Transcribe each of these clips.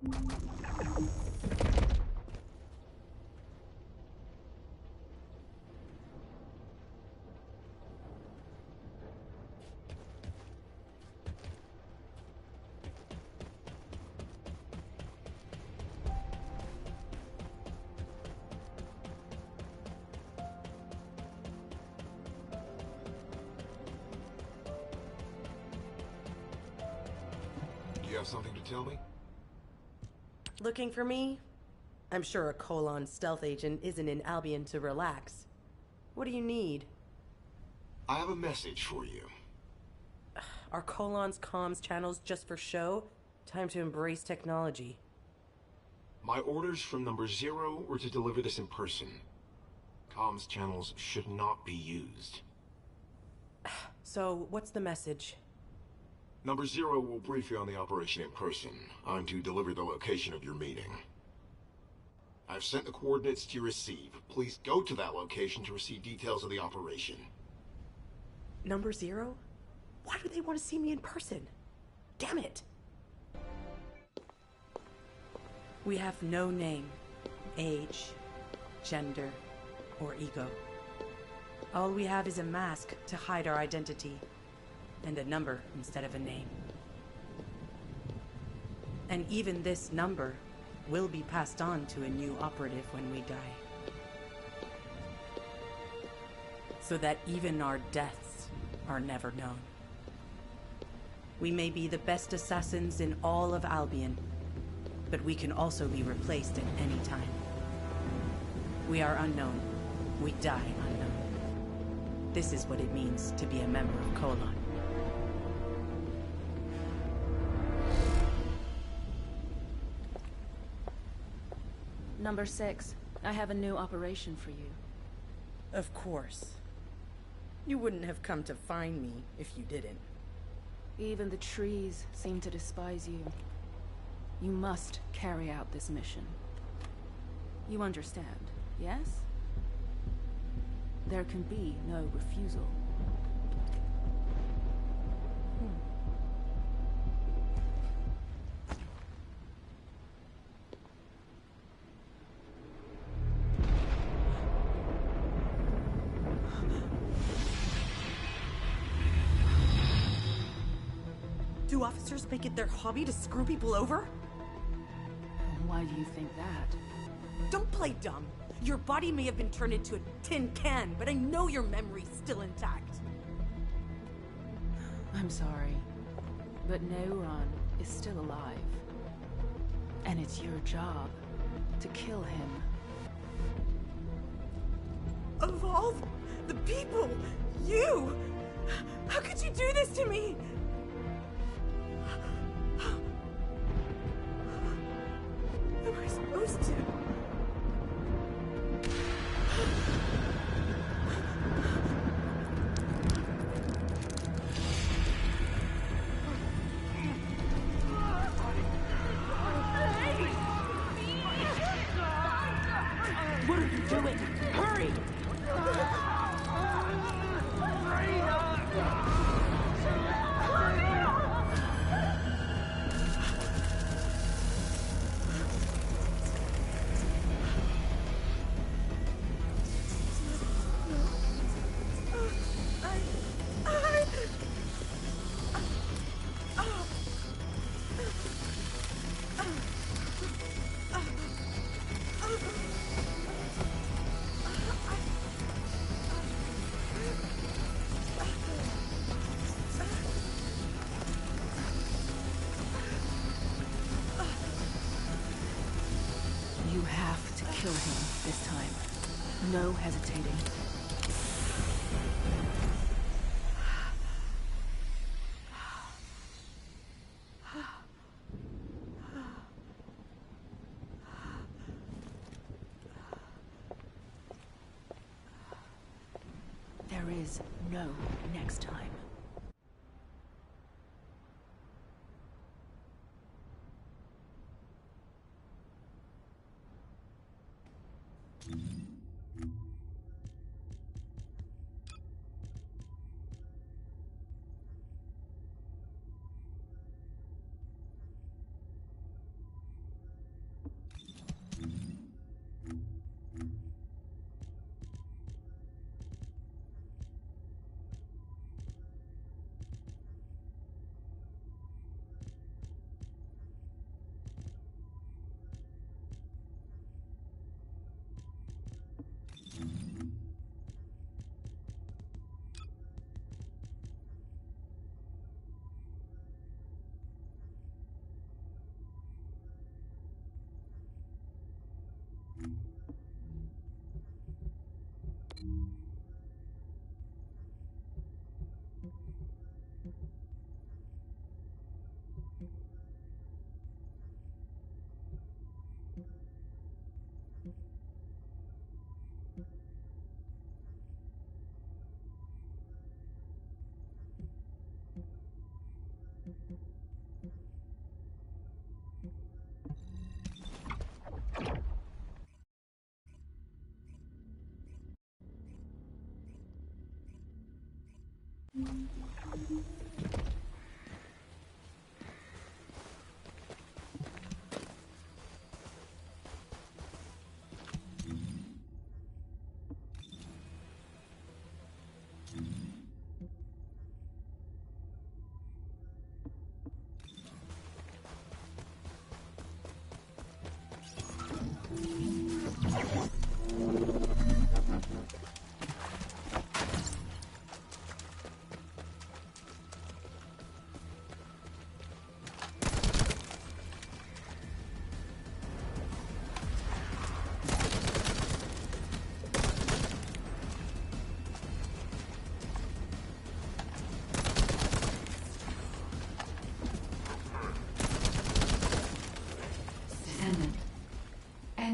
Do you have something to tell me? Looking for me? I'm sure a Colon stealth agent isn't in Albion to relax. What do you need? I have a message for you. Are Colon's comms channels just for show? Time to embrace technology. My orders from number 0 were to deliver this in person. Comms channels should not be used. So, what's the message? Number 0 will brief you on the operation in person. I'm to deliver the location of your meeting. I've sent the coordinates to receive. Please go to that location to receive details of the operation. Number 0? Why do they want to see me in person? Damn it! We have no name, age, gender, or ego. All we have is a mask to hide our identity, and a number instead of a name. And even this number will be passed on to a new operative when we die. So that even our deaths are never known. We may be the best assassins in all of Albion, but we can also be replaced at any time. We are unknown. We die unknown. This is what it means to be a member of Colon. Number 6, I have a new operation for you. Of course. You wouldn't have come to find me if you didn't. Even the trees seem to despise you. You must carry out this mission. You understand, yes? There can be no refusal. Do officers make it their hobby to screw people over? Why do you think that? Don't play dumb. Your body may have been turned into a tin can, but I know your memory's still intact. I'm sorry, but Neuron is still alive. And it's your job to kill him. Of all the people, you! How could you do this to me? Am I supposed to? What are you doing? Hurry! You have to kill him this time. No hesitating. There is no next time.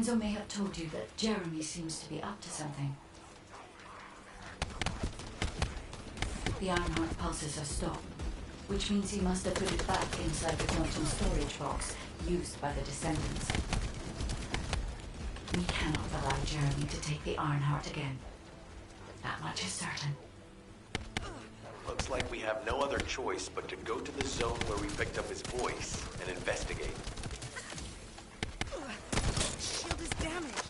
Enzo may have told you that Jeremy seems to be up to something. The Ironheart pulses have stopped, which means he must have put it back inside the quantum storage box used by the Descendants. We cannot allow Jeremy to take the Ironheart again. That much is certain. Looks like we have no other choice but to go to the zone where we picked up his voice and investigate. Shield is damaged.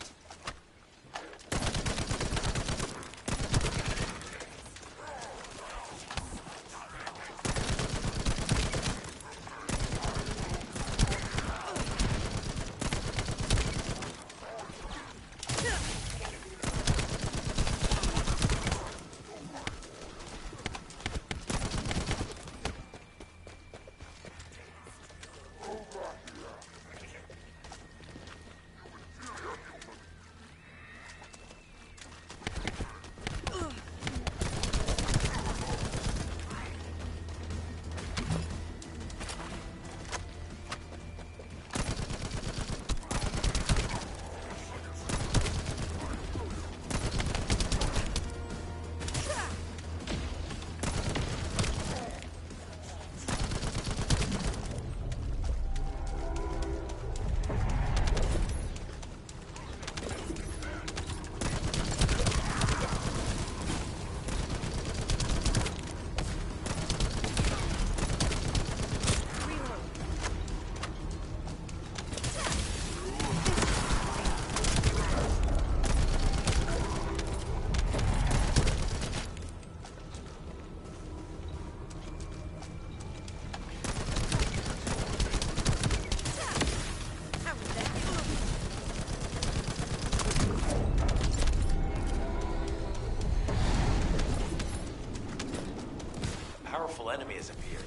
Powerful enemy has appeared.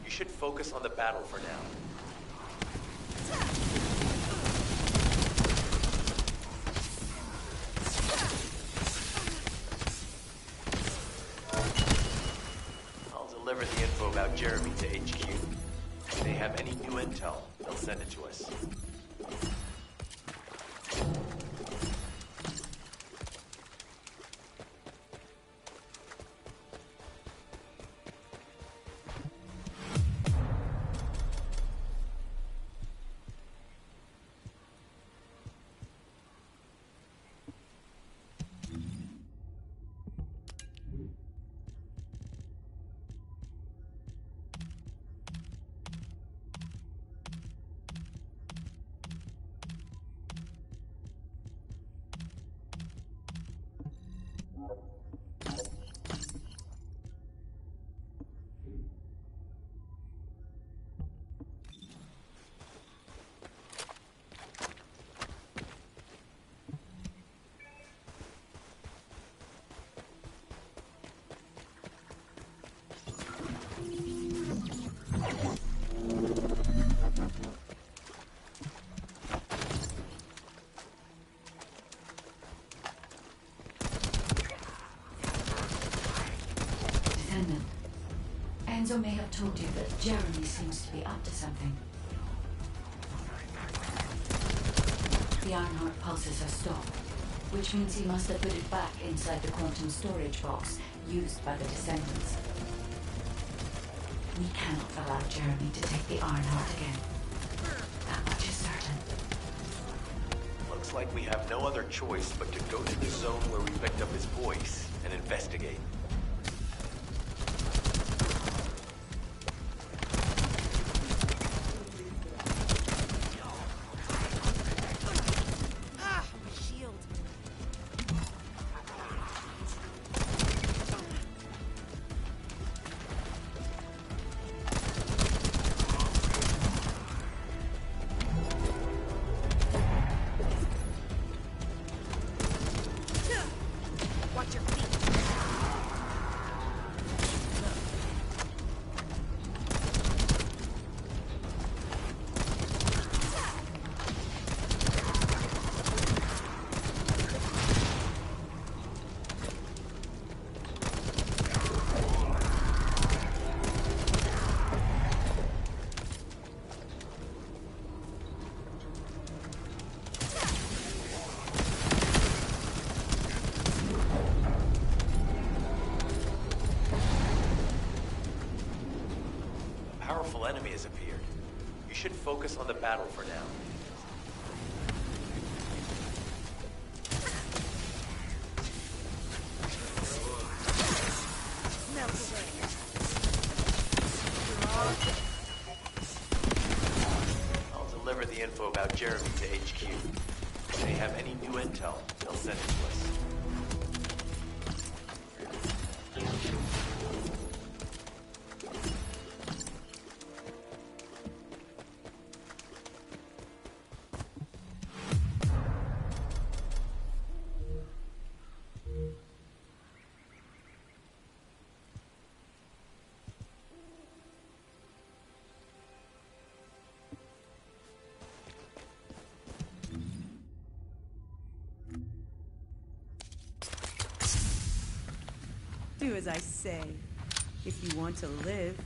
You should focus on the battle for now. I'll deliver the info about Jeremy to HQ. If they have any new intel, they'll send it to us. Decendant. Enzo may have told you that Jeremy seems to be up to something. The Ironheart pulses have stopped, which means he must have put it back inside the quantum storage box used by the Descendants. We cannot allow Jeremy to take the Ironheart again. That much is certain. Looks like we have no other choice but to go to the zone where we picked up his voice and investigate. Ah, my shield. Watch your feet. powerful enemy has appeared. You should focus on the battle for now. Melt away. I'll deliver the info about Jeremy to HQ. If they have any new intel, they'll send it to us. Do as I say, if you want to live.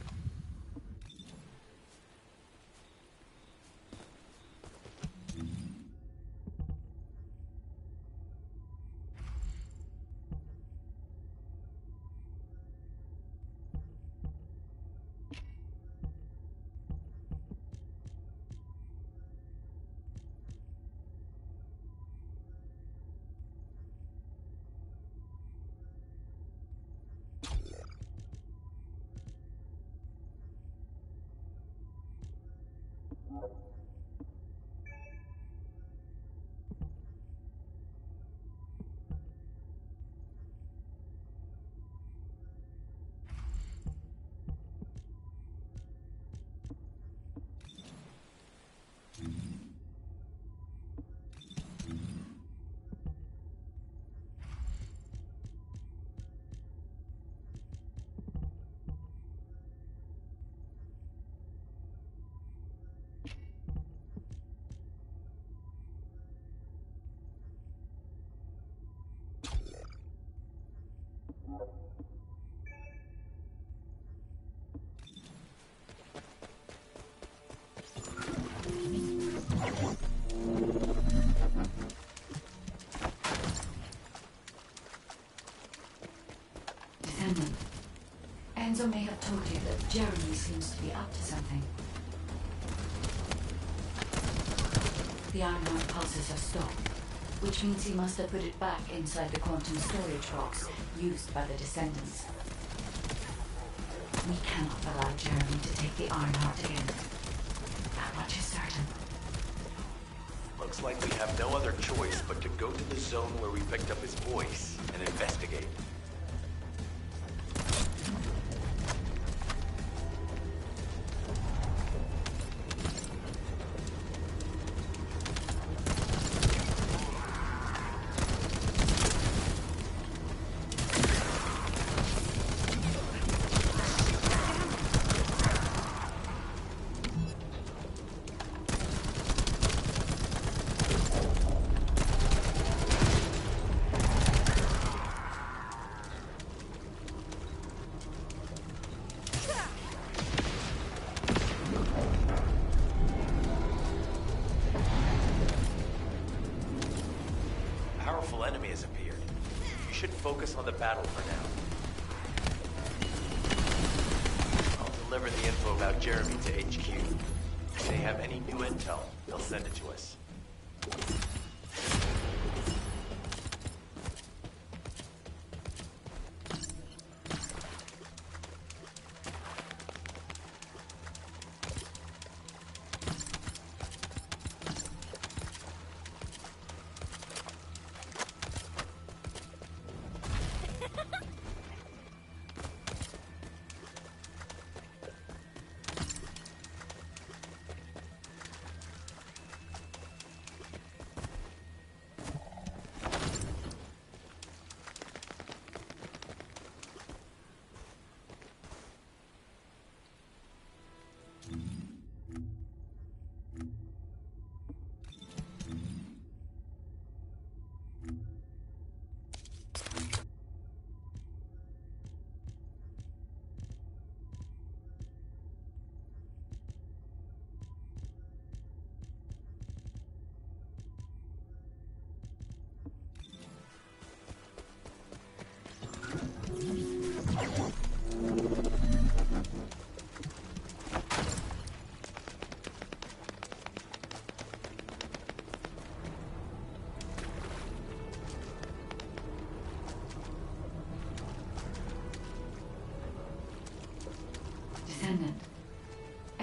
Decendant. Enzo may have told you that Jeremy seems to be up to something. The Ironheart pulses have stopped, which means he must have put it back inside the quantum storage box used by the Descendants. We cannot allow Jeremy to take the Ironheart again. That much is certain. Looks like we have no other choice but to go to the zone where we picked up his voice and investigate. Enemy has appeared. You should focus on the battle for now. I'll deliver the info about Jeremy to HQ. If they have any new intel, they'll send it to us.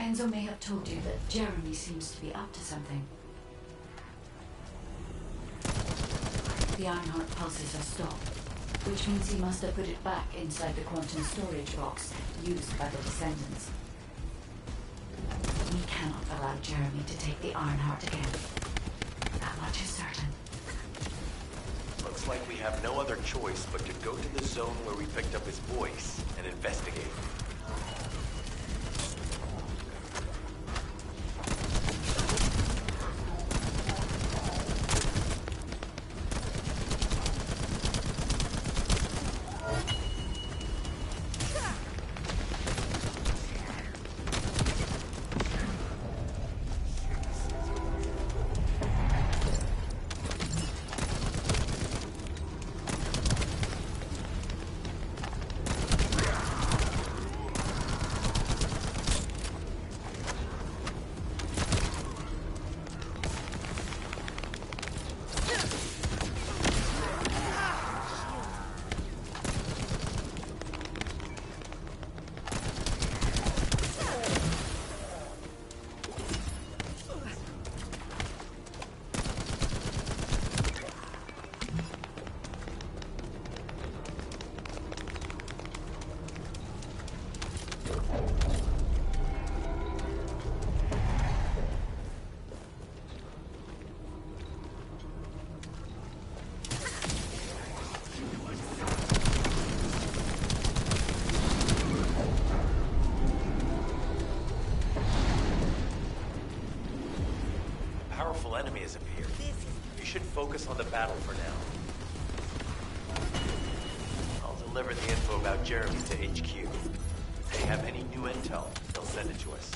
Enzo may have told you that Jeremy seems to be up to something. The Ironheart pulses are stopped, which means he must have put it back inside the quantum storage box used by the Descendants. We cannot allow Jeremy to take the Ironheart again. That much is certain. Looks like we have no other choice but to go to the zone where we picked up his voice and investigate. Powerful enemy has appeared. You should focus on the battle for now. I'll deliver the info about Jeremy to HQ. If they have any new intel, they'll send it to us.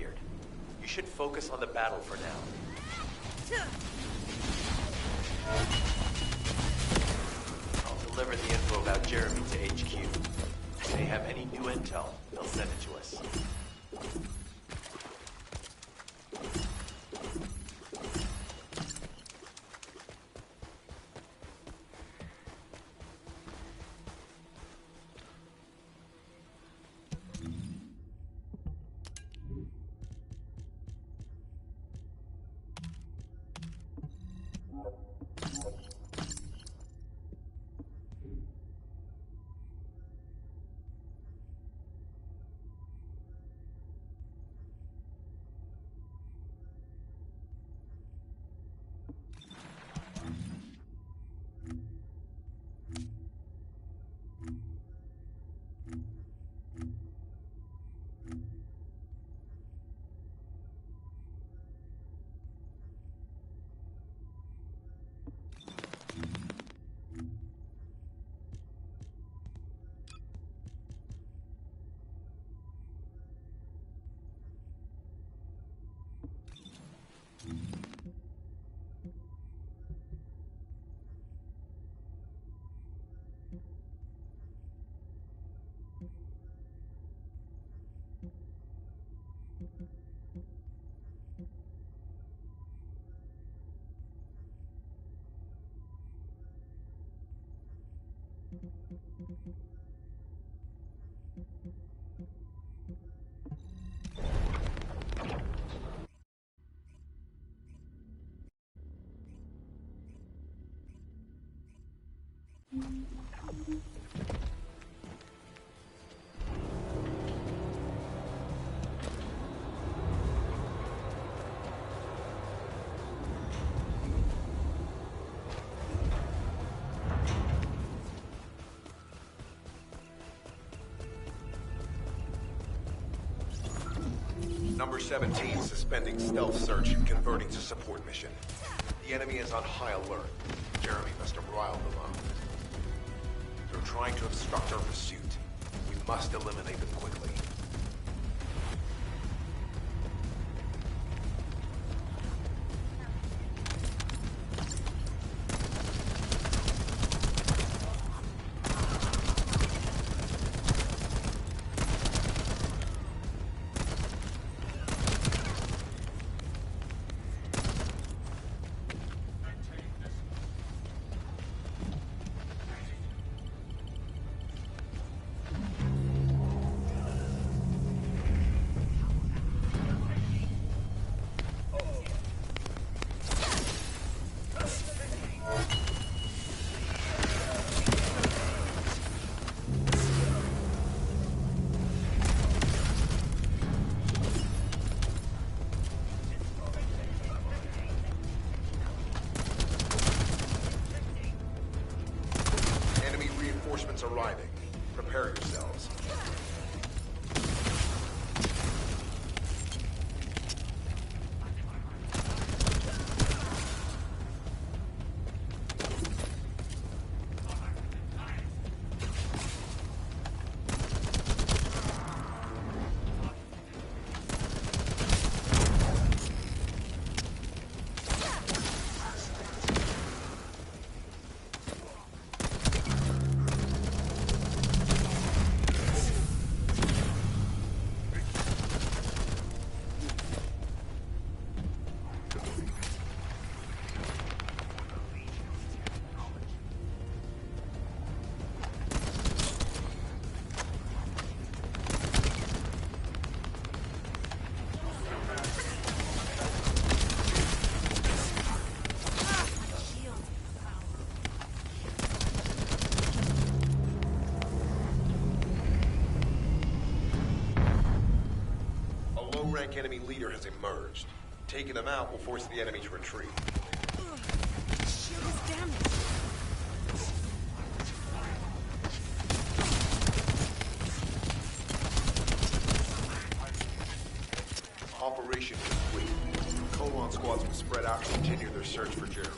tired. You should focus on the battle for now. I'll deliver the info about Jeremy to HQ. If they have any new intel, they'll send it to us. Number 17 suspending stealth search and converting to support mission. The enemy is on high alert. Jeremy must have riled them up. They're trying to obstruct our pursuit. We must eliminate them quickly. Arriving. Prepare yourselves. Low-rank enemy leader has emerged. Taking them out will force the enemy to retreat. Shield is damaged. Operation complete. Colon squads will spread out and continue their search for Jeremy.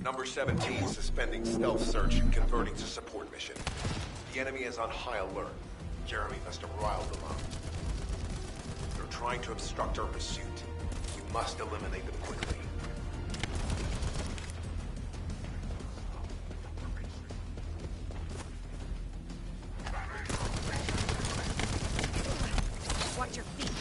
Number 17, suspending stealth search and converting to support mission. The enemy is on high alert. Jeremy must have riled them up. They're trying to obstruct our pursuit. You must eliminate them quickly. Watch your feet.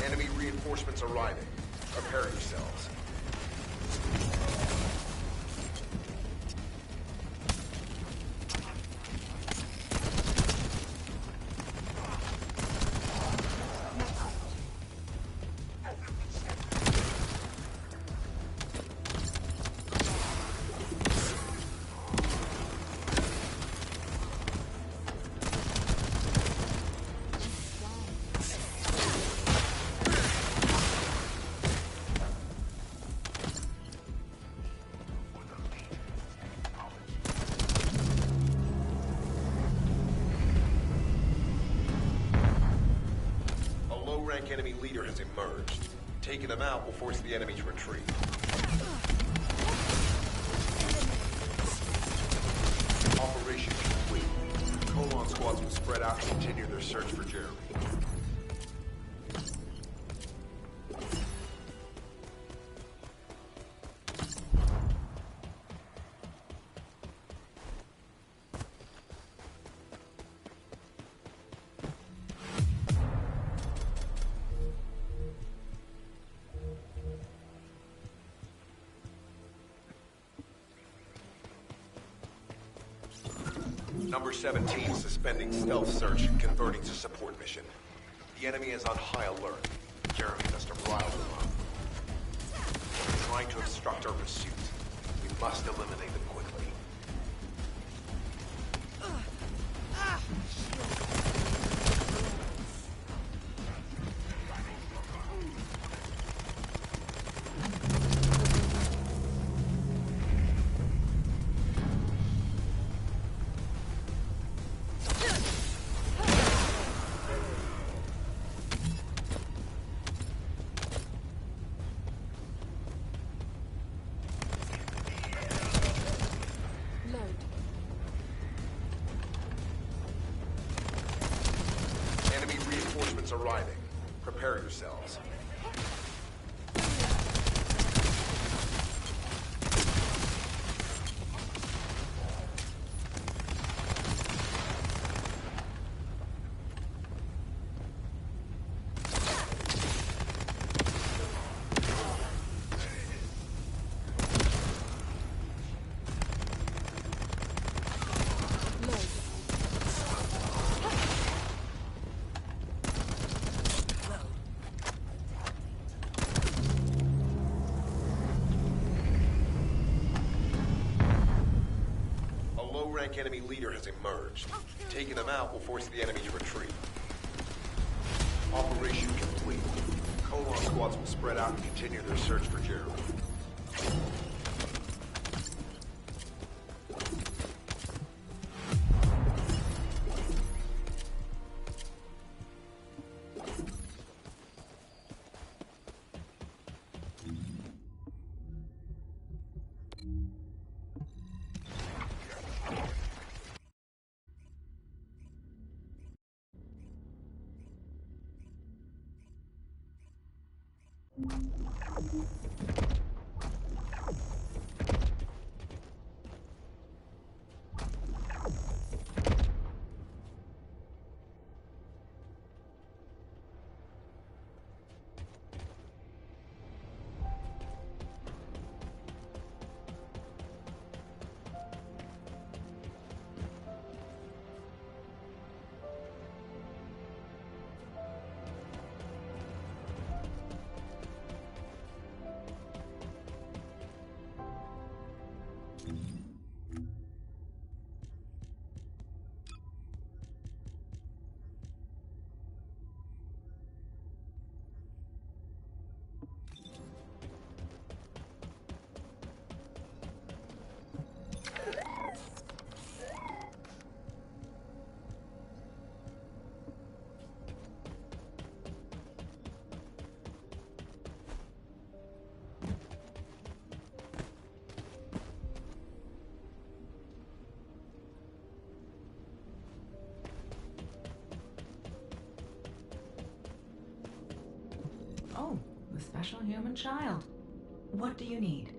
Enemy reinforcements arriving. Prepare yourselves. Low-rank enemy leader has emerged. Taking them out will force the enemy to retreat. Operation complete. Colon squads will spread out and continue their search for Jeremy. Number 17, suspending stealth search and converting to support mission. The enemy is on high alert. Jeremy must have riled them up. They're trying to obstruct our pursuit. We must eliminate them quickly. Enemy reinforcements arriving. Prepare yourselves. Low-rank enemy leader has emerged. Taking them out will force the enemy to retreat. Operation complete. Colon squads will spread out and continue their search for Jeremy. Oh, the special human child. What do you need?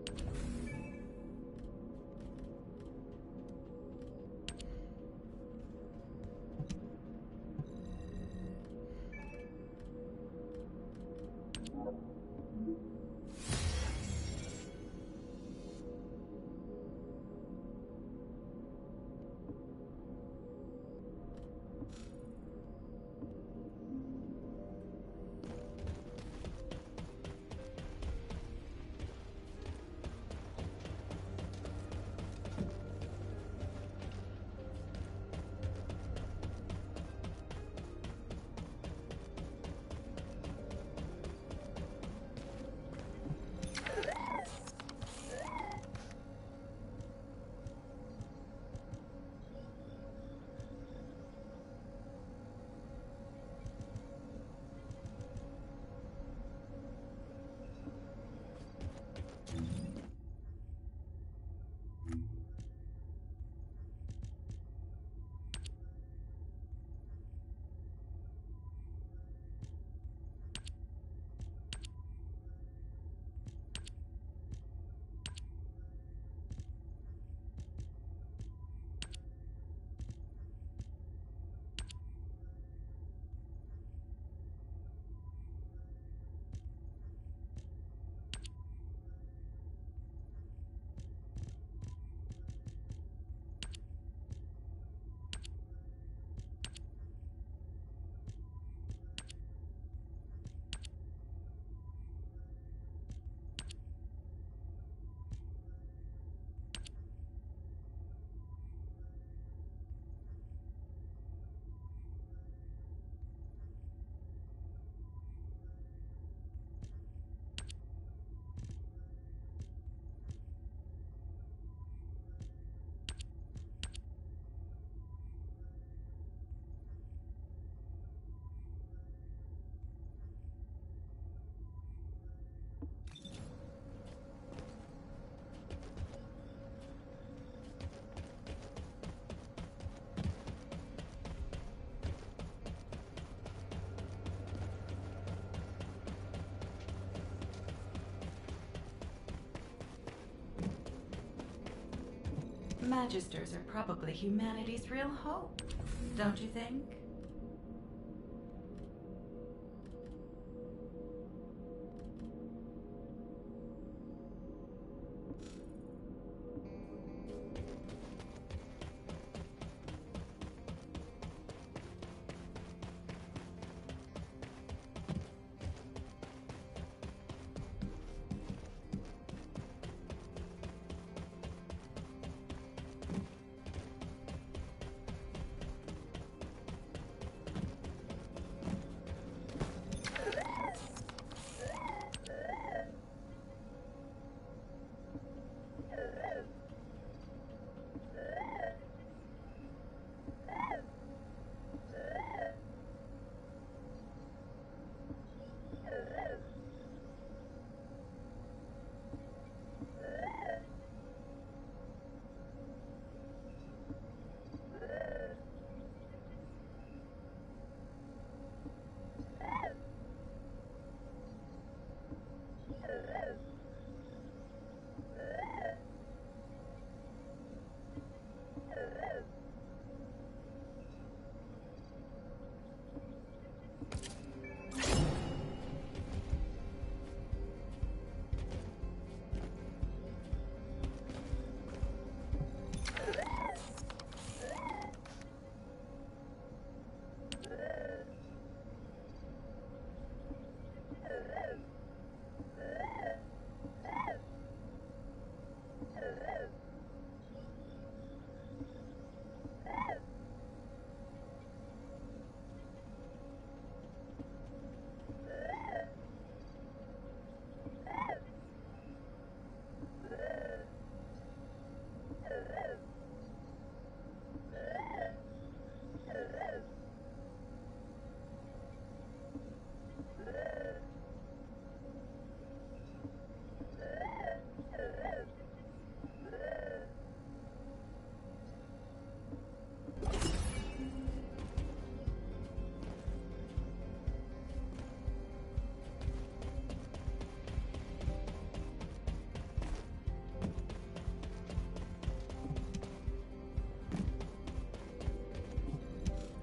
Magisters are probably humanity's real hope, don't you think?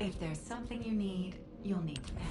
If there's something you need, you'll need to pay.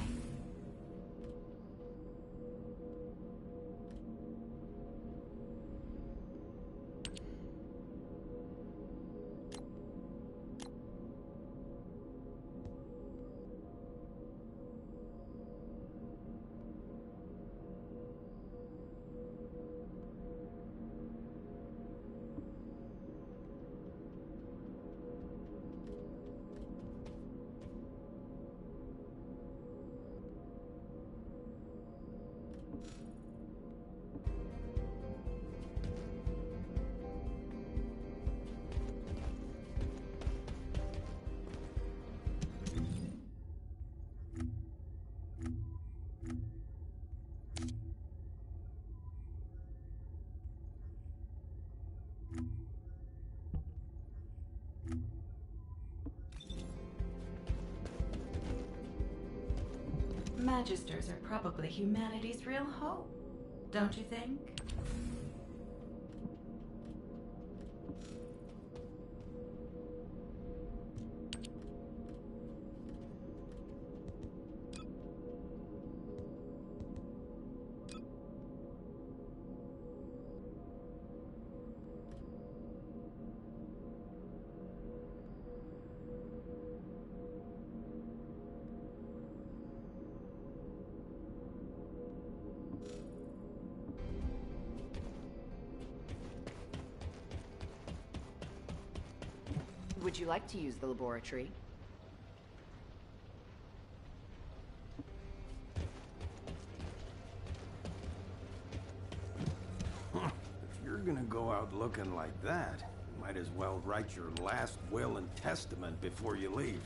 Magisters are probably humanity's real hope, don't you think? Would you like to use the laboratory? If you're gonna go out looking like that, you might as well write your last will and testament before you leave.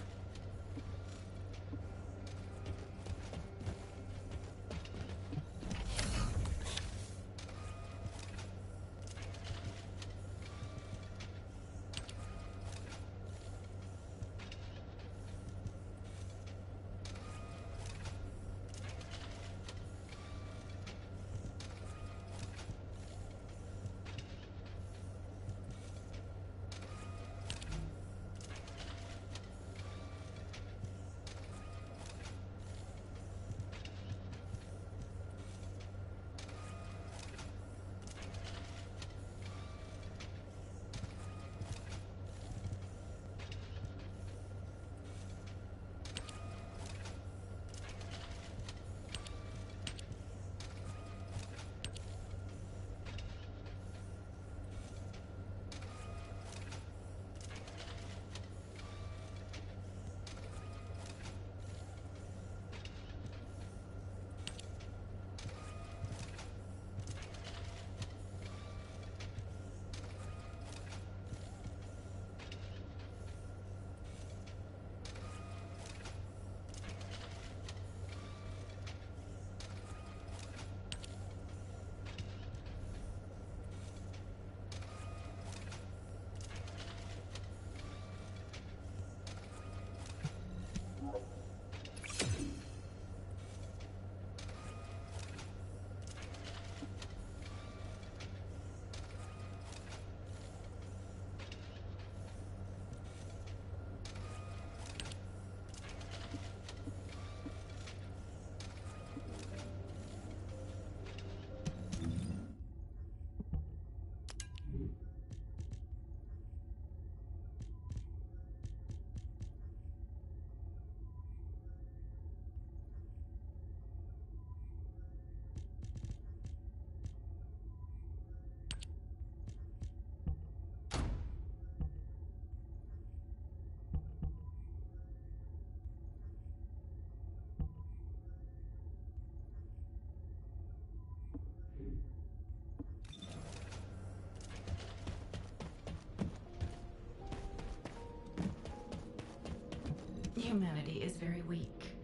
Humanity is very weak.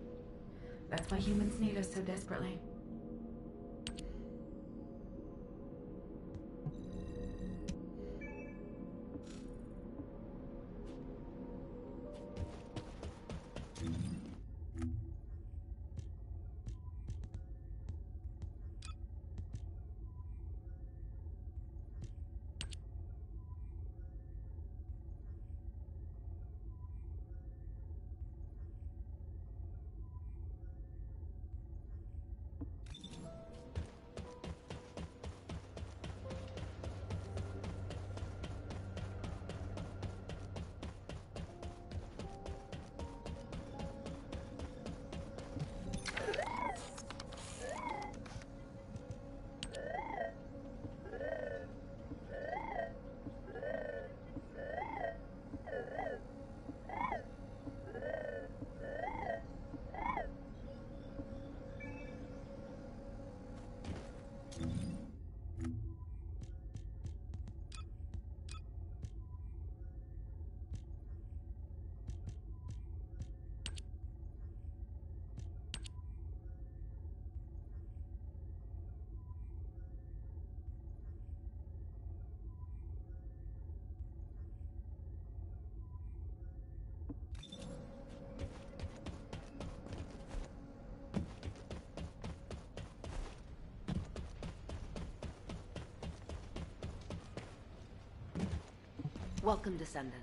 That's why humans need us so desperately. Welcome, Descendant.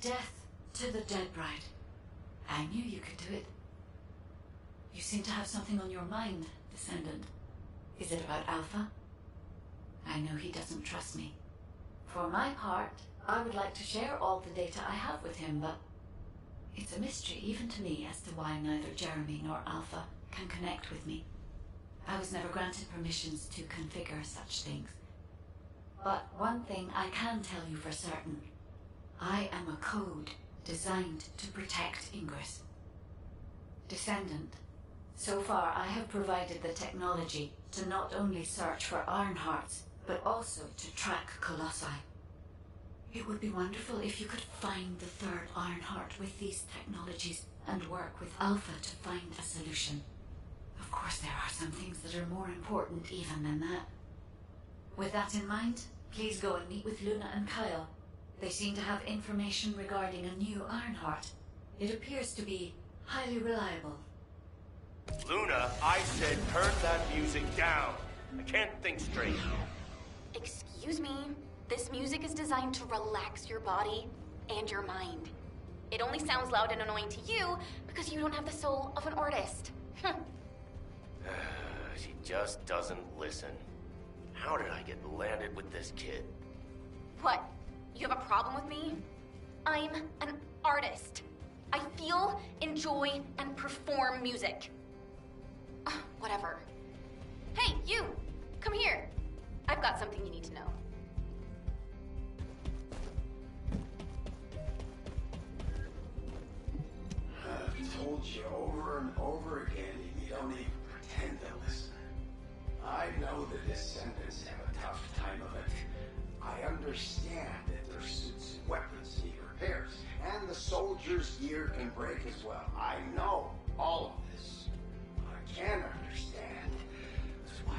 Death to the dead bride. I knew you could do it. You seem to have something on your mind, Descendant. Is it about Alpha? I know he doesn't trust me. For my part, I would like to share all the data I have with him, but it's a mystery even to me as to why neither Jeremy nor Alpha can connect with me. I was never granted permissions to configure such things. But one thing I can tell you for certain. I am a code designed to protect Ingress. Descendant, so far I have provided the technology to not only search for Ironhearts, but also to track Colossi. It would be wonderful if you could find the third Ironheart with these technologies and work with Alpha to find a solution. Of course, there are some things that are more important even than that. With that in mind, please go and meet with Luna and Kyle. They seem to have information regarding a new Ironheart. It appears to be highly reliable. Luna, I said turn that music down. I can't think straight. Excuse me. This music is designed to relax your body and your mind. It only sounds loud and annoying to you because you don't have the soul of an artist. She just doesn't listen. How did I get landed with this kid? What? You have a problem with me? I'm an artist. I feel, enjoy, and perform music. Whatever. Hey, you! Come here. I've got something you need to know. I've told you over and over again, you don't even pretend to listen. I know the Descendants have a tough time of it. I understand that their suits and weapons need repairs, and the soldiers' gear can break as well. I know all of this. What I can't understand is why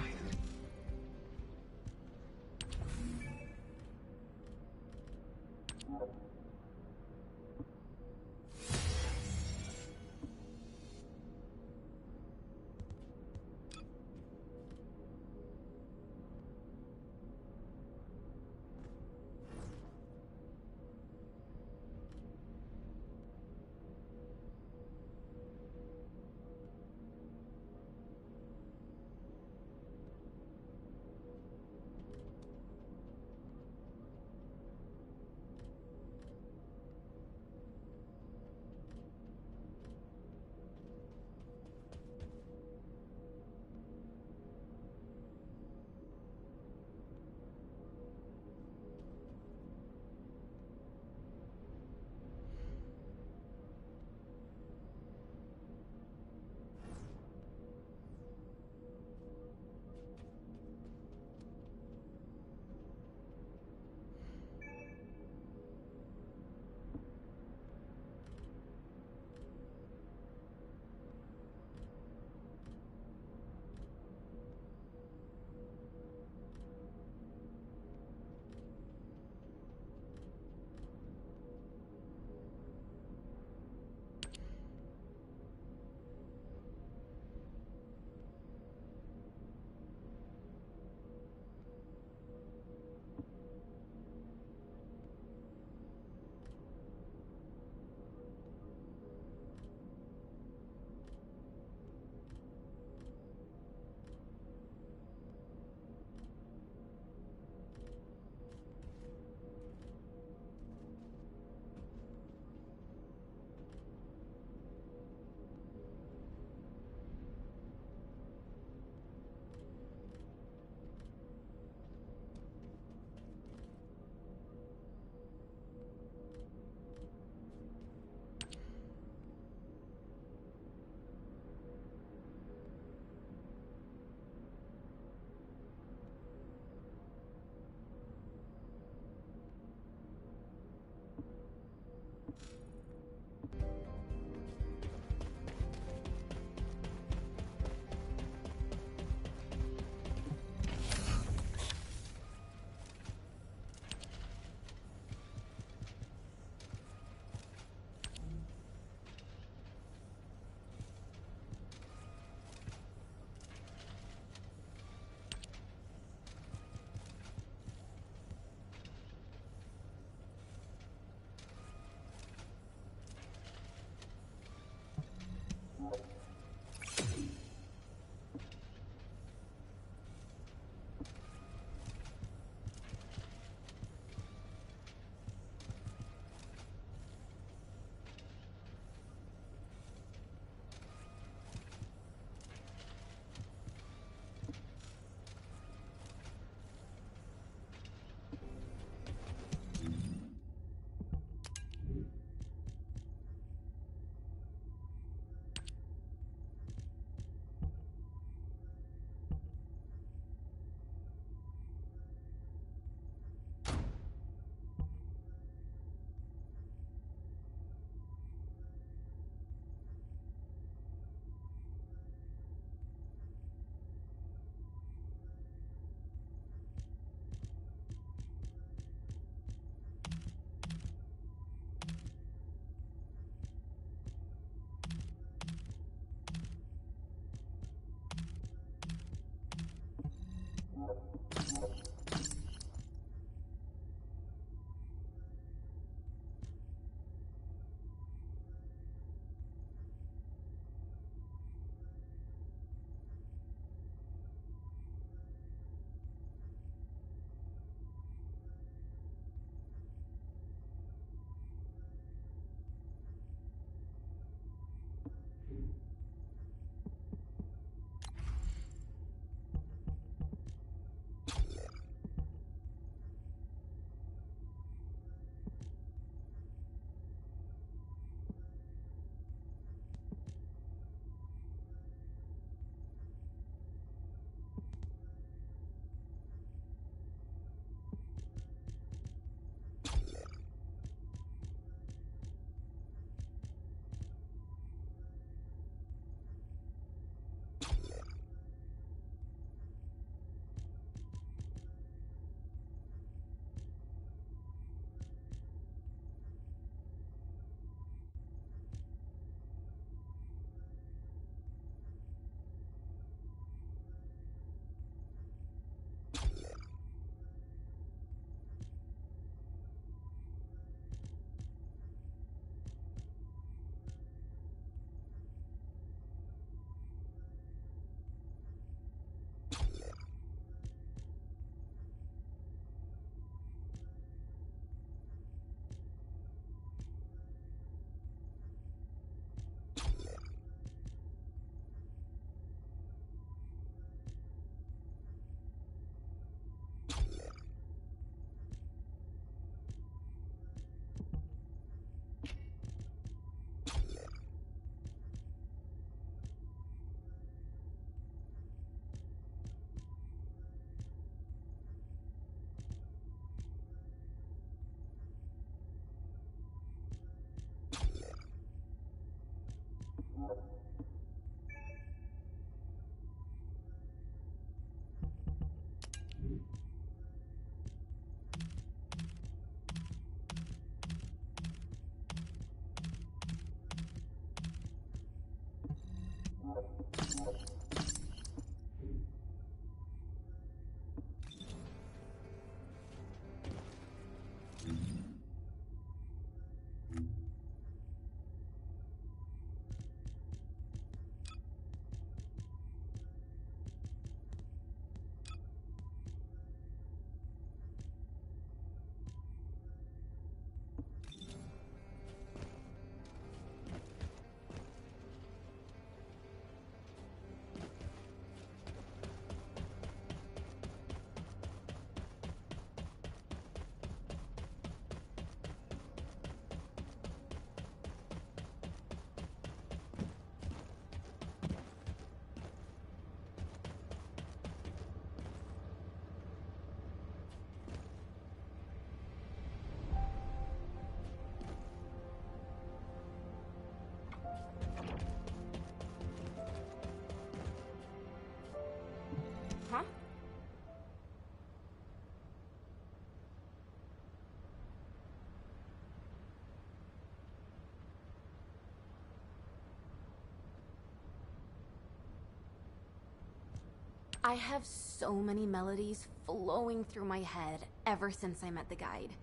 I have so many melodies flowing through my head ever since I met the guide.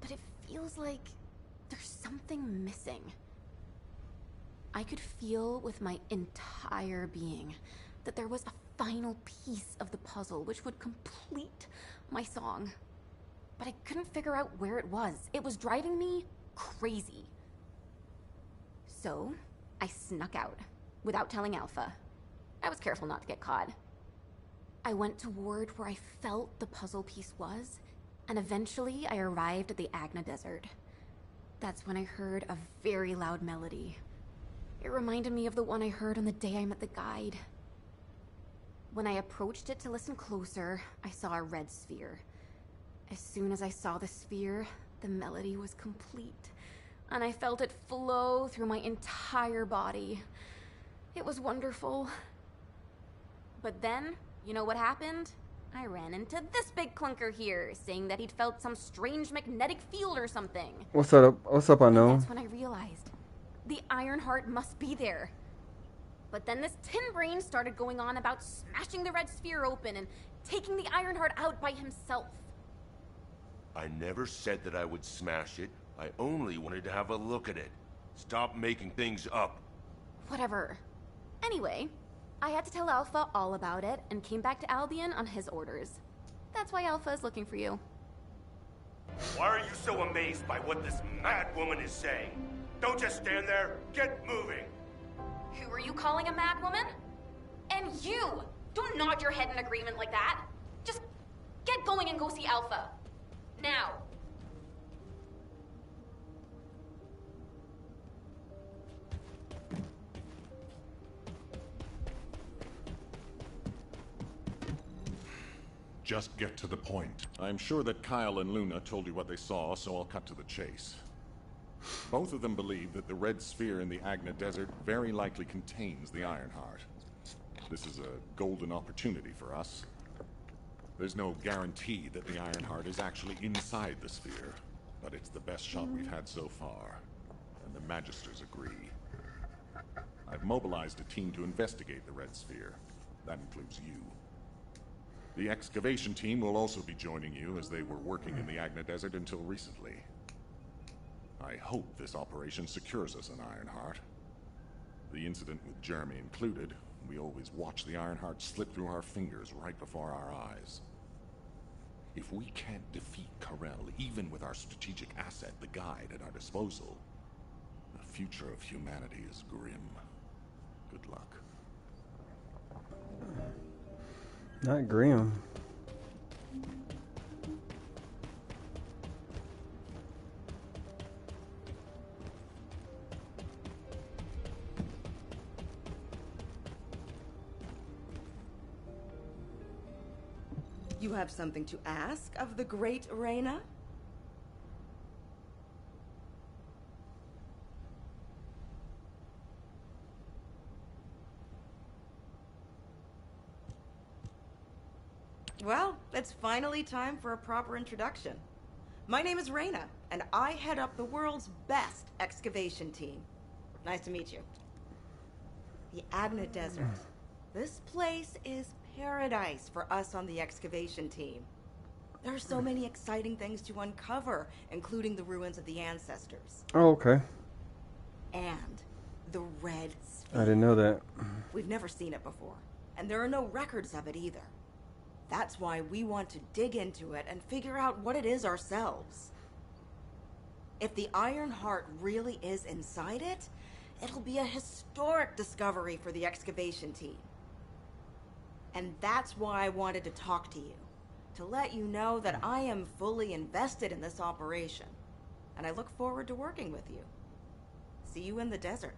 But it feels like there's something missing. I could feel with my entire being that there was a final piece of the puzzle which would complete my song. But I couldn't figure out where it was. It was driving me crazy. So, I snuck out without telling Alpha. I was careful not to get caught. I went toward where I felt the puzzle piece was, and eventually I arrived at the Agna Desert. That's when I heard a very loud melody. It reminded me of the one I heard on the day I met the guide. When I approached it to listen closer, I saw a red sphere. As soon as I saw the sphere, the melody was complete, and I felt it flow through my entire body. It was wonderful. But then, you know what happened? I ran into this big clunker here, saying that he'd felt some strange magnetic field or something. What's up? What's up, Unknown? That's when I realized the Iron Heart must be there. But then this tin brain started going on about smashing the red sphere open and taking the Iron Heart out by himself. I never said that I would smash it. I only wanted to have a look at it. Stop making things up. Whatever. Anyway, I had to tell Alpha all about it and came back to Albion on his orders. That's why Alpha is looking for you. Why are you so amazed by what this mad woman is saying? Don't just stand there. Get moving. Who are you calling a mad woman? And you! Don't nod your head in agreement like that. Just get going and go see Alpha. Now. Just get to the point. I'm sure that Kyle and Luna told you what they saw, so I'll cut to the chase. Both of them believe that the red sphere in the Agna Desert very likely contains the Iron Heart. This is a golden opportunity for us. There's no guarantee that the Iron Heart is actually inside the sphere, but it's the best shot we've had so far, and the Magisters agree. I've mobilized a team to investigate the red sphere. That includes you. The excavation team will also be joining you, as they were working in the Agna Desert until recently. I hope this operation secures us an Iron Heart. The incident with Jeremy included, we always watch the Iron Heart slip through our fingers right before our eyes. If we can't defeat Karel, even with our strategic asset, the guide, at our disposal, the future of humanity is grim. Good luck. Not grim. You have something to ask of the great Reyna? Well, it's finally time for a proper introduction. My name is Reyna, and I head up the world's best excavation team. Nice to meet you. The Agna Desert. This place is paradise for us on the excavation team. There are so many exciting things to uncover, including the ruins of the ancestors. Oh, okay. And the Red Sphere. I didn't know that. We've never seen it before, and there are no records of it either. That's why we want to dig into it and figure out what it is ourselves. If the Iron Heart really is inside it, it'll be a historic discovery for the excavation team. And that's why I wanted to talk to you, to let you know that I am fully invested in this operation, and I look forward to working with you. See you in the desert.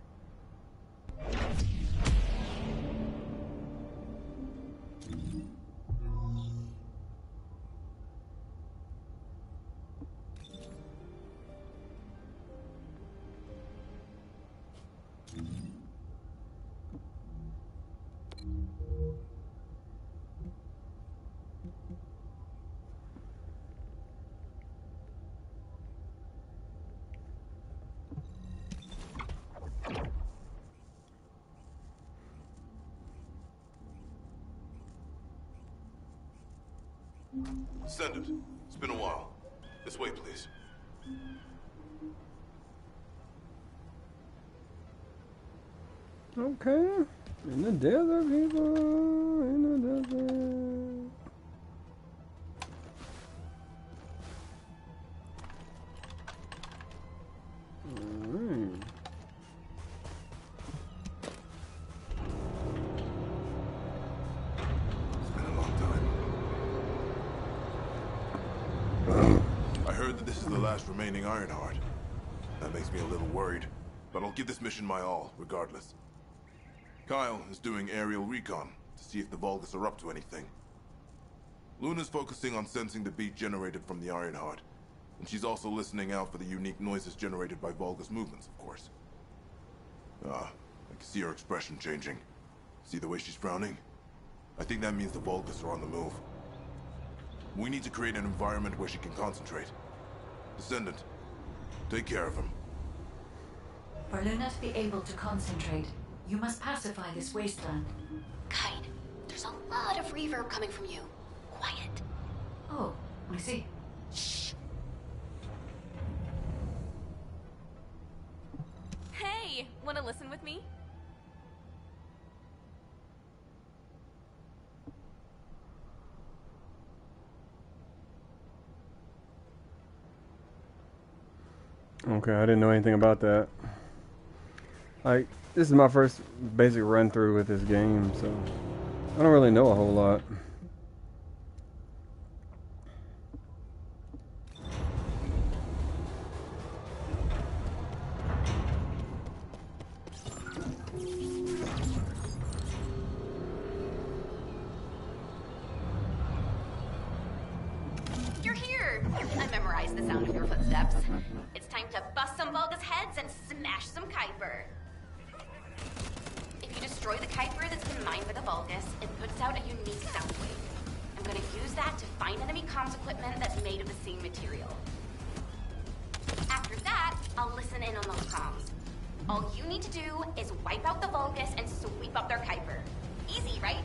Descendant, it's been a while. This way, please. Okay. In the desert, people. In the desert. Alright. It's been a long time. I heard that this is the last remaining Ironheart. That makes me a little worried, but I'll give this mission my all, regardless. Kyle is doing aerial recon to see if the Vulgus are up to anything. Luna's focusing on sensing the beat generated from the Ironheart, and she's also listening out for the unique noises generated by Vulgus movements, of course. I can see her expression changing. See the way she's frowning? I think that means the Vulgus are on the move. We need to create an environment where she can concentrate. Descendant, take care of him. For Luna to be able to concentrate, you must pacify this wasteland. Kite, there's a lot of reverb coming from you. Quiet. Oh, I see. Shh. Hey, wanna listen with me? Okay, I didn't know anything about that. Like, this is my first basic run through with this game, so I don't really know a whole lot. You're here! I memorized the sound of your footsteps. It's time to bust some Vulgus heads and smash some Kuiper. If you destroy the Kuiper that's been mined by the Vulgus, it puts out a unique sound wave. I'm gonna use that to find enemy comms equipment that's made of the same material. After that, I'll listen in on those comms. All you need to do is wipe out the Vulgus and sweep up their Kuiper. Easy, right?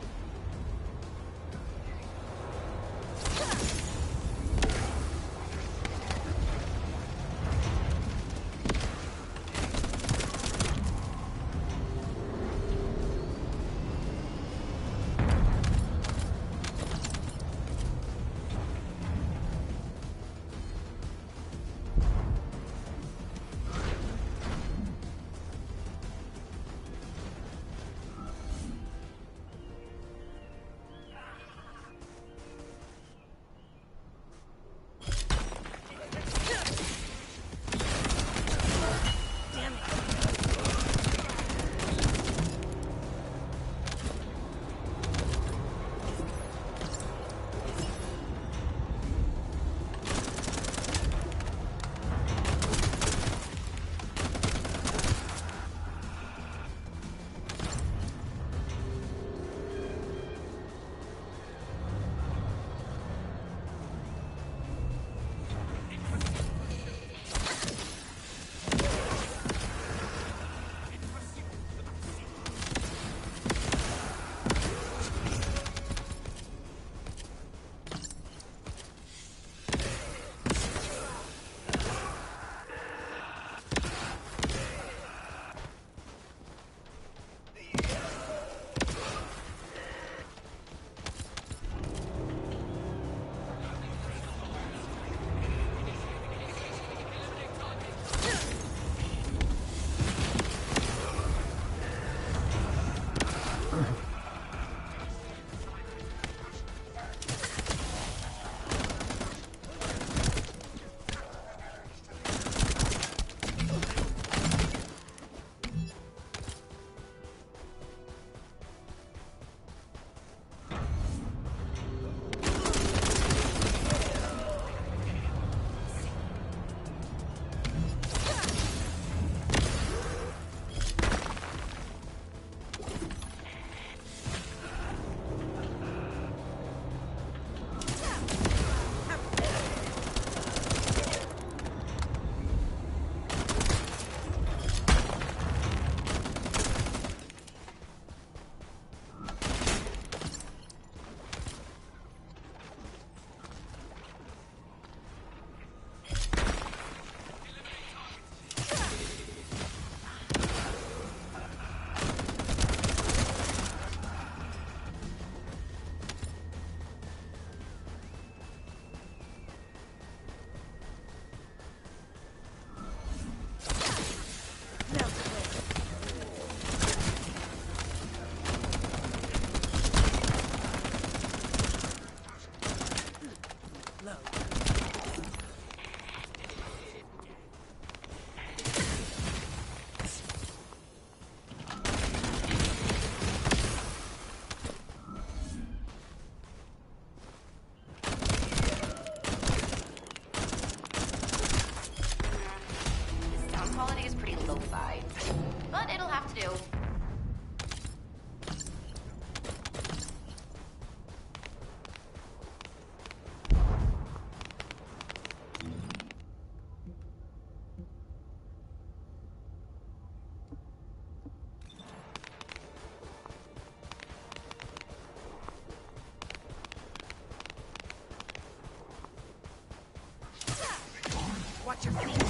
Watch your feet.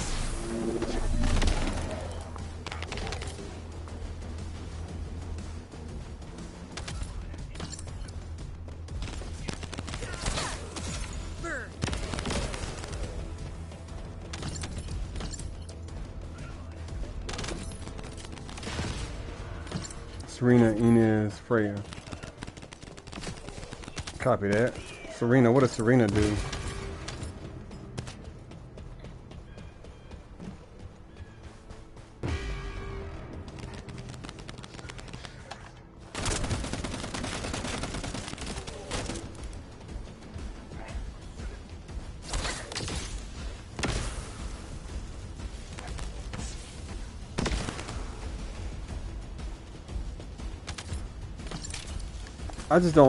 Serena, Inez, Freya. Copy that. Serena, what does Serena do?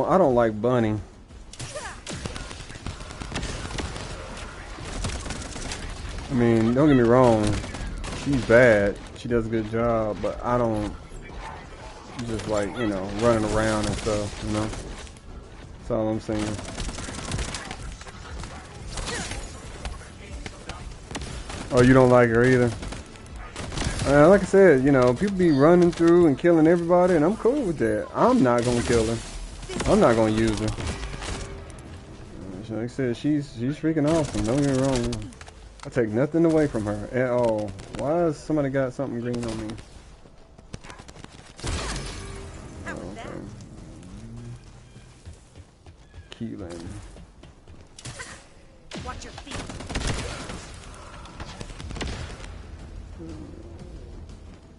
I don't like Bunny. I mean, don't get me wrong, she's bad. She does a good job, but I don't just like, you know, running around and stuff, you know. That's all I'm saying. Oh, you don't like her either? Like I said, you know, people be running through and killing everybody, and I'm cool with that. I'm not gonna kill her. I'm not gonna use her. Like I said, she's freaking awesome. Don't get me wrong. I take nothing away from her at all. Why has somebody got something green on me? Oh, okay. Keelan. Watch your feet.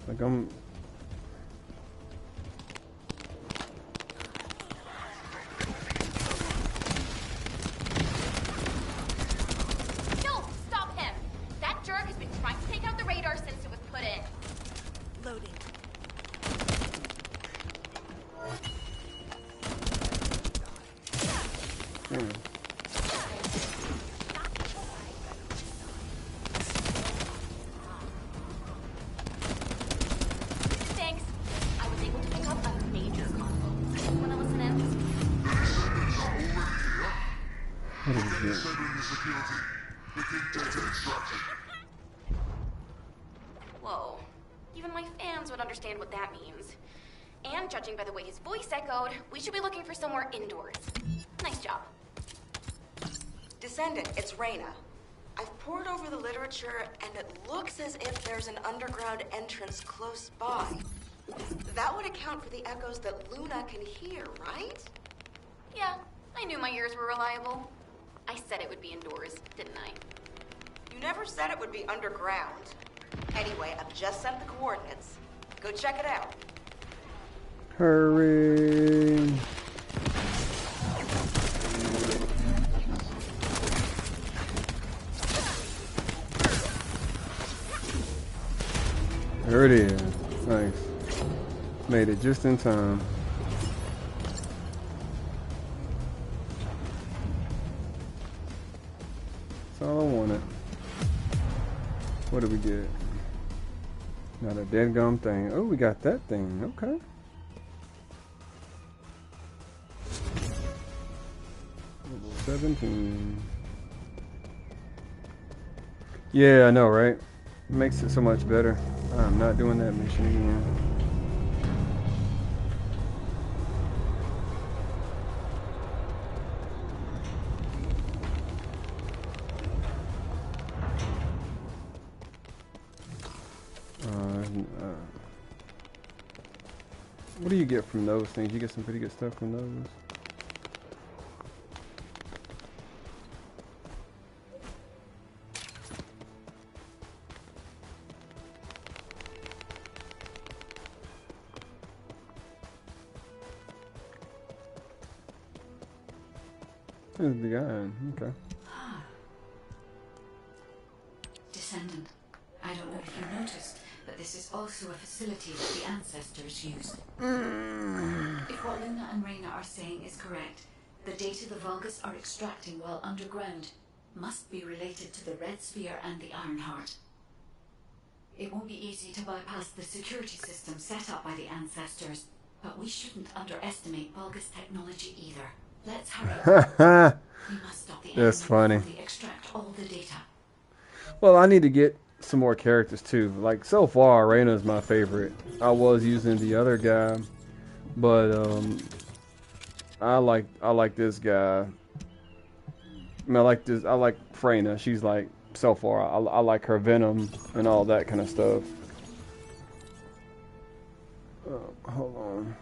Like I'm. No, stop him! That jerk has been trying to take out the radar since it was put in. Loading. Thanks. I was able to pick up a major combo. Wanna listen in? What is this? Whoa. Even my fans would understand what that means. And judging by the way his voice echoed, we should be looking for somewhere indoors. Nice job. Descendant, it's Reyna. I've pored over the literature, and it looks as if there's an underground entrance close by. That would account for the echoes that Luna can hear, right? Yeah, I knew my ears were reliable. I said it would be indoors, didn't I? You never said it would be underground. Anyway, I've just sent the coordinates. Go check it out. Hurry. There it is. Nice. Made it just in time. That's all I wanted. What did we get? Not a dead gum thing. Oh, we got that thing. Okay. Level 17. Yeah, I know, right? Makes it so much better. I'm not doing that mission again. What do you get from those things? You get some pretty good stuff from those. There's the guy. Okay. Descendant, I don't know if you noticed, but this is also a facility that the ancestors used. If what Luna and Reyna are saying is correct, the data the Vulgus are extracting while underground must be related to the Red Sphere and the Ironheart. It won't be easy to bypass the security system set up by the ancestors, but we shouldn't underestimate Vulgus technology either. Let's hurry. We must stop the That's funny. before they extract all the data. Well, I need to get some more characters too. Like so far, Reyna's my favorite. I was using the other guy, but I like this guy. I mean, I like Freyna. She's like so far. I like her Venom and all that kind of stuff. Hold on.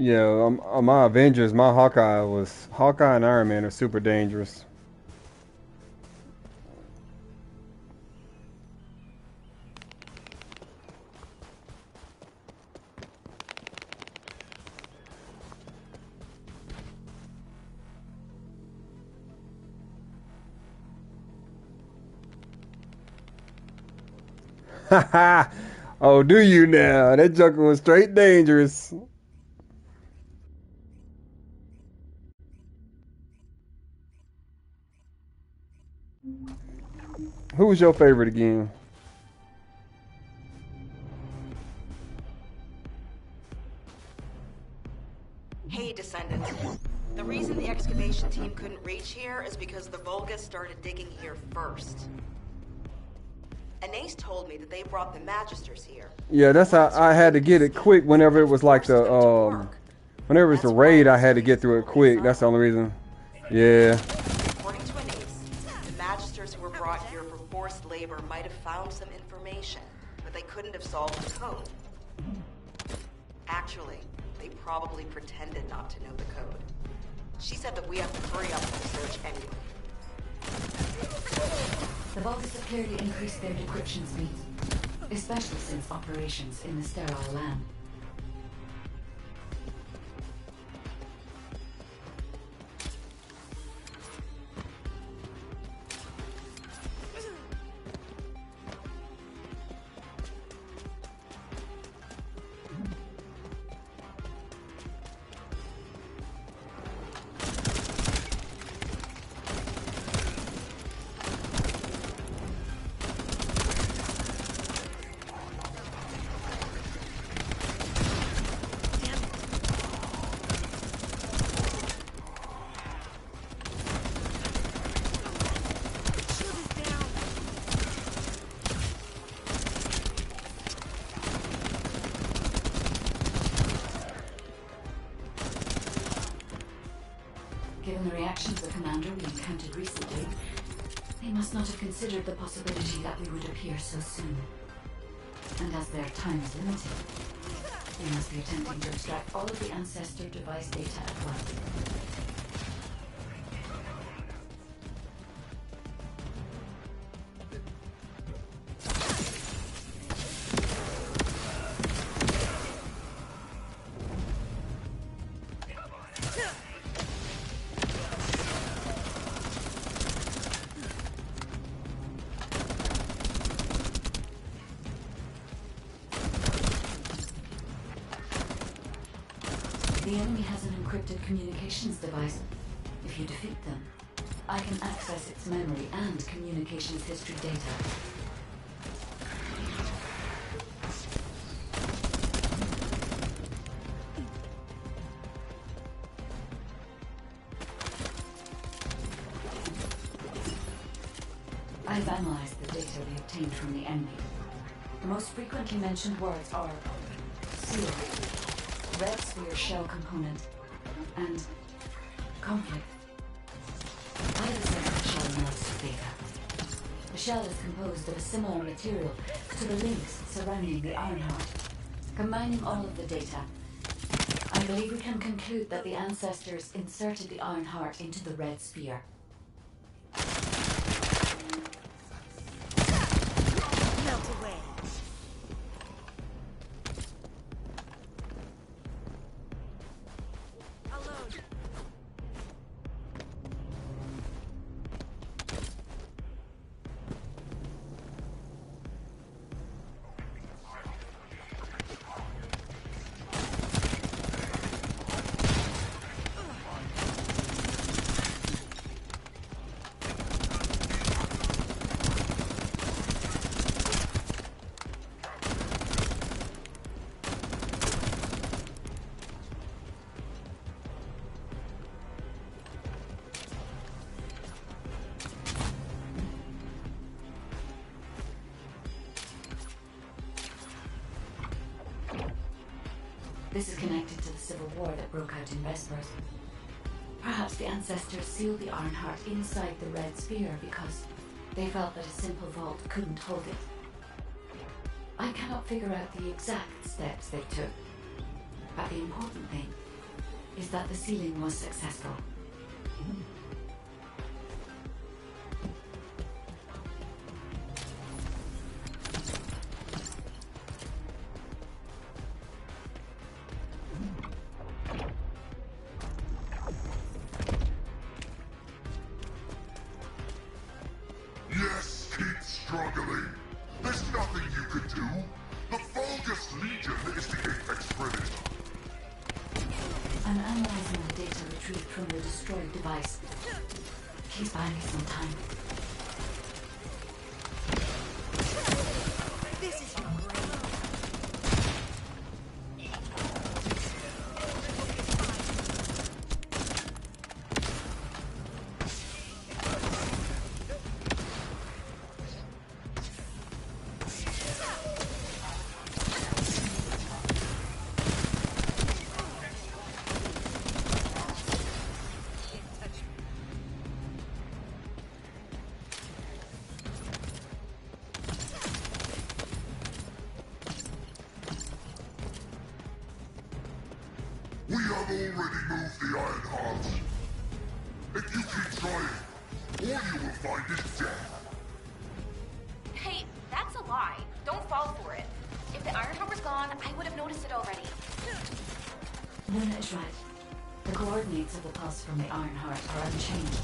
Yeah, on my Avengers, my Hawkeye and Iron Man are super dangerous. Haha. Oh, do you now? That Joker was straight dangerous. Who was your favorite again? Hey, Descendant. The reason the excavation team couldn't reach here is because the Volga started digging here first. Anais told me that they brought the Magisters here. Yeah, that's how I had to get it quick whenever it was like whenever it's a raid, I had to get through it quick. That's the only reason. Yeah. According to Anais, the Magisters who were brought here for forced labor might have found some information, but they couldn't have solved the code. Actually, they probably pretended not to know the code. She said that we have to hurry up with the search anyway. The Volgas have clearly increased their decryption speed, especially since operations in the sterile land. Given the reaction of the commander we encountered recently, they must not have considered the possibility that we would appear so soon. And as their time is limited, they must be attempting to extract all of the Ancestor device data at once. The enemy has an encrypted communications device. If you defeat them, I can access its memory and communications history data. I've analyzed the data we obtained from the enemy. The most frequently mentioned words are seal, red sphere shell component, and conflict. Either says the shell melts data. The shell is composed of a similar material to the links surrounding the Ironheart. Combining all of the data, I believe we can conclude that the ancestors inserted the Ironheart into the red sphere. Melt away. This is connected to the civil war that broke out in Vespers. Perhaps the ancestors sealed the Ironheart inside the red sphere because they felt that a simple vault couldn't hold it. I cannot figure out the exact steps they took, but the important thing is that the sealing was successful. Yes, keep struggling. There's nothing you can do. The Vulgus Legion is the Apex Predator. I'm analyzing the data retrieved from the destroyed device. Please buy me some time. This is your grave. We have already moved the Ironheart. If you keep trying, all you will find is death. Hey, that's a lie. Don't fall for it. If the Ironheart was gone, I would have noticed it already. Luna is right. The coordinates of the pulse from the Ironheart are unchanged.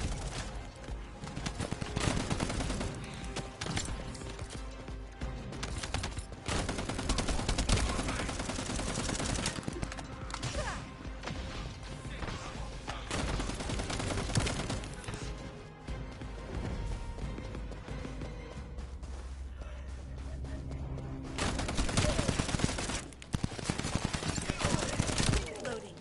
Loading.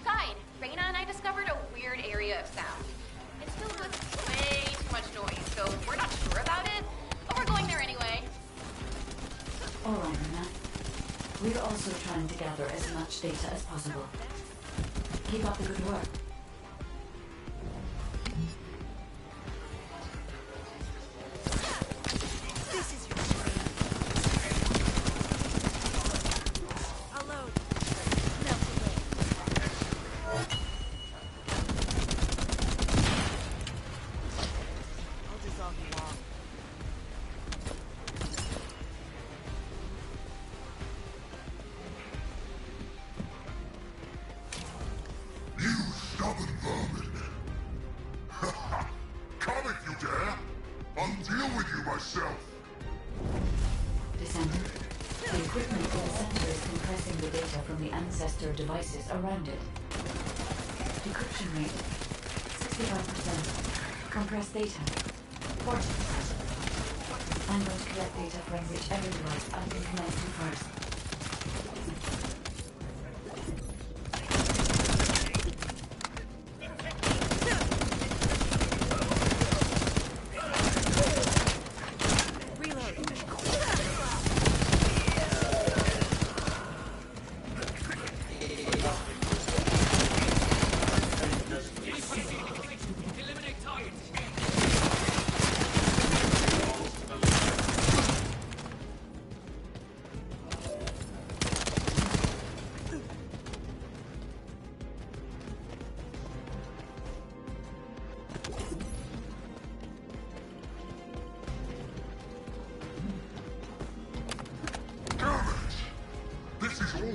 Guide, Reyna and I discovered a weird area of sound. It's filled with way too much noise, so we're not sure about it, but we're going there anyway. All right, Luna. We're also trying to gather as much data as possible. Keep up the good work. This is your grave. I'll load. Melt away. I'll dissolve you all. You stubborn vermin. Come if you dare. I'll deal with you myself. Descendant, the equipment in the center is compressing the data from the ancestor devices around it. Decryption rate, 65%. Compressed data, 40%. I'm going to collect data from whichever device I can connect to first.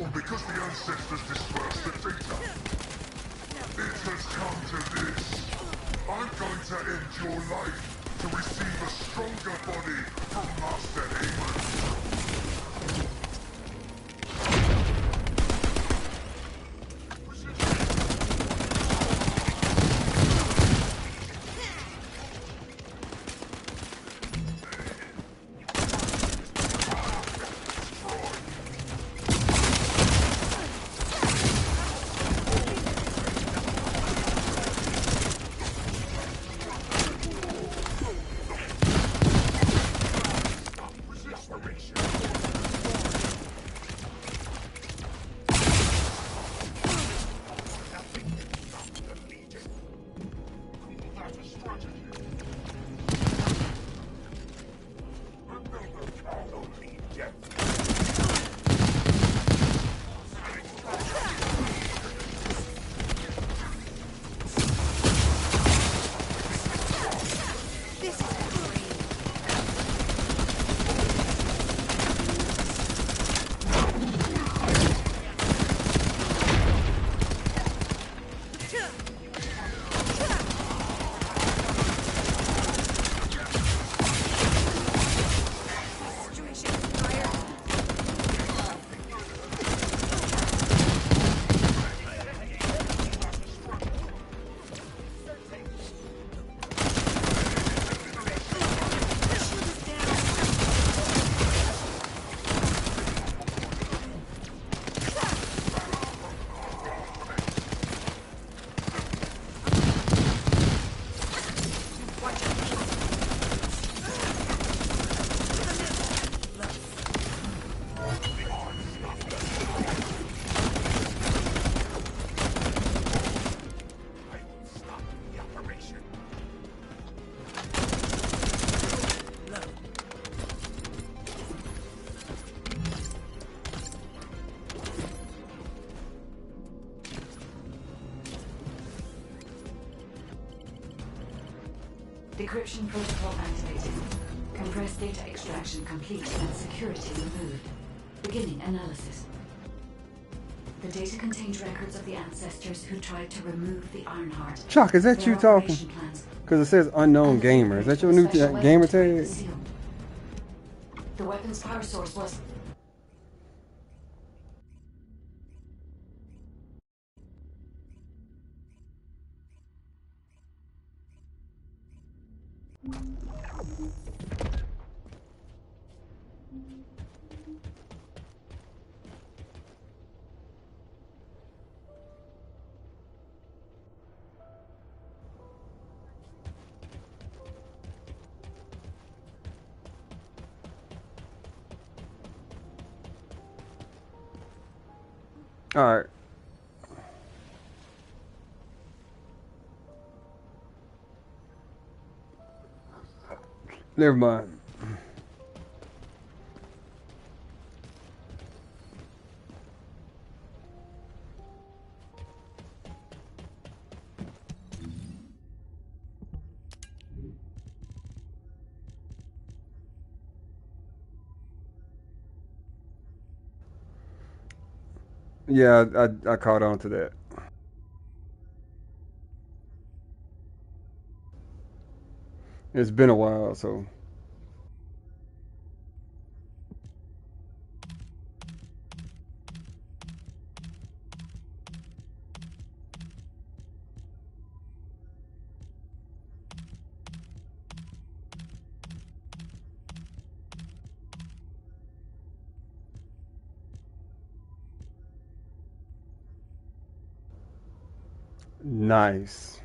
or because the ancestors dispersed the data? It has come to this. I'm going to end your life to receive a stronger body from Master Amon. Decryption protocol activated. Compressed data extraction complete and security removed. Beginning analysis. The data contained records of the ancestors who tried to remove the Ironheart. Chuck, is that you talking? Because it says unknown gamer. Is that your new gamer tag? The weapon's power source was... All right. Never mind. Yeah, I caught on to that. It's been a while, so. Nice.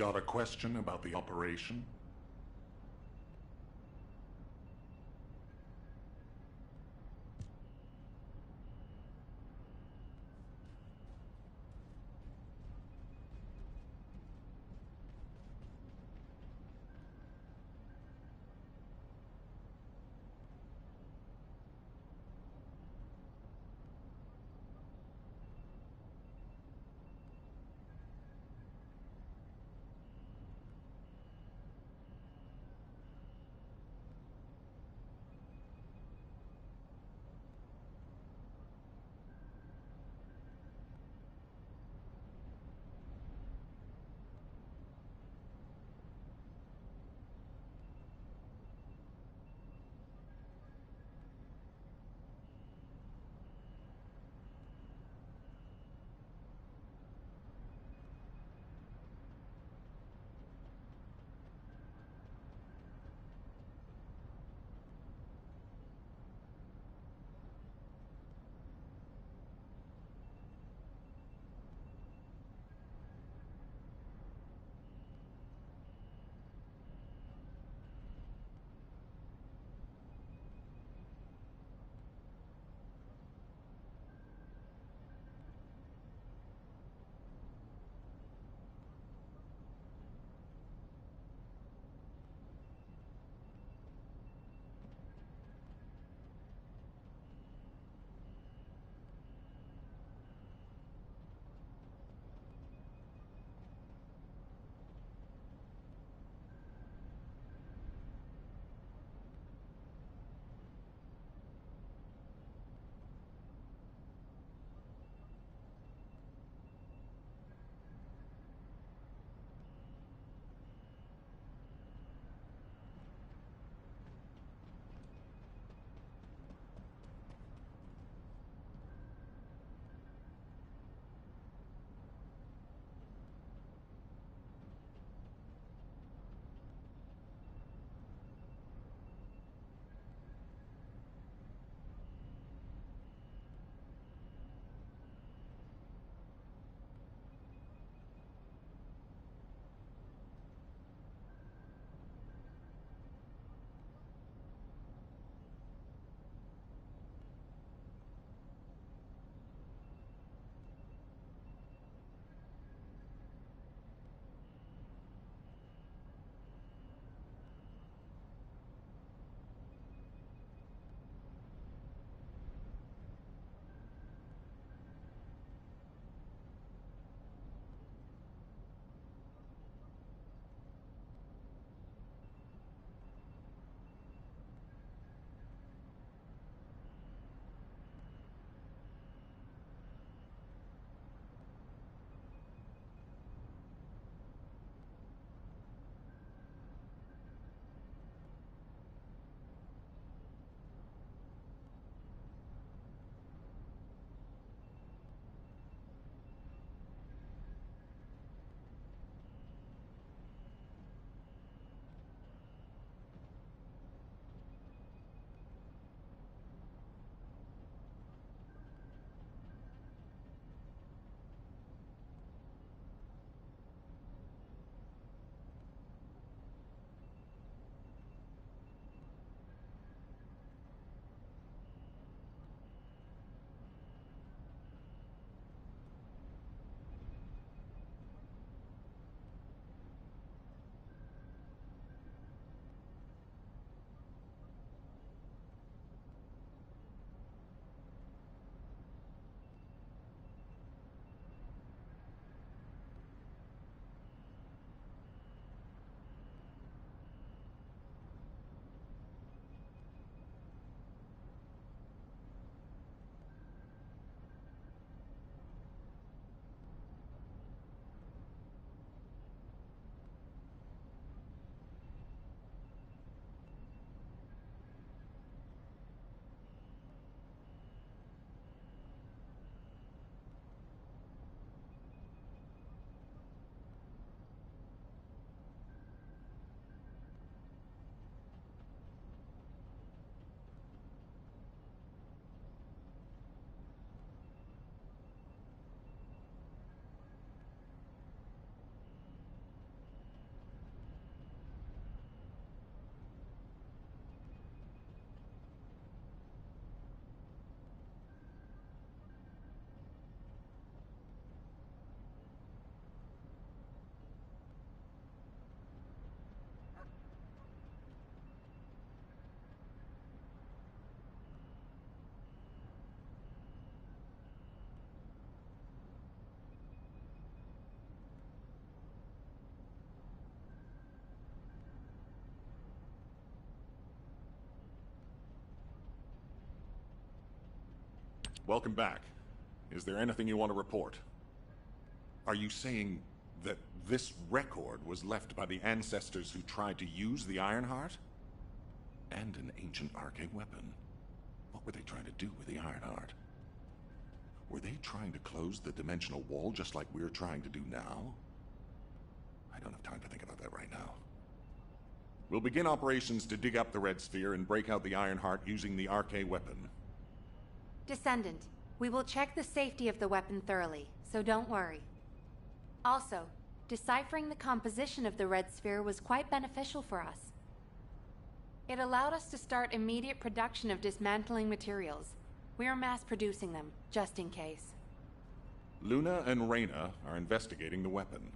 got a question about the operation? Welcome back. Is there anything you want to report? Are you saying that this record was left by the ancestors who tried to use the Ironheart? And an ancient arcane weapon. What were they trying to do with the Ironheart? Were they trying to close the dimensional wall just like we're trying to do now? I don't have time to think about that right now. We'll begin operations to dig up the Red Sphere and break out the Ironheart using the arcane weapon. Descendant, we will check the safety of the weapon thoroughly, so don't worry. Also, deciphering the composition of the Red Sphere was quite beneficial for us. It allowed us to start immediate production of dismantling materials. We are mass producing them, just in case. Luna and Reyna are investigating the weapon,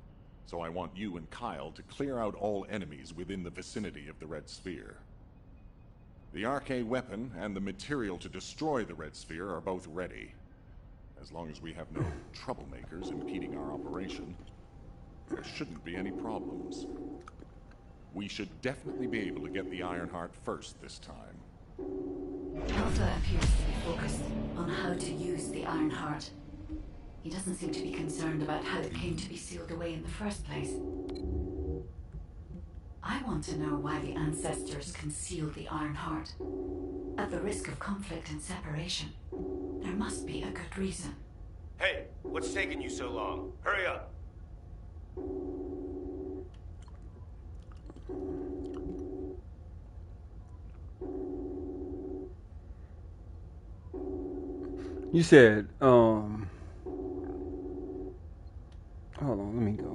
so I want you and Kyle to clear out all enemies within the vicinity of the Red Sphere. The arcane weapon and the material to destroy the Red Sphere are both ready. As long as we have no troublemakers impeding our operation, there shouldn't be any problems. We should definitely be able to get the Ironheart first this time. Alpha appears to be focused on how to use the Ironheart. He doesn't seem to be concerned about how it came to be sealed away in the first place. I want to know why the ancestors concealed the Ironheart. At the risk of conflict and separation, there must be a good reason. Hey, what's taking you so long? Hurry up! You said, hold on, let me go.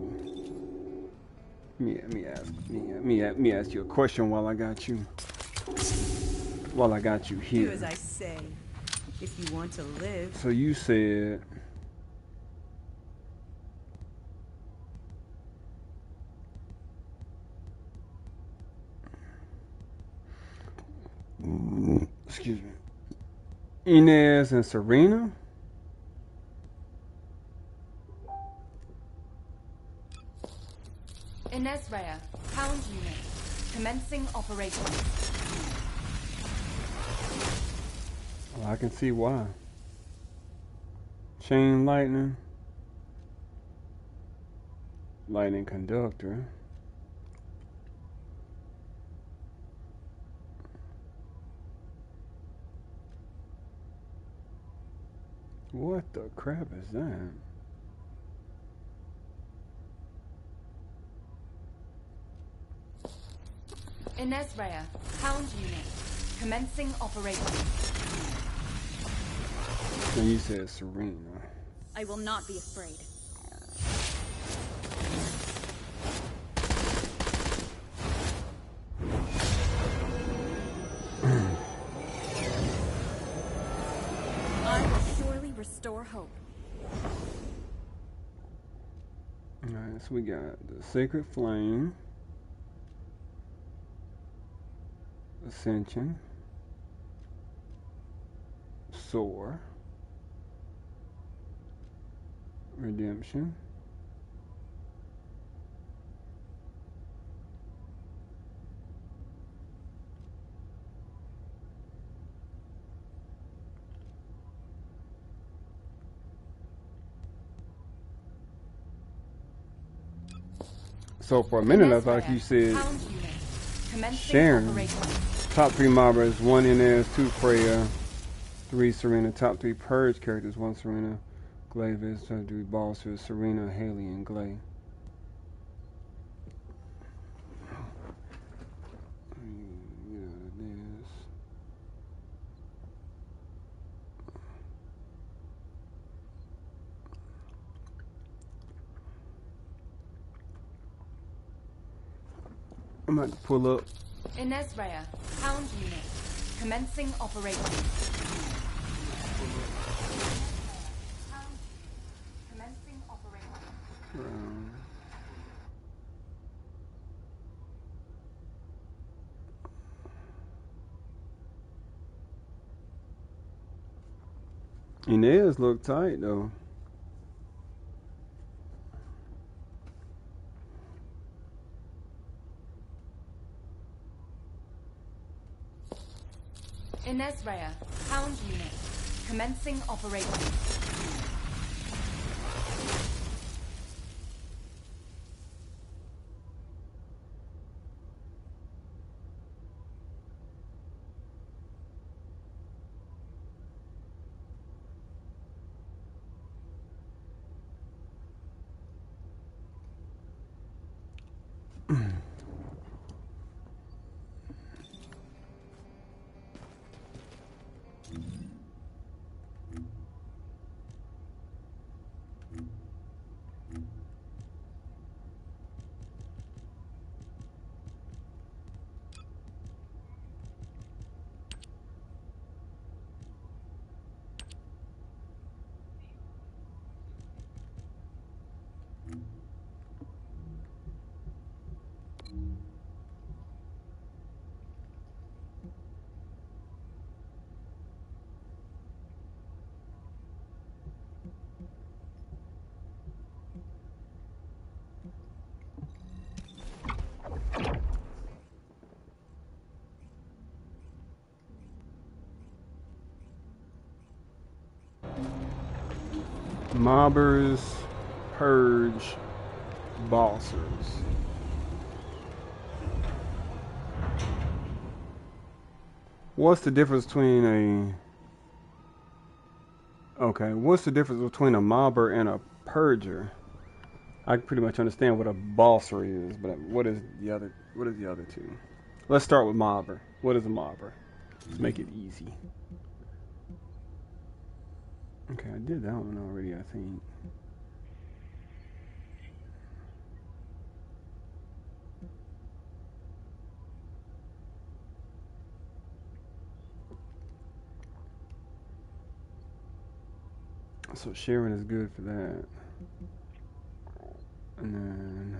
Let me ask you a question while I got you. While I got you here. Do as I say, if you want to live. So you said, excuse me, Inez and Serena? Inez Rhea, Hound Unit, commencing operations. Well, I can see why. Chain lightning. Lightning conductor. What the crap is that? Inez Rhea, Hound Unit, commencing operations. And you said Serena. I will not be afraid. I will surely restore hope. Alright, so we got the Sacred Flame, Ascension, Soar, Redemption, so for a minute I thought you said Sharon. Top 3 mobbers, 1 Inez, 2 Freya, 3 Serena. Top 3 Purge characters, 1 Serena, Glavis, 2 bosses, Serena, Haley, and Glay. I'm about to pull up. Inez Rhea, Hound Unit, commencing operations. Commencing operations. Inez look tight though. Inez Rhea, Hound Unit, Commencing operations. Mobbers, purge, bossers. What's the difference between what's the difference between a mobber and a purger? I can pretty much understand what a bosser is, but what is the other two? Let's start with mobber. What is a mobber? Let's make it easy. Okay, I did that one already, I think. So Sharon is good for that. And then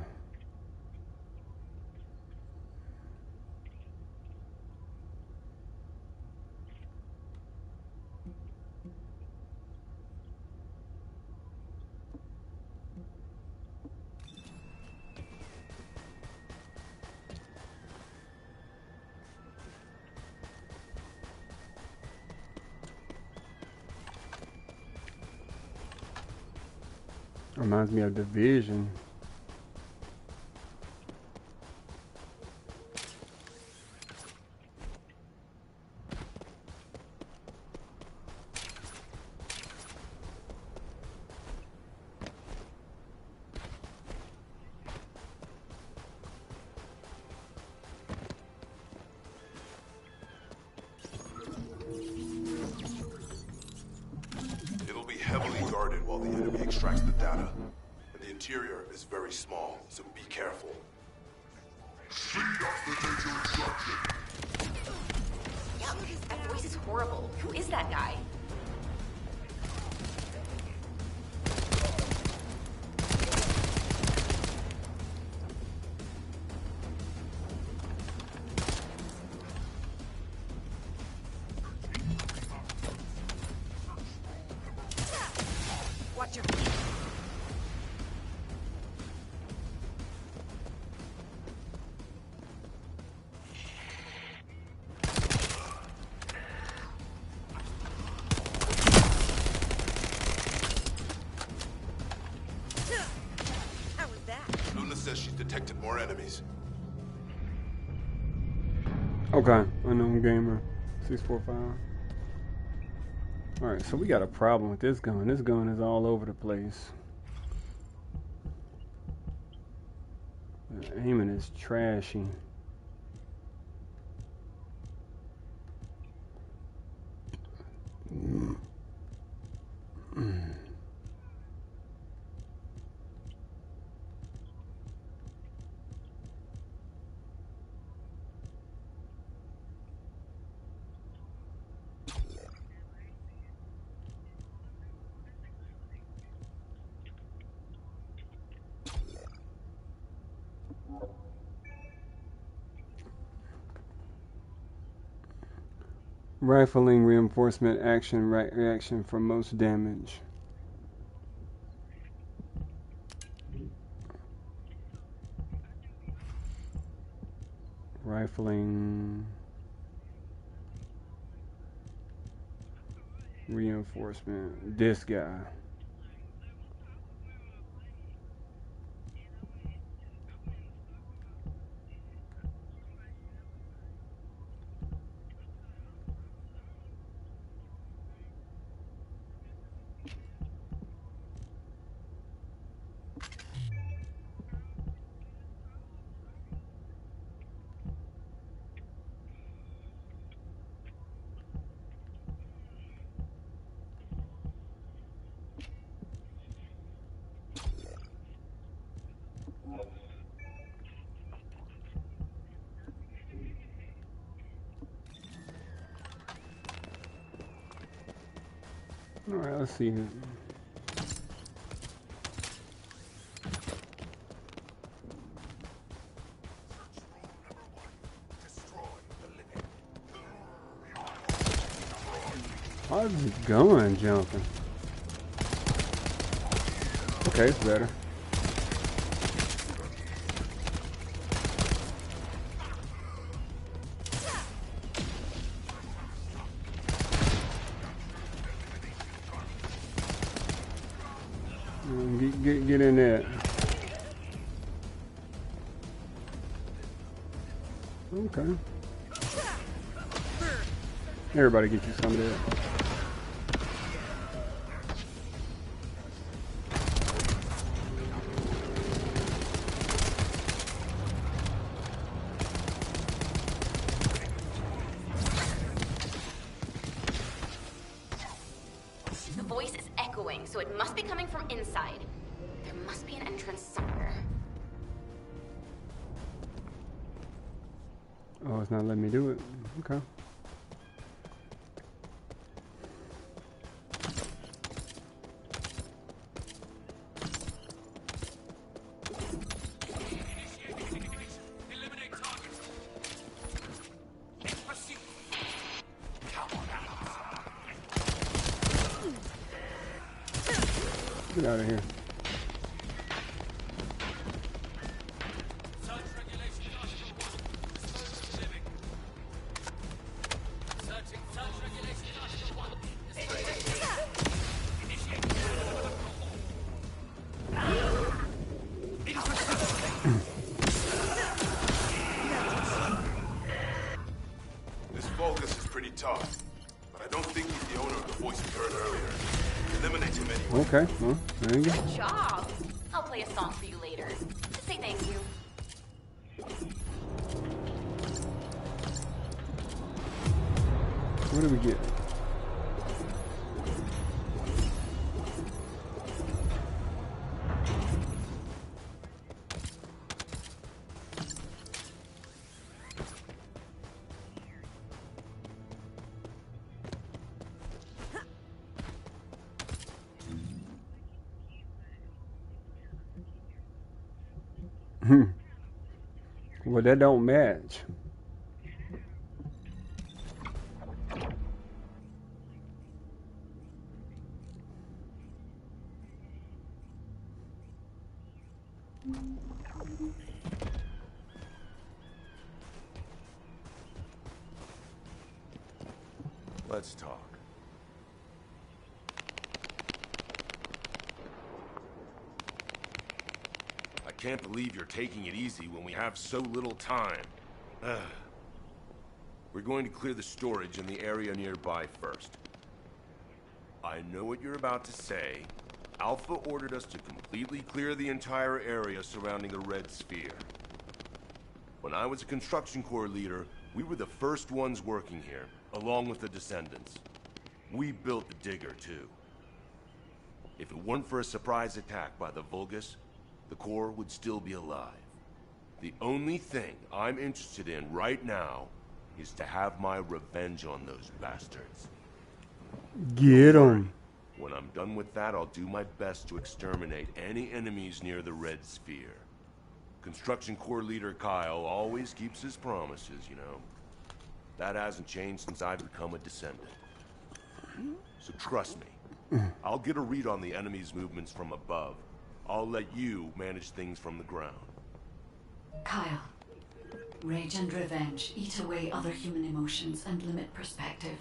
reminds me of Division. It'll be heavily guarded while the enemy extracts the data. And the interior is very small, so be careful. Speed up the data extraction. Yeah, that voice is horrible. Who is that guy? Watch your Luna says she's detected more enemies. Okay, unknown gamer, 645. Alright, so we got a problem with this gun. This gun is all over the place. The aiming is trashy. Rifling reinforcement action reaction for most damage. Rifling. Reinforcement. This guy. All right, let's see. Why is this gun jumping? Okay, it's better. Get in there. Okay. Everybody get you some of that. The voice is echoing, so it must be coming from inside. There must be an entrance somewhere. Oh, it's not letting me do it. Okay. Get out of here. This Vulgus is pretty tough, but I don't think he's the owner of the voice we heard earlier. Eliminate him anyway. Okay, well, there you go. Good job. I'll play a song for you later. To say thank you. What do we get? Well, that don't match. Let's talk. I can't believe you're taking it easy when we have so little time. We're going to clear the storage in the area nearby first. I know what you're about to say. Alpha ordered us to completely clear the entire area surrounding the Red Sphere. When I was a construction corps leader, we were the first ones working here, along with the Descendants. We built the digger, too. If it weren't for a surprise attack by the Vulgus, the Corps would still be alive. The only thing I'm interested in right now is to have my revenge on those bastards. Get 'em. When I'm done with that, I'll do my best to exterminate any enemies near the Red Sphere. Construction Corps leader Kyle always keeps his promises, you know. That hasn't changed since I've become a Descendant. So trust me, I'll get a read on the enemy's movements from above. I'll let you manage things from the ground. Kyle, rage and revenge eat away other human emotions and limit perspective.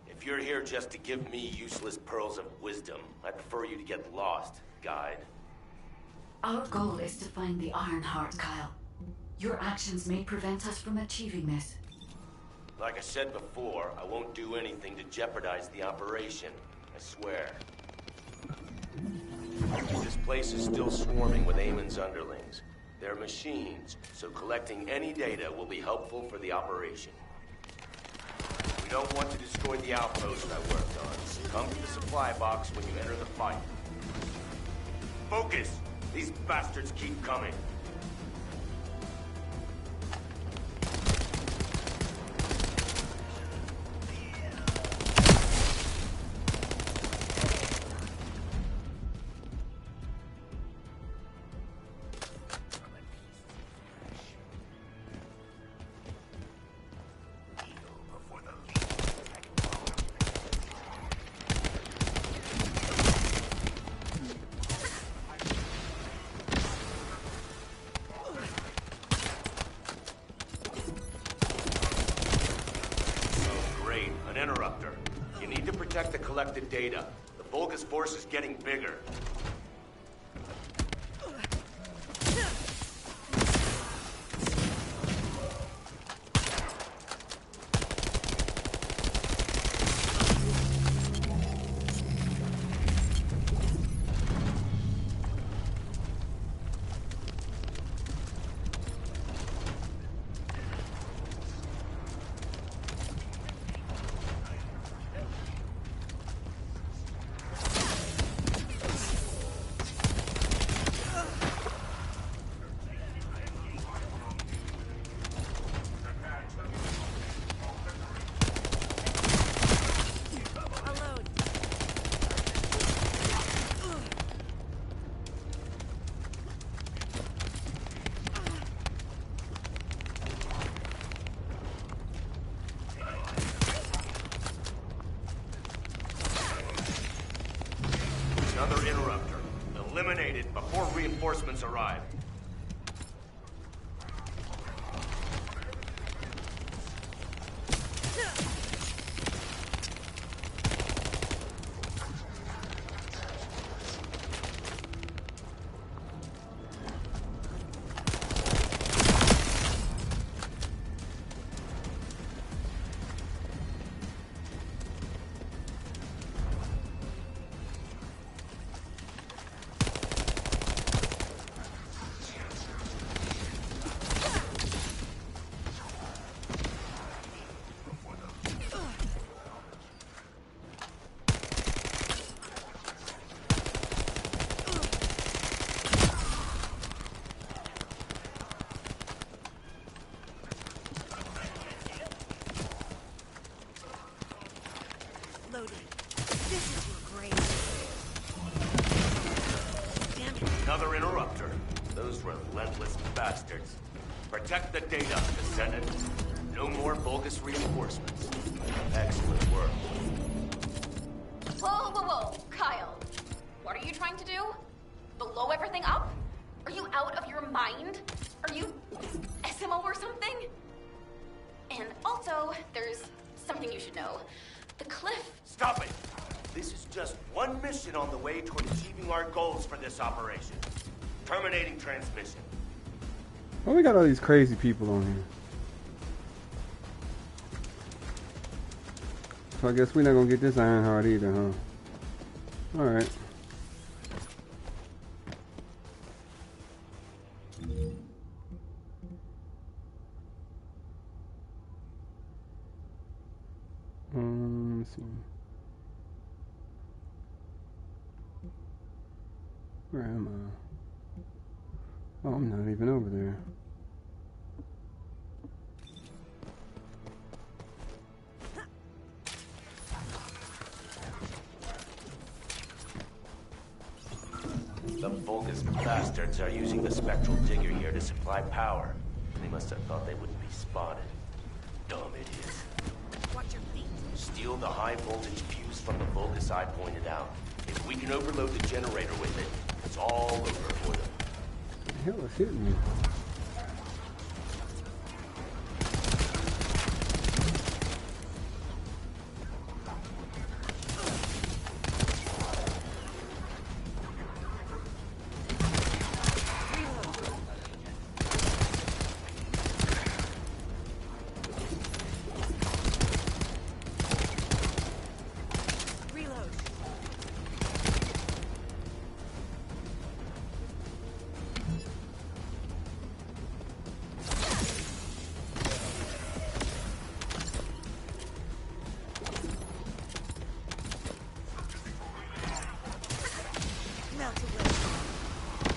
If If you're here just to give me useless pearls of wisdom, I prefer you to get lost, guide. Our goal is to find the Ironheart, Kyle. Your actions may prevent us from achieving this. Like I said before, I won't do anything to jeopardize the operation. I swear. This place is still swarming with Eamon's underlings. They're machines, so collecting any data will be helpful for the operation. We don't want to destroy the outpost I worked on. Come to the supply box when you enter the fight. Focus! These bastards keep coming. Collected data. The Vulgus force is getting bigger. Another interrupter. Eliminated before reinforcements arrive. Another interrupter. Those relentless bastards. Protect the data, Decendant. No more Vulgus reinforcements. Excellent work. Whoa, whoa, whoa. Kyle. What are you trying to do? Blow everything up? Are you out of your mind? Are you SMO or something? And also, there's something you should know. The cliff... Stop it! This is just one mission on the way toward achieving our goals for this operation. Terminating transmission. Well, we got all these crazy people on here. So I guess we're not gonna get this Ironheart either, huh? Alright. Let's see. Where am I? Oh, I'm not even over there. The Vulgus bastards are using the spectral digger here to supply power. They must have thought they wouldn't be spotted. Dumb idiots. Watch your feet. Steal the high voltage fuse from the Vulgus I pointed out. If we can overload the generator with it, it's all over for them. What the hell is hitting me?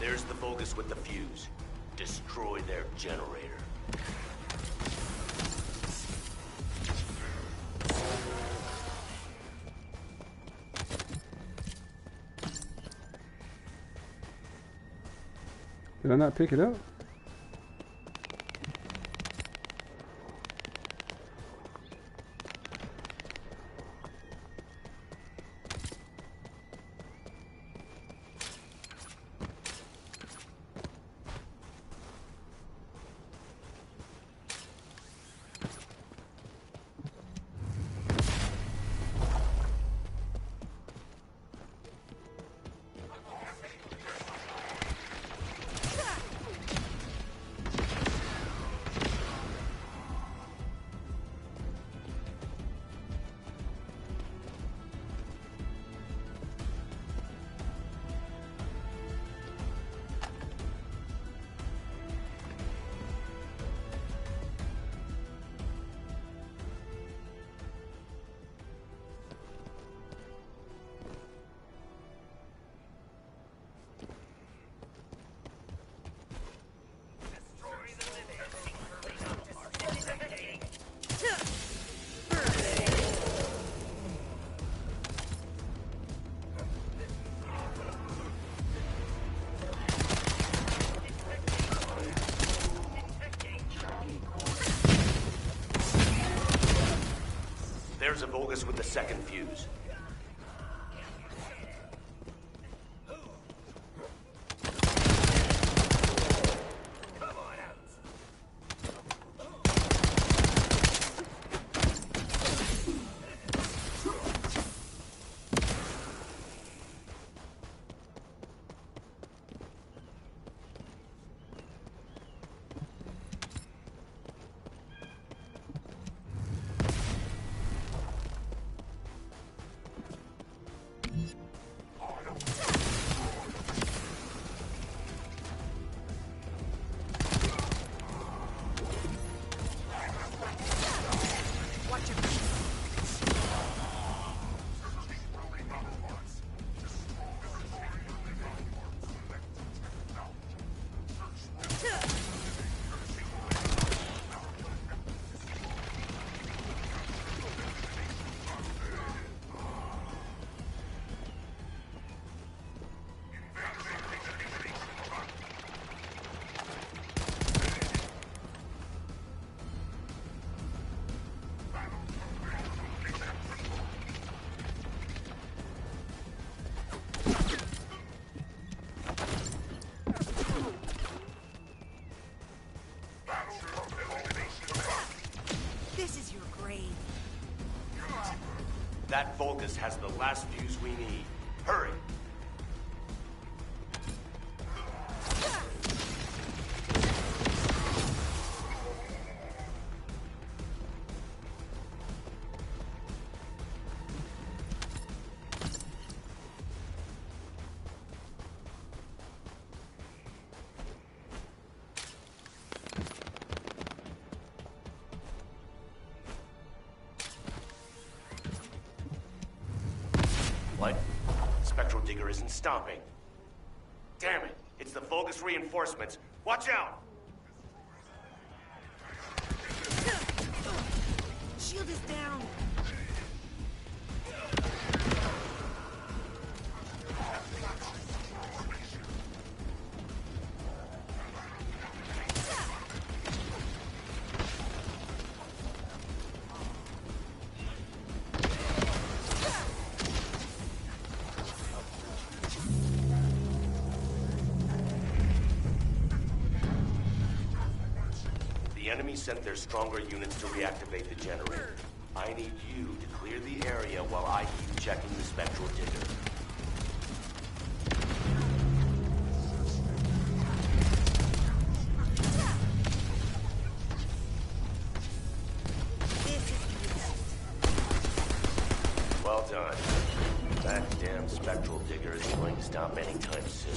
There's the Vulgus with the fuse. Destroy their generator. Did I not pick it up? There's a Vulgus with the second fuse. That Vulgus has the last fuse we need. Hurry! What? Spectral Digger isn't stopping. Damn it! It's the Vulgus reinforcements. Watch out! Shield is down. The enemy sent their stronger units to reactivate the generator. I need you to clear the area while I keep checking the Spectral Digger. Well done. That damn Spectral Digger isn't going to stop anytime soon.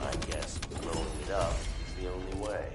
I guess blowing it up is the only way.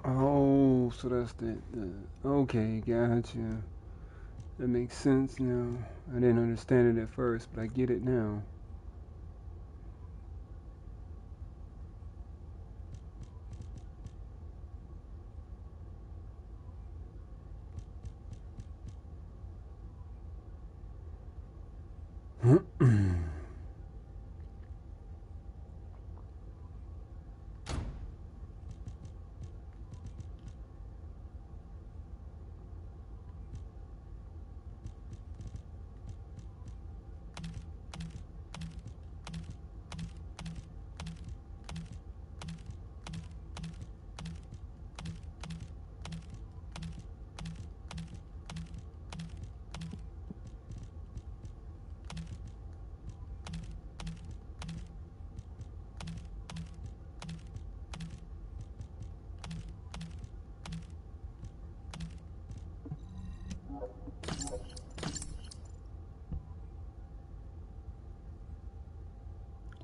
Oh, so that's the okay, gotcha. That makes sense now. I didn't understand it at first, but I get it now.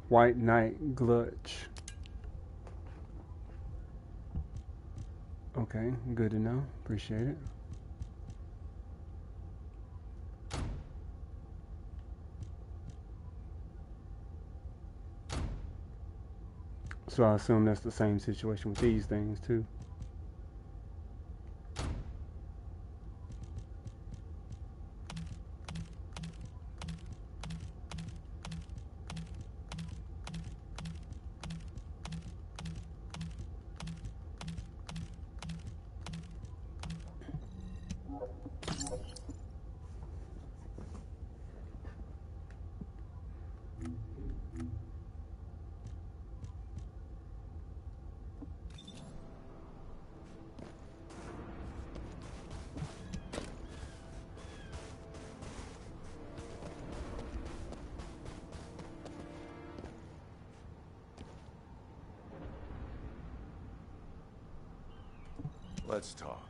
White Knight Glutch. Okay, good to know. Appreciate it. So I assume that's the same situation with these things too. Let's talk.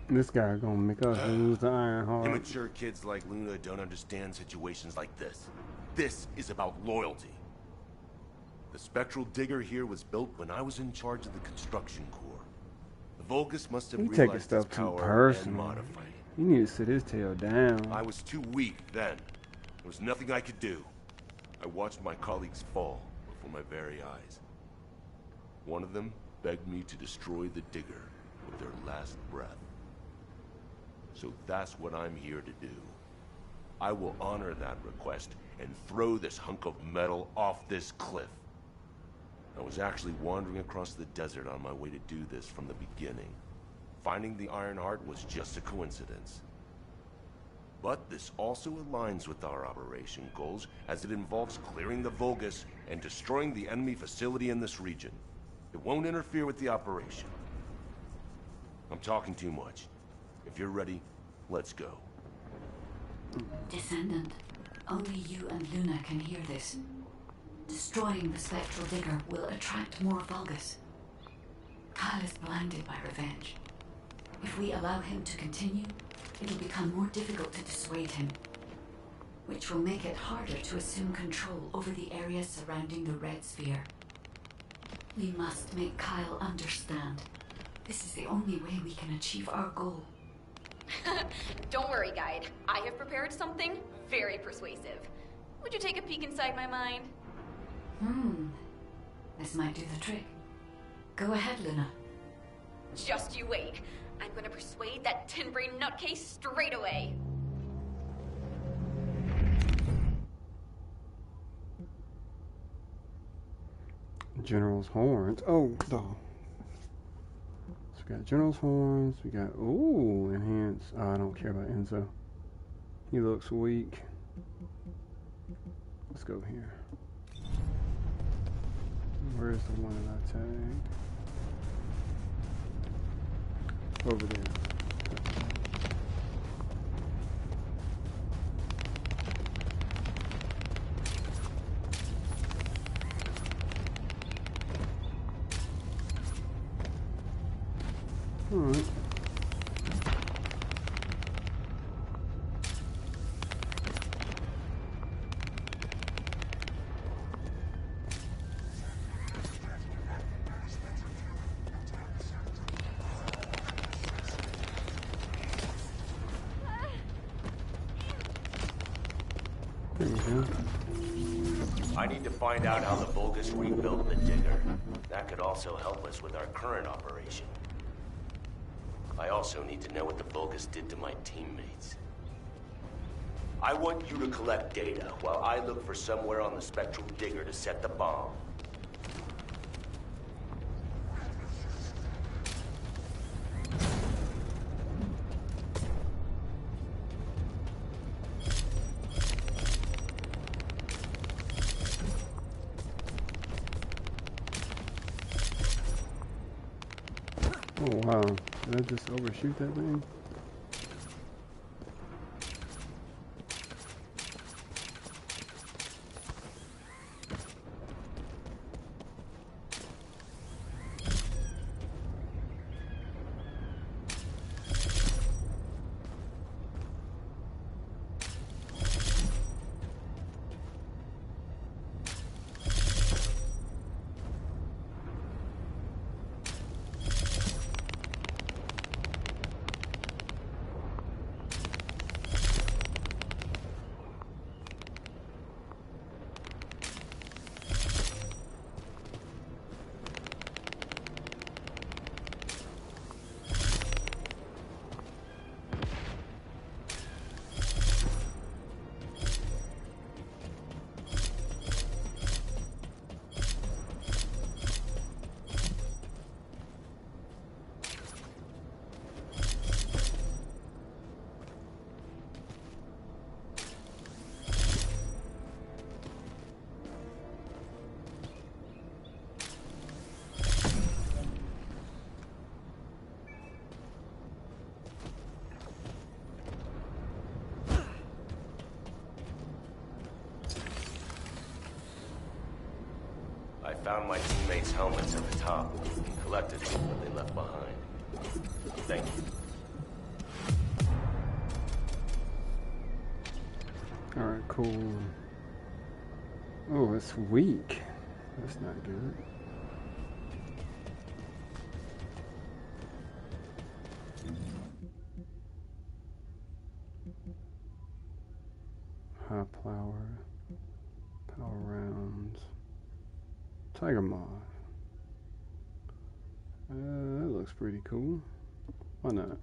This guy gonna make us lose the Iron Heart. Immature kids like Luna don't understand situations like this. This is about loyalty. The spectral digger here was built when I was in charge of the construction corps. The Vulgus must have You taking realized stuff its too power and personal. modified it. You need to sit his tail down. I was too weak then. There was nothing I could do. I watched my colleagues fall before my very eyes. One of them begged me to destroy the digger with their last breath. So that's what I'm here to do. I will honor that request and throw this hunk of metal off this cliff. I was actually wandering across the desert on my way to do this from the beginning. Finding the Iron Heart was just a coincidence. But this also aligns with our operation goals, as it involves clearing the Vulgus and destroying the enemy facility in this region. It won't interfere with the operation. I'm talking too much. If you're ready, let's go. Descendant, only you and Luna can hear this. Destroying the spectral digger will attract more Vulgus. Kyle is blinded by revenge. If we allow him to continue, it'll become more difficult to dissuade him, which will make it harder to assume control over the areas surrounding the Red Sphere. We must make Kyle understand. This is the only way we can achieve our goal. Don't worry, Guide. I have prepared something very persuasive. Would you take a peek inside my mind? This might do the trick. Go ahead, Luna. Just you wait. I'm gonna persuade that tin-brain nutcase straight away. General's horns. Oh, no. So we got General's horns. We got, ooh, enhance. Oh, I don't care about Enzo. He looks weak. Let's go here. Where's the one that I tagged? Over there. Alright. There we go. I need to find out how the Vulgus rebuilt the digger. That could also help us with our current operation. I also need to know what the Vulgus did to my teammates. I want you to collect data while I look for somewhere on the spectral digger to set the bomb. Oh wow, did I just overshoot that thing? I found my teammates' helmets at the top and collected what they left behind. Thank you. Alright, cool. Oh, it's weak. That's not good. High power. Power rounds. Tiger Moth. That looks pretty cool. Why not?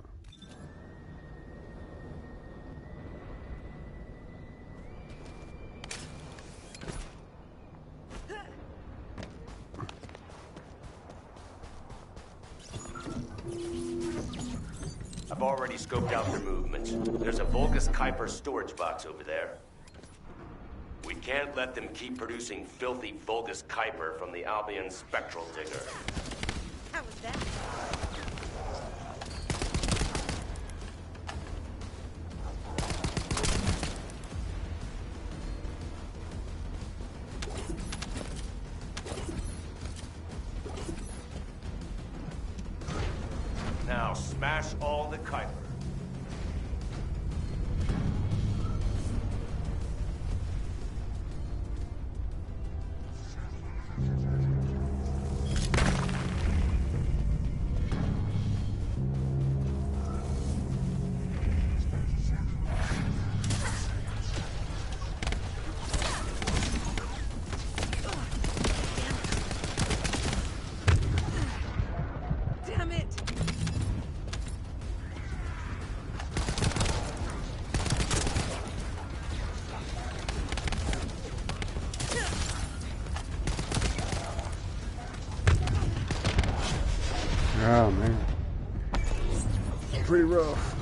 I've already scoped out their movements. There's a Vulgus Kuiper storage box over there. We can't let them keep producing filthy Vulgus Kuiper from the Albion spectral digger. How was that? Now smash all the Kuiper. Damn it! Oh man. Pretty rough.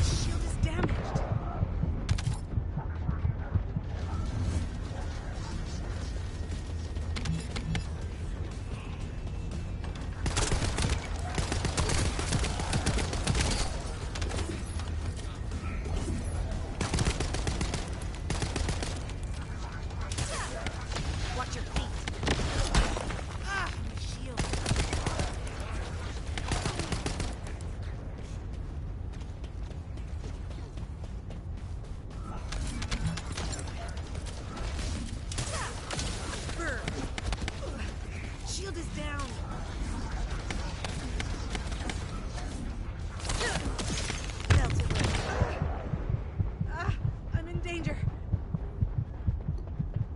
Shield is down.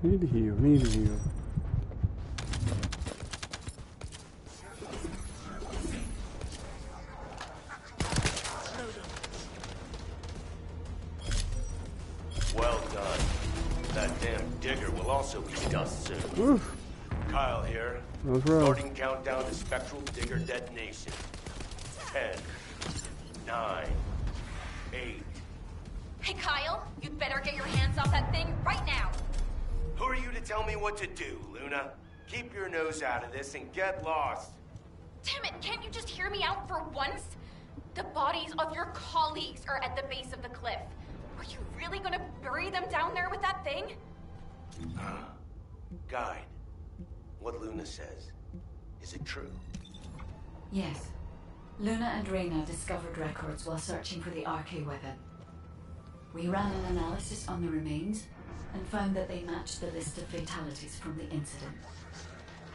Need to heal, need to heal. Well done. That damn digger will also be dust soon. Oof. Kyle here. That was rough. Starting countdown to spectral digger detonation. 10, 9, 8. Hey, Kyle, you'd better get your hands off that thing right now. Who are you to tell me what to do, Luna? Keep your nose out of this and get lost. Damn it, can't you just hear me out for once? The bodies of your colleagues are at the base of the cliff. Are you really gonna bury them down there with that thing? Guide, what Luna says, is it true? Yes. Luna and Reyna discovered records while searching for the RK weapon. We ran an analysis on the remains and found that they matched the list of fatalities from the incident.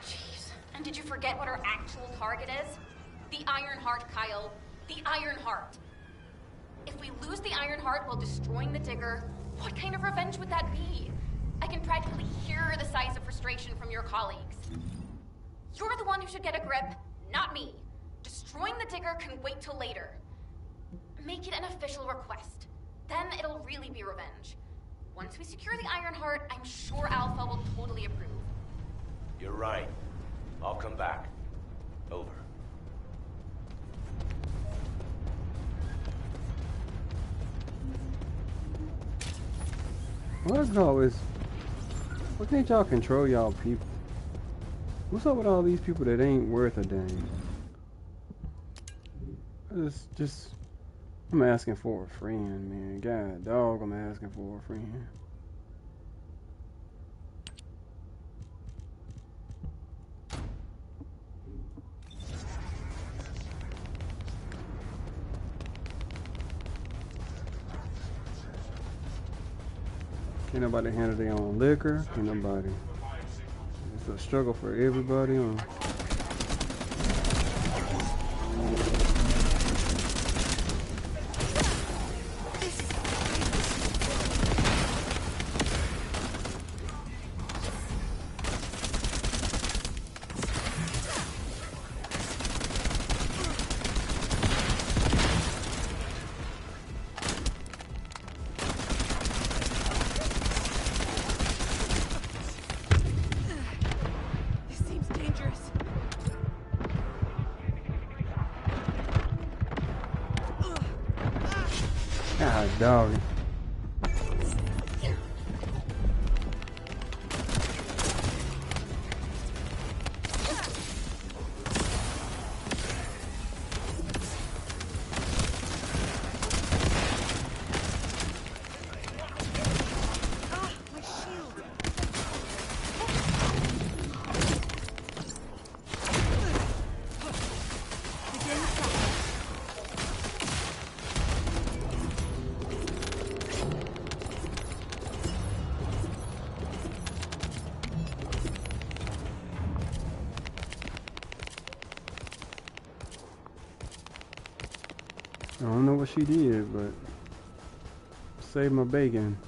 Jeez. And did you forget what our actual target is? The Iron Heart, Kyle. The Iron Heart. If we lose the Iron Heart while destroying the Digger, what kind of revenge would that be? I can practically hear the sighs of frustration from your colleagues. You're the one who should get a grip, not me. Destroying the Digger can wait till later. Make it an official request. Then it'll really be revenge. Once we secure the Iron Heart, I'm sure Alpha will totally approve. You're right. I'll come back. Over. Why can't y'all control y'all people? What's up with all these people that ain't worth a damn? I'm asking for a friend, man. God dog, I'm asking for a friend. Can't nobody handle their own liquor. Can't nobody. It's a struggle for everybody. God dog. I don't know what she did, but save my bacon.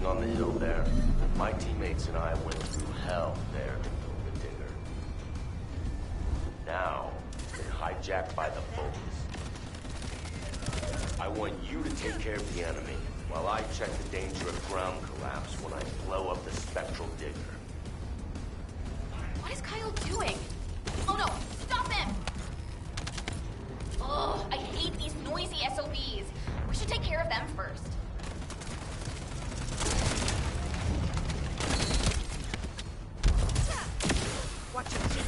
waiting on the hill there. My teammates and I went through hell there to build the digger. Now, been hijacked by the bullies. I want you to take care of the enemy, while I check the danger of ground collapse when I blow up the spectral digger. What is Kyle doing? Oh no, stop him! Ugh, I hate these noisy SOBs. We should take care of them first. Watch your feet.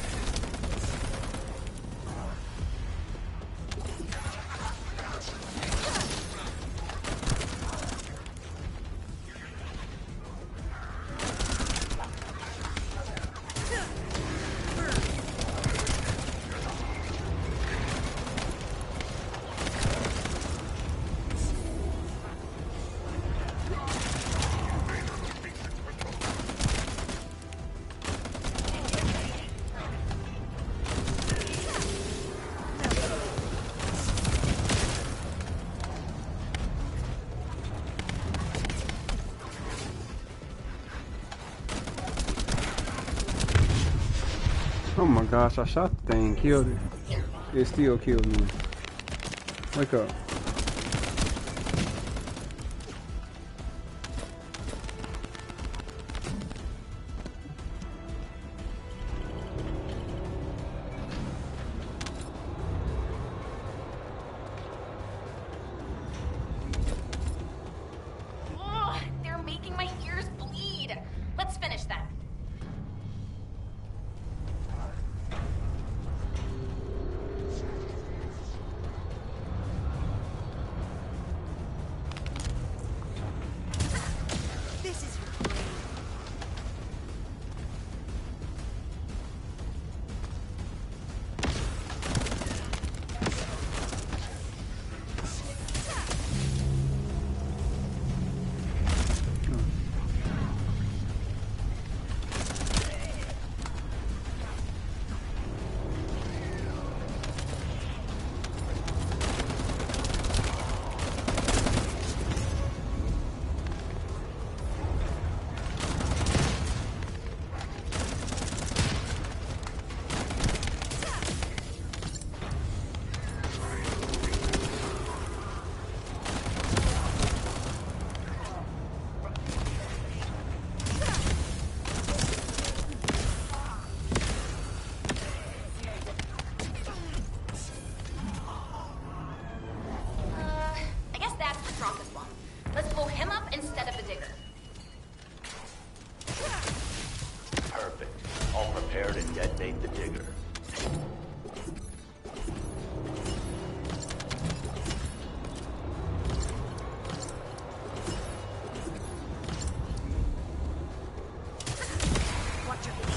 Oh my gosh, I shot the thing, killed it. It still killed me. Wake up. Ugh, they're making my ears bleed. Let's finish them. This is your grave. I guess that's the strongest one. Let's blow him up instead of the digger. Perfect. All prepared to detonate the digger. Watch your feet.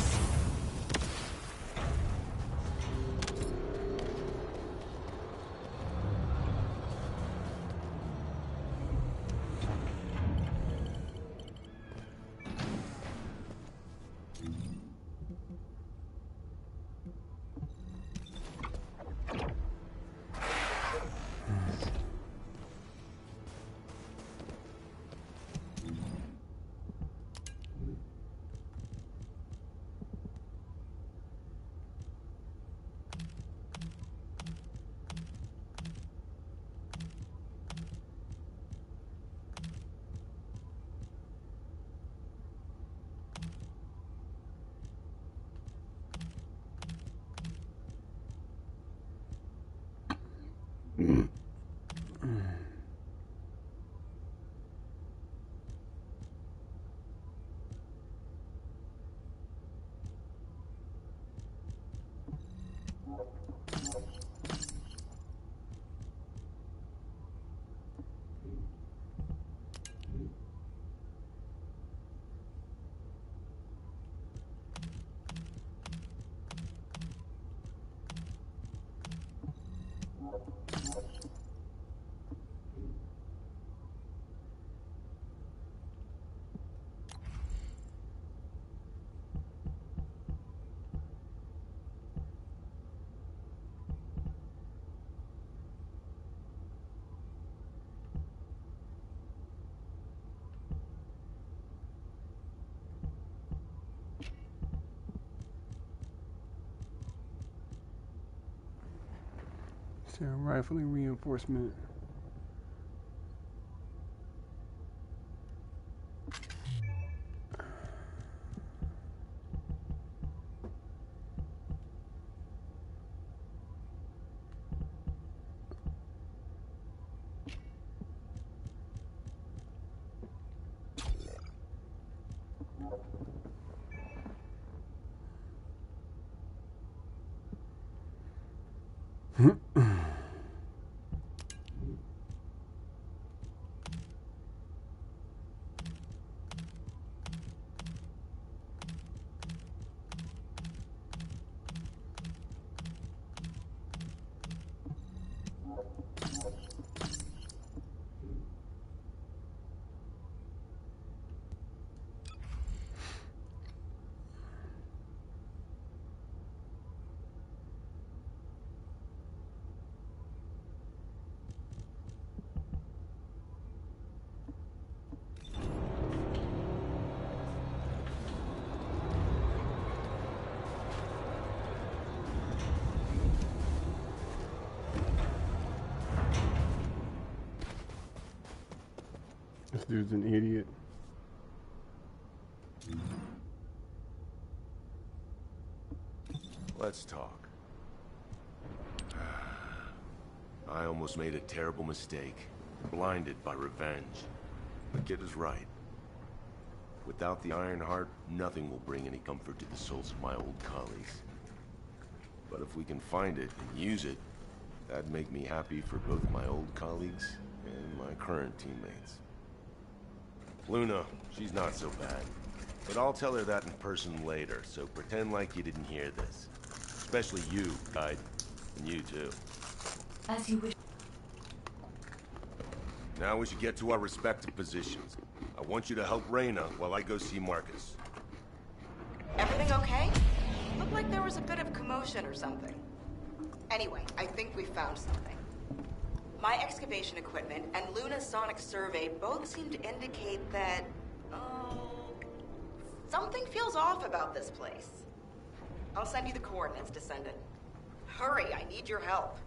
Rifling reinforcement. This dude's an idiot. Let's talk. I almost made a terrible mistake, blinded by revenge. The kid is right. Without the Iron Heart, nothing will bring any comfort to the souls of my old colleagues. But if we can find it and use it, that'd make me happy for both my old colleagues and my current teammates. Luna, she's not so bad. But I'll tell her that in person later, so pretend like you didn't hear this. Especially you, Guide. And you too. As you wish. Now we should get to our respective positions. I want you to help Reyna while I go see Marcus. Everything okay? Looked like there was a bit of commotion or something. Anyway, I think we found something. My excavation equipment and Luna's sonic survey both seem to indicate that, something feels off about this place. I'll send you the coordinates, Descendant. Hurry, I need your help.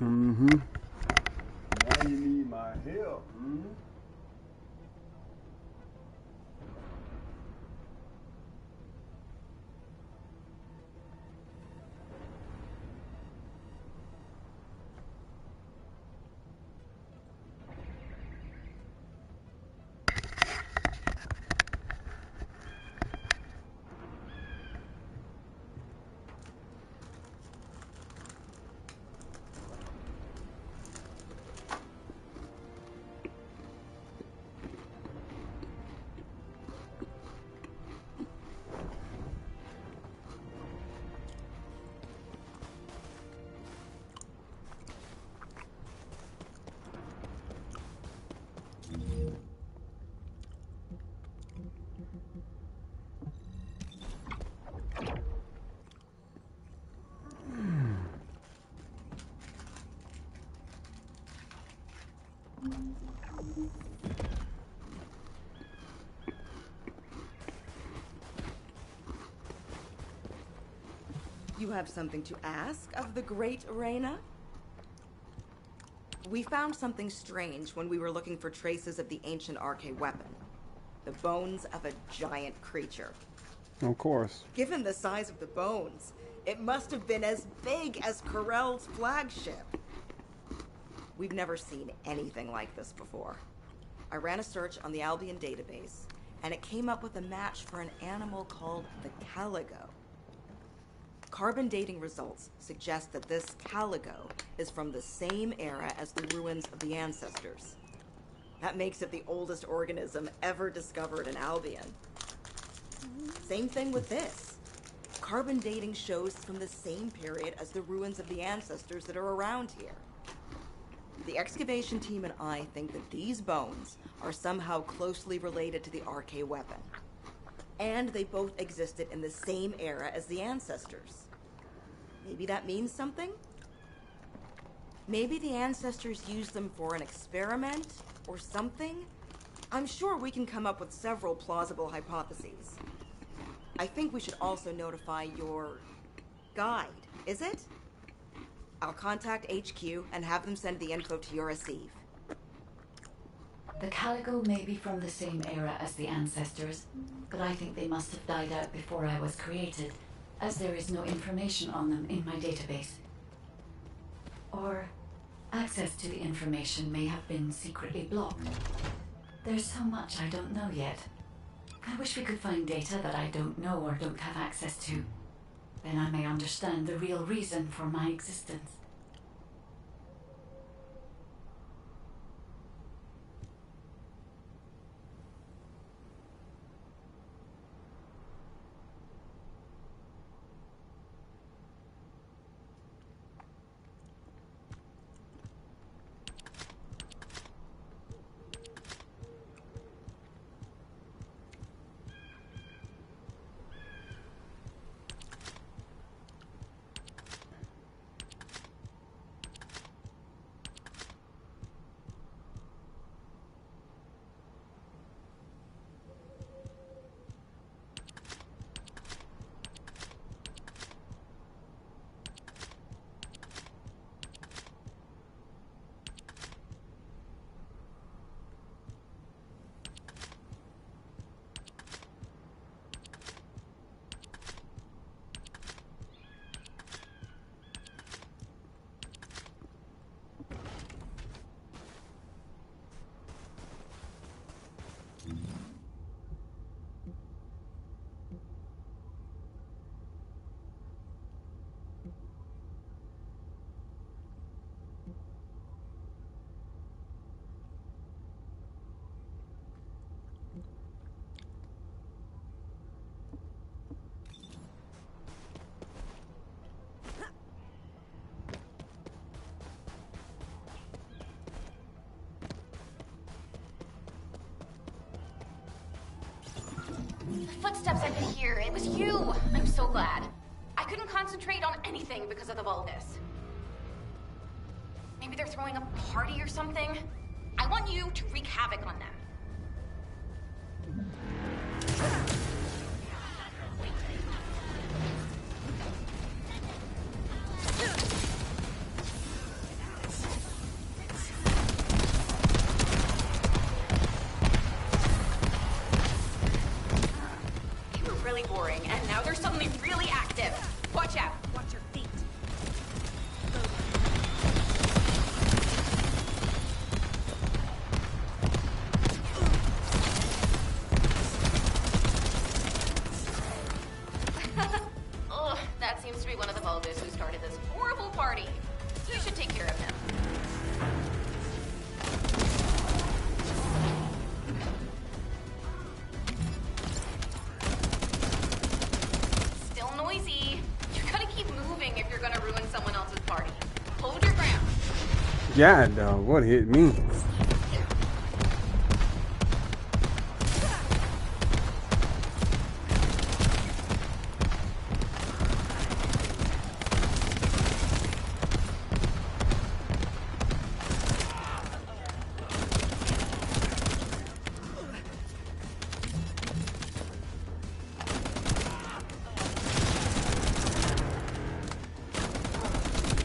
Mm-hmm. Why you need my help? Mm-hmm. You have something to ask of the great Reyna? We found something strange when we were looking for traces of the ancient RK weapon. The bones of a giant creature. Of course. Given the size of the bones, it must have been as big as Corell's flagship. We've never seen anything like this before. I ran a search on the Albion database, and it came up with a match for an animal called the caligo. Carbon dating results suggest that this caligo is from the same era as the ruins of the ancestors. That makes it the oldest organism ever discovered in Albion. Same thing with this. Carbon dating shows from the same period as the ruins of the ancestors that are around here. The excavation team and I think that these bones are somehow closely related to the RK weapon. And they both existed in the same era as the ancestors. Maybe that means something? Maybe the ancestors used them for an experiment or something? I'm sure we can come up with several plausible hypotheses. I think we should also notify your guide, is it? I'll contact HQ and have them send the info to your receive. The Calico may be from the same era as the ancestors, but I think they must have died out before I was created, as there is no information on them in my database. Or access to the information may have been secretly blocked. There's so much I don't know yet. I wish we could find data that I don't know or don't have access to. Then I may understand the real reason for my existence. Footsteps I could hear. It was you. I'm so glad. I couldn't concentrate on anything because of the Vulgus. Maybe they're throwing a party or something? I want you to wreak havoc on them. Boring, and now they're suddenly really active. Watch out. Watch your feet. Ugh, that seems to be one of the Vulgus who started this horrible party. You should take care of him. God, dog, what hit me?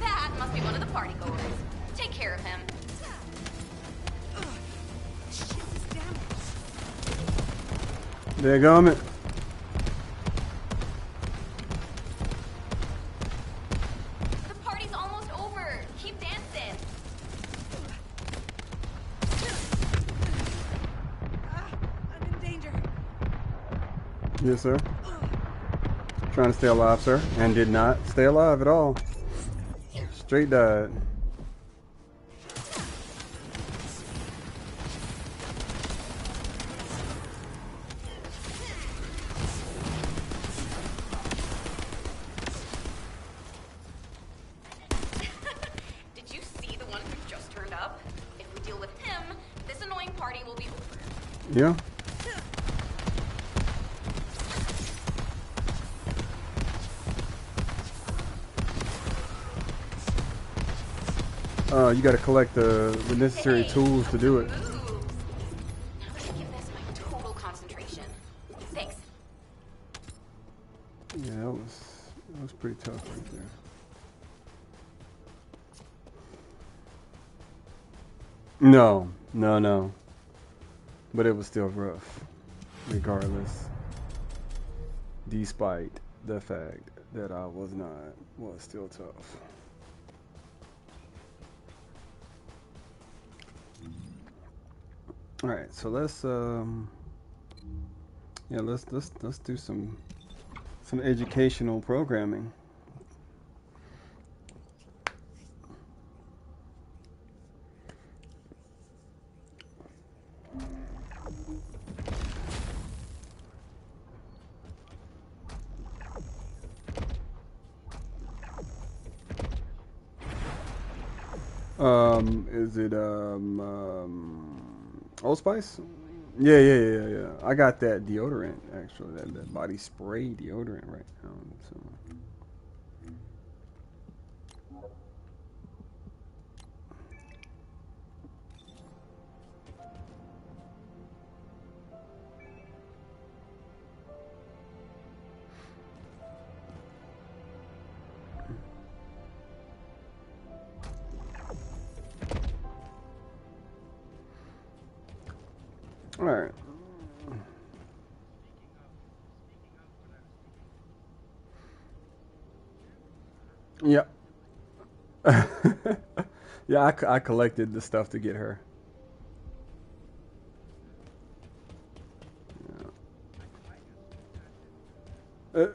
That must be one of the party goers. Take care of him. There go it. The party's almost over. Keep dancing. I'm in danger. Yes, sir. Trying to stay alive, sir, and did not stay alive at all. Straight died. Did you see the one who just turned up? If we deal with him, this annoying party will be over. Yeah. You got to collect the necessary tools to do it. Now let me give this my total concentration. Thanks. Yeah, that was pretty tough right there. No, no, no. But it was still rough, regardless. Despite the fact that I was still tough. All right, so let's yeah, let's do some educational programming. Is it Old Spice? Yeah. I got that deodorant actually, that body spray deodorant right now. So. All right. Yeah. Yeah, I collected the stuff to get her. Yeah.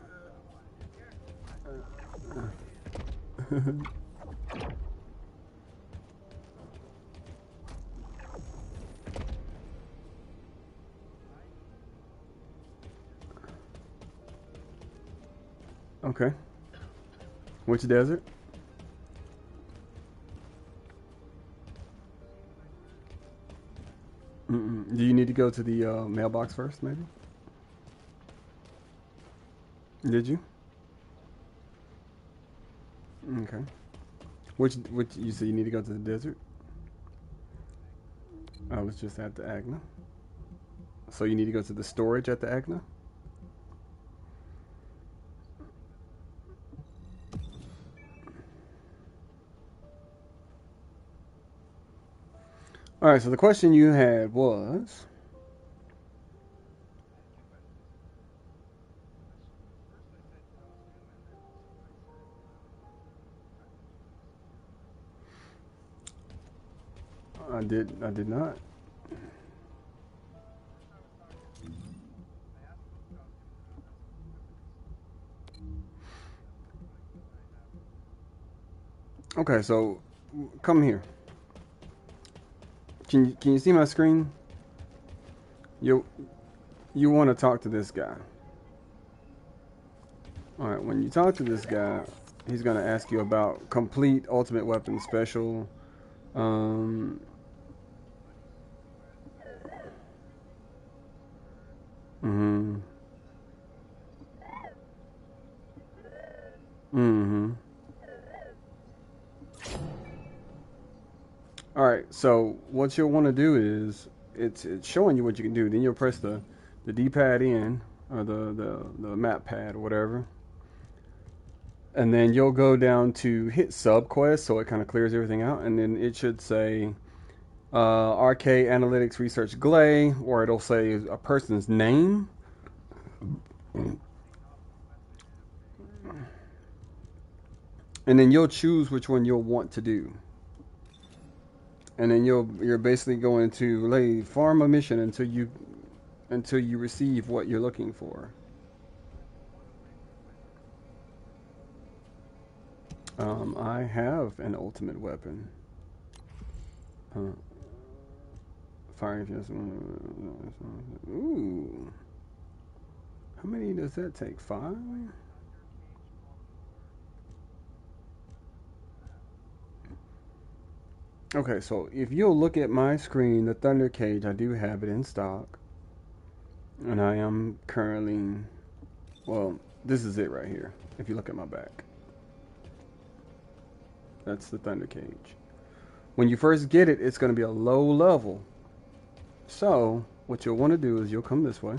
Okay. Which desert? Do you need to go to the mailbox first, maybe? Did you? Okay. Which you said you need to go to the desert? I was just at the Agna. So you need to go to the storage at the Agna? All right, so the question you had was... I did not. Okay, so come here. Can you see my screen? You want to talk to this guy. All right, when you talk to this guy, he's going to ask you about complete ultimate weapon special. Mhm. Mhm. All right, so what you'll want to do is it's showing you what you can do. Then you'll press the D-pad in, or the map pad or whatever. And then you'll go down to hit sub quest, so it kind of clears everything out, and then it should say RK Analytics Research Glay, or it'll say a person's name. And then you'll choose which one you'll want to do. And then you're basically going to lay farm a mission until you receive what you're looking for. I have an ultimate weapon. Fire just. Ooh. How many does that take? 5? Okay, so if you'll look at my screen, the Thunder Cage, I do have it in stock. And I am currently, well, this is it right here. If you look at my back. That's the Thunder Cage. When you first get it, it's going to be a low level. So, what you'll want to do is you'll come this way.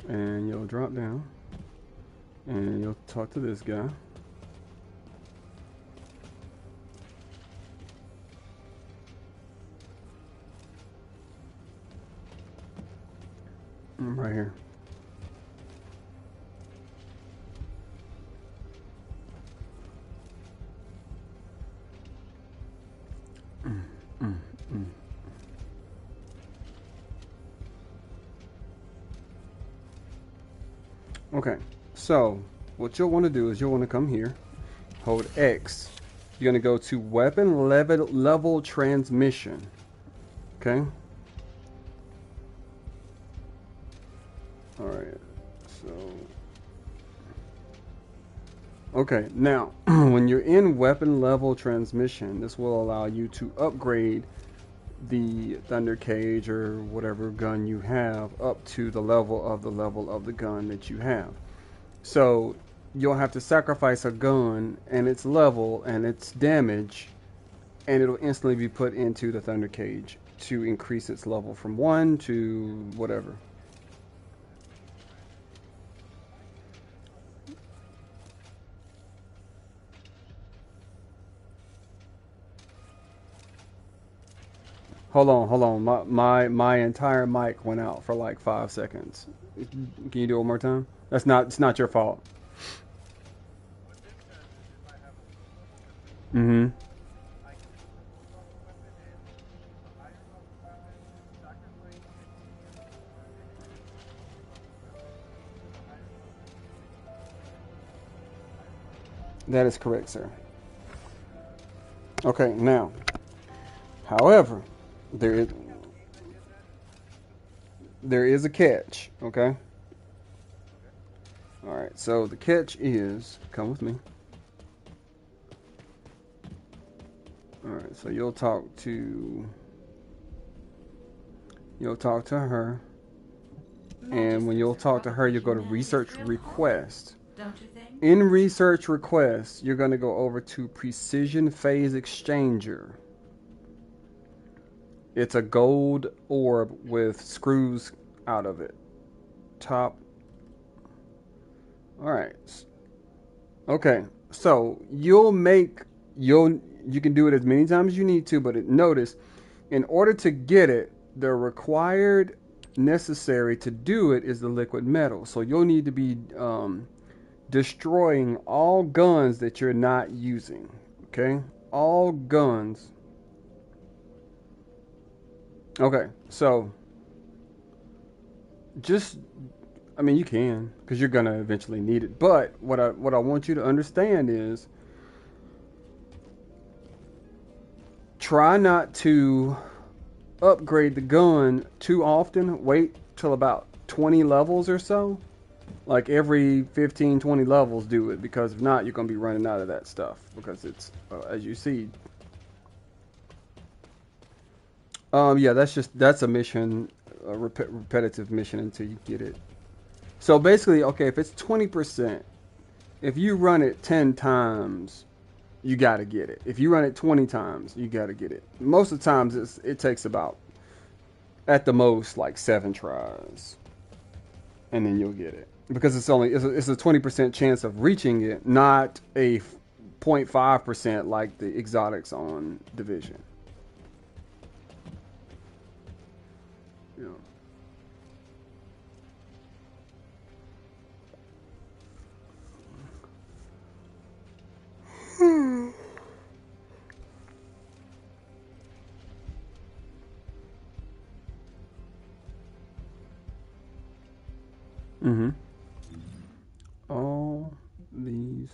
And you'll drop down. And you'll talk to this guy. Right here. Okay, so what you'll want to do is you'll want to come here, hold X. You're going to go to weapon level transmission. Okay. All right. So. Okay, now when you're in weapon level transmission, this will allow you to upgrade the Thunder Cage or whatever gun you have up to the level of the gun that you have. So you'll have to sacrifice a gun and its level and its damage, and it'll instantly be put into the Thunder Cage to increase its level from 1 to whatever. Hold on. My entire mic went out for like 5 seconds. Can you do it one more time? It's not your fault. Mm-hmm. That is correct, sir. Okay, now, however, there is a catch, okay? All right, so the catch is, come with me. All right, so you'll talk to her, and when you'll talk to her, you'll go to research request. Don't you think? In research request, you're going to go over to precision phase exchanger. It's a gold orb with screws out of it. Top. All right. Okay. So you can do it as many times as you need to, but notice, in order to get it, the required necessary to do it is the liquid metal. So you'll need to be destroying all guns that you're not using. Okay? All guns. Okay, so you can, because you're gonna eventually need it. But what I want you to understand is, try not to upgrade the gun too often. Wait till about 20 levels or so. Like every 15, 20 levels do it, because if not, you're gonna be running out of that stuff, because it's, as you see. Yeah, that's a mission, a repetitive mission until you get it. So basically, okay, if it's 20%, if you run it 10 times, you got to get it. If you run it 20 times, you got to get it. Most of the times, it takes about, at the most, like 7 tries, and then you'll get it, because it's a 20% chance of reaching it, not a 0.5% like the exotics on Division. Yeah. Mm-hmm. All these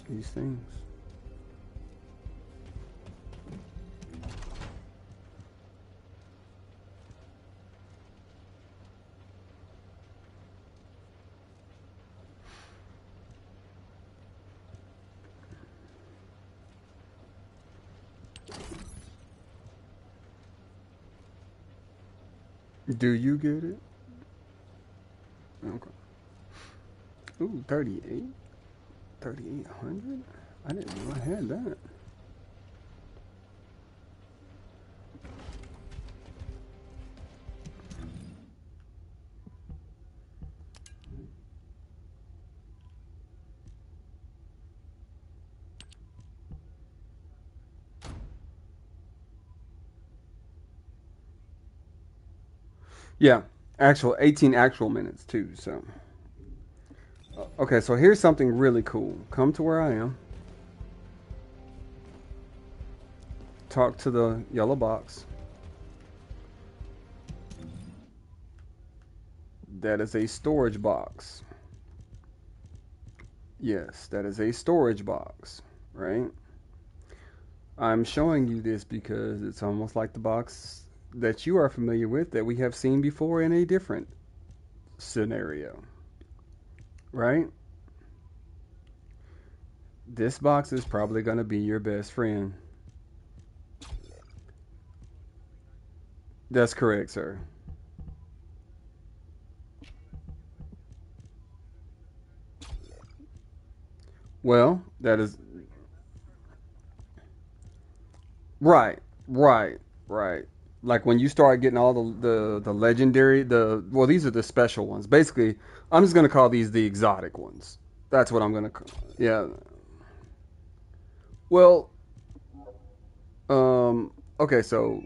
things. Do you get it? Okay. Ooh, 38? 3,800? I didn't know I had that. Yeah. Actual 18 actual minutes too. So okay, so here's something really cool. Come to where I am. Talk to the yellow box. That is a storage box. Yes, that is a storage box, right? I'm showing you this because it's almost like the box that you are familiar with that we have seen before in a different scenario, right? This box is probably going to be your best friend. That's correct, sir. Well, that is right, right, right. Like when you start getting all the legendary, well, these are the special ones. Basically, I'm just gonna call these the exotic ones. That's what I'm gonna call. Yeah. Well, okay, so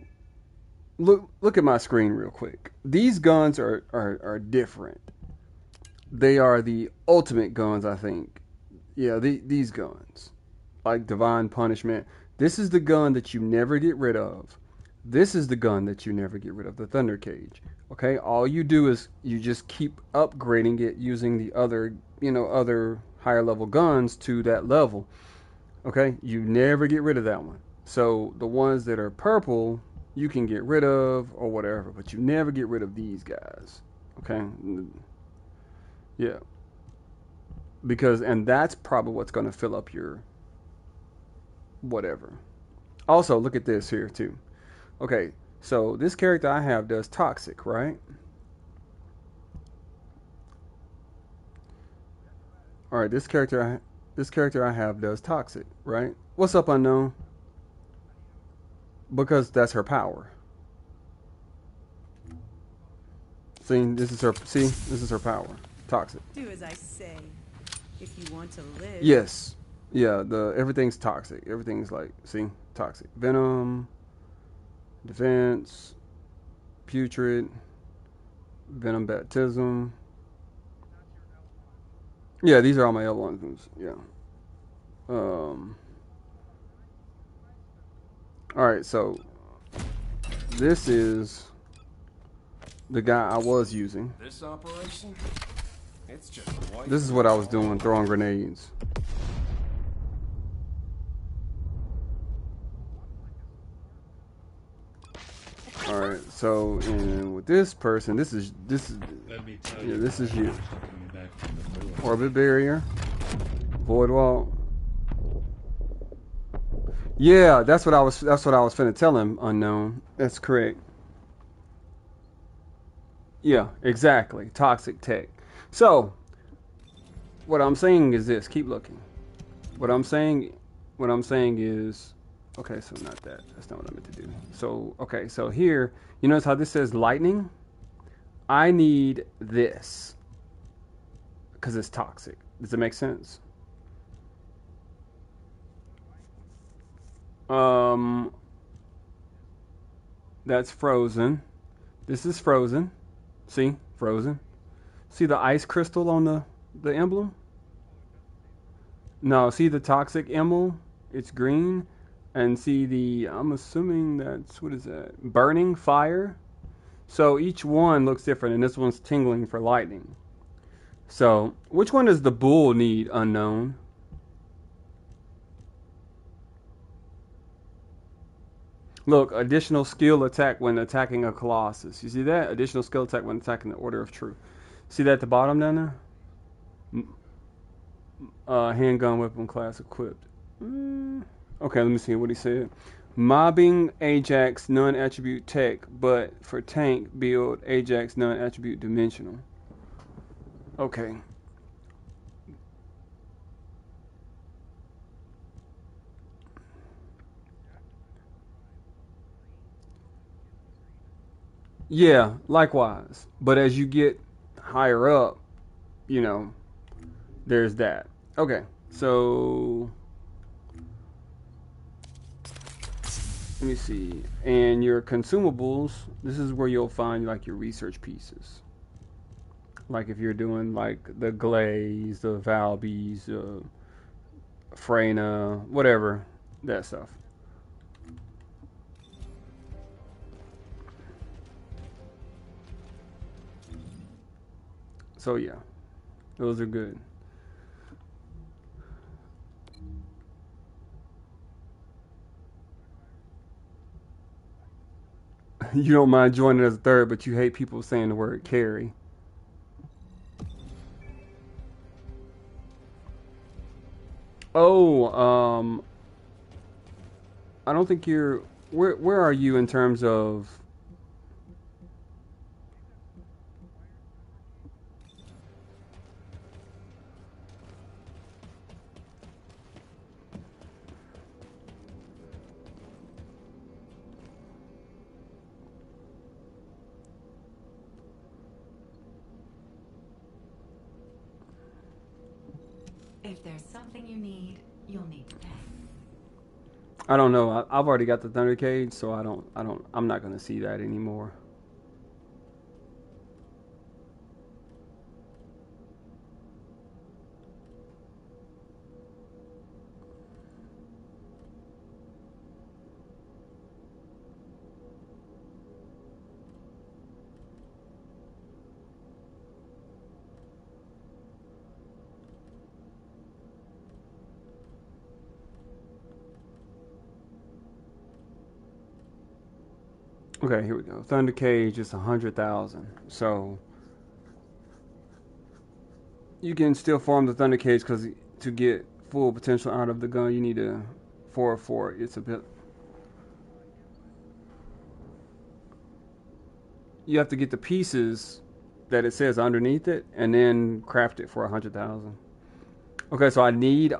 look at my screen real quick. These guns are different. They are the ultimate guns, I think. Yeah, these guns, like Divine Punishment. This is the gun that you never get rid of. This is the gun that you never get rid of, the Thunder Cage. Okay, all you do is you just keep upgrading it using the other, other higher level guns to that level. Okay, you never get rid of that one. So the ones that are purple, you can get rid of or whatever, but you never get rid of these guys. Okay, yeah, and that's probably what's going to fill up your whatever. Also, look at this here too. Okay, so this character I have does toxic, right? All right, this character I have does toxic, right? What's up, unknown? Because that's her power. See, this is her power. Toxic. Do as I say. If you want to live. Yes. Yeah, everything's toxic. Everything's like, see, toxic. Venom, defense, putrid, venom baptism. Yeah, these are all my L1s. Yeah. Alright, so this is the guy I was using. This operation? It's just This is what I was doing, throwing grenades. All right, so with this person, this is you. Orbit barrier, void wall. Yeah, that's what I was finna tell him. Unknown. That's correct. Yeah, exactly. Toxic tech. So, what I'm saying is this. Keep looking. What I'm saying is, okay, so not that. That's not what I meant to do. So, okay, so here, you notice how this says lightning? I need this because it's toxic. Does it make sense? That's frozen. This is frozen. See, frozen. See the ice crystal on the emblem? No, see the toxic emblem? It's green. And see I'm assuming that's, what is that? Burning fire. So each one looks different, and this one's tingling for lightning. So which one does the bull need, unknown? Look, additional skill attack when attacking a Colossus. You see that? Additional skill attack when attacking the Order of Truth. See that at the bottom down there? Handgun weapon class equipped. Okay, let me see what he said. Mobbing Ajax non-attribute tech, but for tank build Ajax non-attribute dimensional. Okay. Yeah, likewise. But as you get higher up, there's that. Okay, so Let me see. And your consumables, this is where you'll find like your research pieces. Like if you're doing like the glaze, the Valbies, Freyna, whatever, that stuff. So yeah, those are good. You don't mind joining as a third, but you hate people saying the word carry. Oh, I don't think you're. Where are you in terms of? If there's something you need, you'll need to pay. I don't know. I've already got the Thunder Cage, so I'm not gonna see that anymore. Okay, here we go. Thunder Cage is 100,000. So you can still farm the Thunder Cage because to get full potential out of the gun, you need a 404. It's a bit. You have to get the pieces that it says underneath it, and then craft it for 100,000. Okay, so I need.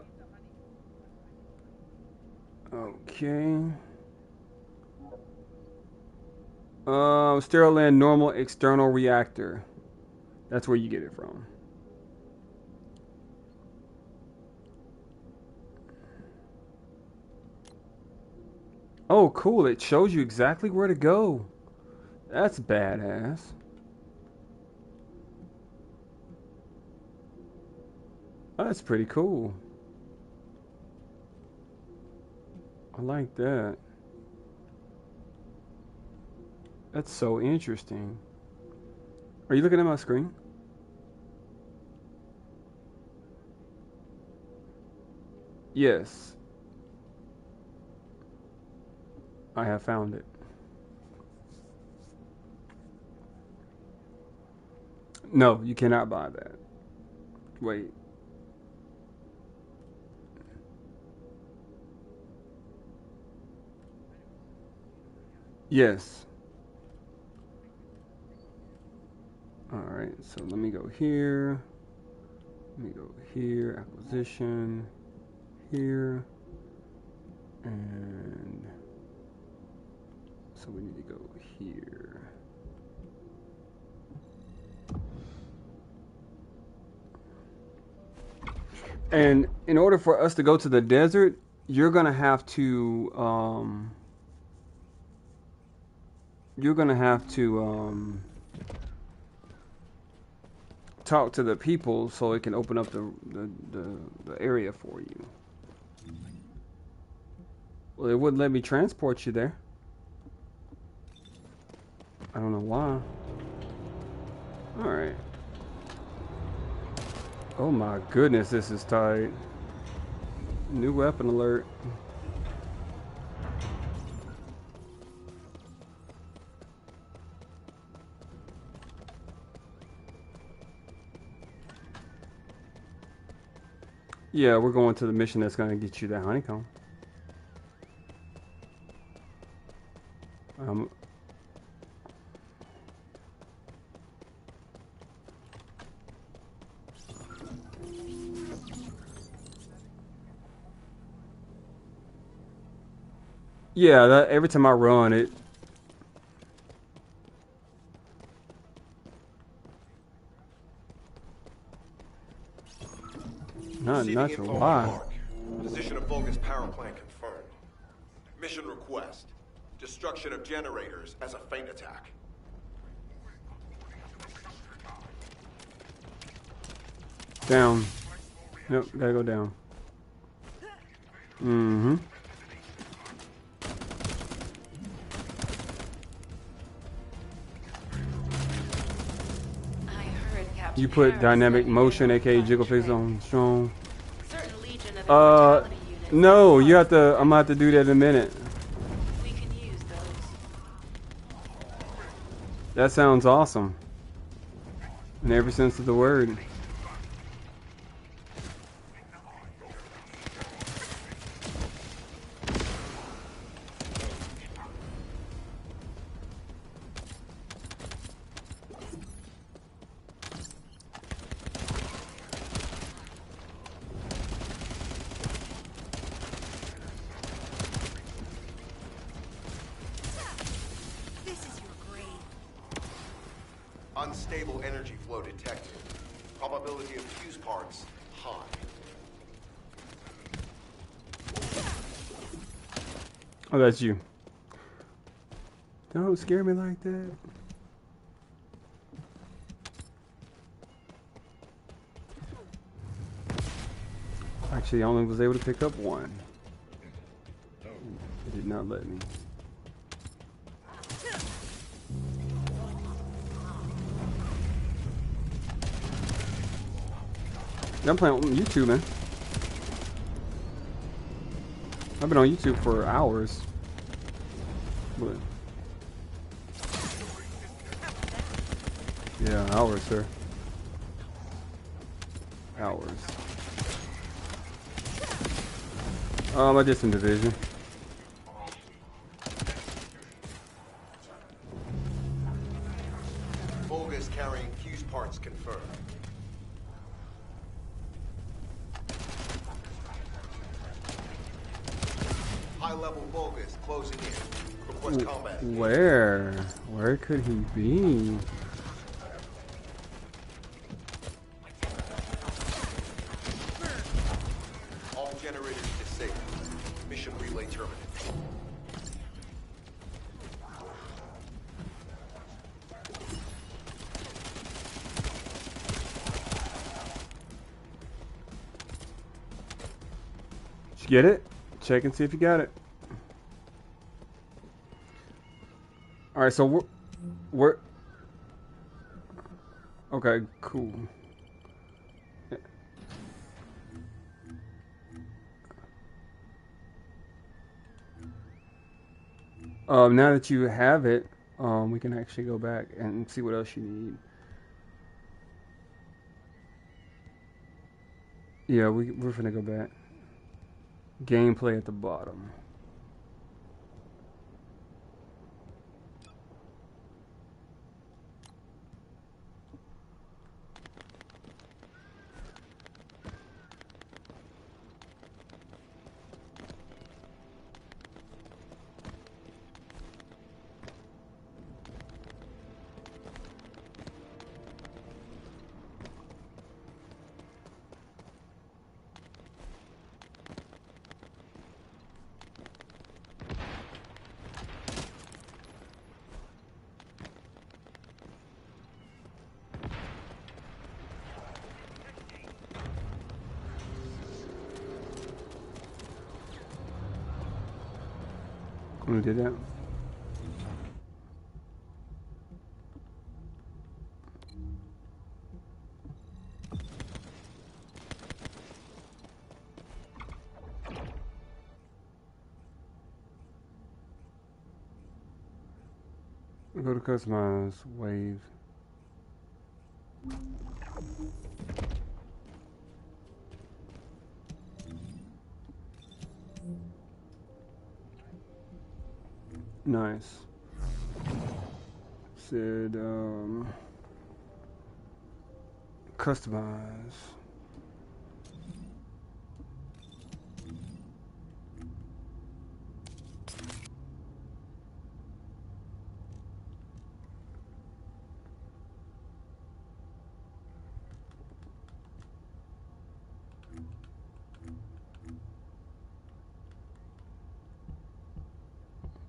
Okay. Sterile normal external reactor. That's where you get it from. Oh, cool. It shows you exactly where to go. That's badass. Oh, that's pretty cool. I like that. That's so interesting. Are you looking at my screen? Yes. I have found it. No, you cannot buy that. Wait. Yes. Alright, so let me go here. Let me go here, acquisition, here, and so we need to go here. And in order for us to go to the desert, you're gonna have to talk to the people so it can open up the area for you. Well, it wouldn't let me transport you there. I don't know why. Alright. Oh my goodness, this is tight. New weapon alert. Yeah, we're going to the mission that's going to get you that honeycomb. Yeah, that every time I run it. Not sure why. Position of Vulcan's power plant confirmed. Mission request. Destruction of generators as a feint attack. Down. Nope, gotta go down. Mm-hmm. You put dynamic motion, aka jiggle face on strong. No, you have to. I'm gonna have to do that in a minute. That sounds awesome. In every sense of the word. Unstable energy flow detected. Probability of fuse parts high. Oh, that's you. Don't scare me like that. Actually, I only was able to pick up one. It did not let me. I'm playing on YouTube, man. I've been on YouTube for hours. But yeah, hours, sir. Hours. I did some division. Volga is carrying fuse parts confirmed. High-level Volga is closing in. Request combat. Where? Where could he be? All generators disabled. Mission relay terminated. Did you get it? Check and see if you got it. All right, so we're okay, cool. Now that you have it, we can actually go back and see what else you need. Yeah, we're gonna go back. Gameplay at the bottom. Who did that? Go to customize wave. Nice. Said customize.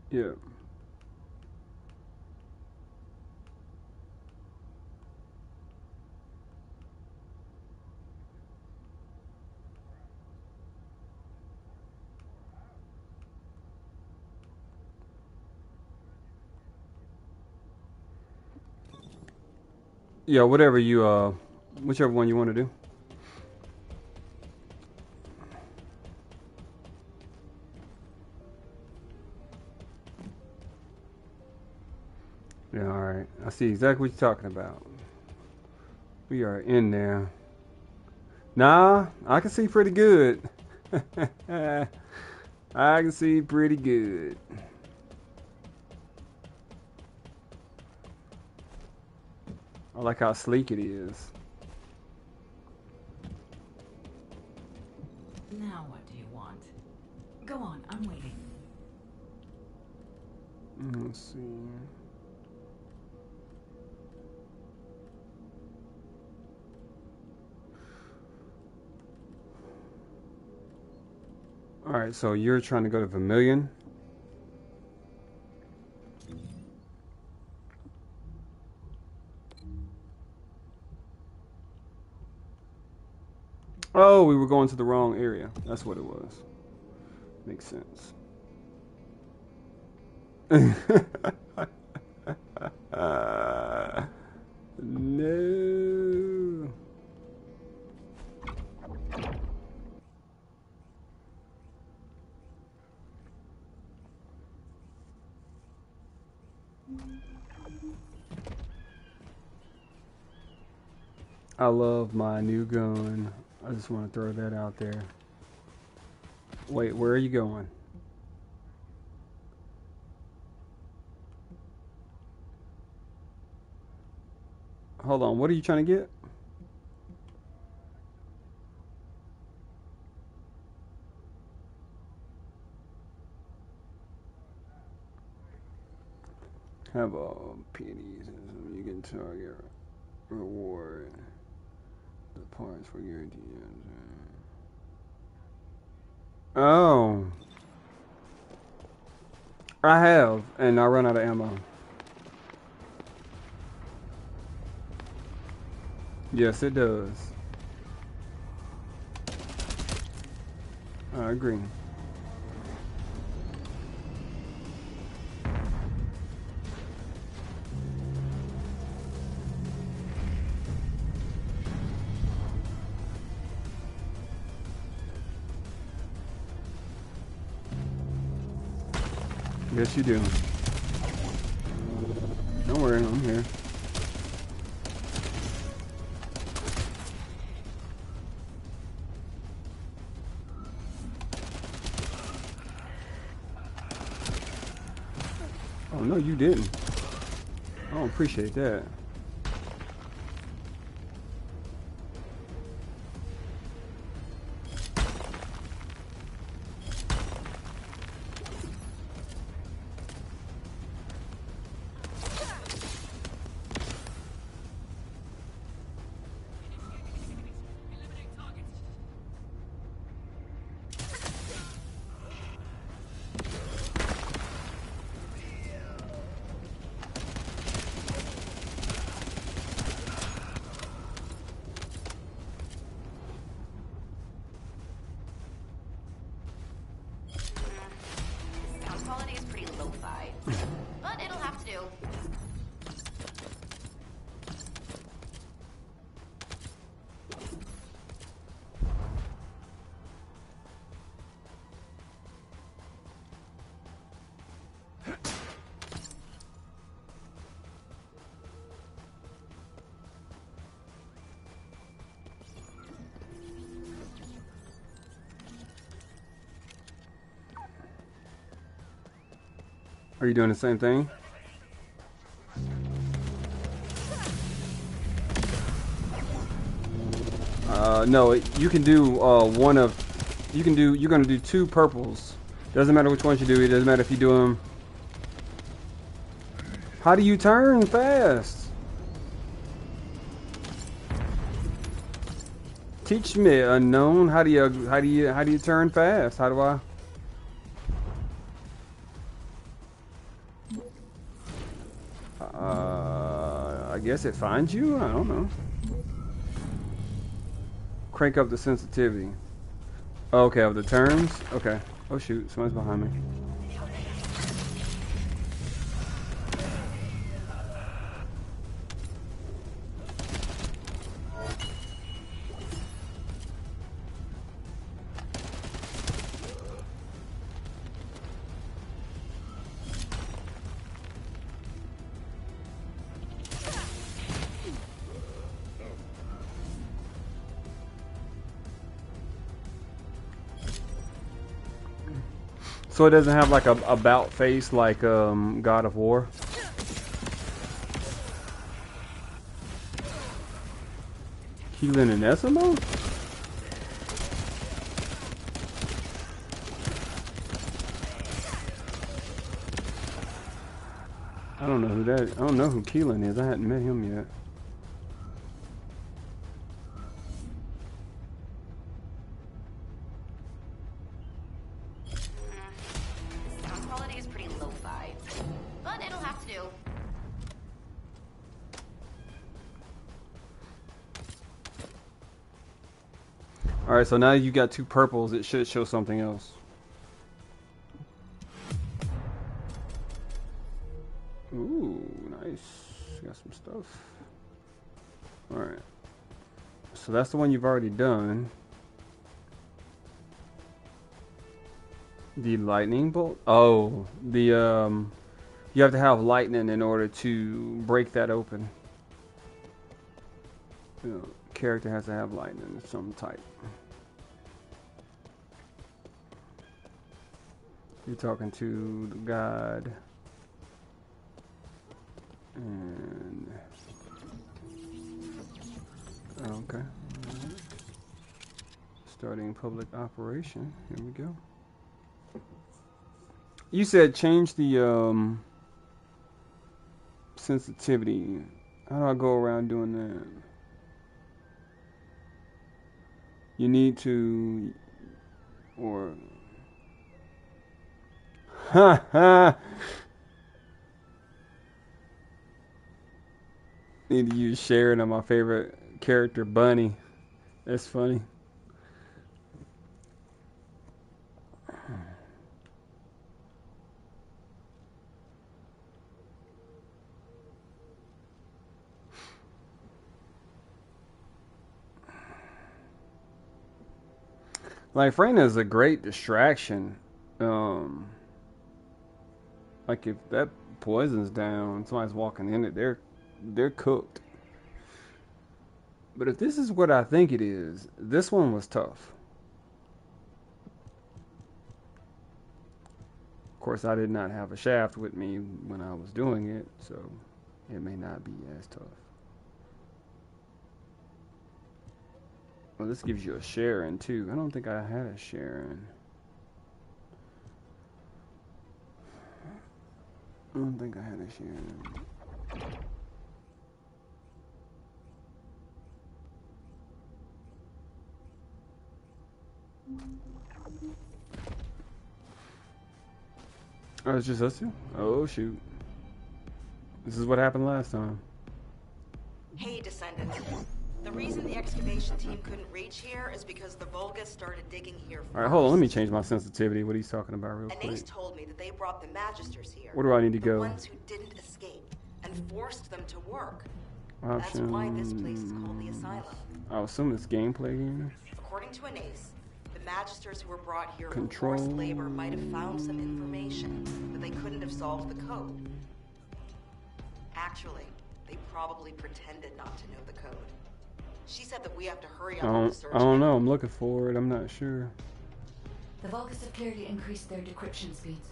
Yeah. Yeah, whatever you whichever one you want to do. Yeah, all right. I see exactly what you're talking about. We are in there. Nah, I can see pretty good. I can see pretty good. I like how sleek it is. Now what do you want? Go on, I'm waiting. Let's see. All right, so you're trying to go to Vermilion. Oh, we were going to the wrong area. That's what it was. Makes sense. No. I love my new gun. I just want to throw that out there. Wait, where are you going? Hold on, what are you trying to get? Have all pennies and you can target reward the parts for guaranteed. Oh, I have, and I run out of ammo. Yes, it does. I agree. Yes, you do. Don't worry, I'm here. Oh, no, you didn't. I don't appreciate that. Sound quality is pretty lo-fi, but it'll have to do. Are you doing the same thing? No, you can do one of. You're gonna do two purples. Doesn't matter which ones you do. It doesn't matter if you do them. How do you turn fast? Teach me, unknown. How do you turn fast? How do I? I guess it finds you? I don't know. Crank up the sensitivity. Okay, of the turns? Okay. Oh shoot, someone's behind me. So it doesn't have like a about face like God of War. Keelan and Essimo? I don't know who that is. I don't know who Keelan is. I hadn't met him yet. Sound quality is pretty lo-fi, but it'll have to do. Alright, so now you got 2 purples. It should show something else. Ooh, nice. Got some stuff. Alright. So that's the one you've already done. The lightning bolt? Oh, the you have to have lightning in order to break that open. You know, character has to have lightning of some type. You're talking to the god. And okay. Starting public operation. Here we go. You said change the sensitivity. How do I go around doing that? You need to, or ha ha. Need to use Sharon on my favorite character, Bunny. That's funny. Like, Freyna is a great distraction. Like, if that poison's down, somebody's walking in it, they're cooked. But if this is what I think it is, this one was tough. Of course, I did not have a shaft with me when I was doing it, so it may not be as tough. Well, this gives you a Sharon, too. I don't think I had a Sharon. I don't think I had a Sharon. Oh, it's just us two? Oh, shoot. This is what happened last time. Hey, Descendant. The reason the excavation team couldn't reach here is because the Volga started digging here first. Alright, hold on. Let me change my sensitivity. What he's talking about real quick. Ace told me that they brought the Magisters here. Where do I need to the go? Ones who didn't escape and forced them to work. Options. That's why this place is called the Asylum. I assume it's gameplay again. According to Ace, the Magisters who were brought here for Control. forced labor might have found some information, but they couldn't have solved the code. Actually, they probably pretended not to know the code. She said that we have to hurry up on the search. I don't know. I'm looking for it. I'm not sure. The Vulgus have clearly increased their decryption speeds.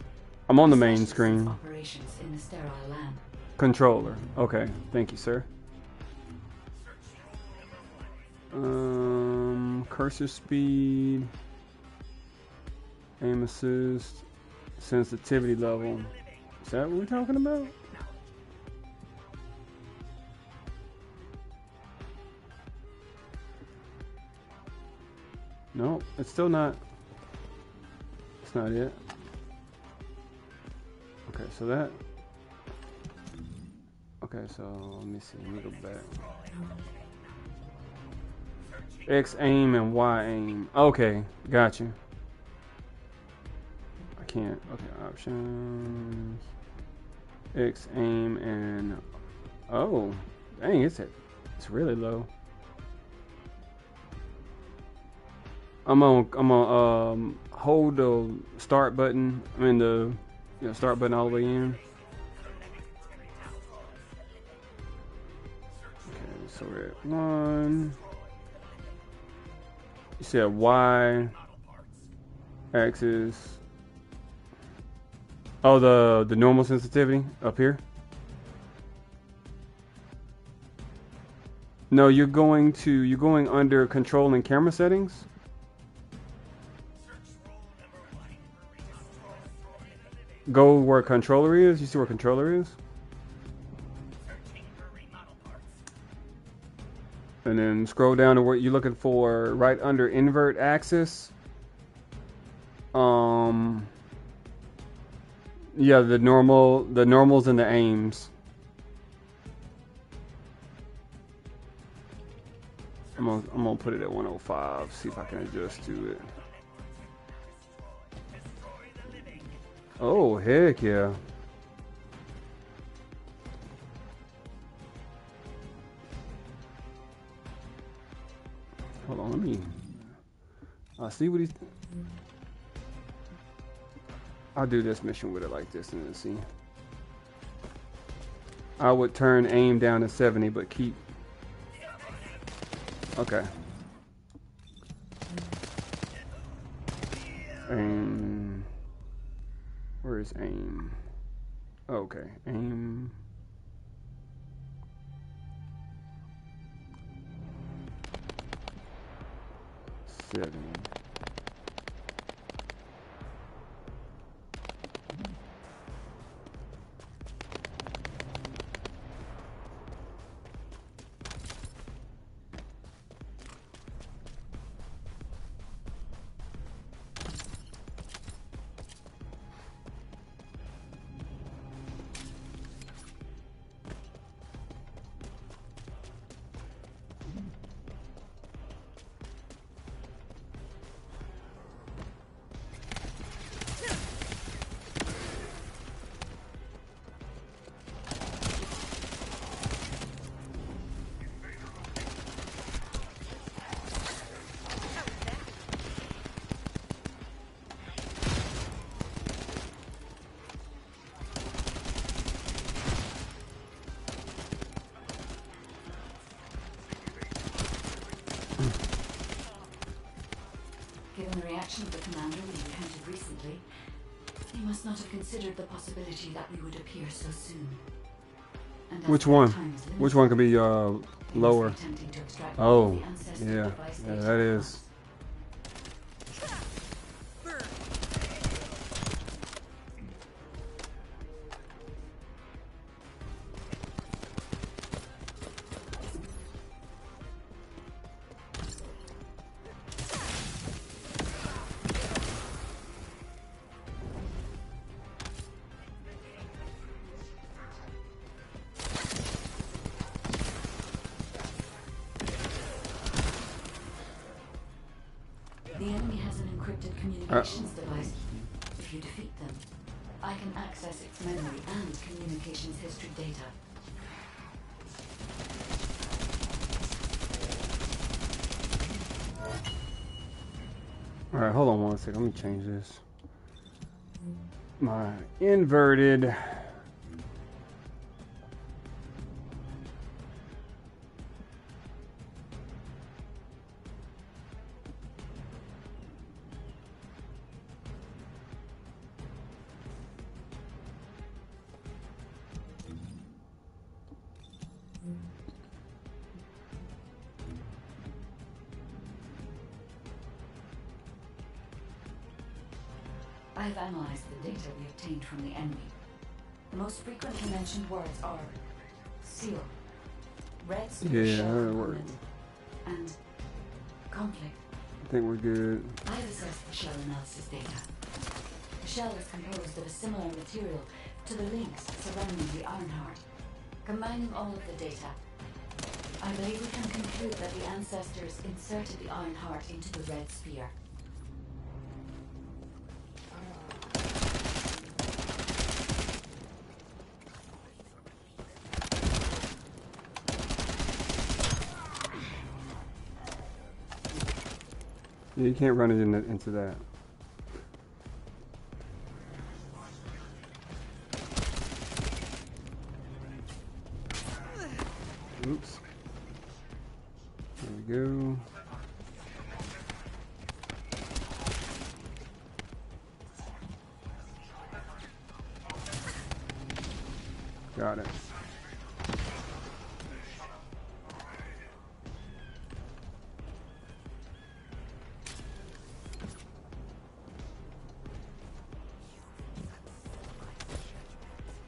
I'm on the main screen. Operations in the sterile land. Controller. Okay. Thank you, sir. Cursor speed. Aim assist. Sensitivity level. Is that what we're talking about? No, it's still not. It's not it. Okay, so that. Okay, so let me see. Let me go back. X aim and Y aim. Okay, gotcha. I can't. Okay, options. X aim and. Oh, dang! It's really low. I'm on hold the start button. I mean the start button all the way in. Okay, so we're at 1. You said Y axis. Oh, the normal sensitivity up here? No, you're going under control and camera settings. Go where controller is. You see where controller is? And then scroll down to where you're looking for, right under invert axis. Yeah, the normals and the aims. I'm gonna put it at 105. See if I can adjust to it. Oh, heck yeah. Hold on, let me see what he's. I'll do this mission with it like this and then see. I would turn aim down to 70, but keep. Okay. Aim. Where is aim? Okay, aim. Seven. Given the reaction of the commander we encountered recently, he must not have considered the possibility that we would appear so soon. And Which one? Which one could be lower? Oh, yeah, that is. The enemy has an encrypted communications device. If you defeat them, I can access its memory and communications history data. Alright, hold on one second. Let me change this. My inverted. I have analyzed the data we obtained from the enemy. The most frequently mentioned words are seal, red Yeah, that'll work. and conflict. I think we're good. I have assessed the shell analysis data. The shell is composed of a similar material to the links surrounding the Ironheart. Combining all of the data, I believe we can conclude that the ancestors inserted the Ironheart into the Red Sphere. Yeah, you can't run it into that. Oops. There we go. Got it.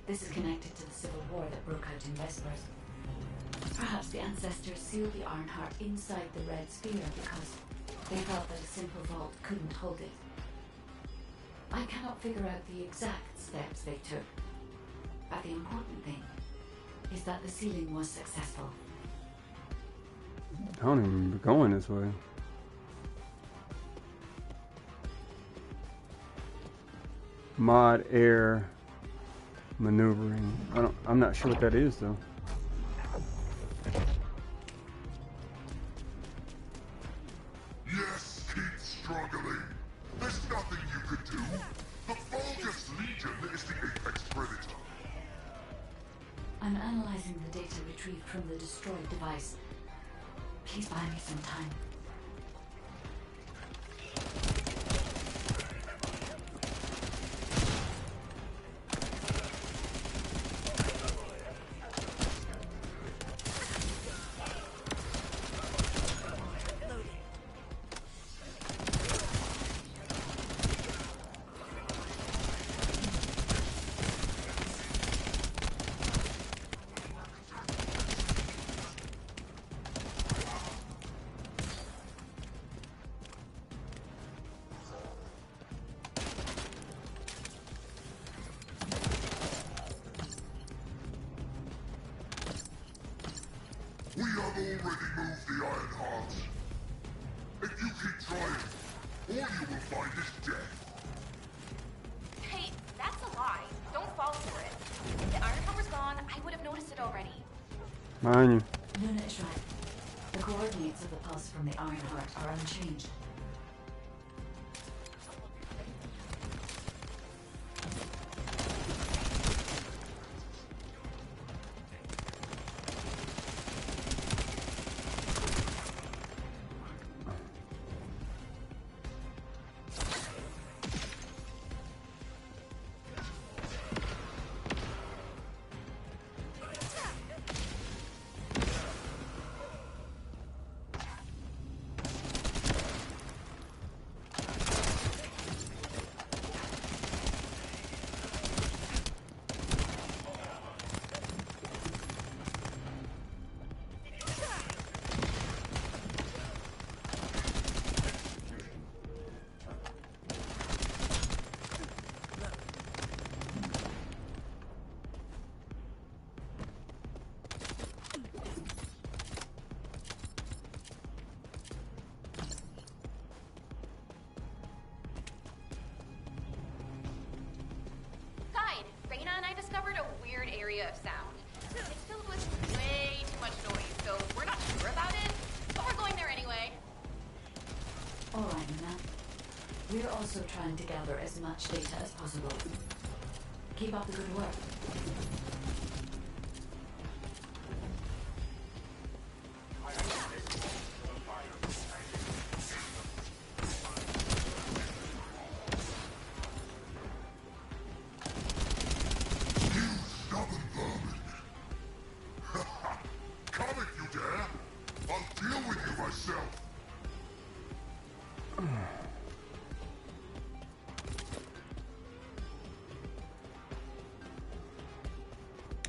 This is connected to the civil war that broke out in Vespers. Perhaps the ancestors sealed the Ironheart inside the Red Sphere because they thought that a simple vault couldn't hold it. I cannot figure out the exact steps they took, but the important thing is that the sealing was successful. I don't even remember going this way. Mod air maneuvering. I'm not sure what that is though. Yes, keep struggling. There's nothing you could do. The Vulgus Legion is the apex predator. I'm analyzing the data retrieved from the destroyed device. Please buy me some time. We have already moved the Ironheart. If you keep trying, all you will find is death. Hey, that's a lie. Don't fall for it. If the Ironheart was gone, I would have noticed it already. Mind you. Luna is right. The coordinates of the pulse from the Ironheart are unchanged. Area of sound. It's filled with way too much noise, so we're not sure about it, but we're going there anyway. All right, Luna. We're also trying to gather as much data as possible. Keep up the good work.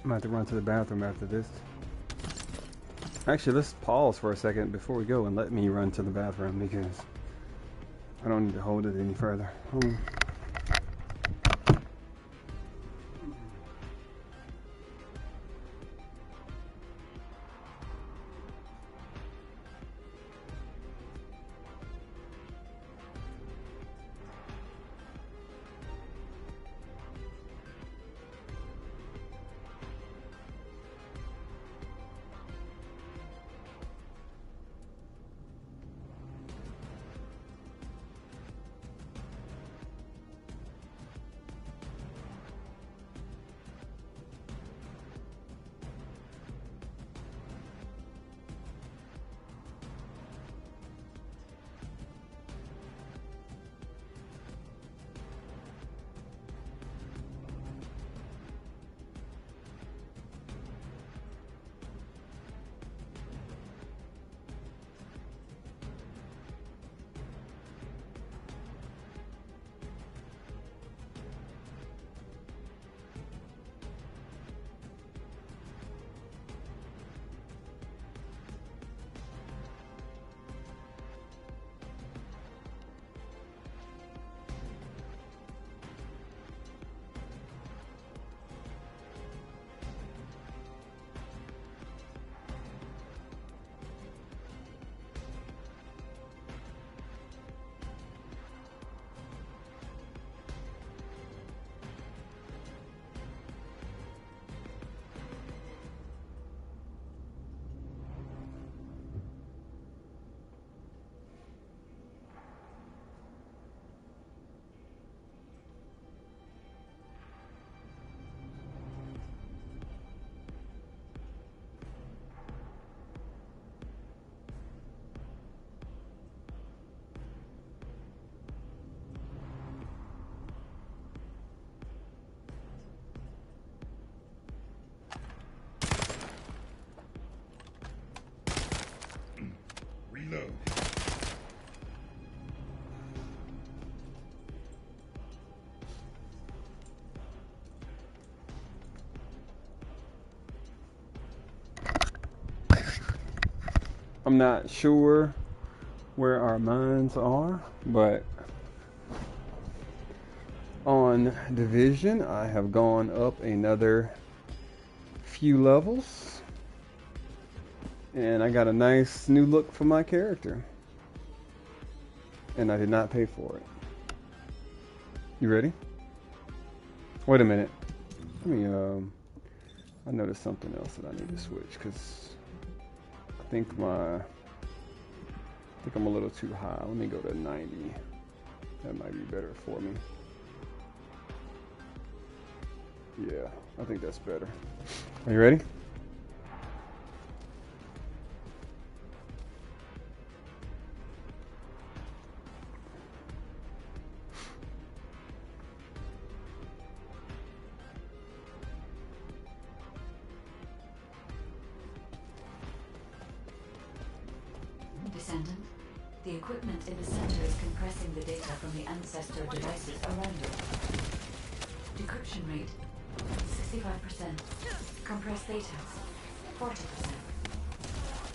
I'm gonna have to run to the bathroom after this. Actually, let's pause for a second before we go and let me run to the bathroom because I don't need to hold it any further. Reload. I'm not sure where our mines are, but on Division, I have gone up another few levels, and I got a nice new look for my character, and I did not pay for it. You ready? Wait a minute. Let me, I noticed something else that I need to switch, because I think I'm a little too high. Let me go to 90. That might be better for me. Yeah, I think that's better. Are you ready? Descendant, the equipment in the center is compressing the data from the ancestor devices around it. Decryption rate, 65%. Compressed data, 40%.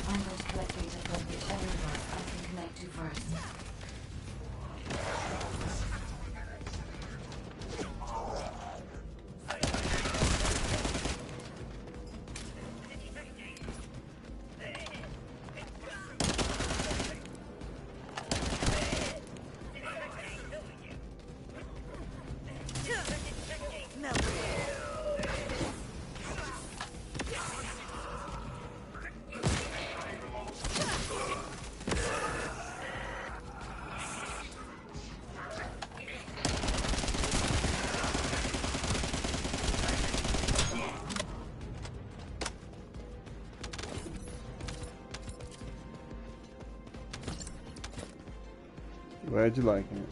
I'm going to collect data from whichever device I can connect to first. Glad you liking it.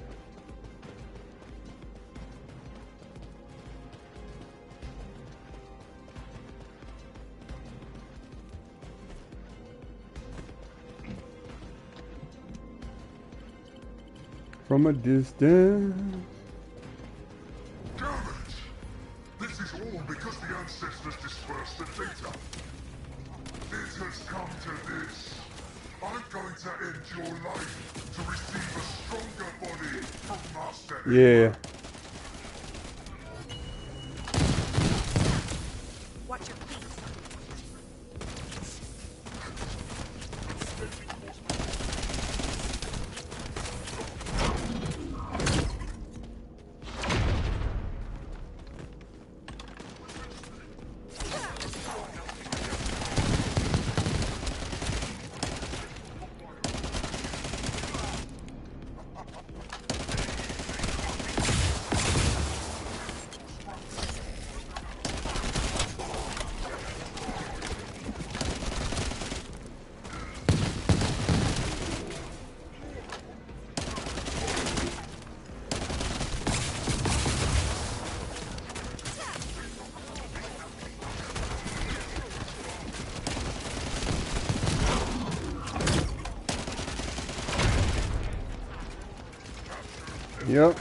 From a distance. Damn it! This is all because the ancestors dispersed the data. It has come to this. I'm going to end your life to receive a stronger body from Master. Yeah. Watch your feet. Yep.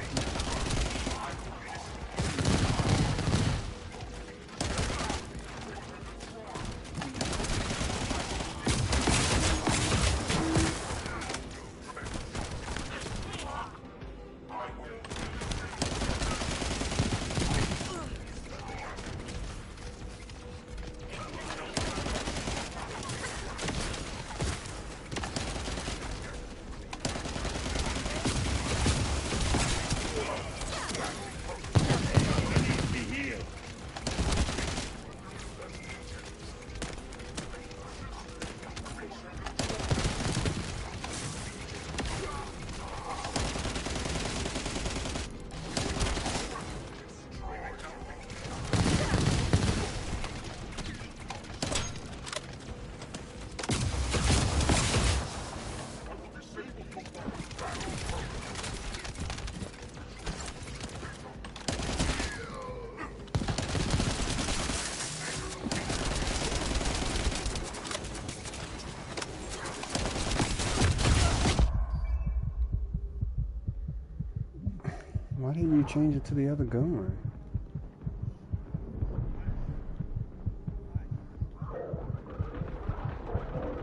Why didn't you change it to the other gun?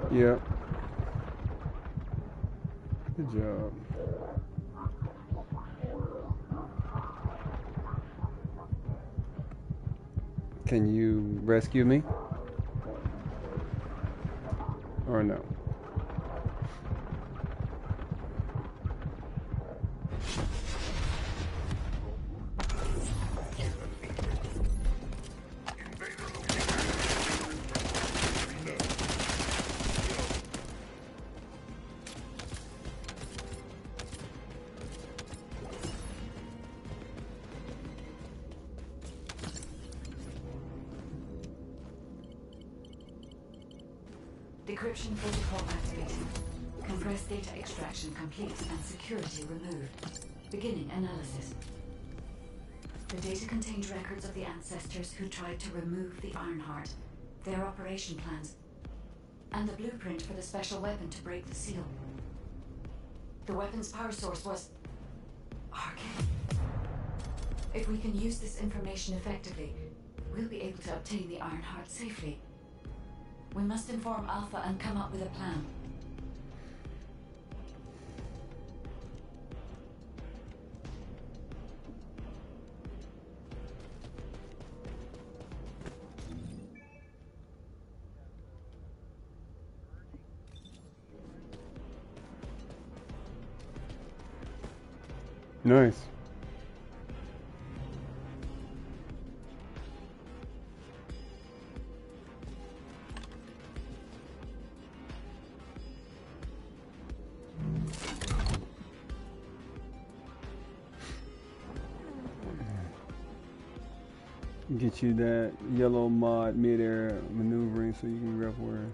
Yep. Good job. Can you rescue me? Or no? Decryption protocol activated. Compressed data extraction complete and security removed. Beginning analysis. The data contained records of the ancestors who tried to remove the Ironheart, their operation plans, and the blueprint for the special weapon to break the seal. The weapon's power source was arcane. If we can use this information effectively, we'll be able to obtain the Ironheart safely. We must inform Alpha and come up with a plan. Nice. Get you that yellow mod mid-air maneuvering so you can grab where.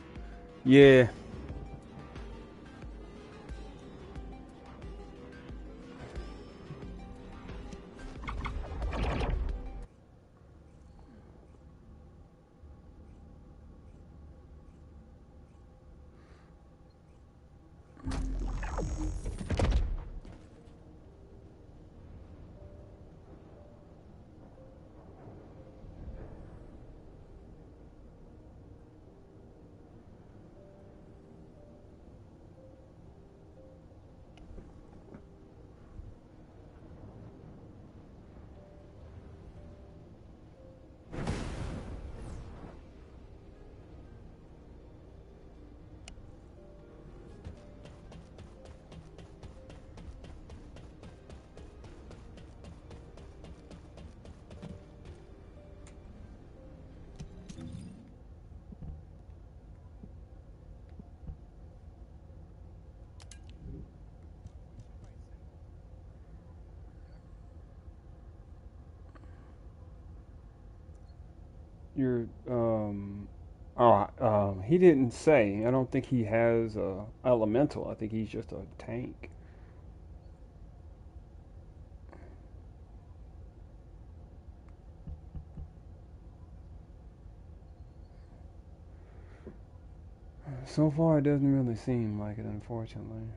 Yeah. You're he didn't say. I don't think he has a elemental. I think he's just a tank. So far, it doesn't really seem like it, unfortunately.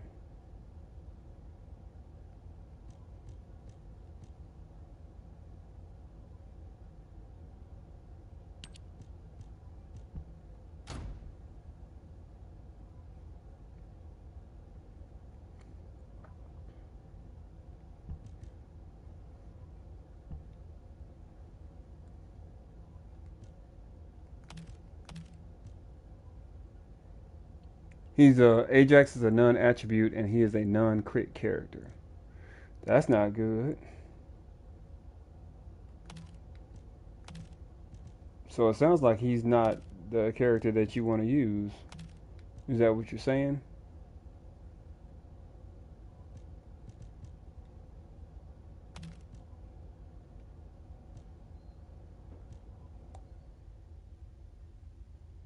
He's Ajax is a non-attribute, and he is a non-crit character. That's not good. So it sounds like he's not the character that you want to use. Is that what you're saying?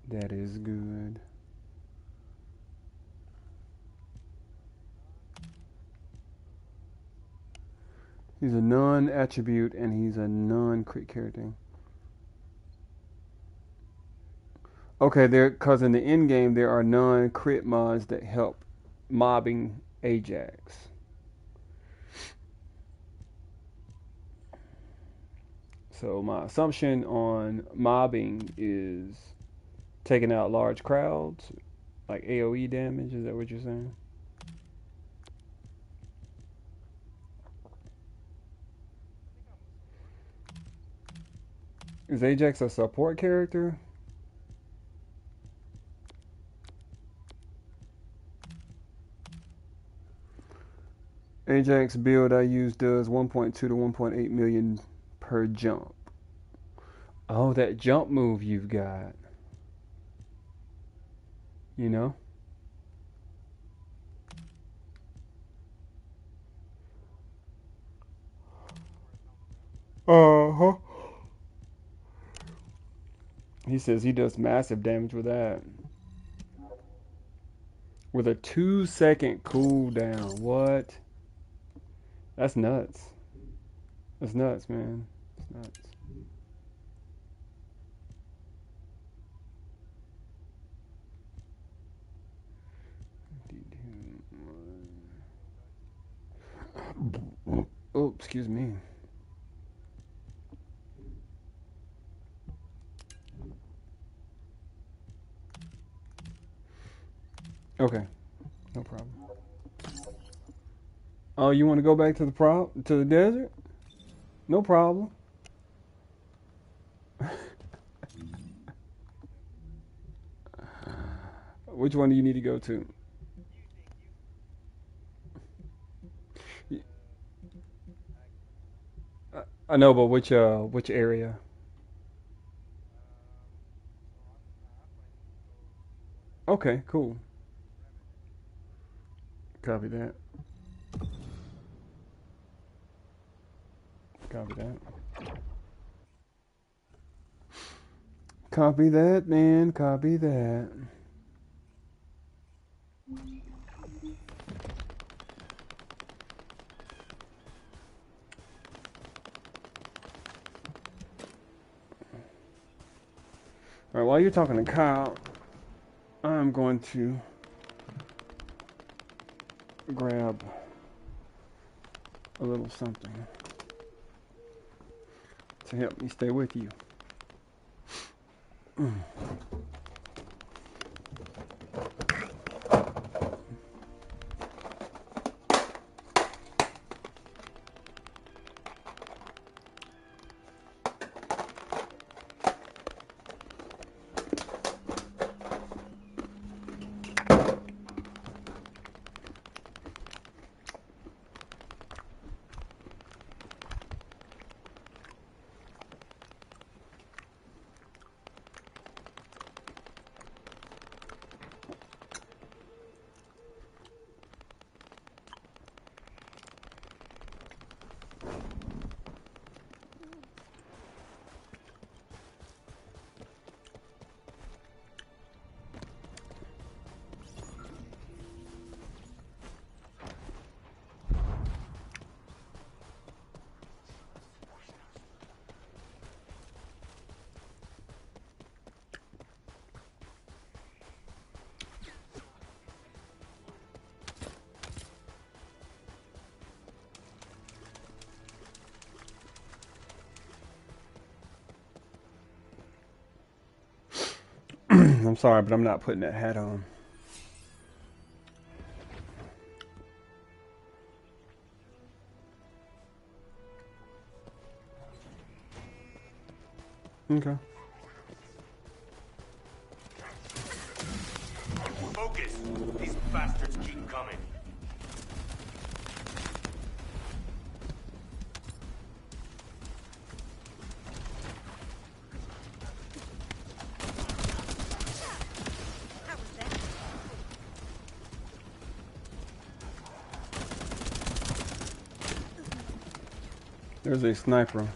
That is good. He's a non-attribute and he's a non-crit character. Okay, because in the end game there are non-crit mods that help mobbing Ajax. So my assumption on mobbing is taking out large crowds, like AoE damage. Is that what you're saying? Is Ajax a support character? Ajax build I use does 1.2 to 1.8 million per jump. Oh, that jump move you've got. You know? Uh-huh. He says he does massive damage with that. With a 2-second cooldown. What? That's nuts. That's nuts, man. That's nuts. Oh, excuse me. Okay, no problem. Oh, you want to go back to the desert? No problem. Which one do you need to go to? I know, but which area? Okay, cool. Copy that. Copy that. Copy that, man. Copy that. All right, while you're talking to Kyle, I'm going to grab a little something to help me stay with you. I'm sorry, but I'm not putting that hat on. Okay. Focus! These bastards keep coming. There's a sniper.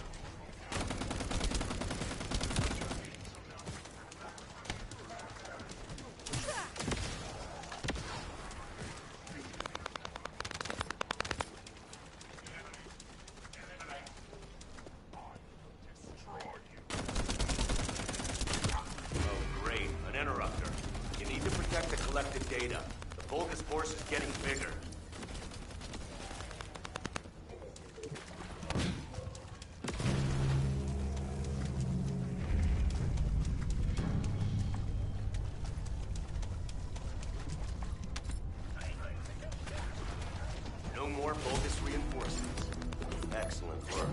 No more bogus reinforcements. Excellent work.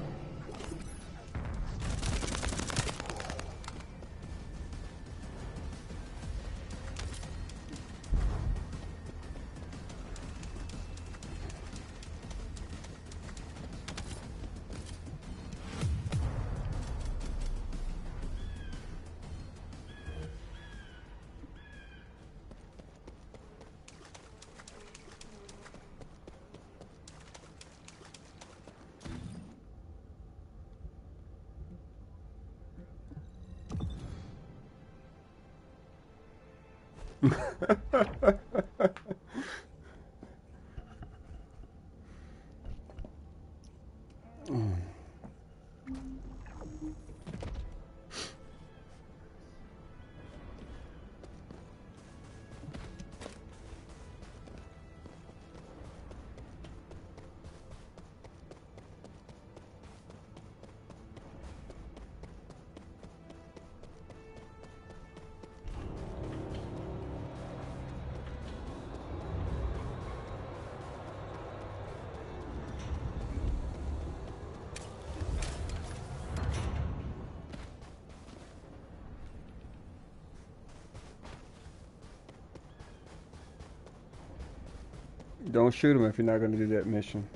Don't shoot him if you're not going to do that mission.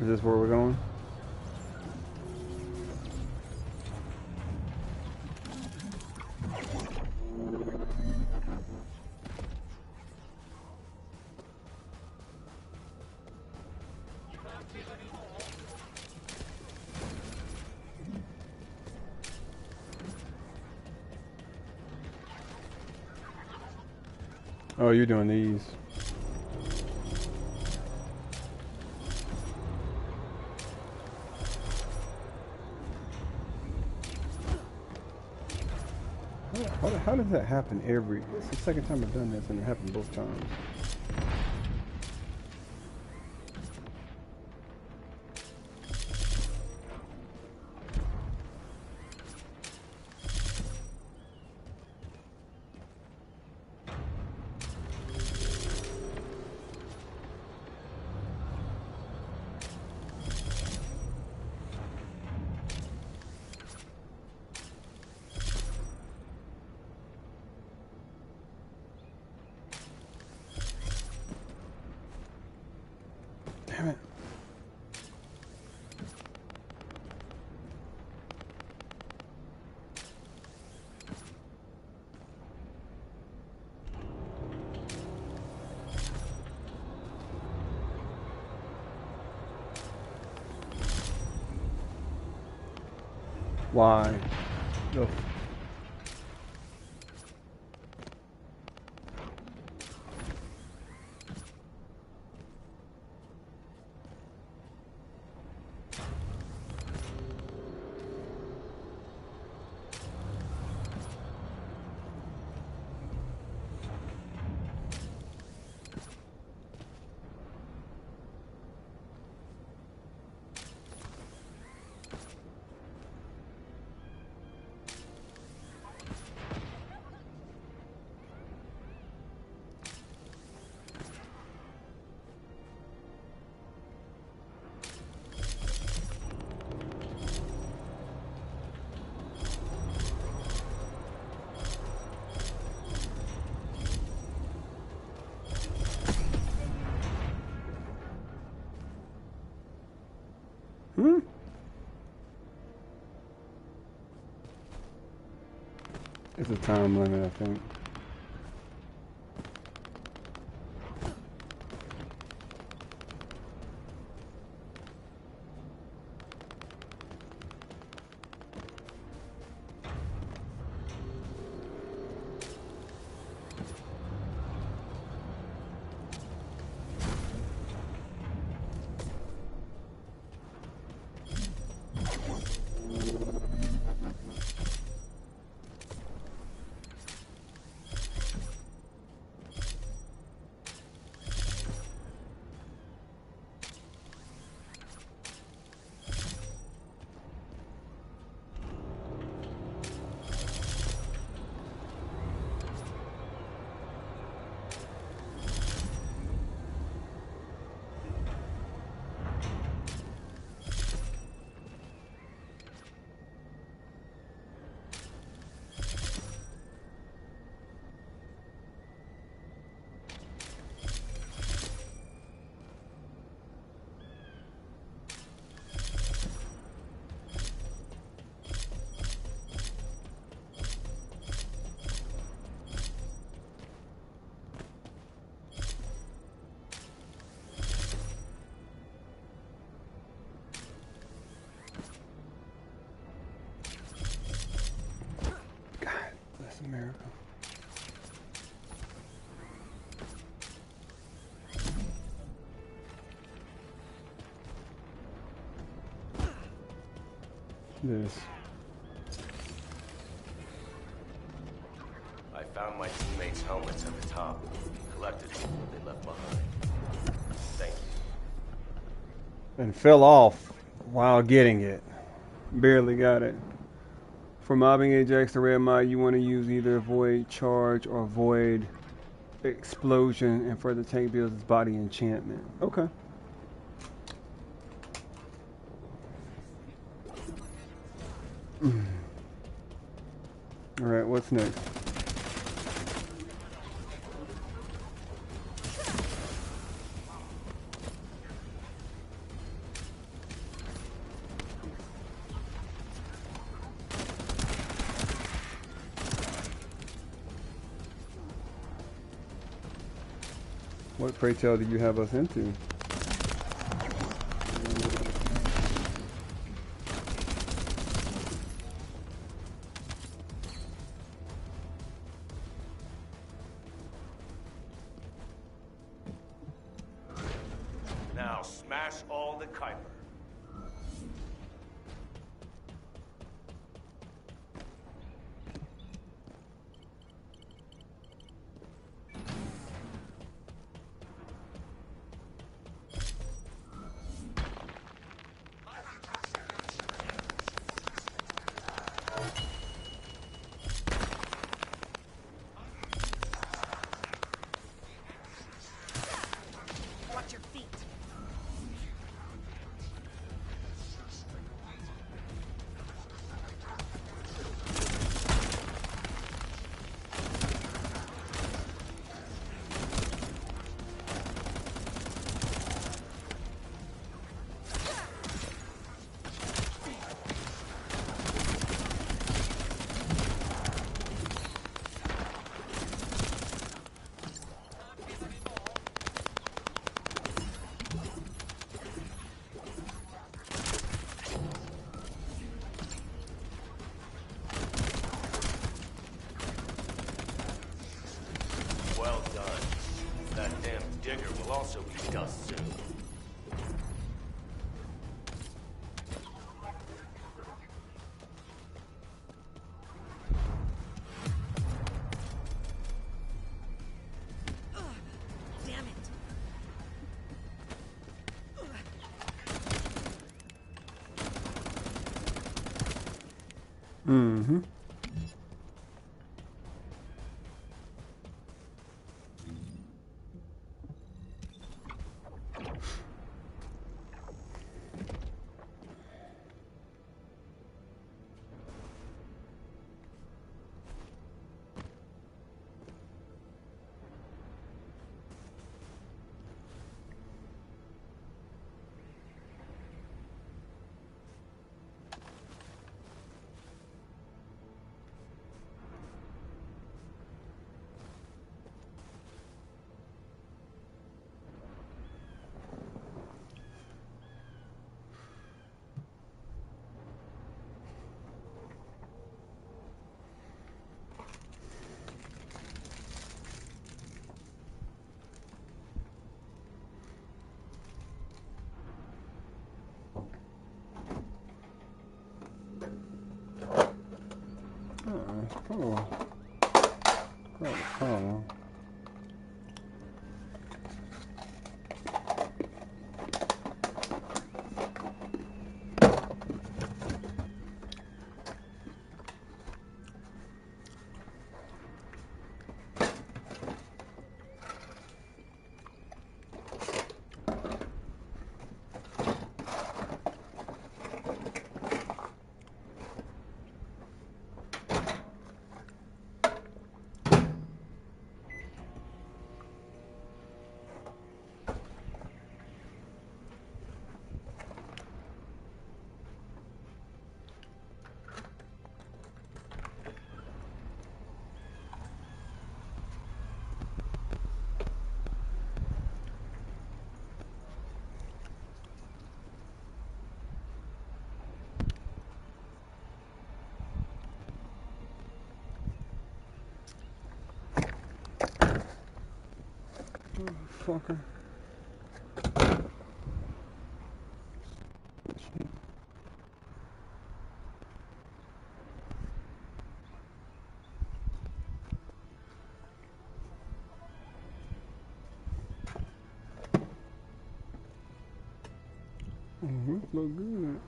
Is this where we're going? Oh, you're doing these. How does that happen it's the second time I've done this and it happened both times. Damn it. Why? Ugh. It's a time limit, I think. America. This. I found my teammates' helmets at the top. Collected what they left behind. Thank you. And fell off while getting it. Barely got it. For mobbing Ajax the red mod, you want to use either Void Charge or Void Explosion, and for the tank builds its body enchantment. Okay. Alright, what's next? What, pray tell, do you have us into? Now smash all the Kuiper. Watch your feet. Well done. That damn digger will also be dust soon. Damn it. Mm-hmm. Oh. Oh. Fucker. This look good.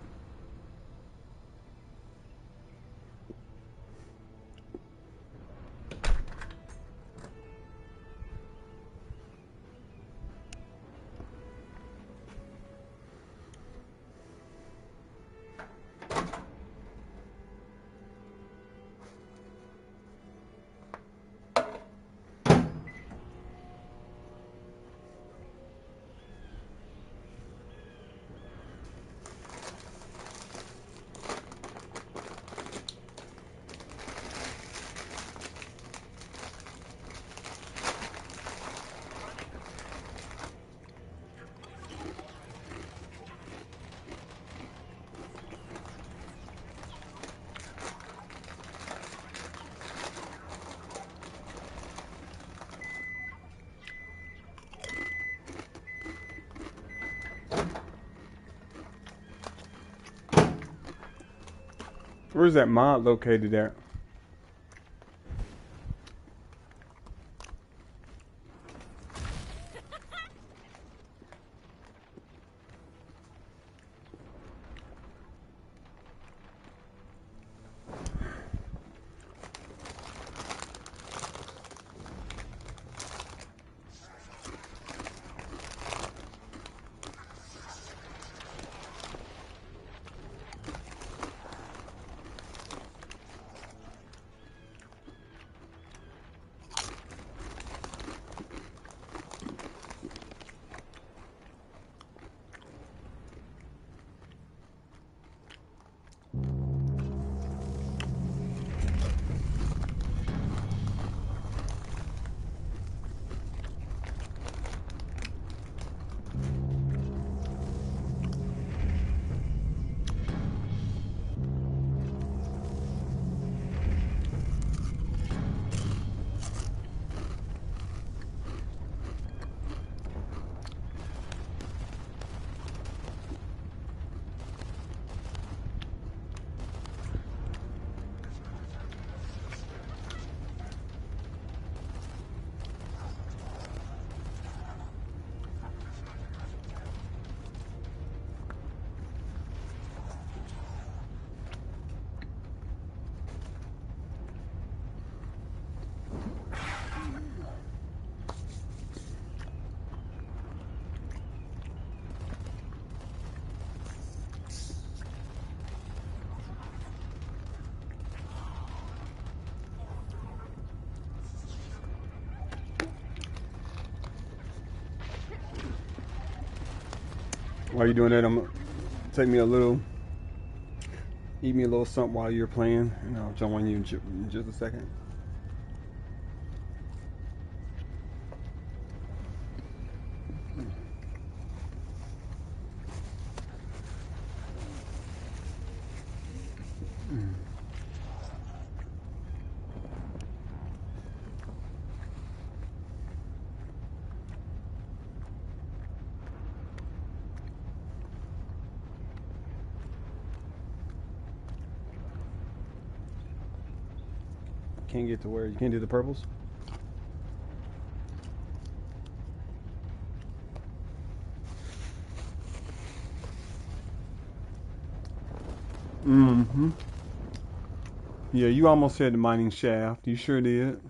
Where's that mod located at? While you're doing that, I'm gonna take me a little, eat me a little something while you're playing, and I'll jump on you in just a second. Can't get to where you can't do the purples. Mm-hmm. Yeah, you almost said the mining shaft. You sure did.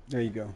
There you go.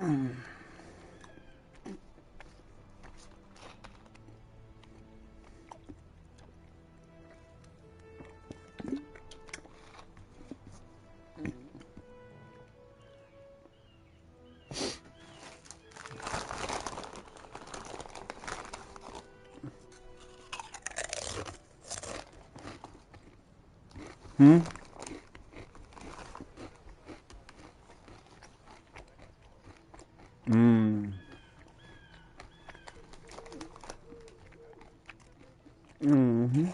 Hmm? Mm. Mm-hmm.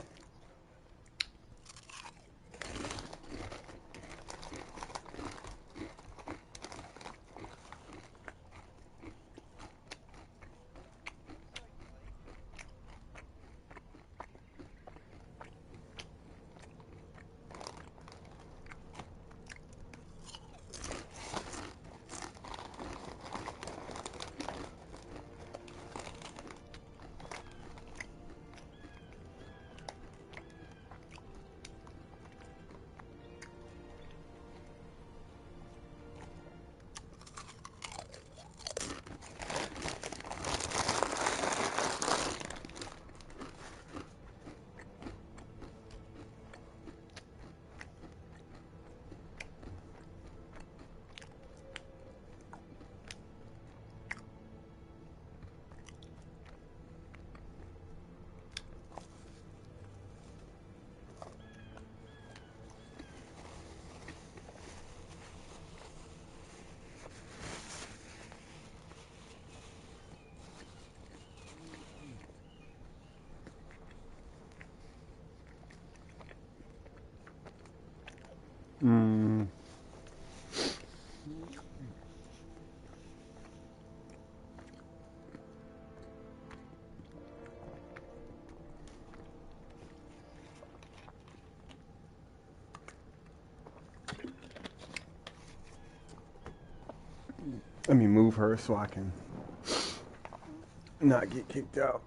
Mm. Let me move her so I can not get kicked out.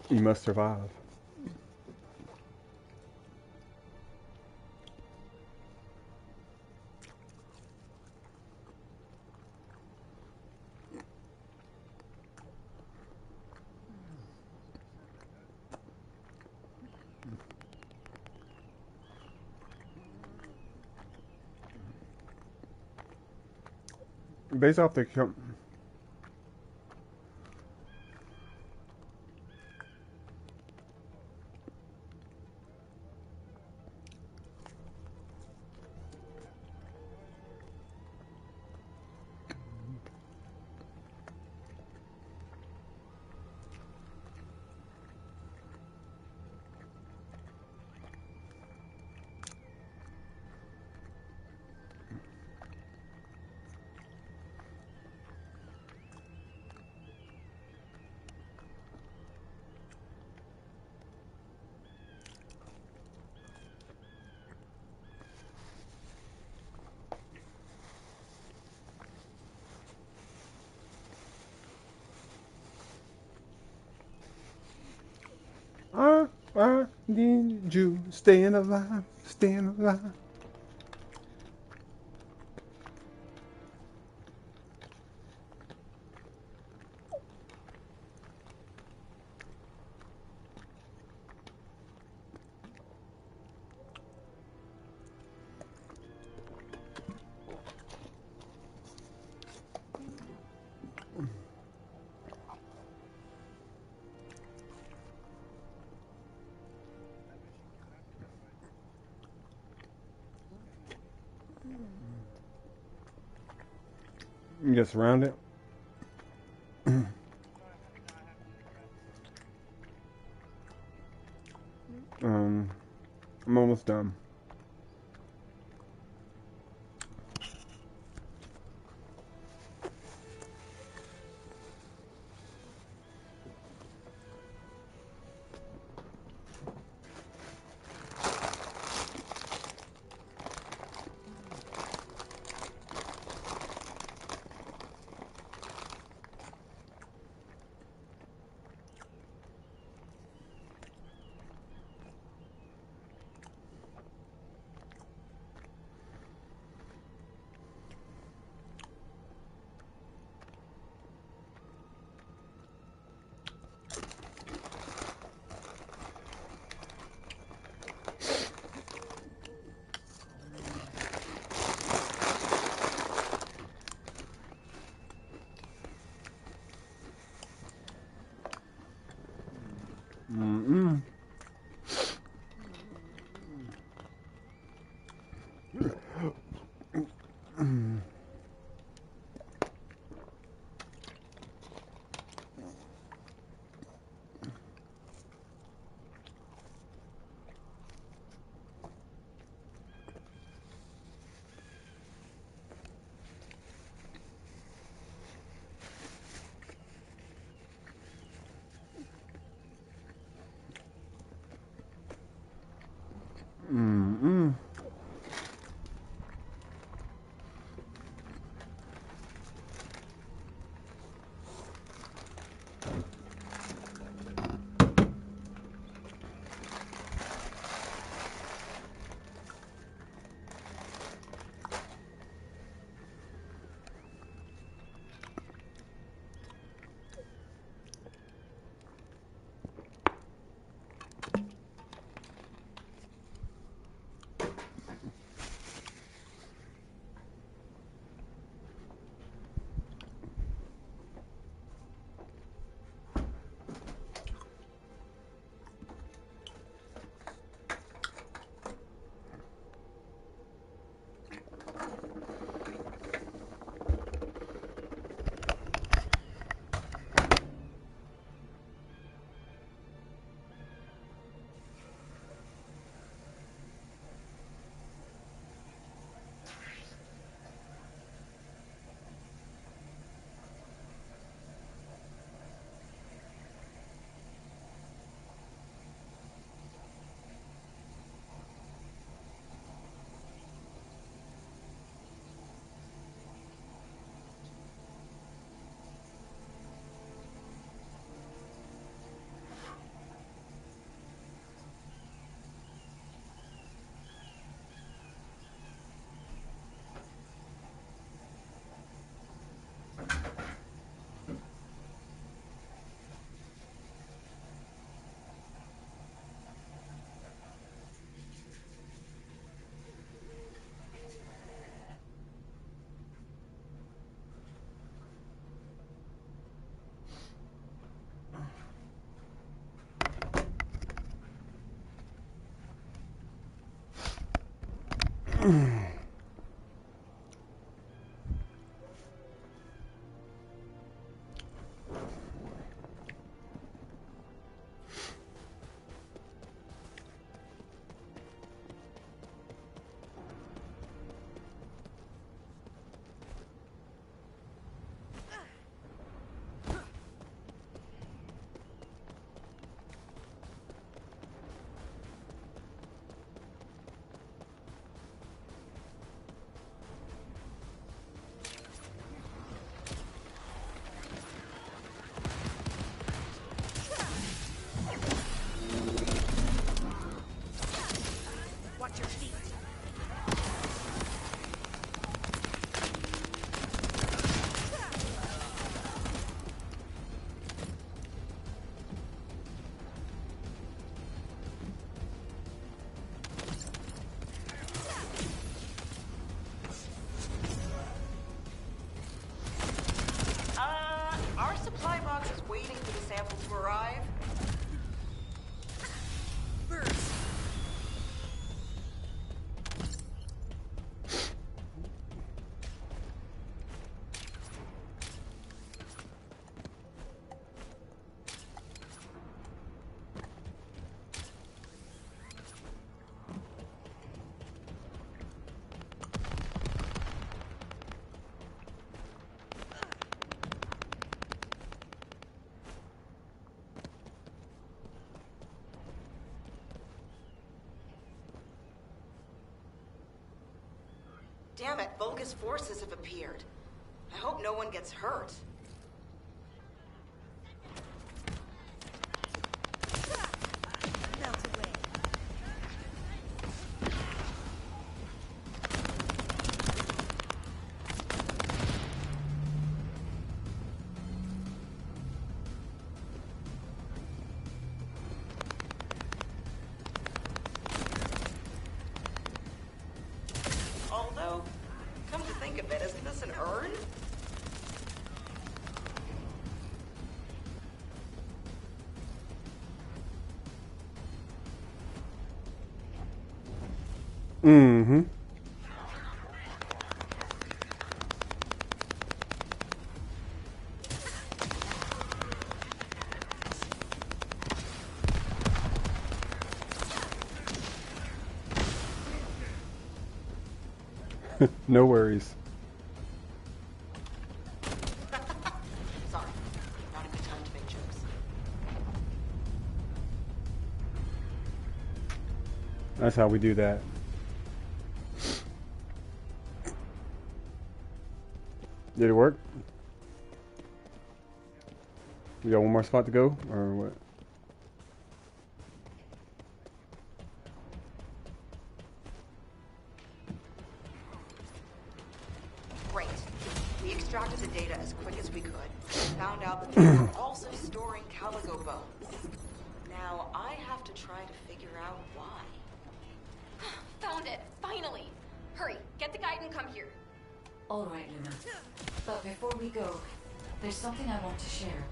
You must survive. Based off the I need you staying alive, staying alive. You get surrounded. I'm almost done. Mm-mm. Mm-mm. Damn it, Vulgus forces have appeared. I hope no one gets hurt. Melt away. Although, come to think of it, isn't this an urn? Mm-hmm. No worries. Sorry, not a good time to make jokes. That's how we do that. Did it work? We got one more spot to go, or what? Great. We extracted the data as quick as we could. Found out that they were also storing Caligo bones. Now I have to try to figure out why. Found it, finally. Hurry, get the guide and come here. All right, Luna. But before we go, there's something I want to share.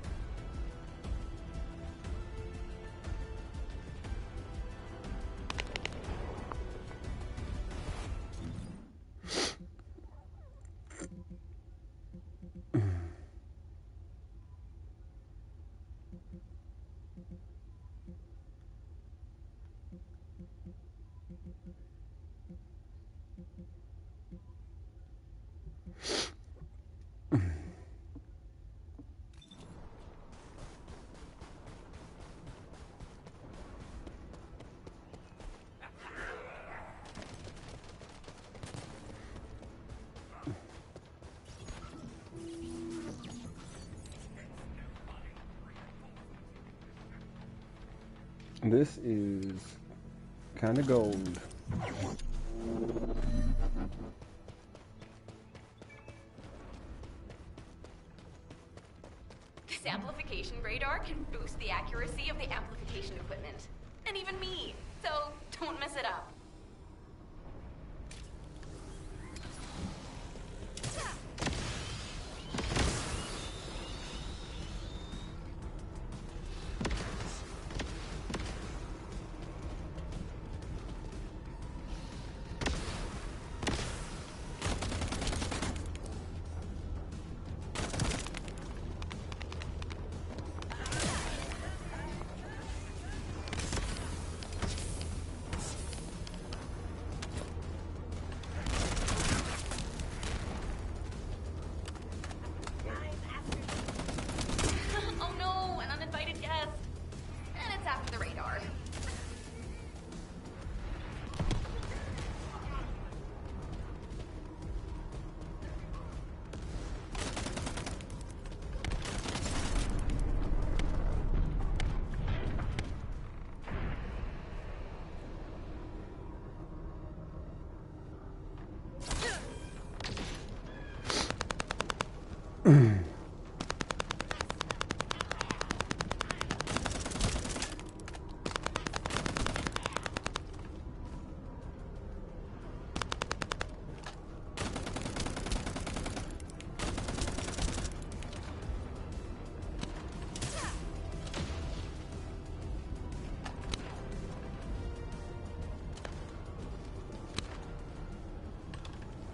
This is kind of gold. This amplification radar can boost the accuracy of the amplification equipment. And even me. So don't mess it up. Oh no, an uninvited guest. And it's after the radar.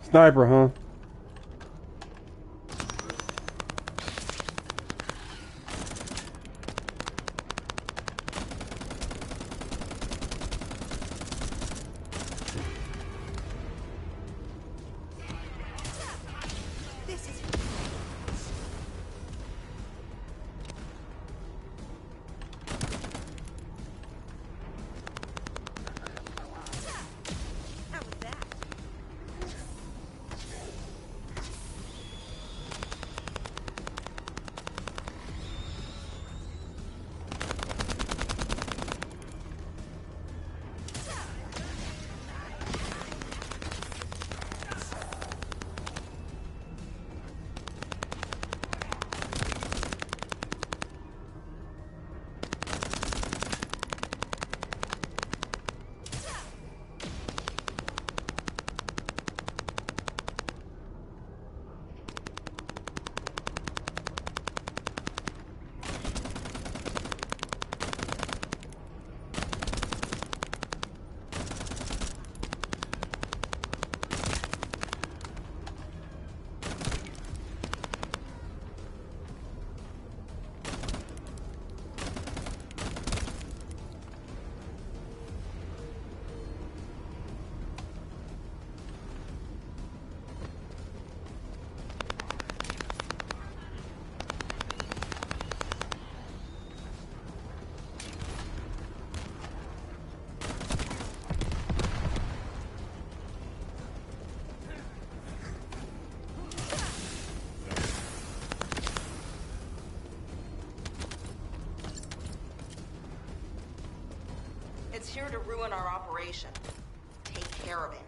Sniper, huh? here to ruin our operation. Take care of it.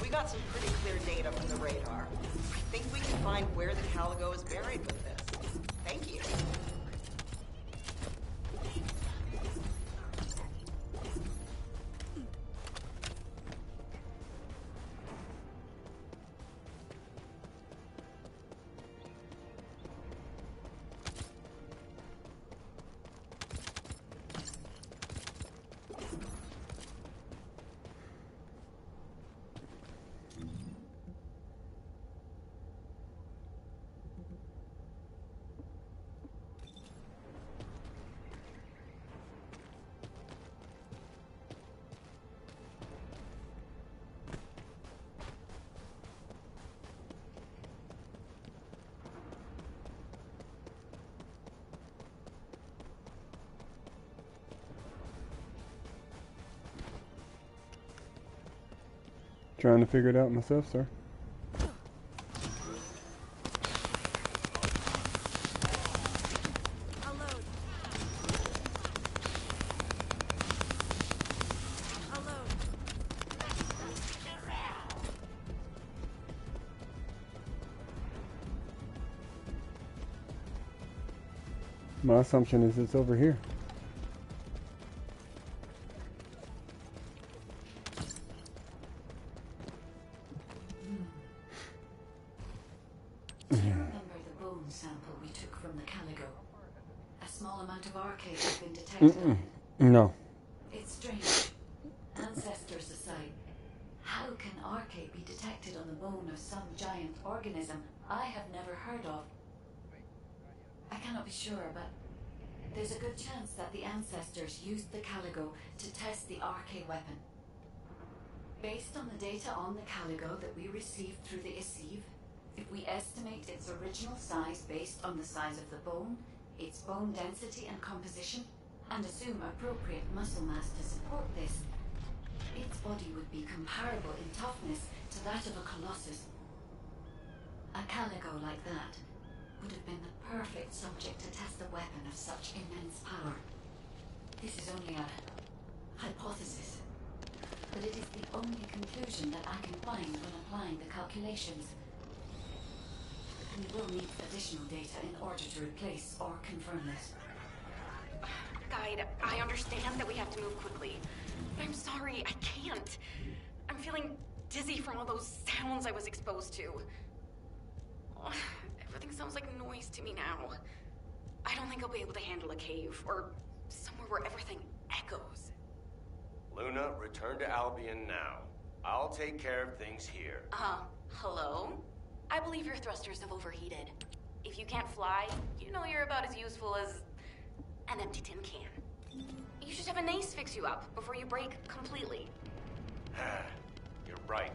We got some pretty clear data from the radar. I think we can find where the Caligo is buried with this. Thank you. Trying to figure it out myself, sir. My assumption is it's over here. Do you remember the bone sample we took from the Caligo? A small amount of arcade has been detected on it. No. It's strange. Ancestors aside, how can arcade be detected on the bone of some giant organism I have never heard of? I cannot be sure, but there's a good chance that the ancestors used the Caligo to test the arcade weapon. Based on the data on the Caligo that we received through the Isive, if we estimate its original size based on the size of the bone, its bone density and composition, and assume appropriate muscle mass to support this, its body would be comparable in toughness to that of a colossus. A Caligo like that would have been the perfect subject to test a weapon of such immense power. This is only a hypothesis, but it is the only conclusion that I can find when applying the calculations. We will need additional data in order to replace or confirm this. Guide, I understand that we have to move quickly, but I'm sorry, I can't. I'm feeling dizzy from all those sounds I was exposed to. Everything sounds like noise to me now. I don't think I'll be able to handle a cave, or somewhere where everything echoes. Luna, return to Albion now. I'll take care of things here. Hello? I believe your thrusters have overheated. If you can't fly, you know you're about as useful as an empty tin can. You should have an ace fix you up before you break completely. You're right.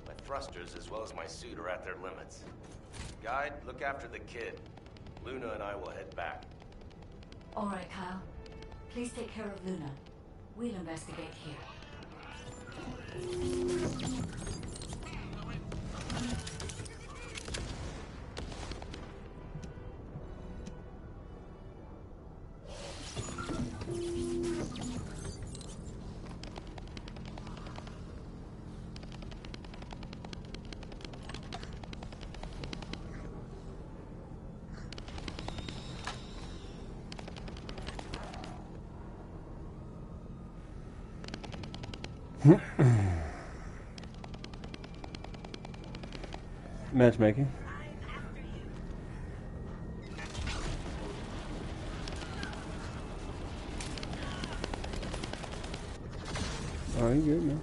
My thrusters as well as my suit are at their limits. Guide, look after the kid. Luna and I will head back. All right, Kyle. Please take care of Luna. We'll investigate here. Matchmaking. Oh, you good, man.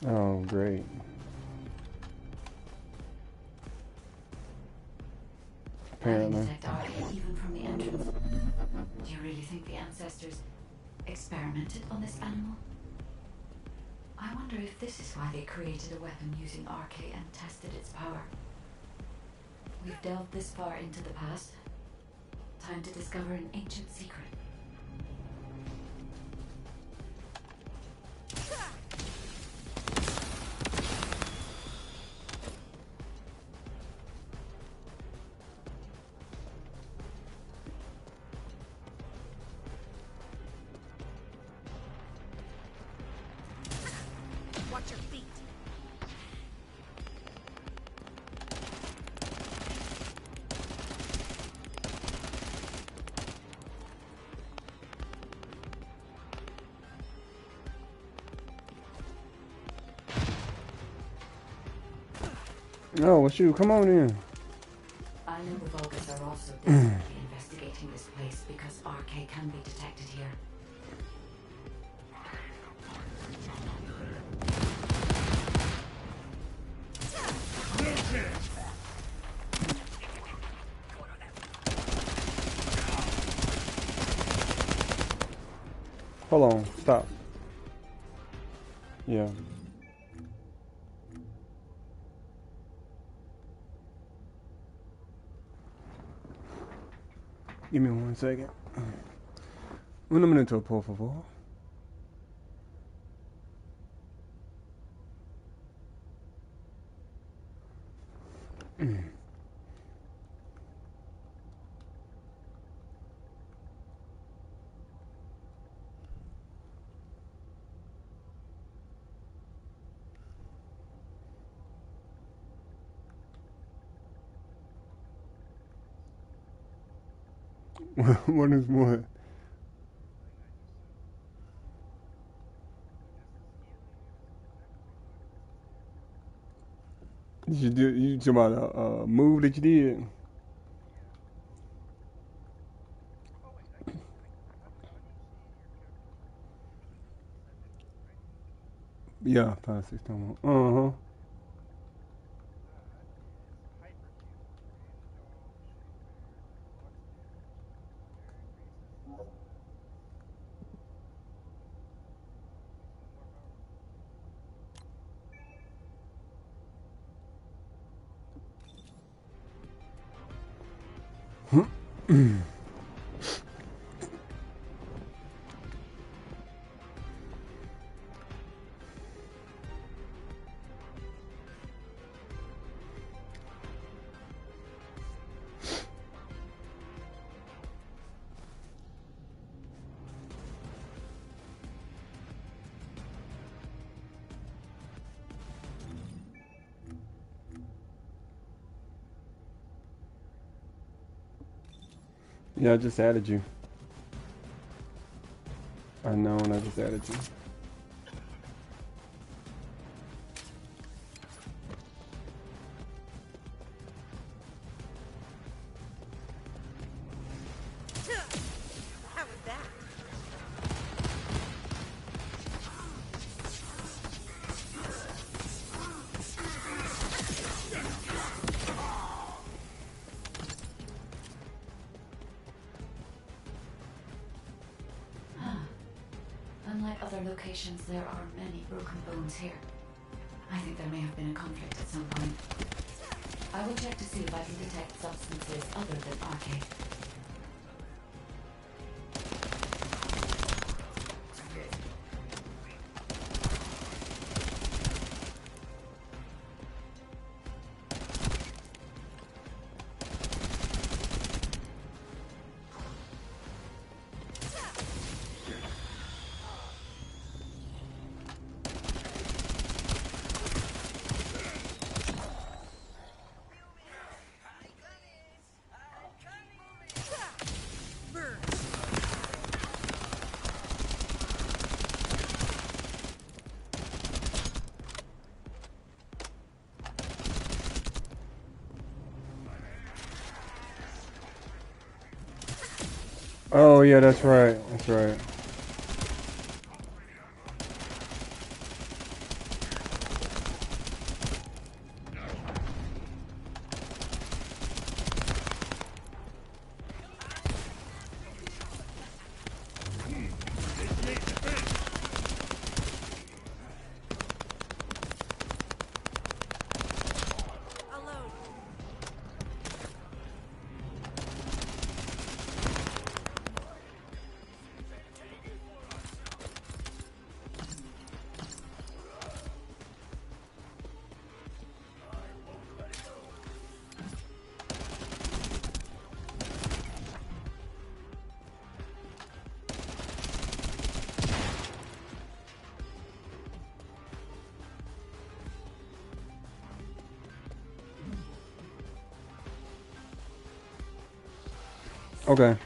Oh, great. I can Apparently. detect RK even from the entrance. Do you really think the ancestors experimented on this animal? I wonder if this is why they created a weapon using RK and tested its power. We've delved this far into the past. Time to discover an ancient secret. Watch your feet. Oh, well, shoot, come on in. I know the Vulgus are also desperately investigating this place because RK can be detected here. Hold on, stop. Yeah. Give me 1 second. Un minuto, por favor. What is what? You talking about a move that you did? Yeah, 5, 6 times. Uh-huh. Yeah, I just added you. I know, and I just added you. How was that? Unlike other locations, there are many broken bones here. I think there may have been a conflict at some point. I will check to see if I can detect substances other than RK. Oh, yeah, that's right. That's right. Okay.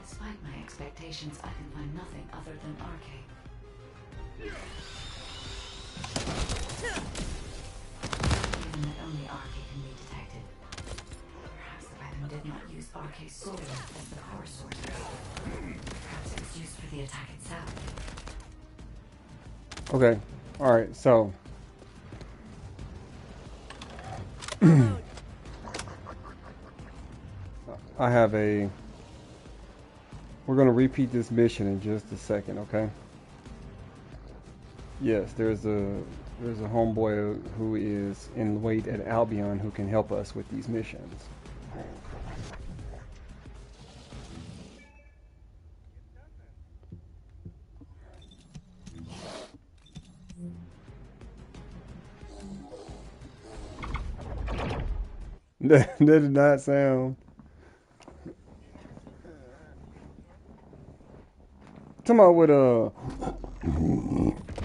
Despite my expectations, I can find nothing other than arcade. Given that only arcade can be detected, perhaps the weapon did not use arcade solely as the power source. Perhaps it was used for the attack itself. Okay. Alright, so. I have a. We're going to repeat this mission in just a second, okay? Yes, there's a homeboy who is in wait at Albion who can help us with these missions. That did not sound. Talking about with a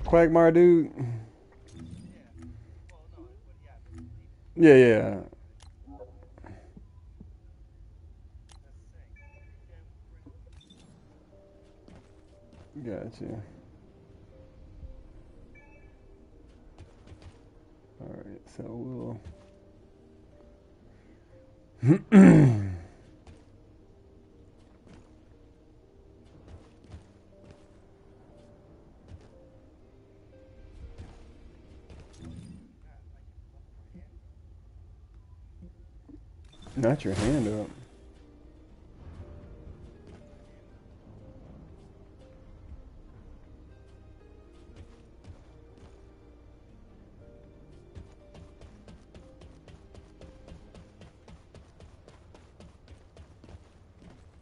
Quagmire dude. Yeah, yeah. Gotcha. Alright, so we'll. Not your hand up.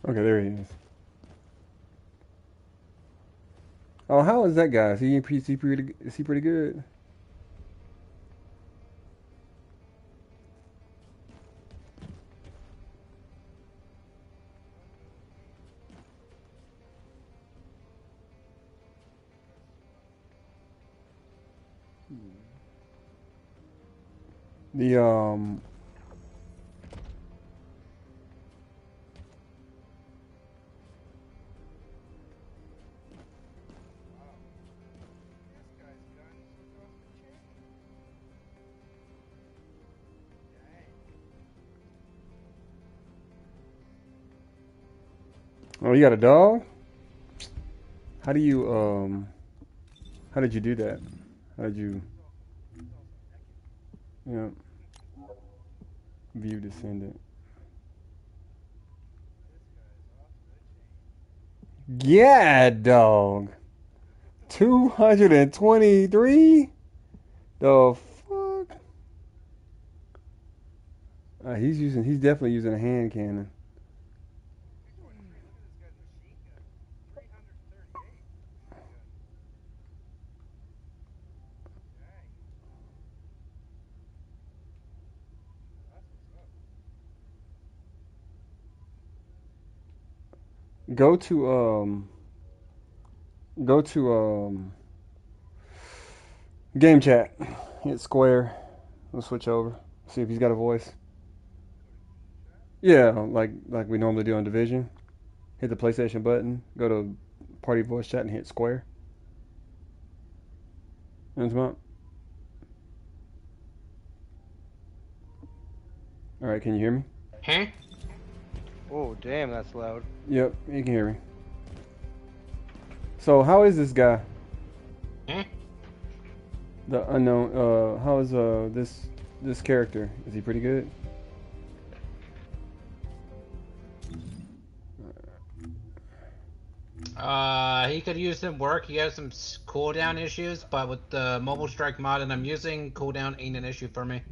Okay, there he is. Oh, how is that guy? Is he pretty good? The Oh, you got a dog? How do you how did you do that? How did you view Descendant? Yeah, dog. 223? The fuck? He's definitely using a hand cannon. Go to game chat. Hit square. We'll switch over. See if he's got a voice. Yeah, like we normally do on Division. Hit the PlayStation button. Go to party voice chat and hit square. All right, can you hear me? Huh? Oh, damn, that's loud. Yep, you can hear me. So, how is this guy? Huh? The unknown. How is this character? Is he pretty good? He could use some work. He has some cooldown issues, but with the Mobile Strike mod that I'm using, cooldown ain't an issue for me.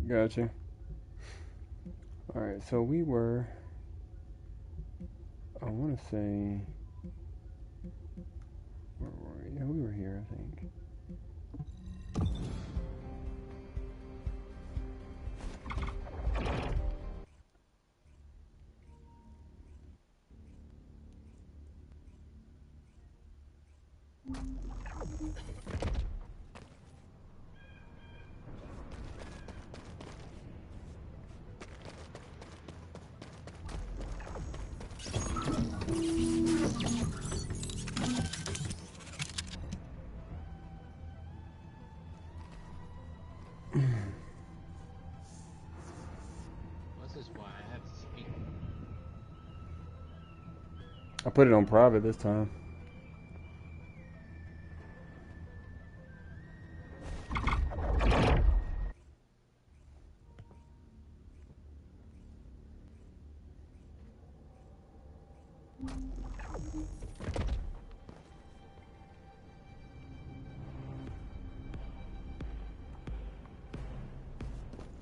Gotcha. Alright, so we were... I want to say... Where were we? Yeah, we were here, I think. This is why I have to speak. I put it on private this time.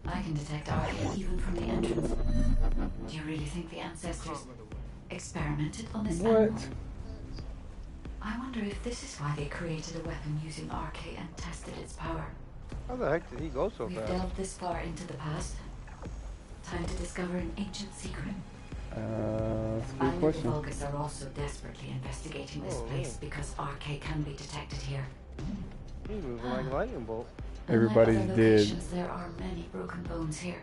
I can detect RK even from the entrance. Do you really think the ancestors experimented on this animal? I wonder if this is why they created a weapon using RK and tested its power. How the heck did he go so We've fast? delved this far into the past. Time to discover an ancient secret. That's a I good and question. the Vulgus are also desperately investigating this place because RK can be detected here. He's moving like a lightning bolt. Everybody's Unlike other dead. locations, there are many broken bones here.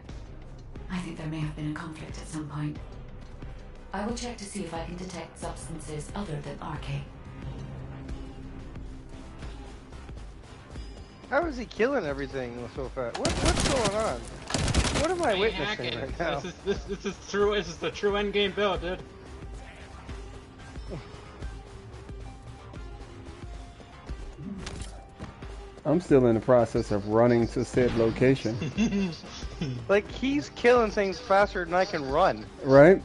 I think there may have been a conflict at some point. I will check to see if I can detect substances other than RK. How is he killing everything so fast? What's going on? What am I witnessing right now? This is true. This is the true endgame build, dude. I'm still in the process of running to said location. Like, he's killing things faster than I can run. Right?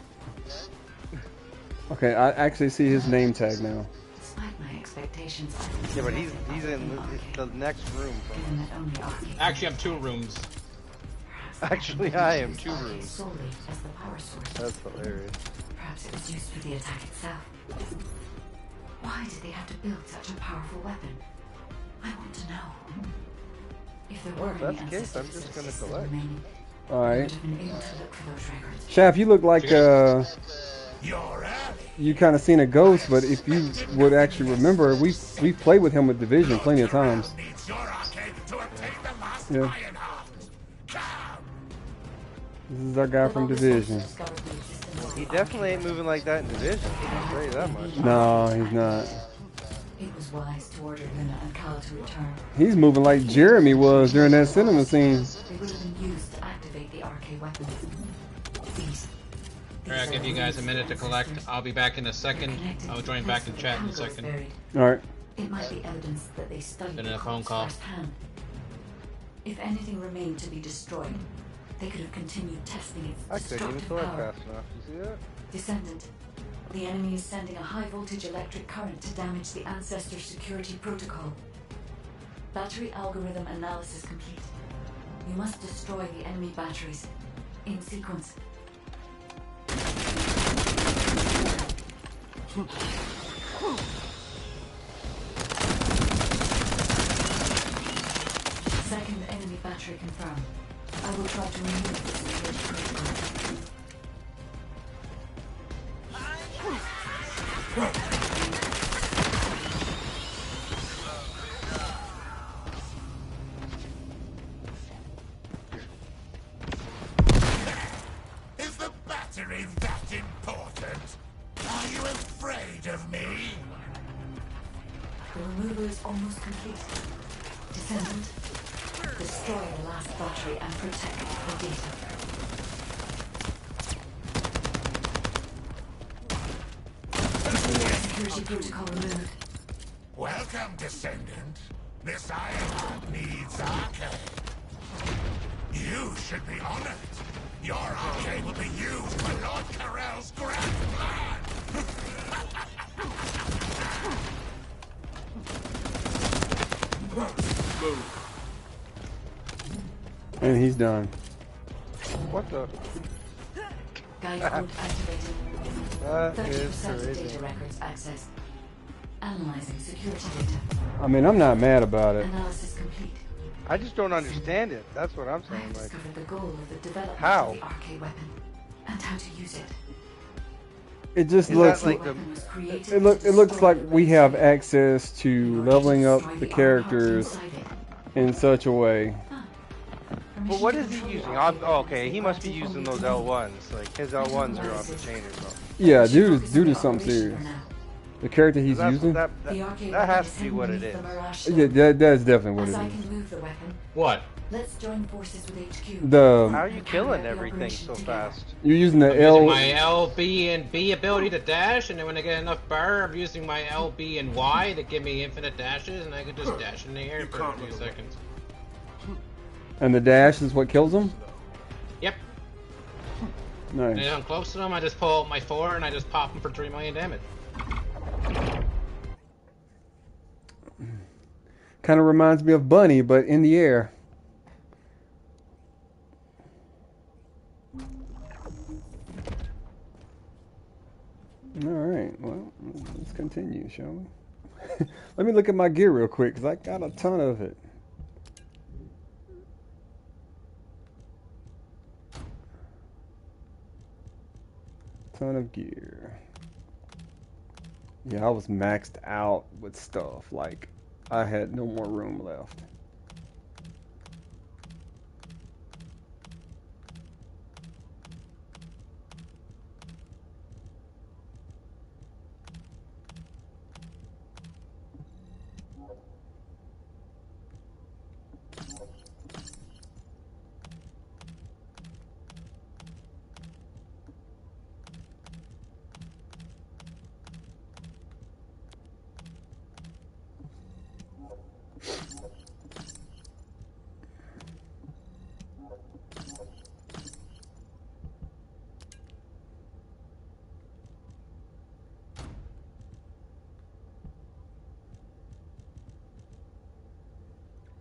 Okay, I actually see his name tag now. Despite my expectations, Yeah, but he's in the next room from us. Actually, I'm 2 rooms. Actually, I am 2 rooms. Solely as the power source. That's hilarious. Perhaps it was used for the attack itself. Why did they have to build such a powerful weapon? I want to know. If there Well, were if any that's the case, I'm just gonna collect. Alright. have been able to look for those records. Shaft, you look like you kind of seen a ghost, but if you would actually remember, we've played with him with Division plenty of times. Yeah. This is our guy from Division. He definitely ain't moving like that in Division. I'll tell you that much. No, he's not. It was wise to order Luna and Cal to return. He's moving like Jeremy was during that cinema scene. They would have been used to activate the RK weapons. These. Alright, I'll give you guys a minute to collect. I'll be back in a second. I'll join back in chat in a second. Alright. It might be evidence that they studied Been the in a phone corpse call. firsthand. If anything remained to be destroyed, they could have continued testing its I couldn't even destructive collect power. fast enough. You see that? Descendant, the enemy is sending a high-voltage electric current to damage the Ancestor security protocol. Battery algorithm analysis complete. You must destroy the enemy batteries. In sequence. Second enemy battery confirmed. I will try to remove the security protocol. Is the battery that important? Are you afraid of me? The removal is almost complete. Descendant, destroy the last battery and protect the data. Security protocol removed. Welcome, Descendant. This Ironheart needs arcade. You should be honored. Your arcade will be used for Lord Carell's grand plan. And he's done. What the? Guide code activated. That 30% is of crazy. data records accessed. Analyzing security data. I mean, I'm not mad about it. Analysis complete. I just don't understand it. That's what I'm I saying. have Like, discovered the goal of the development How? of the RK weapon and how to use it. It just Is looks that like it looks like we have access to leveling up the characters in such a way. but what is he using? Oh, okay, he must be using those L1s. Like his L1s are off the chain or something. Yeah, dude is something serious. The character he's using. That has to be what it is. Yeah, that's definitely what As it I is. can move the weapon, What? Let's join forces with HQ. How are you killing everything so fast? You're using the I'm L. using my L, B, and B ability to dash, and then when I get enough bar, I'm using my L, B, and Y to give me infinite dashes, and I can just dash in the air for a few seconds. And the dash is what kills them? Yep. Nice. And if I'm close to them, I just pull out my 4 and I just pop them for 3 million damage. Kind of reminds me of Bunny, but in the air. Alright, well, let's continue, shall we? Let me look at my gear real quick, because I got a ton of it. Ton of gear. Yeah, I was maxed out with stuff. Like, I had no more room left.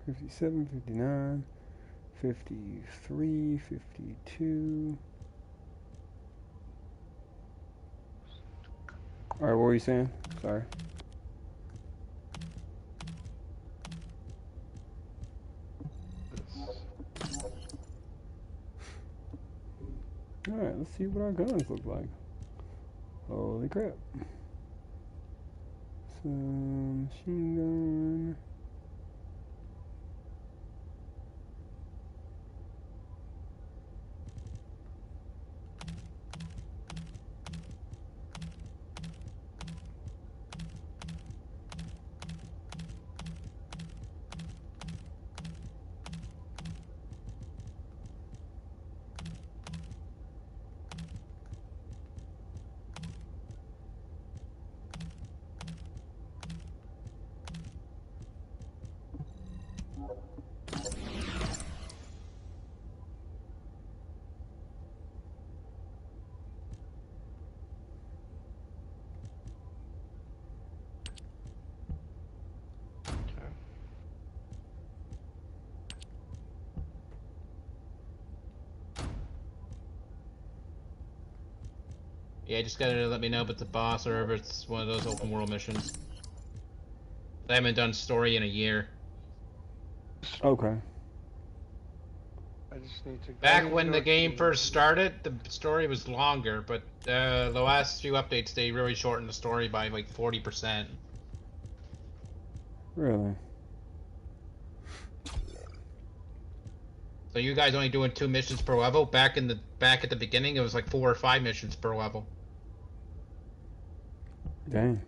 $57, $59, $53, $52. All right, what were you saying? Sorry. All right, let's see what our guns look like. Holy crap. Some machine gun. Yeah, just gotta let me know if it's a boss or if it's one of those open world missions. I haven't done story in a year. Okay. I just need to. Back when the game first started, the story was longer, but the last few updates they really shortened the story by like 40%. Really? So you guys only doing 2 missions per level? Back at the beginning, it was like 4 or 5 missions per level. Dang.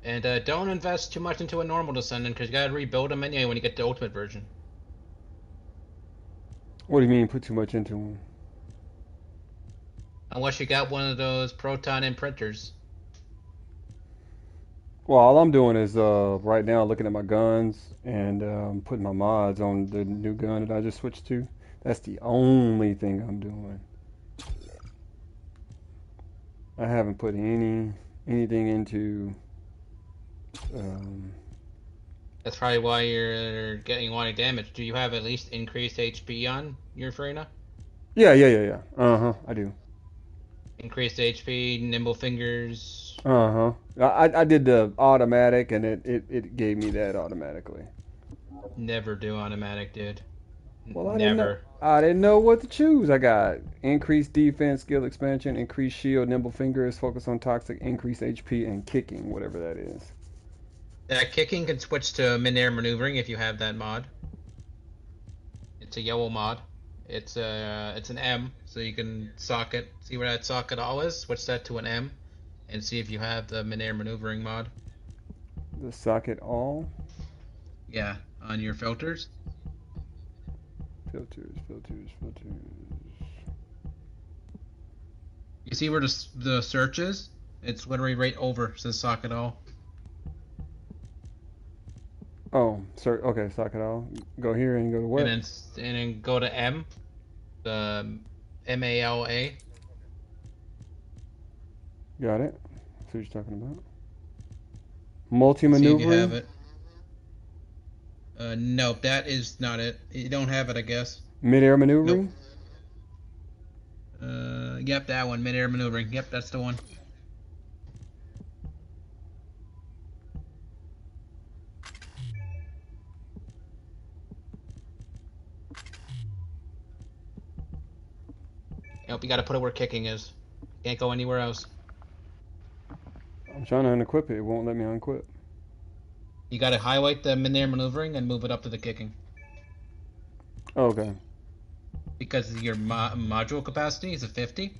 And don't invest too much into a normal Descendant, because you gotta rebuild them anyway when you get the ultimate version. What do you mean put too much into them? Unless you got one of those proton imprinters. Well, all I'm doing is right now looking at my guns and putting my mods on the new gun that I just switched to. That's the only thing I'm doing. I haven't put anything into. That's probably why you're getting a lot of damage. Do you have at least increased HP on your Freyna? Yeah. I do. Increased HP, nimble fingers. I did the automatic, and it gave me that automatically. Never do automatic, dude. Well, Never. I didn't know what to choose. I got increased defense, skill expansion, increased shield, nimble fingers, focus on toxic, increased HP, and kicking, whatever that is. That kicking can switch to mid-air maneuvering if you have that mod. It's a yellow mod. It's an M, so you can socket. See where that socket all is? Switch that to an M, and see if you have the mid-air maneuvering mod. The socket all? Yeah, on your filters. Filters. You see where the search is? It's literally right over. It says socket all. Oh, sir. Okay, socket all. Go here and go to what? And then go to M, the MALA. Got it. That's what you're talking about. Multi-maneuvering? See if you have it. Nope, that is not it. You don't have it, I guess. Mid-air maneuvering? Nope. Yep, that one. Mid-air maneuvering. Yep, that's the one. Nope, you gotta put it where kicking is. Can't go anywhere else. I'm trying to unequip it. It won't let me unequip. You gotta highlight the mid-air maneuvering and move it up to the kicking. Okay. Because your module capacity is a 50.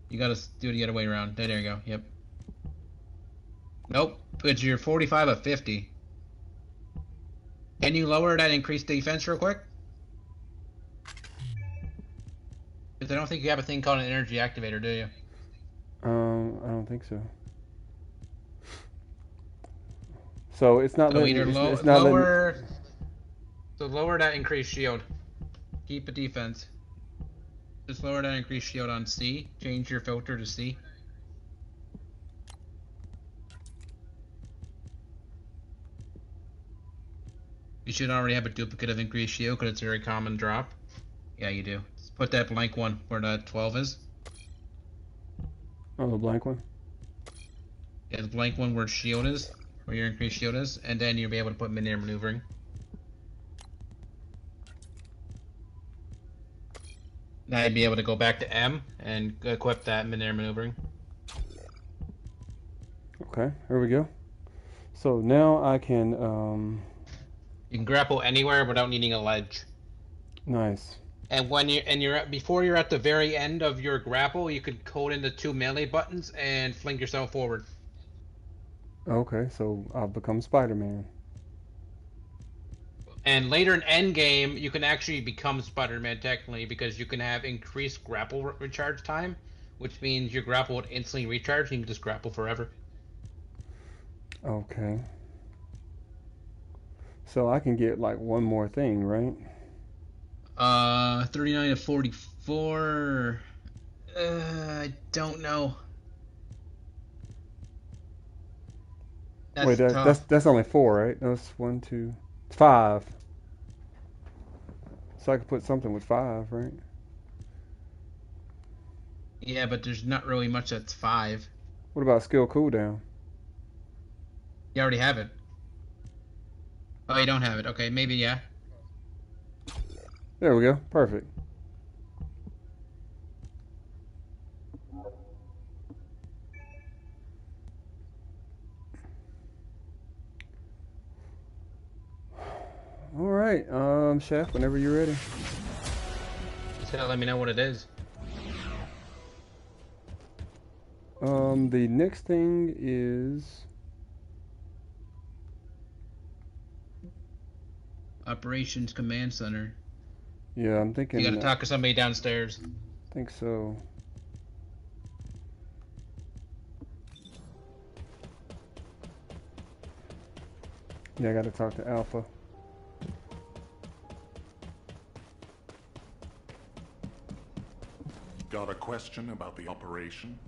You gotta do it the other way around. There you go. Yep. Nope. But you're 45 of 50. Can you lower that increased defense real quick? Because I don't think you have a thing called an energy activator, do you? I don't think so. So it's not letting. It's not lower. So lower that increased shield. Keep a defense. Just lower that increased shield on C. Change your filter to C. You should already have a duplicate of increased shield because it's a very common drop. Yeah, you do. Just put that blank one where that 12 is. Oh, the blank one? Yeah, the blank one where shield is, where your increased shield is, and then you'll be able to put mid-air maneuvering. Now you'd be able to go back to M and equip that mid-air maneuvering. Okay, here we go. So now I can You can grapple anywhere without needing a ledge. Nice. And when before you're at the very end of your grapple, you could hold in the 2 melee buttons and fling yourself forward. Okay, so I've become Spider-Man. And later in endgame, you can actually become Spider-Man technically because you can have increased grapple recharge time, which means your grapple would instantly recharge and you can just grapple forever. Okay. So I can get like one more thing, right? 39 to 44. I don't know. Wait, that's only 4, right? That's 1, 2, 5. So I could put something with 5, right? Yeah, but there's not really much that's 5. What about skill cooldown? You already have it. Oh, you don't have it. Okay, maybe, yeah. There we go. Perfect. All right, Chef, whenever you're ready. Just gotta let me know what it is. The next thing is Operations Command Center. Yeah, I'm thinking. You gotta talk to somebody downstairs. I think so. Yeah, I gotta talk to Alpha. Got a question about the operation?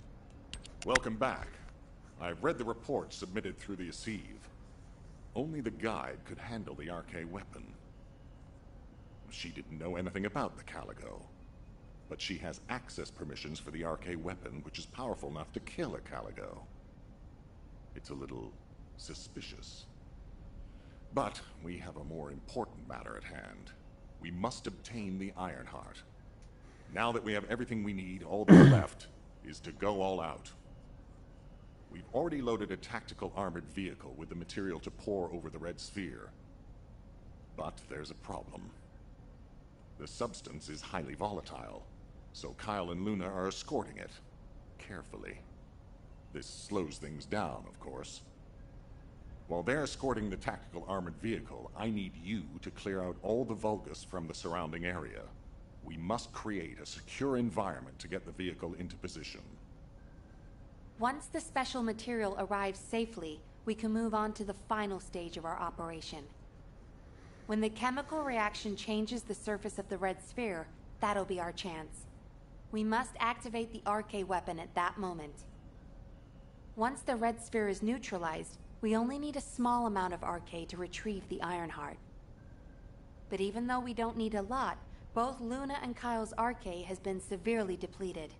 Welcome back. I've read the report submitted through the Assieve. Only the guide could handle the RK weapon. She didn't know anything about the Caligo, but she has access permissions for the RK weapon, which is powerful enough to kill a Caligo. It's a little suspicious. But we have a more important matter at hand. We must obtain the Ironheart. Now that we have everything we need, all that's left is to go all out. We've already loaded a tactical armored vehicle with the material to pour over the Red Sphere. But there's a problem. The substance is highly volatile, so Kyle and Luna are escorting it carefully. This slows things down, of course. While they're escorting the tactical armored vehicle, I need you to clear out all the Vulgus from the surrounding area. We must create a secure environment to get the vehicle into position. Once the special material arrives safely, we can move on to the final stage of our operation. When the chemical reaction changes the surface of the Red Sphere, that'll be our chance. We must activate the RK weapon at that moment. Once the Red Sphere is neutralized, we only need a small amount of RK to retrieve the Ironheart. But even though we don't need a lot, both Luna and Kyle's RK has been severely depleted.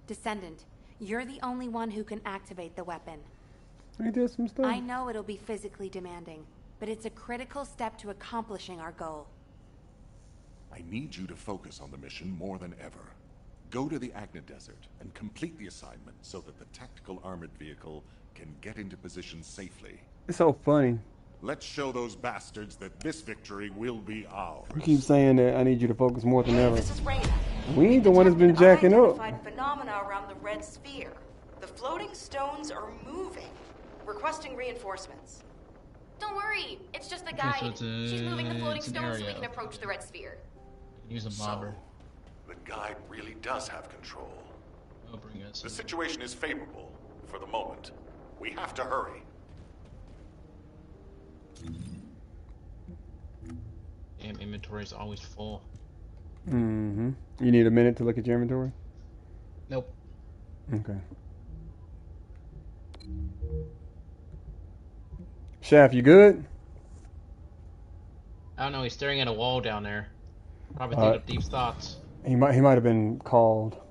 Descendant, you're the only one who can activate the weapon. I did some stuff. I know it'll be physically demanding, but it's a critical step to accomplishing our goal. I need you to focus on the mission more than ever. Go to the Agna Desert and complete the assignment so that the tactical armored vehicle can get into position safely. It's so funny. Let's show those bastards that this victory will be ours. You keep saying that I need you to focus more than ever. This is Reyna. We ain't the one that's been jacking up. Phenomena around the Red Sphere. The floating stones are moving, requesting reinforcements. Don't worry, it's just the guide. She's moving the floating stones so we can area. approach the Red Sphere. Use a bobber. The guide really does have control. I'll bring us. The situation is favorable for the moment. We have to hurry. Damn, inventory is always full. Mm-hmm. You need a minute to look at your inventory? Nope. Okay. Shaft, you good? I don't know, he's staring at a wall down there. Probably thinking of deep thoughts. He might have been called.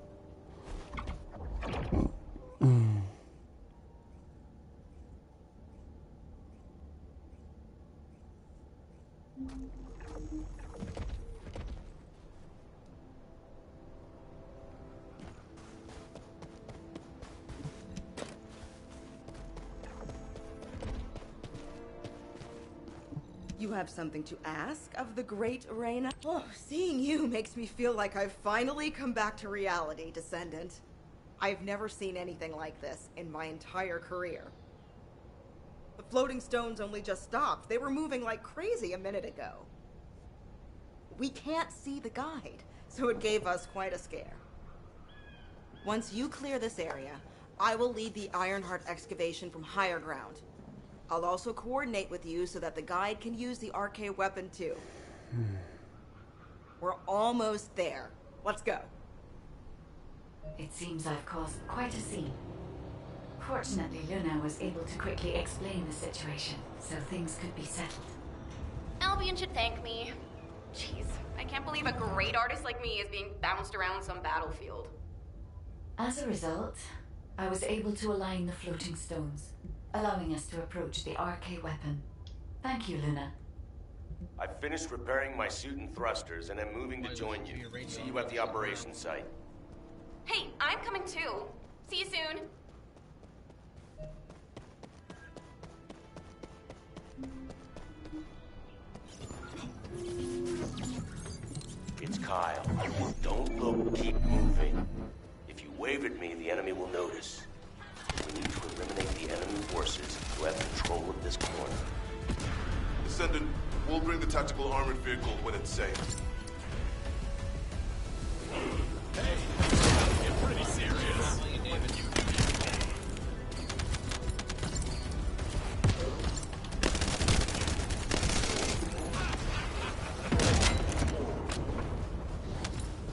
You have something to ask of the great Reyna? Oh, seeing you makes me feel like I've finally come back to reality, Descendant. I've never seen anything like this in my entire career. The floating stones only just stopped. They were moving like crazy a minute ago. We can't see the guide, so it gave us quite a scare. Once you clear this area, I will lead the Ironheart excavation from higher ground. I'll also coordinate with you so that the guide can use the RK weapon too. We're almost there. Let's go. It seems I've caused quite a scene. Fortunately, Luna was able to quickly explain the situation, so things could be settled. Albion should thank me. Jeez, I can't believe a great artist like me is being bounced around some battlefield. As a result, I was able to align the floating stones, allowing us to approach the RK weapon. Thank you, Luna. I've finished repairing my suit and thrusters and am moving to join you. See you at the operations site. Hey, I'm coming too. See you soon. It's Kyle. Don't look, keep moving. If you wave at me, the enemy will notice. We need to eliminate the enemy forces who have control of this corner. Descendant, we'll bring the tactical armored vehicle when it's safe. Hey, get pretty serious.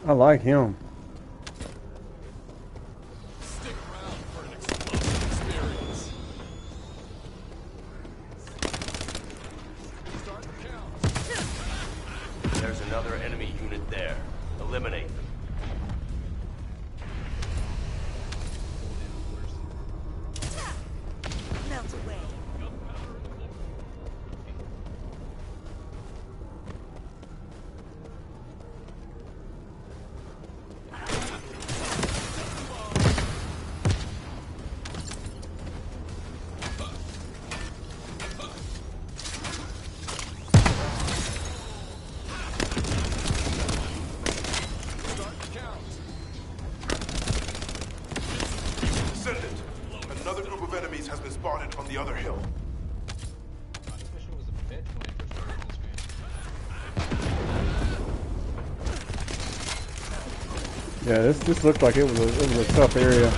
I like him. Stick around for an explosive experience. Start the count. There's another enemy unit there. Eliminate them. Melt away. Another group of enemies has been spotted on the other hill. This mission was a bitch when I first started this game. Yeah, this looked like it was a tough area.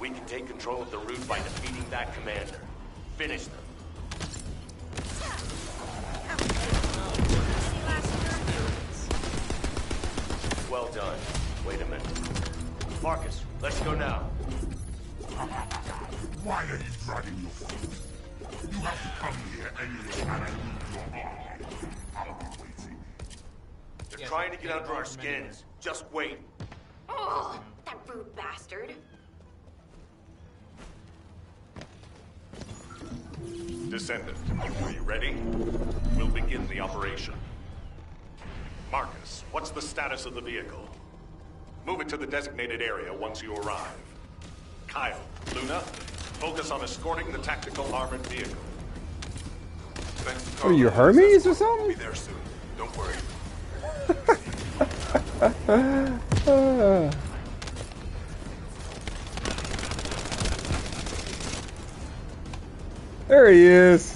We can take control of the route by defeating that commander. Finish them. Well done. Wait a minute. Marcus, let's go now. Why are you dragging your feet? You have to come here anyway, and I need your arm. I'll be waiting. They're trying to get under our skins. Just wait. Oh, that rude bastard. Descendant, are you ready? We'll begin the operation. Marcus, what's the status of the vehicle? Move it to the designated area once you arrive. Kyle, Luna, focus on escorting the tactical armored vehicle. Are you Hermes or something? Be there soon. Don't worry. There he is.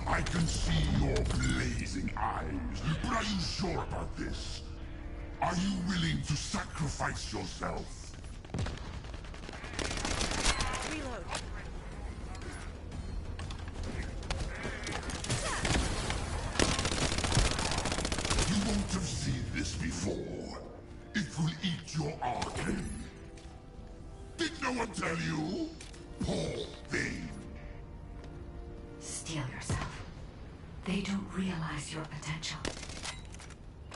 I can see your blazing eyes. But are you sure about this? Are you willing to sacrifice yourself? Reload. You won't have seen this before. It will eat your arcade. Did no one tell you? Poor thing. Steel yourself. They don't realize your potential.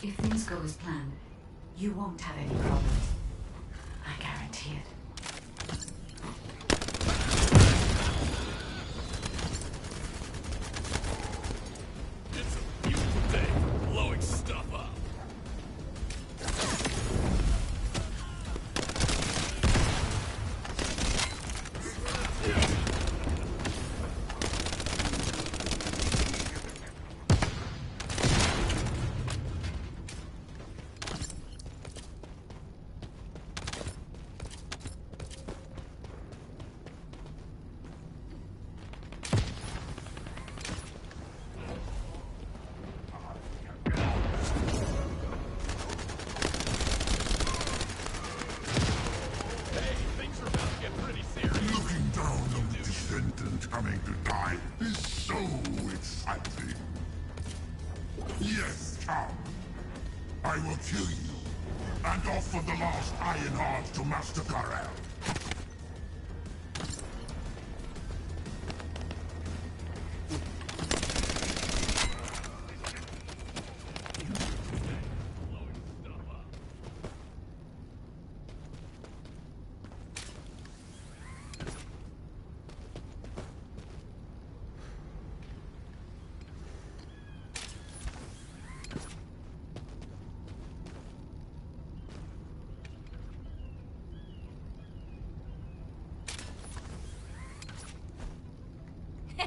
If things go as planned, you won't have any problems. I guarantee it. It's a beautiful day for blowing stuff up. Looking down on the Descendant coming to die is so exciting. Yes, come. I will kill you and offer the last Iron Heart to Master Karel.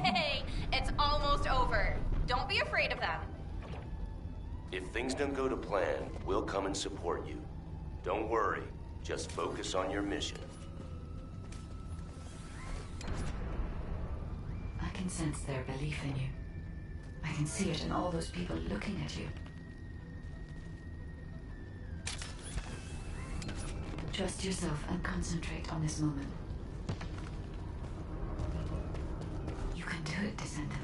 Hey, it's almost over. Don't be afraid of them. If things don't go to plan, we'll come and support you. Don't worry. Just focus on your mission. I can sense their belief in you. I can see it in all those people looking at you. Trust yourself and concentrate on this moment. You can do it, Descendant.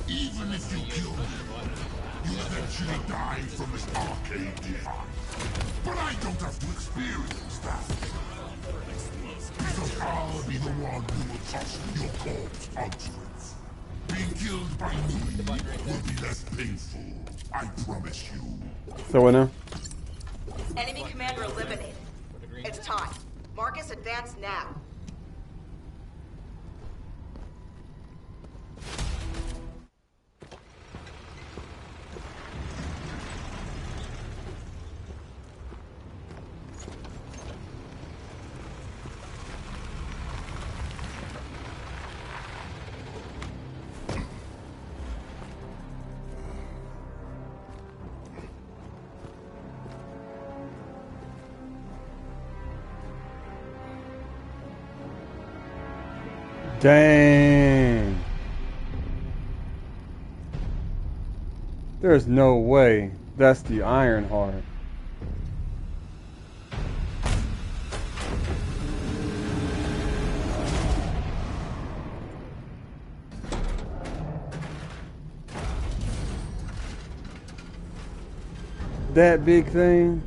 Even if you kill me, You eventually die from this arcade device. But I don't have to experience that. Because I'll be the one who will toss your corpse onto it. Being killed by me will be less painful. I promise you. So what now? Enemy commander eliminated. It's time. Marcus, advance now. Dang. There's no way that's the Iron Heart. That big thing.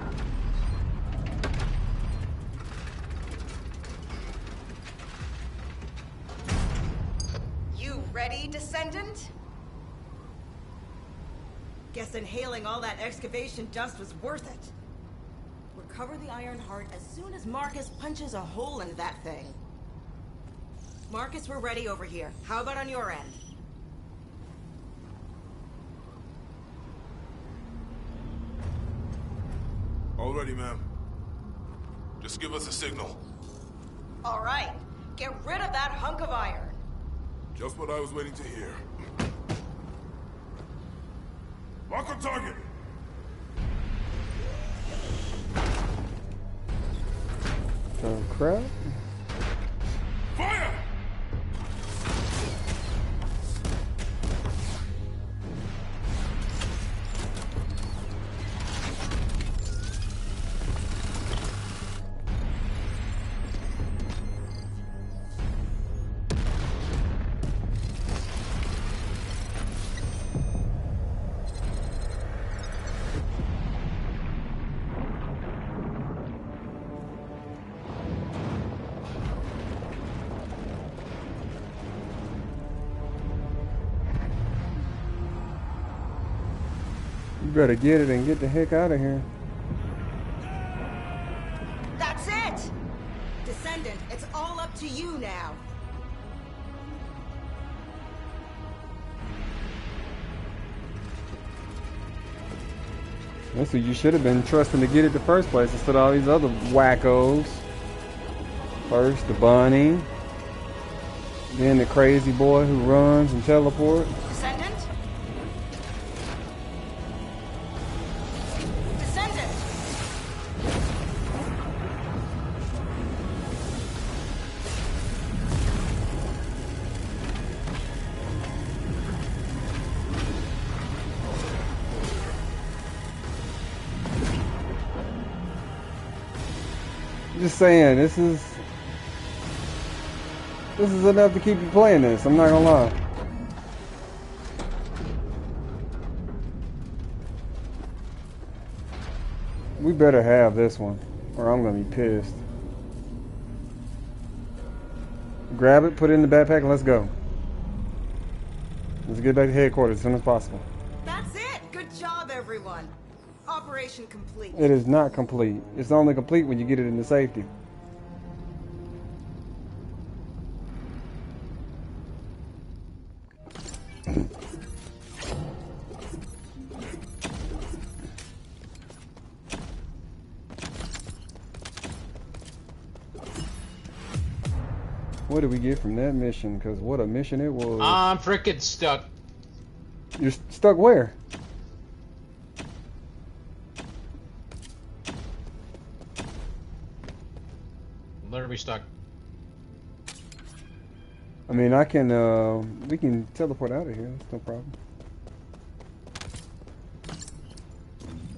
Descendant? Guess inhaling all that excavation dust was worth it. Recover the Iron Heart as soon as Marcus punches a hole into that thing. Marcus, we're ready over here. How about on your end? All ready, ma'am. Just give us a signal. All right. Get rid of that hunk of iron. Just what I was waiting to hear. Lock on target! Oh crap. Fire! You better get it and get the heck out of here. That's it! Descendant, it's all up to you now. That's what you should have been trusting to get it the first place instead of all these other wackos. First the bunny, then the crazy boy who runs and teleports. Descendant? Descendant! Just saying, this is enough to keep you playing this, I'm not gonna lie. We better have this one, or I'm gonna be pissed. Grab it, put it in the backpack, and let's go. Let's get back to headquarters as soon as possible. That's it! Good job, everyone. Operation complete. It is not complete. It's only complete when you get it into safety. What did we get from that mission? Because what a mission it was. I'm freaking stuck. You're stuck where? Literally stuck. I mean, I can, we can teleport out of here. That's no problem.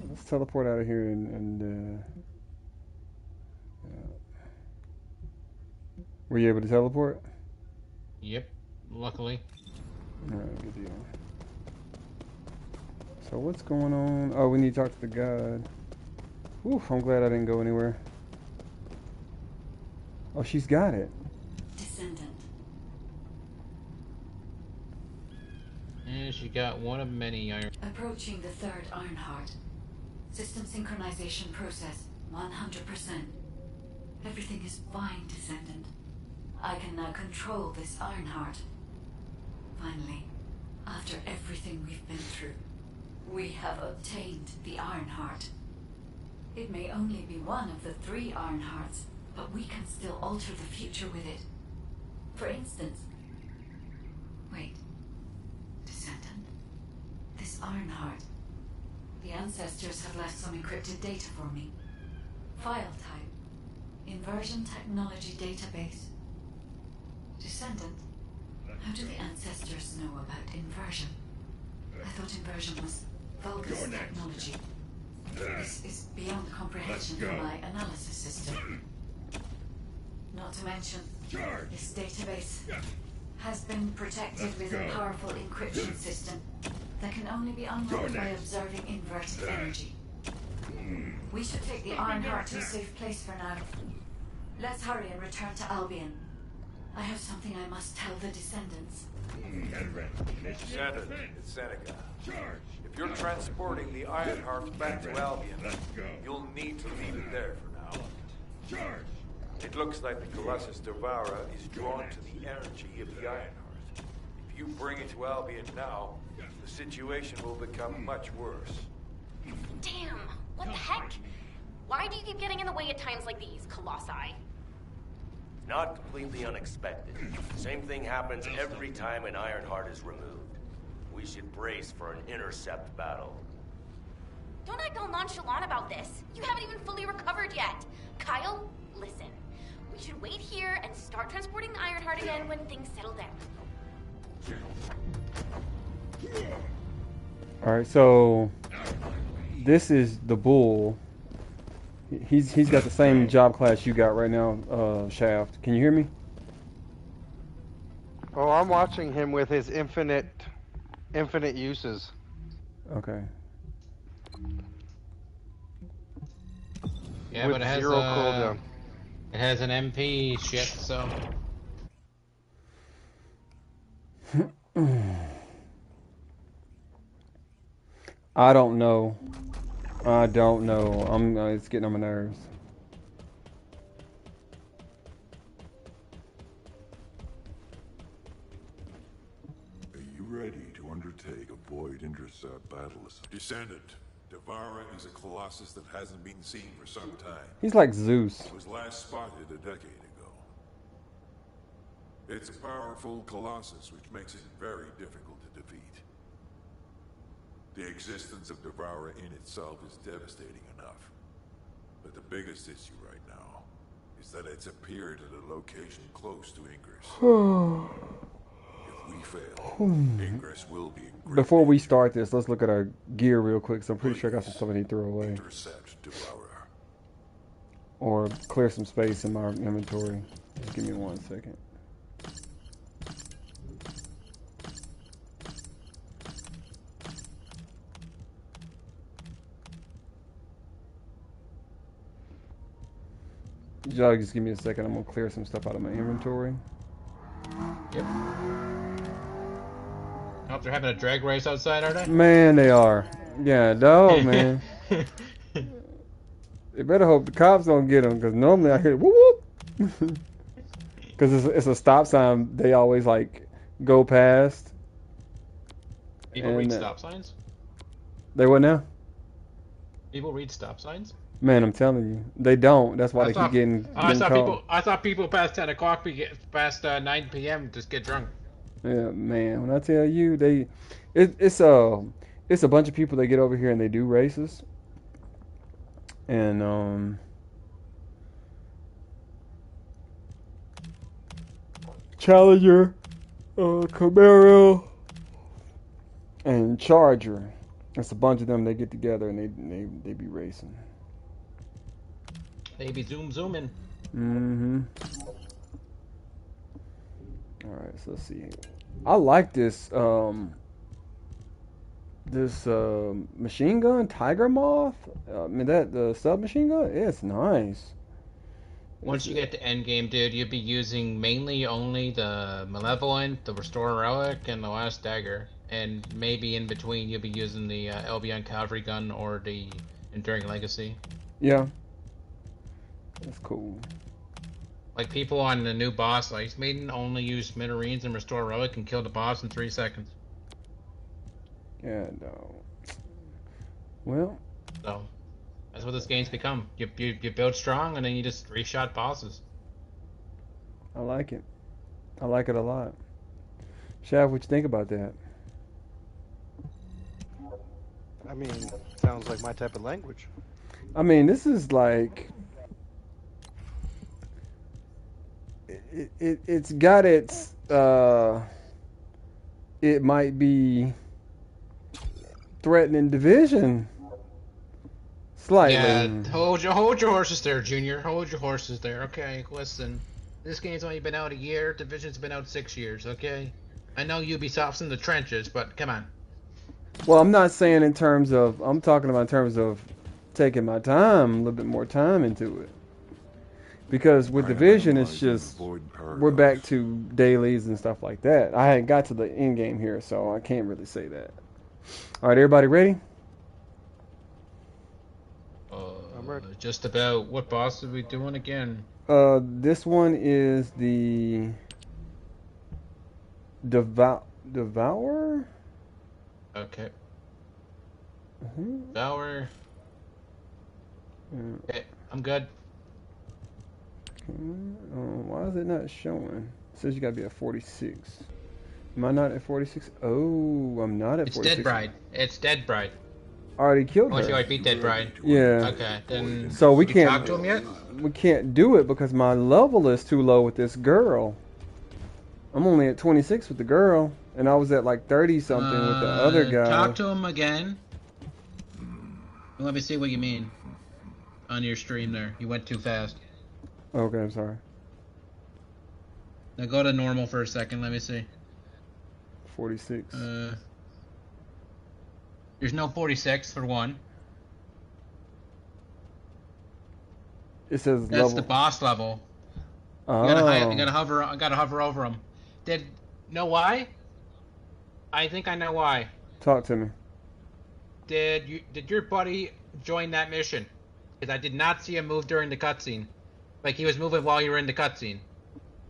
Let's teleport out of here and were you able to teleport? Yep, luckily. Alright, good deal. So what's going on? Oh, we need to talk to the god. Oof, I'm glad I didn't go anywhere. Oh, she's got it. Descendant. And she got one of many iron. Approaching the third Ironheart. System synchronization process 100%. Everything is fine, Descendant. I can now control this Ironheart. Finally, after everything we've been through, we have obtained the Ironheart. It may only be one of the 3 Ironhearts, but we can still alter the future with it. For instance... Wait. Descendant? This Ironheart. The ancestors have left some encrypted data for me. File type. Inversion technology database. Descendant, how do the ancestors know about inversion? I thought inversion was Vulgus technology. This is beyond comprehension for my analysis system. Not to mention, this database has been protected with a powerful encryption system that can only be unlocked by observing inverted energy. We should take the Ironheart to a safe place for now. Let's hurry and return to Albion. I have something I must tell the Descendants. Descendant, it's Seneca. If you're transporting the Ironheart back to Albion, you'll need to leave it there for now. It looks like the Colossus Devourer is drawn to the energy of the Ironheart. If you bring it to Albion now, the situation will become much worse. Damn, what the heck? Why do you keep getting in the way at times like these, Colossi? Not completely unexpected. Same thing happens every time an Ironheart is removed. We should brace for an intercept battle. Don't act all nonchalant about this. You haven't even fully recovered yet. Kyle, listen. We should wait here and start transporting the Ironheart again when things settle down. Alright, so this is the bull. He's got the same job class you got right now, Shaft. Can you hear me? Oh, I'm watching him with his infinite uses. Okay. Yeah, with but it has zero cooldown. It has an MP shit, so. I don't know. I don't know. It's getting on my nerves. Are you ready to undertake a void intercept battle? Descendant. Devourer is a colossus that hasn't been seen for some time. He's like Zeus. It was last spotted a decade ago. It's a powerful colossus, which makes it very difficult to defeat. The existence of Devourer in itself is devastating enough. But the biggest issue right now is that it's appeared at a location close to Ingress. If we fail, Ingress will be in Before we start this, let's look at our gear real quick. So I'm pretty sure I got some stuff I need to throw away. intercept Devourer. Or clear some space in my inventory. Just give me 1 second. Y'all just give me a second. I'm gonna clear some stuff out of my inventory. Yep. I hope they're having a drag race outside, are they? Man, they are. Yeah, dog, man. They better hope the cops don't get them, because normally I hear whoop whoop. Because it's a stop sign they always like go past. People read stop signs? They what now? People read stop signs? Man, I'm telling you, they don't. That's why they keep getting caught. I thought people past 10 o'clock, past 9 p.m. just get drunk. Yeah, man. When I tell you, it's a bunch of people that get over here and they do races, and Challenger, Camaro, and Charger. It's a bunch of them. They get together and they be racing. They be zooming. Mm-hmm. All right, so let's see. I like this this machine gun, Tiger Moth. I mean that the submachine gun. It's nice. Once you get to endgame, dude, you'd be using mainly only the Malevolent, the Restore Relic, and the Last Dagger. And maybe in between you'll be using the Albion Cavalry Gun or the Enduring Legacy. Yeah. That's cool. Like people on the new boss, like Maiden only use Marines and Restore Relic and kill the boss in 3 seconds. Yeah, no. Well. So, that's what this game's become. You build strong and then you just 3-shot bosses. I like it. I like it a lot. Shav, what you think about that? I mean, sounds like my type of language. I mean, this is like it's got its it might be threatening Division slightly. Yeah, hold your horses there, Junior. Hold your horses there. Okay, listen. This game's only been out a year. Division's been out 6 years. Okay, I know Ubisoft's in the trenches, but come on. Well, I'm not saying in terms of. I'm talking about in terms of taking my time, a little bit more time into it. Because with Division, it's just we're back to dailies and stuff like that. I hadn't got to the end game here, so I can't really say that. All right, everybody ready? Just about. What boss are we doing again? This one is the Devourer. Okay. Devourer. Okay, I'm good. Why is it not showing? It says you gotta be at 46. Am I not at 46? Oh, I'm not at 46. It's Dead Bride. It's Dead Bride. I already killed her. Unless you already beat Dead Bride. Yeah. Okay, then. So we you can't. Talk to him yet? We can't do it because my level is too low with this girl. I'm only at 26 with the girl, and I was at like 30 something with the other guy. Talk to him again. Let me see what you mean. On your stream there, you went too fast. Okay, I'm sorry. Now go to normal for a second. Let me see. 46. There's no 46 for one. It says That's level. the boss level. Oh. You gotta hover over him. Know why? I think I know why. Talk to me. Did your buddy join that mission? Because I did not see him move during the cutscene. Like he was moving while you were in the cutscene.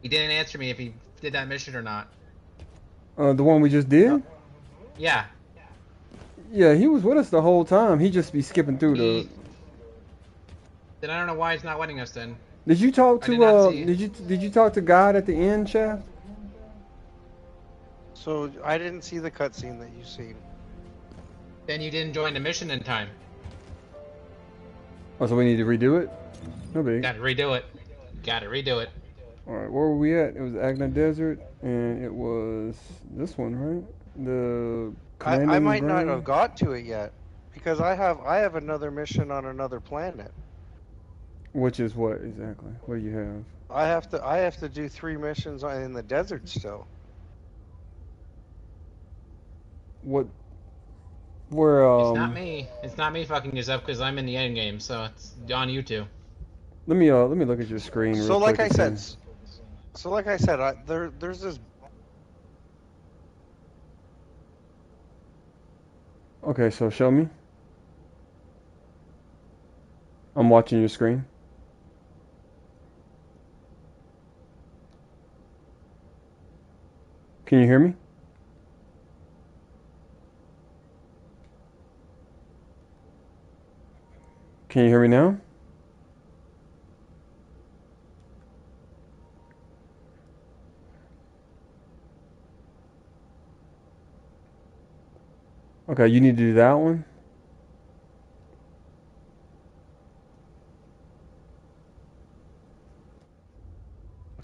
He didn't answer me if he did that mission or not. The one we just did? Yeah. Yeah, he was with us the whole time. He just be skipping through the. Then I don't know why he's not letting us then. Did you talk to did you talk to God at the end, Chef? So I didn't see the cutscene that you seen. Then you didn't join the mission in time. Oh, so we need to redo it? No big. Gotta redo it. Gotta redo it. Alright, where were we at? It was Agna Desert, and it was this one, right? The I might not have got to it yet, because I have another mission on another planet. Which is what exactly? What do you have? I have to do 3 missions in the desert still. What? Where? It's not me. It's not me fucking this up because I'm in the end game, so it's on you two. Let me look at your screen. So like I said, there's this. Okay, so show me. I'm watching your screen. Can you hear me? Can you hear me now? Okay, you need to do that one.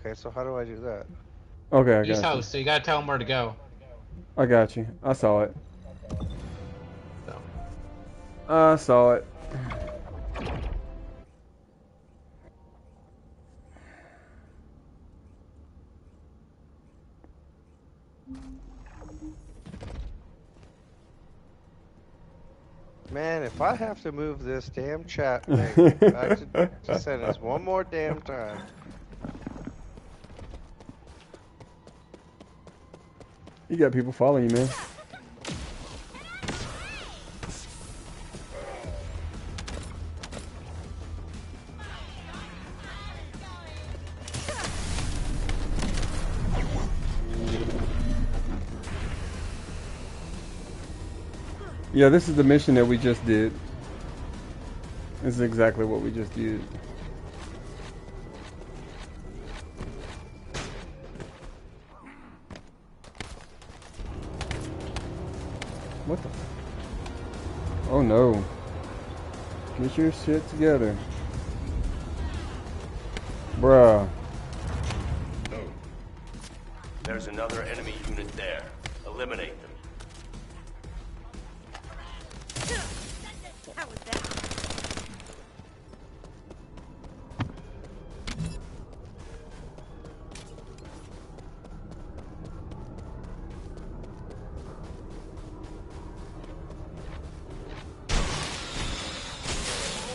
Okay, so how do I do that? Okay, I got He's you. host, so you gotta tell him where to go. I got you. I saw it. So. I saw it. Man, if I have to move this damn chat thing back to Descendants one more damn time. You got people following you, man. Yeah, this is the mission that we just did. This is exactly what we just did. What the? Oh no. Get your shit together. Bruh. There's another enemy unit there. Eliminate them. How was that?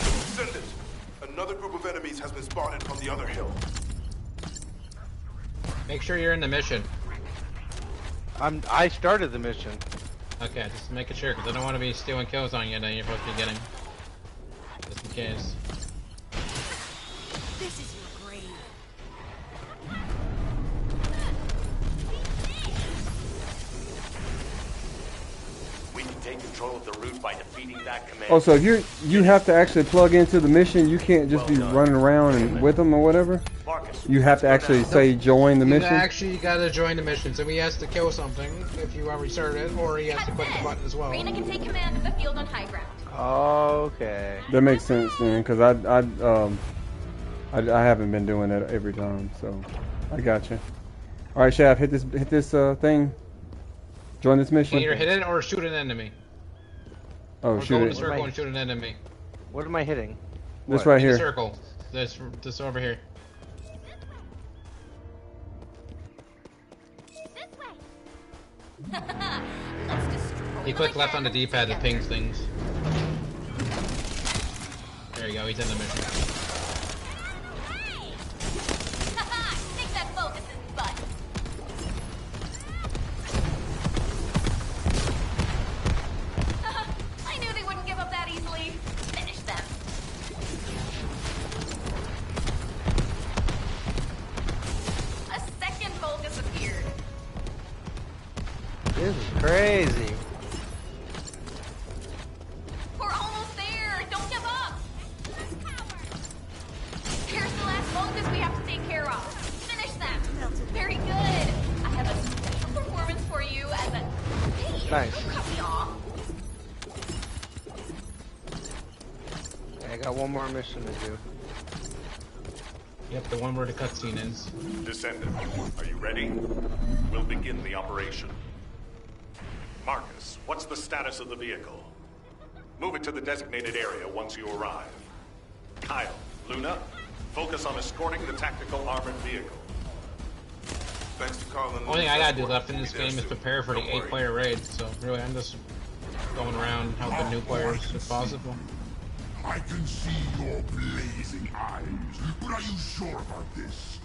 Descendant, another group of enemies has been spotted on the other hill. Make sure you're in the mission. I started the mission. Okay, just making sure, because I don't want to be stealing kills on you that you're supposed to be getting. Just in case. This is your grave. We can take control of the route by defeating that command. Oh, so if you have to actually plug into the mission. You can't just be running around and with them or whatever. You have to actually say join the mission. You actually gotta join the mission. So he has to kill something if you already started it, or he has to click the button as well. Reyna can take command of the field on high ground. Okay. That makes sense then, because I haven't been doing that every time, so I got you. All right, Shaft, hit this thing. Join this mission. Either hit it or shoot an enemy. Oh, or shoot go in it. a circle and shoot an enemy. What am I hitting? This right here. Circle. This over here. You click left on the D-pad to ping things. There you go, he's in the mission. Think that focus is butt. I knew they wouldn't give up that easily. Finish them. A second focus appeared. This is crazy. We're almost there. Don't give up. Here's the last focus we have to take care of. Finish them. Very good. I have a special performance for you as a... Hey, Nice. don't cut me off. I got one more mission to do. Yep, the one where the cutscene ends. Descendant, are you ready? We'll begin the operation. Marcus, what's the status of the vehicle? Move it to the designated area once you arrive. Kyle, Luna, focus on escorting the tactical armored vehicle. Thanks to Carl and Only thing I gotta do left in this game is prepare for the 8-player raid, so really I'm just going around helping new players if possible. I can see your blazing eyes, but are you sure about this?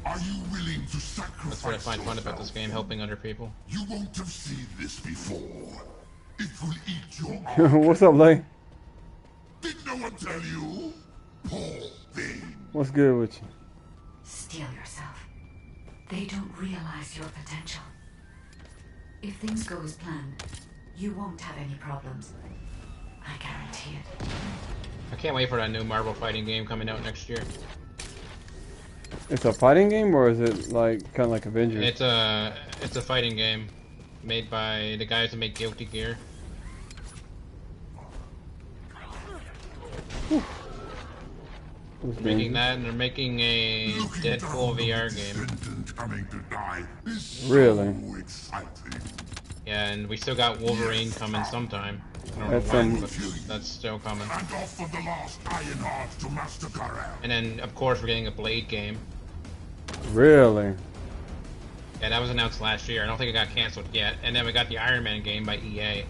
Are you willing to sacrifice That's what I find fun about this game, helping other people. You won't have seen this before. It will eat your arm. What's up, Lay? Did no one tell you? Poor thing. What's good with you? Steel yourself. They don't realize your potential. If things go as planned, you won't have any problems. I guarantee it. I can't wait for that new Marvel fighting game coming out next year. It's a fighting game, or is it like kind of like Avengers? It's a fighting game made by the guys that make Guilty Gear. They're making that, and they're making a Deadpool VR game. Coming to die is Really? so exciting. Yeah, and we still got Wolverine coming sometime. I don't know That's when, but that's still coming. And off for the last Ironheart to Master Karel. And then, of course, we're getting a Blade game. Really? Yeah, that was announced last year. I don't think it got canceled yet. And then we got the Iron Man game by EA.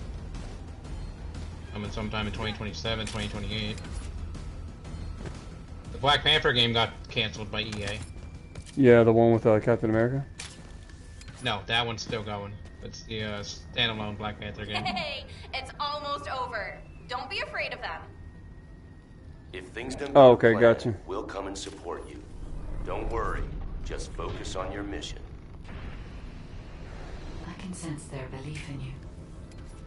coming sometime in 2027, 2028. The Black Panther game got canceled by EA. Yeah, the one with Captain America. No, that one's still going. It's the standalone Black Panther game. Hey, it's almost over. Don't be afraid of them. If things don't Oh, go okay, to plan, gotcha. we'll come and support you. Don't worry. Just focus on your mission. I can sense their belief in you.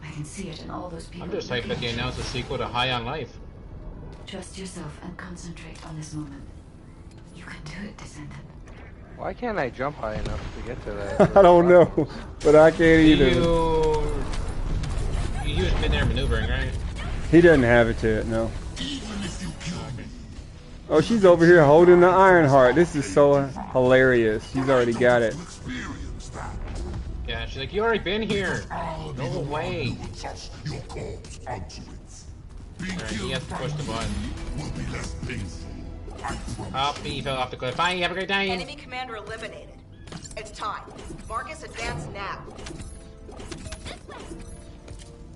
I can see it in all those people. I'm just hyped that they announced a sequel to High on Life. Trust yourself and concentrate on this moment. You can do it, Descendant. Why can't I jump high enough to get to that? I don't know, but I can't either. You used mid-air maneuvering, right? He doesn't have it yet, no. Oh, she's over here holding the Ironheart. This is so hilarious. She's already got it. Yeah, she's like, you already been here. No way. Alright, he has to push the button. Oh, he fell off the cliff. Bye, have a great day. Enemy commander eliminated. It's time. Marcus, advance now.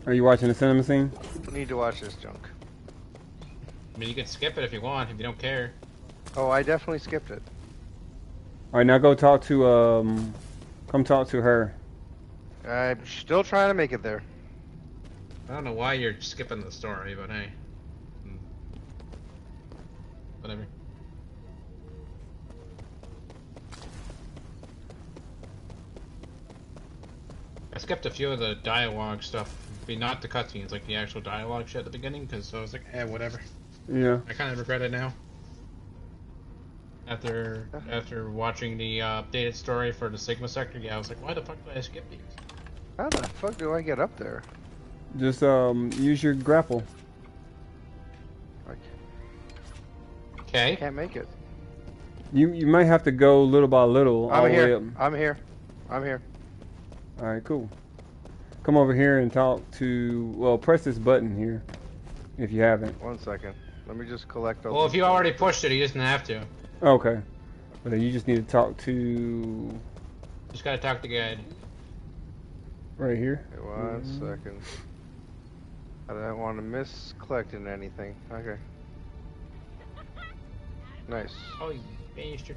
Are you watching the cinema scene? We need to watch this junk. I mean, you can skip it if you want, if you don't care. Oh, I definitely skipped it. Alright, now go talk to, come talk to her. I'm still trying to make it there. I don't know why you're skipping the story, but hey. Whatever. I skipped a few of the dialogue stuff, not the cutscenes, like the actual dialogue shit at the beginning, because I was like, eh, whatever. Yeah. I kind of regret it now. After watching the updated story for the Sigma sector, yeah, I was like, why the fuck did I skip these? How the fuck do I get up there? Just use your grapple. Okay. Can't make it. You might have to go little by little. I'm here. I'm here. I'm here. All right, cool. Come over here and talk to. Well, press this button here, if you haven't. 1 second. Let me just collect all. Well, if you already pushed it, he doesn't have to. Okay. But then you just need to talk to. Just gotta talk to guide. Right here. Okay, 1 second. I don't want to miss collecting anything. Okay. Nice. Oh, you bastard.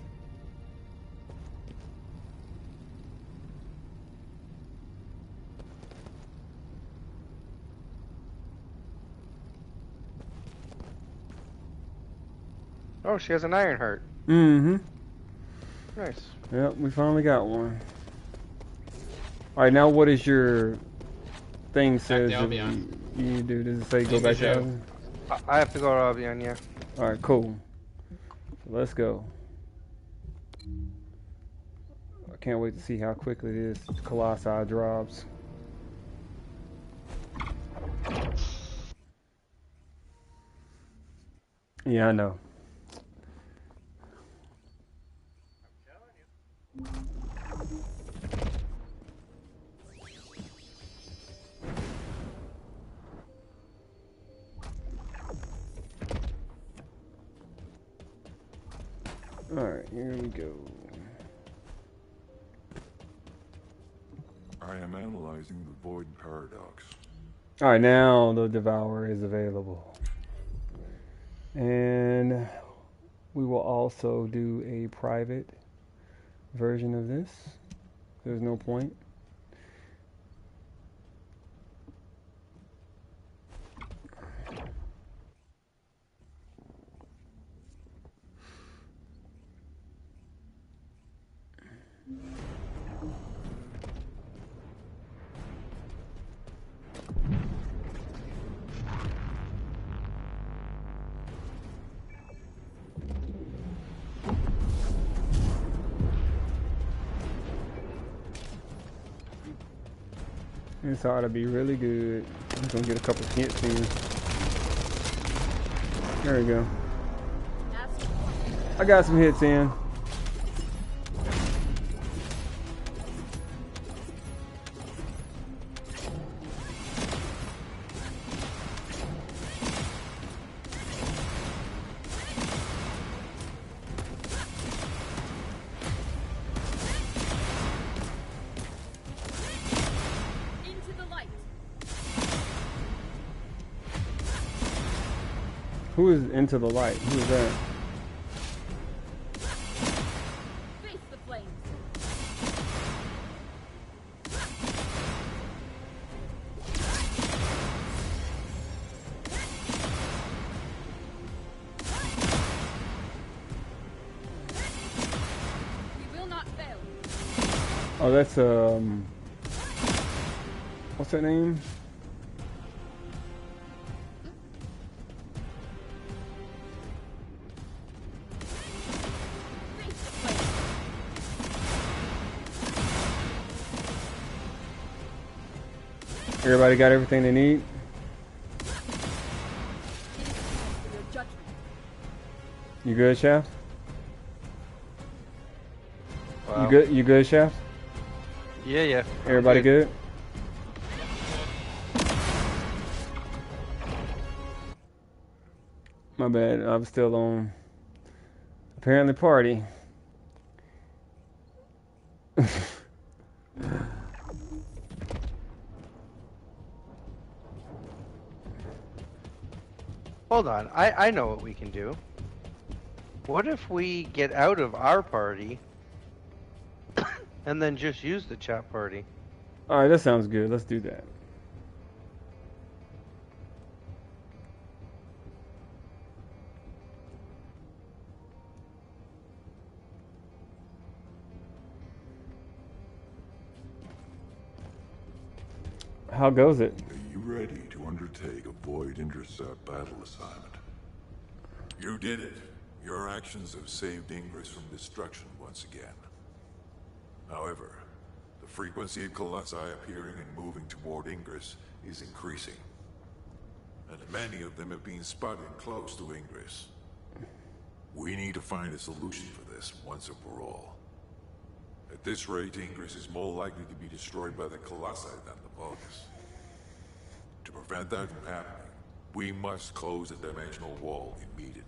Oh, she has an Ironheart. Mm-hmm. Nice. Yep, we finally got one. Alright, now what is your thing says that you need to do? Does it say go back to Albion? I have to go to Albion, yeah. Alright, cool. So let's go. I can't wait to see how quickly this Colossi drops. Yeah, I know. Alright, here we go. I am analyzing the Void Paradox. Alright, now the Devourer is available. And we will also do a private version of this. There's no point. This ought to be really good. I'm gonna get a couple hits in. There we go. I got some hits in. Who is into the light? Who is that? Face the flames. We will not fail. Oh, that's what's that name? Everybody got everything they need? You good, Chef? Wow. You good? You good, Chef? Yeah, yeah. Everybody good? My bad. I'm still on apparently party. Hold on, I know what we can do. What if we get out of our party and then just use the chat party? All right, that sounds good. Let's do that. How goes it? Are you ready to undertake a Void Intercept battle assignment? You did it. Your actions have saved Ingress from destruction once again. However, the frequency of colossi appearing and moving toward Ingress is increasing. And many of them have been spotted close to Ingress. We need to find a solution for this once and for all. At this rate, Ingress is more likely to be destroyed by the colossi than the Vulgus. To prevent that from happening, we must close the dimensional wall immediately.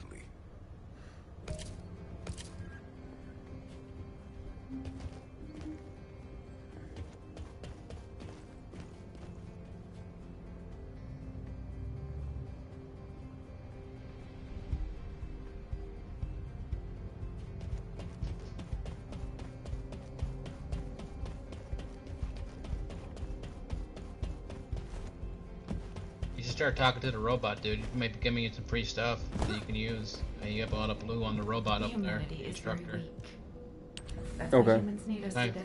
You should start talking to the robot, dude. You may be giving you some free stuff that you can use. You have a lot of blue on the robot up there, the instructor. Okay.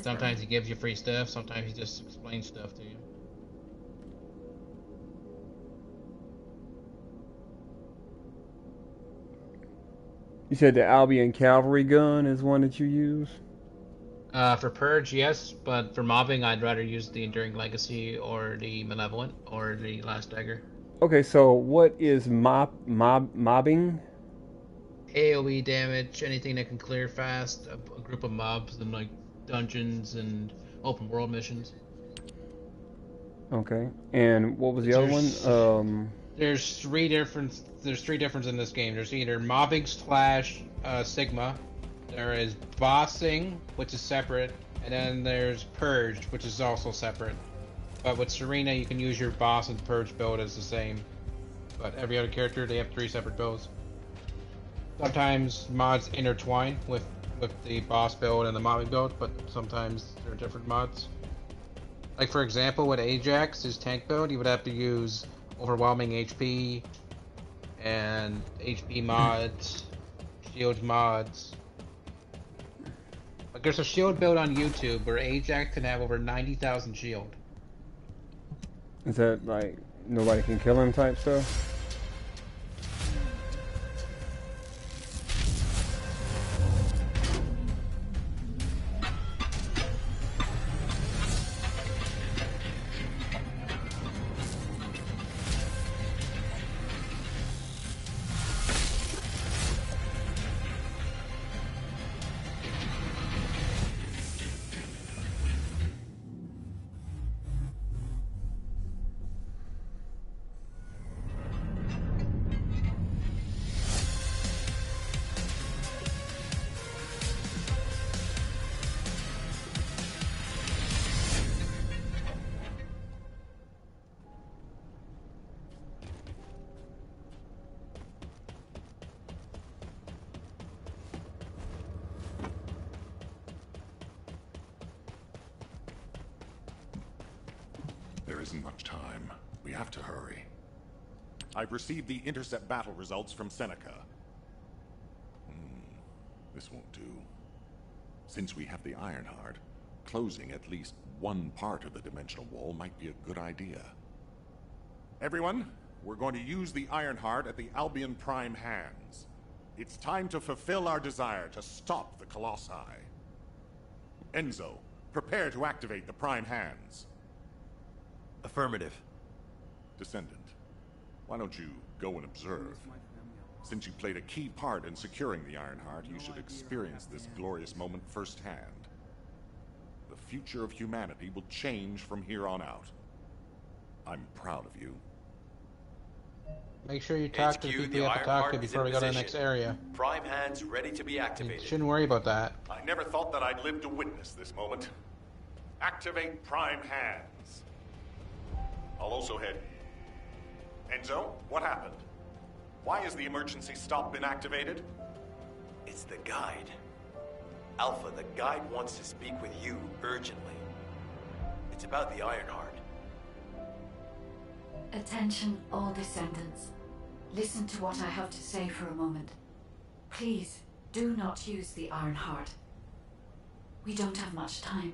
Sometimes he gives you free stuff, sometimes he just explains stuff to you. You said the Albion Cavalry gun is one that you use? For Purge, yes, but for mobbing, I'd rather use the Enduring Legacy or the Malevolent or the Last Dagger. Okay, so what is mobbing? AoE damage, anything that can clear fast, a group of mobs in like dungeons and open world missions. Okay, and what was the other one? There's three difference in this game. There's either mobbing / Sigma. There is bossing, which is separate, and then there's Purge, which is also separate. But with Serena, you can use your boss and Purge build as the same. But every other character, they have 3 separate builds. Sometimes mods intertwine with the boss build and the mobbing build, but sometimes they're different mods. Like for example, with Ajax, his tank build, you would have to use overwhelming HP and HP mods, shield mods. Like there's a shield build on YouTube where Ajax can have over 90,000 shield. Is that like nobody can kill him type stuff? isn't much time. We have to hurry. I've received the intercept battle results from Seneca. This won't do. Since we have the Ironheart, closing at least one part of the dimensional wall might be a good idea. Everyone, we're going to use the Ironheart at the Albion Prime hands. It's time to fulfill our desire to stop the Colossi. Enzo, prepare to activate the Prime hands. Affirmative. Descendant, why don't you go and observe? Since you played a key part in securing the Ironheart, you should experience this glorious moment firsthand. The future of humanity will change from here on out. I'm proud of you. Make sure you talk to the people you have to talk to before we go to the next area. Prime hands ready to be activated. You shouldn't worry about that. I never thought that I'd live to witness this moment. Activate Prime hands. I'll also head. Enzo, what happened? Why has the emergency stop been activated? It's the guide. Alpha, the guide wants to speak with you urgently. It's about the Ironheart. Attention, all descendants. Listen to what I have to say for a moment. Please, do not use the Ironheart. We don't have much time.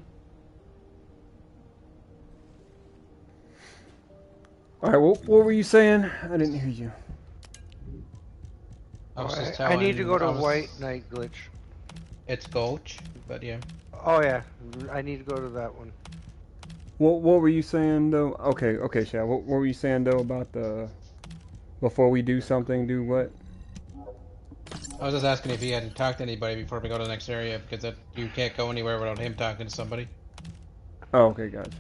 Alright, what were you saying? I didn't hear you. I need to go to White Knight Glitch. It's Gulch, but yeah. Oh yeah, I need to go to that one. What were you saying though? Okay, Shad. What were you saying though about the before we do something, do what? I was just asking if he had to talk to anybody before we go to the next area, because you can't go anywhere without him talking to somebody. Oh, okay, gotcha.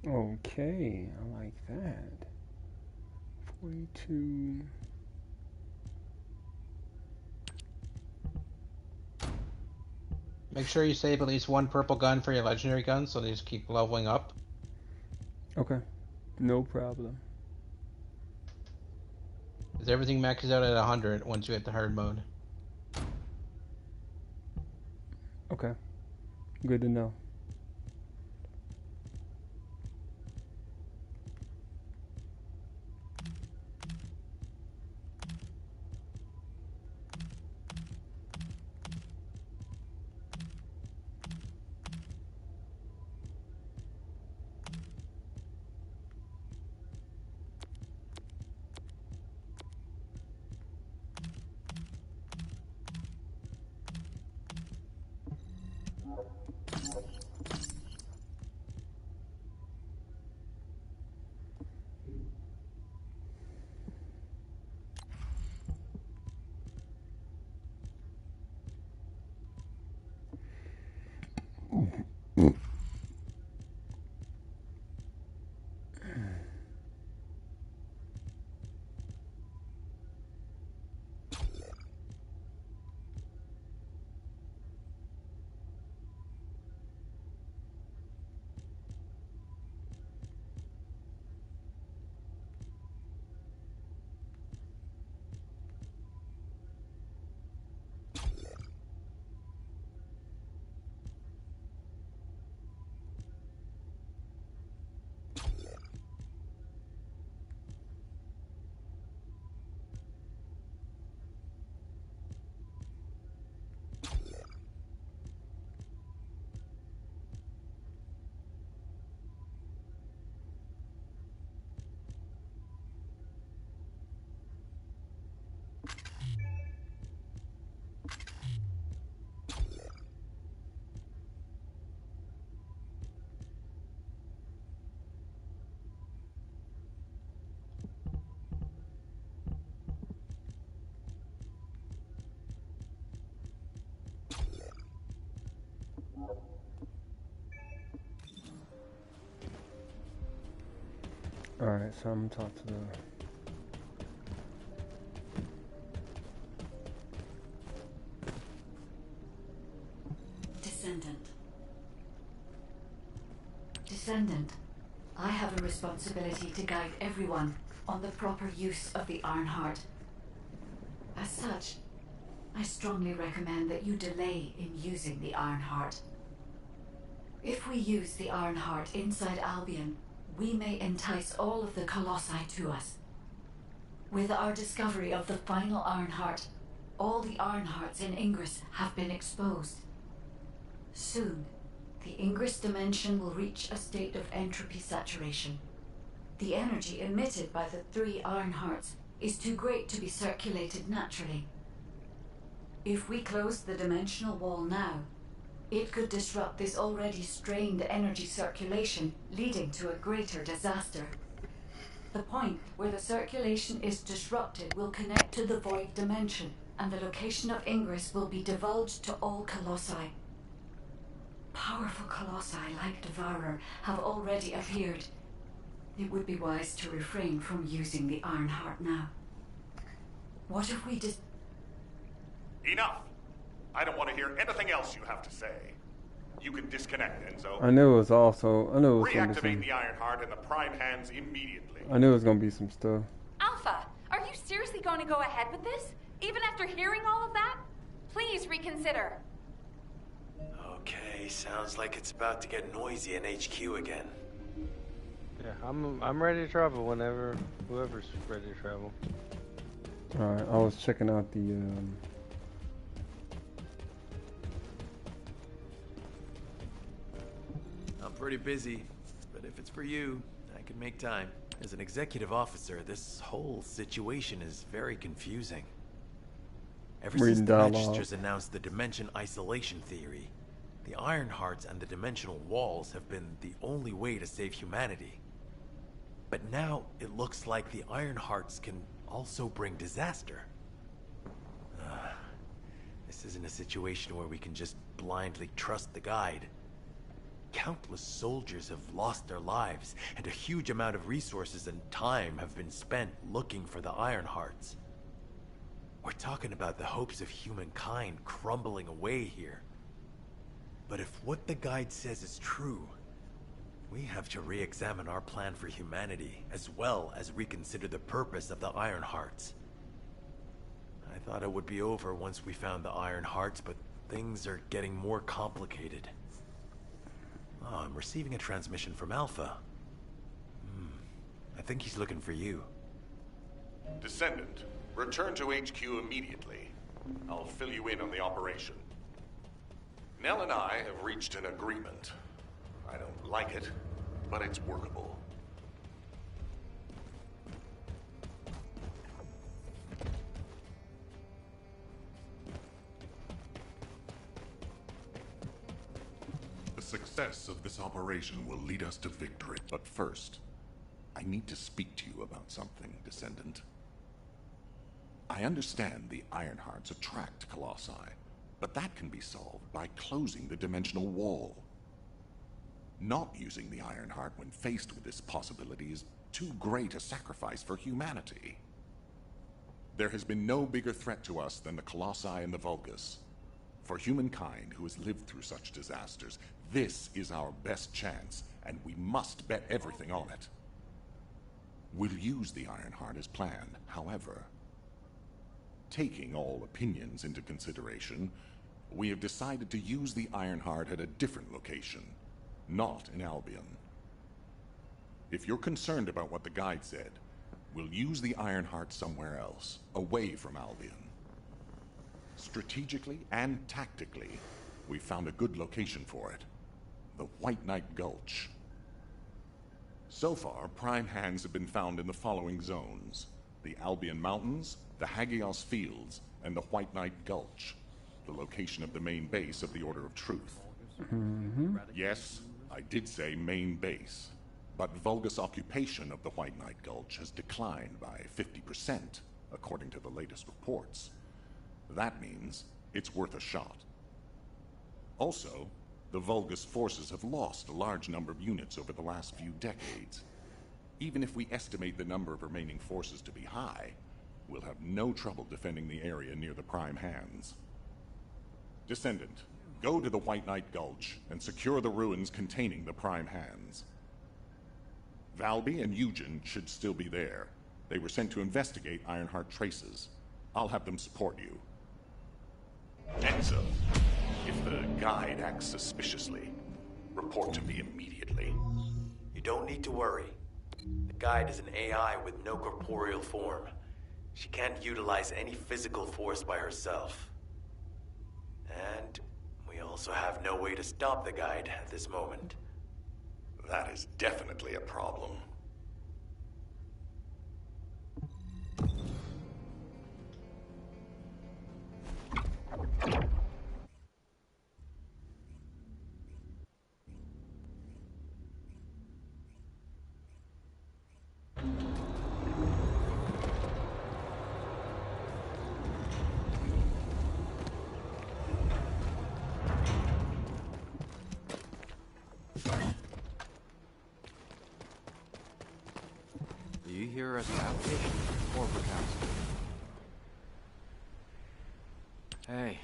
Okay, I like that. 42. Make sure you save at least one purple gun for your legendary guns, so they just keep leveling up. Okay, no problem. Because everything maxes out at 100 once you hit the hard mode. Okay, good to know. Alright, so I'm gonna talk to the... Descendant. Descendant, I have a responsibility to guide everyone on the proper use of the Ironheart. As such, I strongly recommend that you delay in using the Ironheart. If we use the Ironheart inside Albion, we may entice all of the Colossi to us. With our discovery of the final Ironheart, all the Ironhearts in Ingress have been exposed. Soon, the Ingress dimension will reach a state of entropy saturation. The energy emitted by the 3 Ironhearts is too great to be circulated naturally. If we close the dimensional wall now, it could disrupt this already strained energy circulation, leading to a greater disaster. The point where the circulation is disrupted will connect to the void dimension, and the location of Ingress will be divulged to all Colossi. Powerful Colossi like Devourer have already appeared. It would be wise to refrain from using the Ironheart now. What if we Enough! I don't want to hear anything else you have to say. You can disconnect, Enzo. I knew it was also... I knew it was gonna be Reactivate some... the Ironheart in the Prime hands immediately. I knew it was gonna be some stuff. Alpha, are you seriously going to go ahead with this? Even after hearing all of that? Please reconsider. Okay, sounds like it's about to get noisy in HQ again. Yeah, I'm ready to travel whenever whoever's ready to travel. Alright, I was checking out the I'm pretty busy, but if it's for you, I can make time. As an executive officer, this whole situation is very confusing. Ever since the Registers announced the Dimension Isolation Theory, the Ironhearts and the Dimensional Walls have been the only way to save humanity. But now, it looks like the Ironhearts can also bring disaster. This isn't a situation where we can just blindly trust the guide. Countless soldiers have lost their lives, and a huge amount of resources and time have been spent looking for the Ironhearts. We're talking about the hopes of humankind crumbling away here. But if what the guide says is true, we have to re-examine our plan for humanity, as well as reconsider the purpose of the Ironhearts. I thought it would be over once we found the Ironhearts, but things are getting more complicated. Oh, I'm receiving a transmission from Alpha. I think he's looking for you. Descendant, return to HQ immediately. I'll fill you in on the operation. Nell and I have reached an agreement. I don't like it, but it's workable. The success of this operation will lead us to victory. But first, I need to speak to you about something, Descendant. I understand the Ironhearts attract Colossi, but that can be solved by closing the dimensional wall. Not using the Ironheart when faced with this possibility is too great a sacrifice for humanity. There has been no bigger threat to us than the Colossi and the Vulgus. For humankind who has lived through such disasters, this is our best chance, and we must bet everything on it. We'll use the Ironheart as planned, however. Taking all opinions into consideration, we have decided to use the Ironheart at a different location, not in Albion. If you're concerned about what the guide said, we'll use the Ironheart somewhere else, away from Albion. Strategically and tactically, we found a good location for it. The White Knight Gulch. So far, prime hands have been found in the following zones: the Albion Mountains, the Hagios Fields, and the White Knight Gulch, the location of the main base of the Order of Truth. Yes, I did say main base, but Vulgus occupation of the White Knight Gulch has declined by 50%, according to the latest reports. That means it's worth a shot. Also, the Vulgus forces have lost a large number of units over the last few decades. Even if we estimate the number of remaining forces to be high, we'll have no trouble defending the area near the Prime Hands. Descendant, go to the White Knight Gulch and secure the ruins containing the Prime Hands. Valby and Eugen should still be there. They were sent to investigate Ironheart traces. I'll have them support you. Enzo, if the guide acts suspiciously, report to me immediately. You don't need to worry. The guide is an AI with no corporeal form. She can't utilize any physical force by herself. And we also have no way to stop the guide at this moment. That is definitely a problem. Do you hear us application or for counsel? Hey.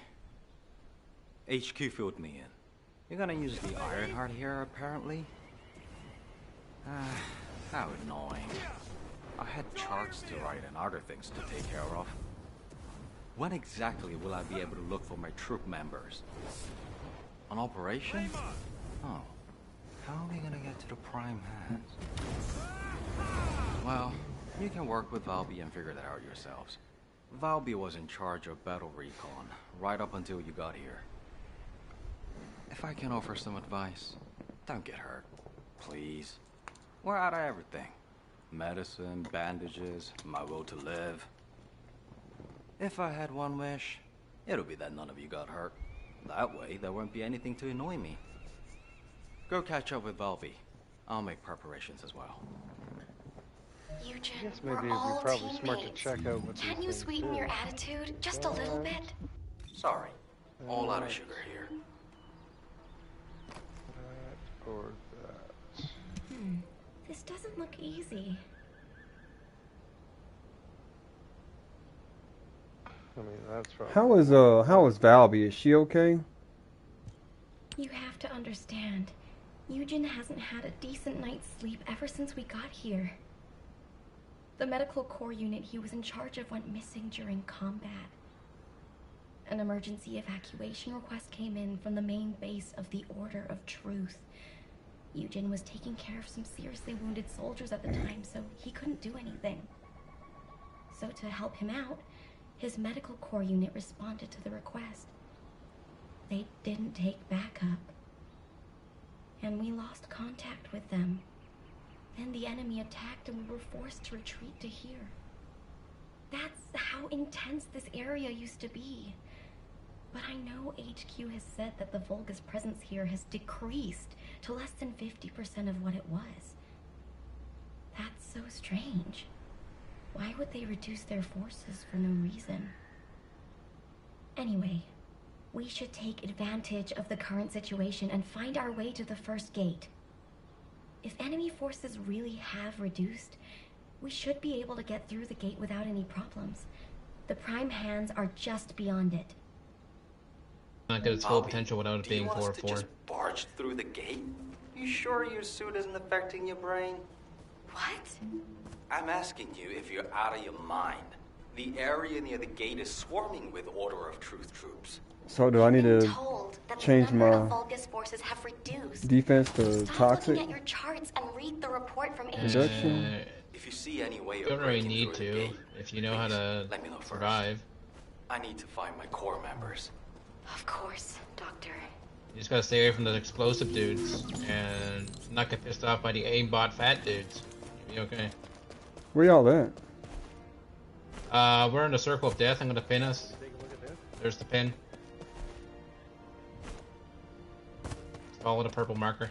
HQ filled me in. You're gonna use the Ironheart here, apparently? How annoying. I had charts to write and other things to take care of. When exactly will I be able to look for my troop members? An operation? Oh. How are we gonna get to the Prime Hands? Well, you can work with Valby and figure that out yourselves. Valby was in charge of battle recon, right up until you got here. If I can offer some advice, don't get hurt. Please. We're out of everything. Medicine, bandages, my will to live. If I had one wish, it'll be that none of you got hurt. That way, there won't be anything to annoy me. Go catch up with Valby. I'll make preparations as well. Eugen, I guess we're maybe it'd be all probably teammates. smart to check out what Can these you things sweeten do. your attitude just a little bit? Sorry. All out of sugar here. That or that. This doesn't look easy. I mean, that's probably... How is Valby? Is she okay? You have to understand, Eugen hasn't had a decent night's sleep ever since we got here. The medical corps unit he was in charge of went missing during combat. An emergency evacuation request came in from the main base of the Order of Truth. Eugen was taking care of some seriously wounded soldiers at the time, so he couldn't do anything. So to help him out, his medical corps unit responded to the request. They didn't take backup. And we lost contact with them. Then the enemy attacked and we were forced to retreat to here. That's how intense this area used to be. But I know HQ has said that the Volga's presence here has decreased to less than 50% of what it was. That's so strange. Why would they reduce their forces for no reason? Anyway, we should take advantage of the current situation and find our way to the first gate. If enemy forces really have reduced, we should be able to get through the gate without any problems. The Prime Hands are just beyond it. Not get its full potential without it being 4-4. Do you want us to just barge through the gate? You sure your suit isn't affecting your brain? What? I'm asking you if you're out of your mind. The area near the gate is swarming with Order of Truth troops. So do I need to change my Volga's forces have reduced. defense to Stop toxic? looking at your charts and read the report from Reduction? If you see any way You of don't really breaking need through the to, gate, if you know how to let me know first. survive. I need to find my corps members. Of course, Doctor. You just gotta stay away from the explosive dudes and not get pissed off by the aimbot fat dudes. You'll be okay. Where y'all at? We're in the circle of death. I'm gonna pin us. There's the pin. Follow the purple marker.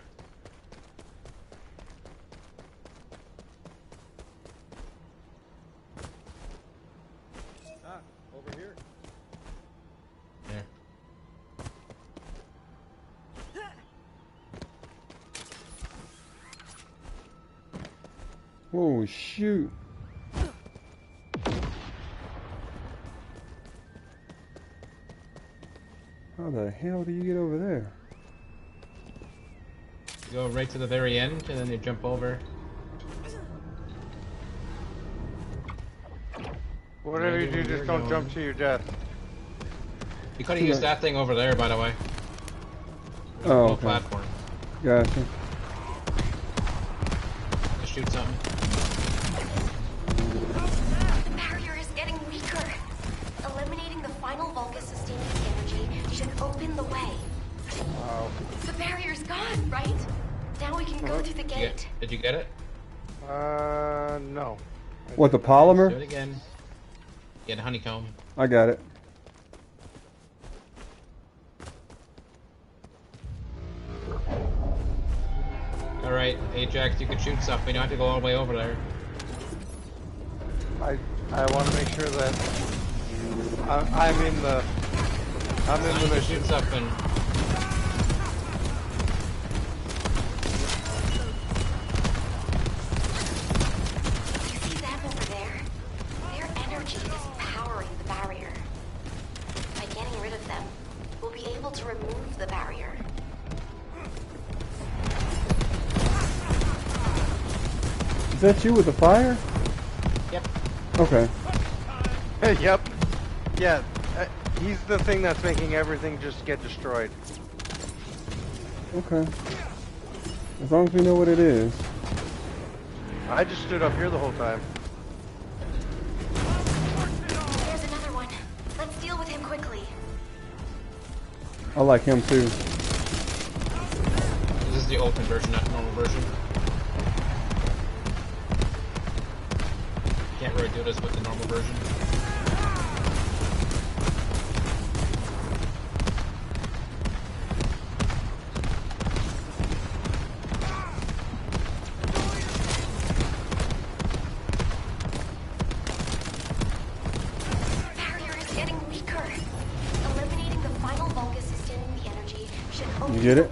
Over here. There. Oh shoot. How the hell do you get over there? You go right to the very end, and then you jump over. Whatever you do, just don't jump to your death. You could have used that thing over there, by the way. Oh, okay. Platform. Gotcha. Just shoot something. The barrier is getting weaker. Eliminating the final Vulgus sustaining energy should open the way. Wow. The barrier's gone, right? Now we can go through the gate. Did you get it? No. What, the polymer? Do it again. Get a honeycomb. I got it. Alright, Ajax, you can shoot stuff. We don't have to go all the way over there. I want to make sure that I'm in the mission. Shoot stuff and You see them over there? Their energy is powering the barrier. By getting rid of them, we'll be able to remove the barrier. Is that you with the fire? Yep. Okay. Yep. Yeah. He's the thing that's making everything just get destroyed. Okay. As long as we know what it is. I just stood up here the whole time. There's another one. Let's deal with him quickly. I like him too. this is the ultimate version, not the normal version. Can't really do this with the normal version. You get it?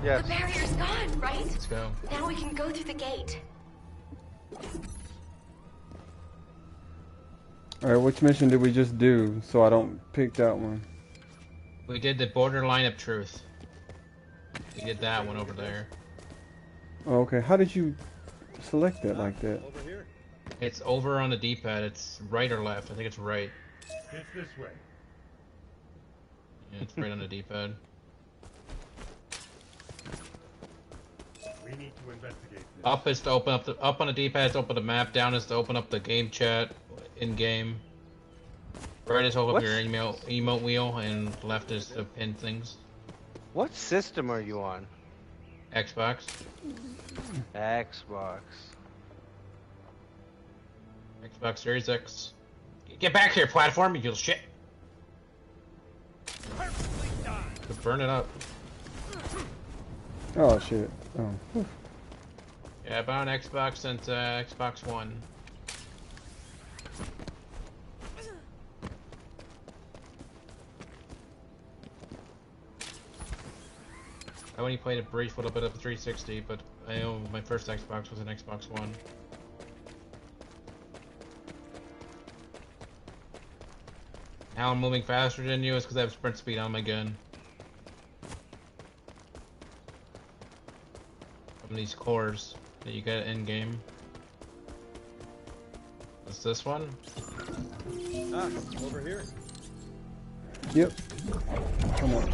Yes. The barrier's gone, right? Let's go. Now we can go through the gate. Alright, which mission did we just do so I don't pick that one? We did the borderline of truth. We did that one over there. Oh, okay. How did you select that like that? It's over on the D-pad. It's right or left. I think it's right. It's this way. Yeah, it's right on the D-pad. We need to investigate this. Up is to open up the up on the D-pad is to open the map. Down is to open up the game chat in game. Right is to open up your emote wheel, and left is to pin things. What system are you on? Xbox. Xbox. Xbox Series X. Get back here, platform, you little shit. Burn it up. Oh shit. Oh. Whew. Yeah, I bought an Xbox since Xbox One. I only played a brief little bit of 360, but I know my first Xbox was an Xbox One. How I'm moving faster than you is because I have sprint speed on my gun. From these cores that you get in game. Is this one? Ah, over here. Yep. Come on.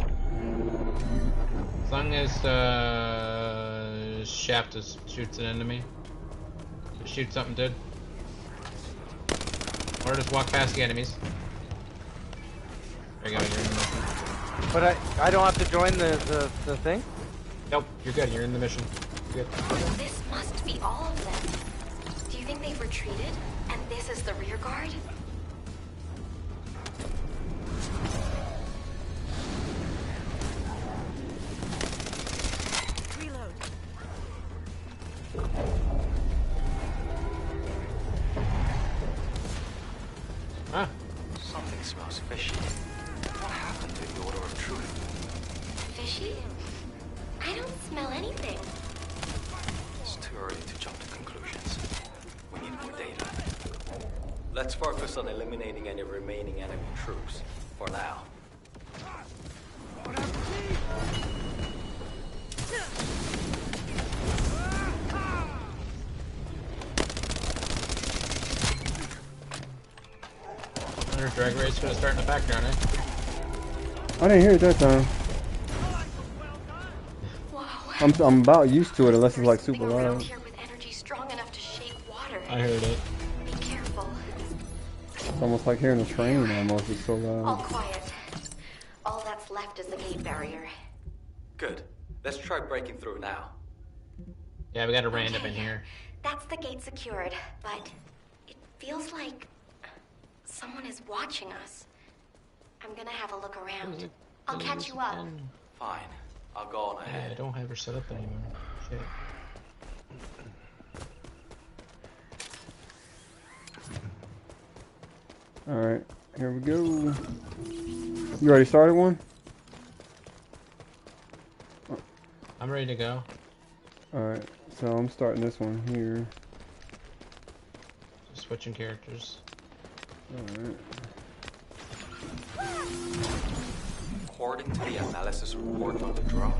As long as shaft shoots an enemy. Shoot something, dude. Or just walk past the enemies. There you go, you're in the mission. But I don't have to join the thing? Nope, you're good, you're in the mission. You're good. This must be all of them. Do you think they've retreated? And this is the rear guard? Reload. Ah. Something smells fishy. What happened to the Order of Truth? Fishy? I don't smell anything. It's too early to jump to conclusions. solutions. We need more data. Let's focus on eliminating any remaining enemy troops, for now. Our drag race gonna start in the background, eh? I didn't hear it that time. I'm about used to it unless it's like super loud. I heard it. Be careful. It's almost like hearing a train almost. It's so All loud. quiet. All that's left is the gate barrier. Good. Let's try breaking through now. Yeah, we got a random in here. That's the gate secured, but it feels like someone is watching us. I'm gonna have a look around. I'll catch you up. Fine. I'll go on Yeah, ahead. I don't have her set up anymore. Shit. Alright, here we go. You already started one? I'm ready to go. Alright, so I'm starting this one here. Just switching characters. Alright. According to the analysis report on the drone,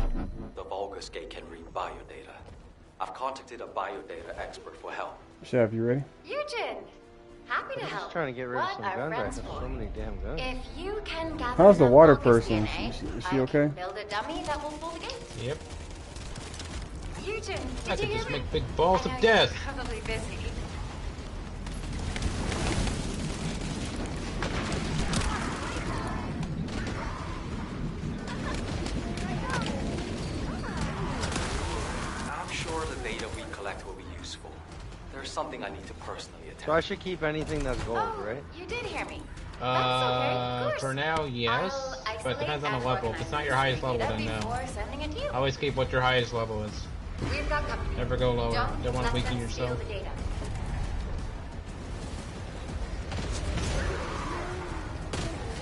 the Vulgus gate can read biodata. I've contacted a biodata expert for help. Chef, you ready? Eugen, happy to I'm help. just trying to get rid of What some are guns. I have friends so for? many damn guns. If you can gather How's the enough water Vulgus person? DNA, Is I she can okay? build a dummy that will pull the gate. Yep. Eugen, I did could you just hear me? make big balls I of know death. You're probably busy. I'm sure the data we collect will be useful. There's something I need to personally attend. So I should keep anything that's gold, right? You did hear me. For now, yes, but it depends on the level. If it's not your highest level, then no. Before sending it to you. Always keep what your highest level is. We've got company. Never go lower. Don't want to let weaken them steal yourself. the data.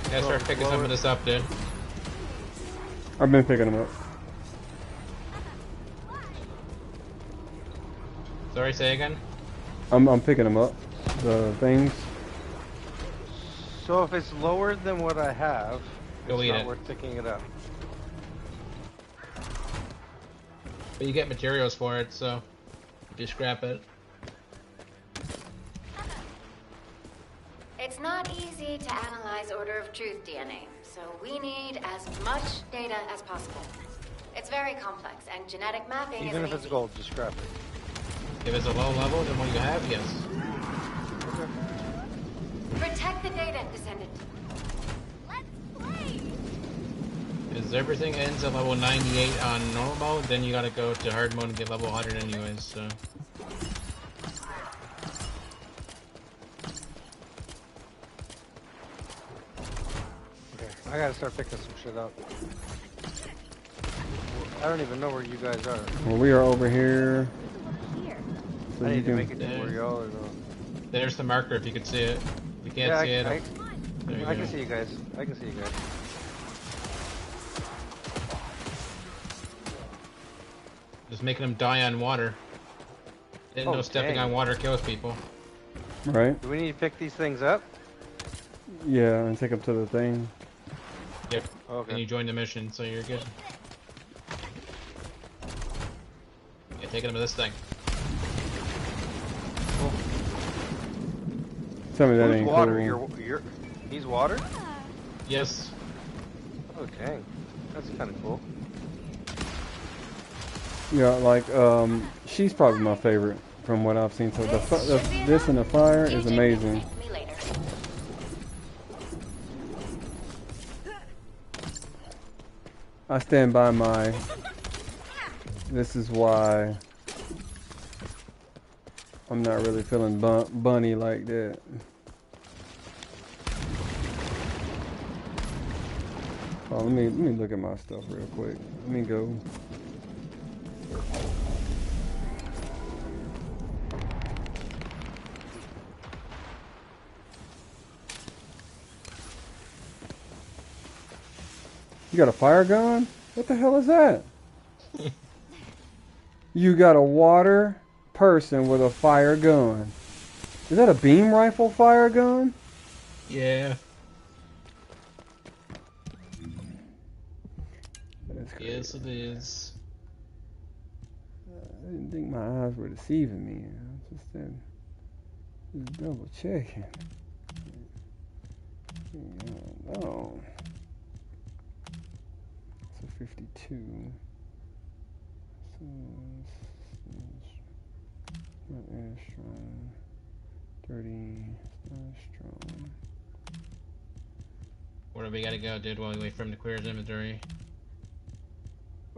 Gotta start picking some of this up, dude. I've been picking them up. Sorry, say again? I'm picking them up. The things. So if it's lower than what I have, Go it's eat not it. worth picking it up. But you get materials for it, so just scrap it. It's not easy to analyze Order of Truth DNA, so we need as much data as possible. It's very complex, and genetic mapping Even isn't if it's easy. gold, just scrap it. If it's a low level, then what you have, yes. Protect the data, Descendant. Because everything ends at level 98 on normal mode, then you gotta go to hard mode and get level 100 anyways, so. Okay, I gotta start picking some shit up. I don't even know where you guys are. Well, we are over here. So I you need to can. make it to where y'all are going. There's the marker if you can see it. If you can't Yeah, see it, I there you can go. see you guys. I can see you guys. Just making them die on water. Didn't know stepping dang. on water kills people. Right? Do we need to pick these things up? Yeah, and take them to the thing. Yep. Okay. And you join the mission, so you're good. Yeah, taking them to this thing. Tell me that Who's ain't water? cool. He's water? Yes. Oh dang, that's kind of cool. Yeah, like she's probably my favorite from what I've seen. So this and the fire is amazing. I stand by my. This is why I'm not really feeling bunny like that. Oh, let me look at my stuff real quick. Let me go. You got a fire gun? What the hell is that? You got a water person with a fire gun. Is that a beam rifle fire gun? Yeah. Yes, it is. I didn't think my eyes were deceiving me. I just double checking. Oh. So 52. So not as strong. 30. Not as strong. Where do we gotta go, dude, while we wait for him to clear his inventory?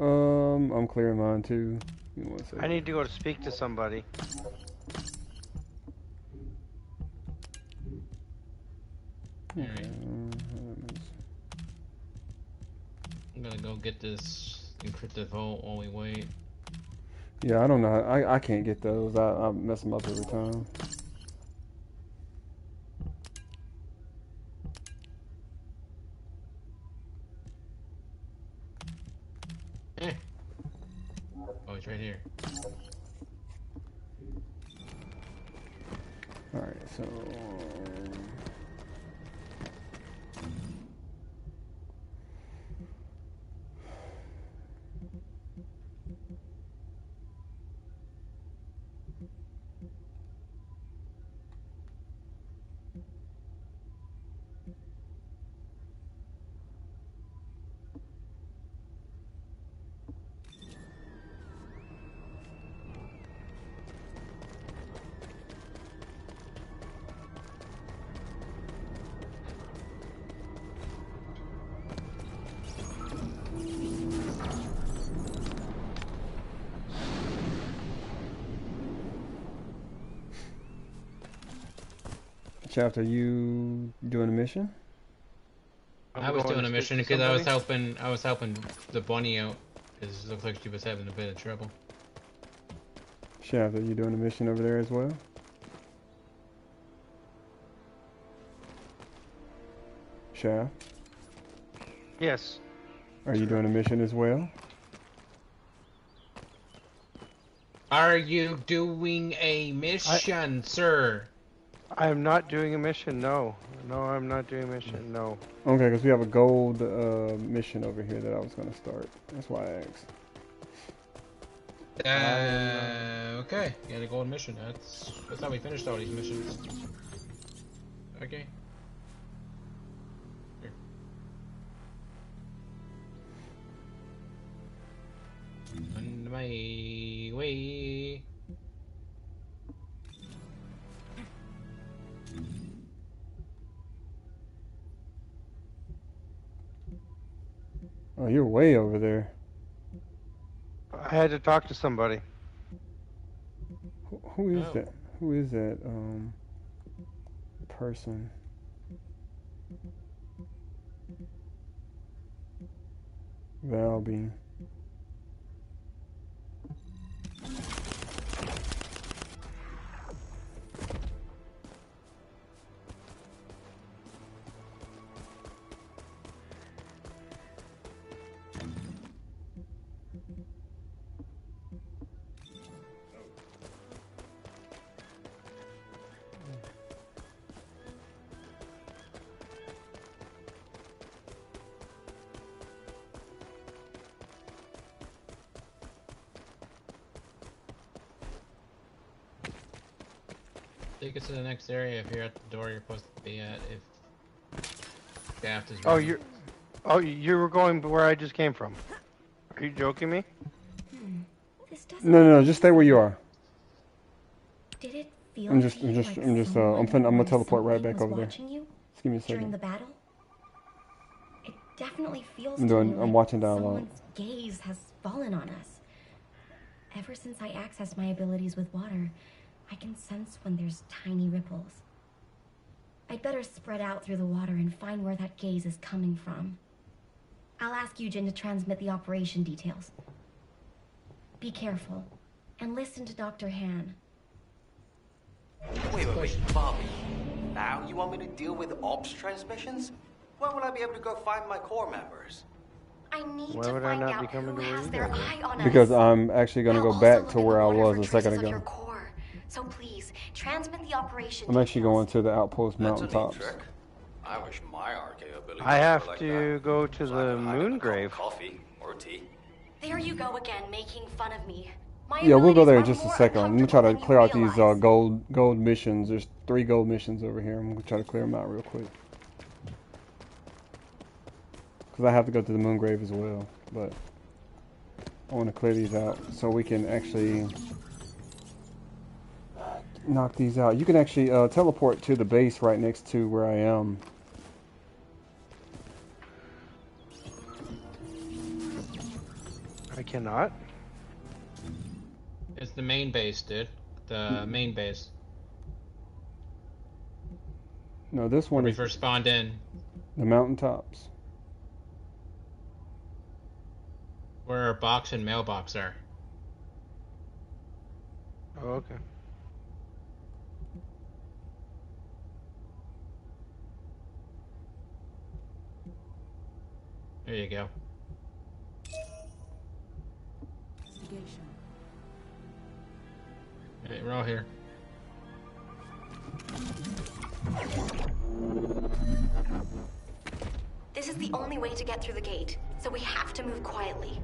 I'm clearing mine too. Give me 1 second. I need to go to speak to somebody. Alright. I'm gonna go get this encrypted vault while we wait. Yeah, I don't know. I can't get those. I mess them up every time. Oh, it's right here. Alright, so... Shaft, are you doing a mission? I was doing a mission because I was helping the bunny out because it looks like she was having a bit of trouble. Shaft, are you doing a mission over there as well? Shaft? Yes. Are you doing a mission as well? Are you doing a mission, sir? I am not doing a mission, no. No, I'm not doing a mission, no. Okay, because we have a gold mission over here that I was going to start. That's why I asked. Okay. You had a gold mission. That's how we finished all these missions. Okay. Here. On my way. Oh, you're way over there. I had to talk to somebody. Who is that? Who is that person? Valby. Take us to the next area if you're at the door you're supposed to be at. If Shaft is ready. You were going where I just came from. Are you joking me? No, just stay where you are. Did it feel I'm gonna teleport right back over there. Just give me a during second. the battle? It definitely feels I'm watching down low. someone's gaze has fallen on us. Ever since I accessed my abilities with water, I can sense when there's tiny ripples. I'd better spread out through the water and find where that gaze is coming from. I'll ask Eugen to transmit the operation details. Be careful, and listen to Dr. Han. Wait, Bobby. Now you want me to deal with ops transmissions? When will I be able to go find my core members? I need Why would I not be coming to where you their eye on us. Because I'm actually gonna go back to where I was a second ago. Core. So please, transmit the operation. I'm actually going to the outpost mountaintops. I wish my arcade ability I have were like to that. go to So the I can hide in a cup of Moongrave. coffee or tea. There you go again, making fun of me. My Yeah, we'll go there in abilities just a are second. more I'm gonna try to uncomfortable clear out than you these realize. gold missions. There's 3 gold missions over here. I'm gonna try to clear them out real quick. Because I have to go to the Moongrave as well. But I want to clear these out so we can actually knock these out. You can actually teleport to the base right next to where I am. I cannot. It's the main base, dude. The main base. No, this Where one we is first spawned in. the mountaintops. Where our box and mailbox are. Oh, okay. There you go. Alright, we're all here. This is the only way to get through the gate, so we have to move quietly.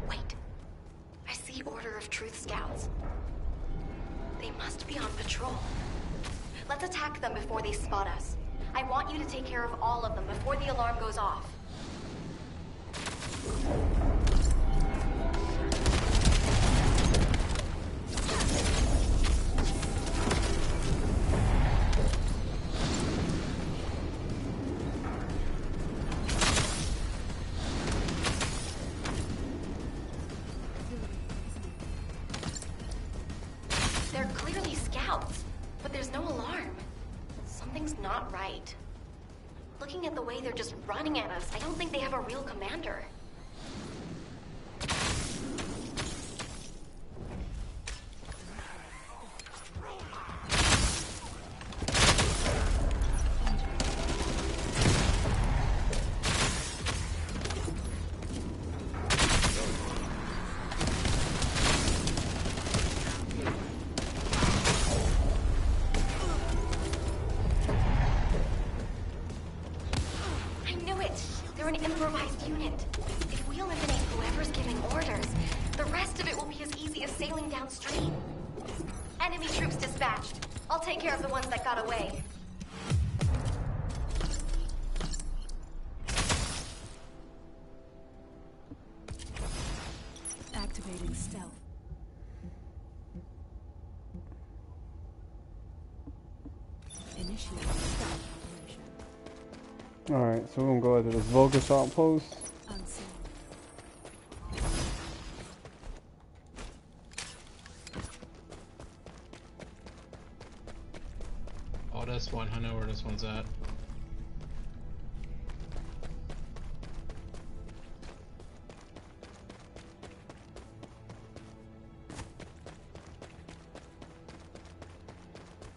Wait. I see Order of Truth scouts. They must be on patrol. Let's attack them before they spot us. I want you to take care of all of them before the alarm goes off. They're clearly scouts, but there's no alarm. Something's not right. Looking at the way they're just running at us, I don't think they have a real commander. I knew it! They're an improvised unit. If we eliminate whoever's giving orders, the rest of it will be as easy as sailing downstream. Enemy troops dispatched. I'll take care of the ones that got away. Activating stealth. Initiating stealth operation. Alright, so we're gonna go to this Vulgus outpost. Unseen. Oh, this one. I know where this one's at.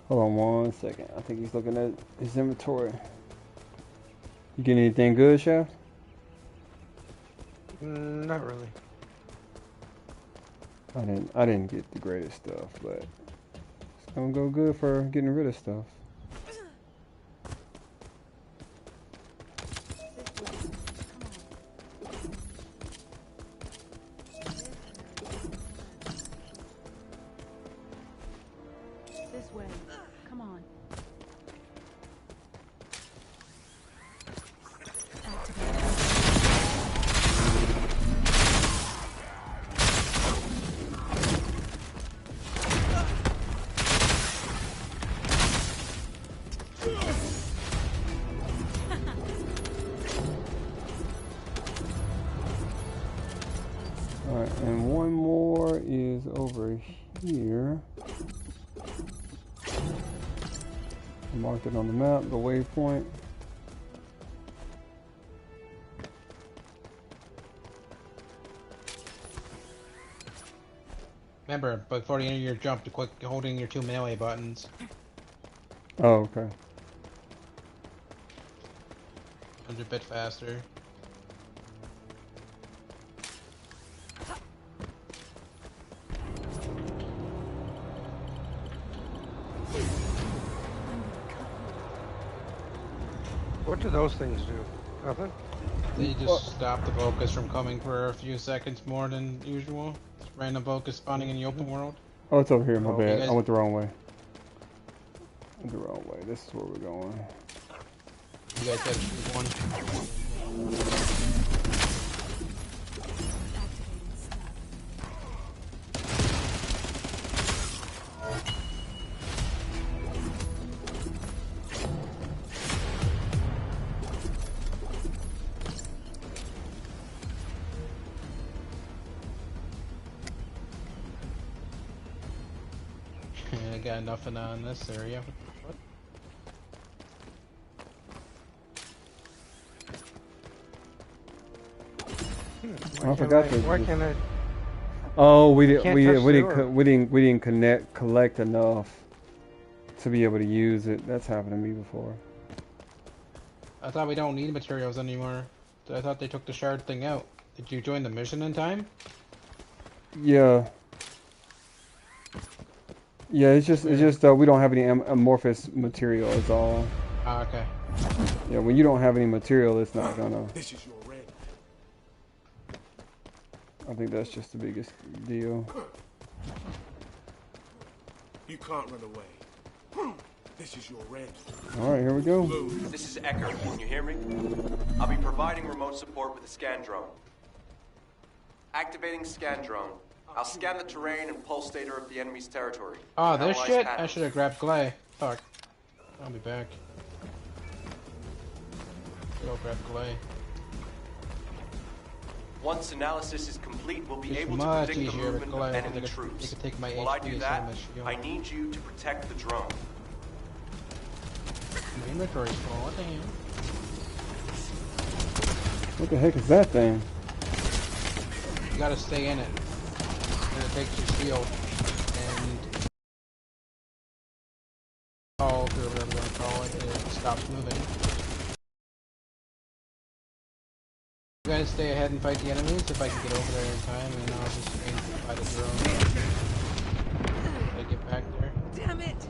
Hold on 1 second. I think he's looking at his inventory. You get anything good, Chef? Not really. I didn't get the greatest stuff, but it's gonna go good for getting rid of stuff. This way. Come on. Alright, and one more is over here. I marked it on the map, the waypoint. Remember, before the end of your jump, to quick holding your 2 melee buttons. Oh, okay. 100 bit faster. What do those things do? Nothing? They just stop the Vocus from coming for a few seconds more than usual. It's random Vocus spawning in the open world. Oh, it's over here. My Oh, bad. guys- I went the wrong way. Went the wrong way. This is where we're going. You guys have to choose one. I got nothing on this area. What? I forgot to. Why can't I? Oh, we Can't didn't. touch We the didn't. orb. We didn't collect enough to be able to use it. That's happened to me before. I thought we don't need materials anymore. I thought they took the shard thing out. Did you join the mission in time? Yeah. Yeah, it's just we don't have any amorphous material. Is all. Ah, okay. Yeah, when you don't have any material, it's not gonna. This is your red. I think that's just the biggest deal. You can't run away. This is your red. All right, here we go. This is Ecker. Can you hear me? I'll be providing remote support with a scan drone. Activating scan drone. I'll scan the terrain and pulse data of the enemy's territory. Oh, this Analyze shit? I patterns. should have grabbed Glay. Fuck. I'll be back. Go grab Glay. Once analysis is complete, we'll be It's able to much predict the easier with movement Glay, of 'cause enemy they could troops. take my While I HP do instead of that, my shield. I need you to protect the drone. My inventory's full. What the hell? What the heck is that thing? You gotta stay in it. And it takes your shield. And call, or whatever I'm gonna call it, and it stops moving. You guys stay ahead and fight the enemies if I can get over there in time, and I'll just aim to fight a drone. I get back there. Damn it!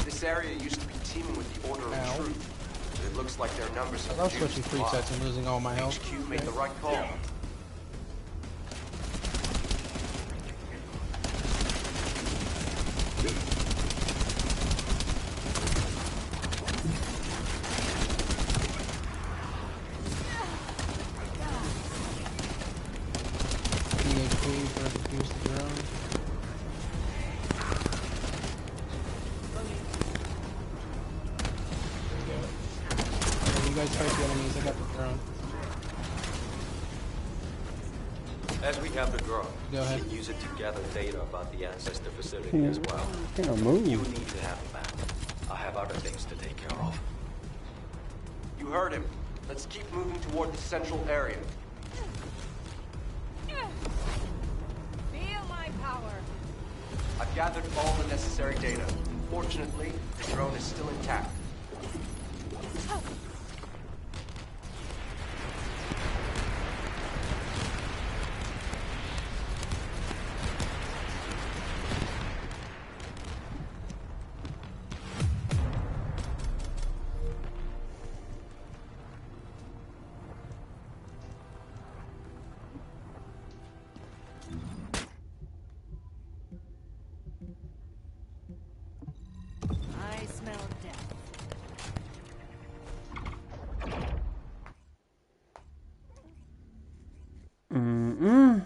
This area used to be teeming with the Order Ow. of Truth. But it looks like their numbers I have love reduced switching a lot. presets and losing all my health. HQ made the right call. PHP for defuse the drone. There we go. When you guys fight the enemies, I got the drone. As we have the drone, Go ahead. you can use it to gather data about the Ancestor facility Can't- as well. can't move. You need to have a map. I have other things to take care of. You heard him. Let's keep moving toward the central area. Feel my power. I've gathered all the necessary data. Fortunately, the drone is still intact. I smell death. Mm-mm.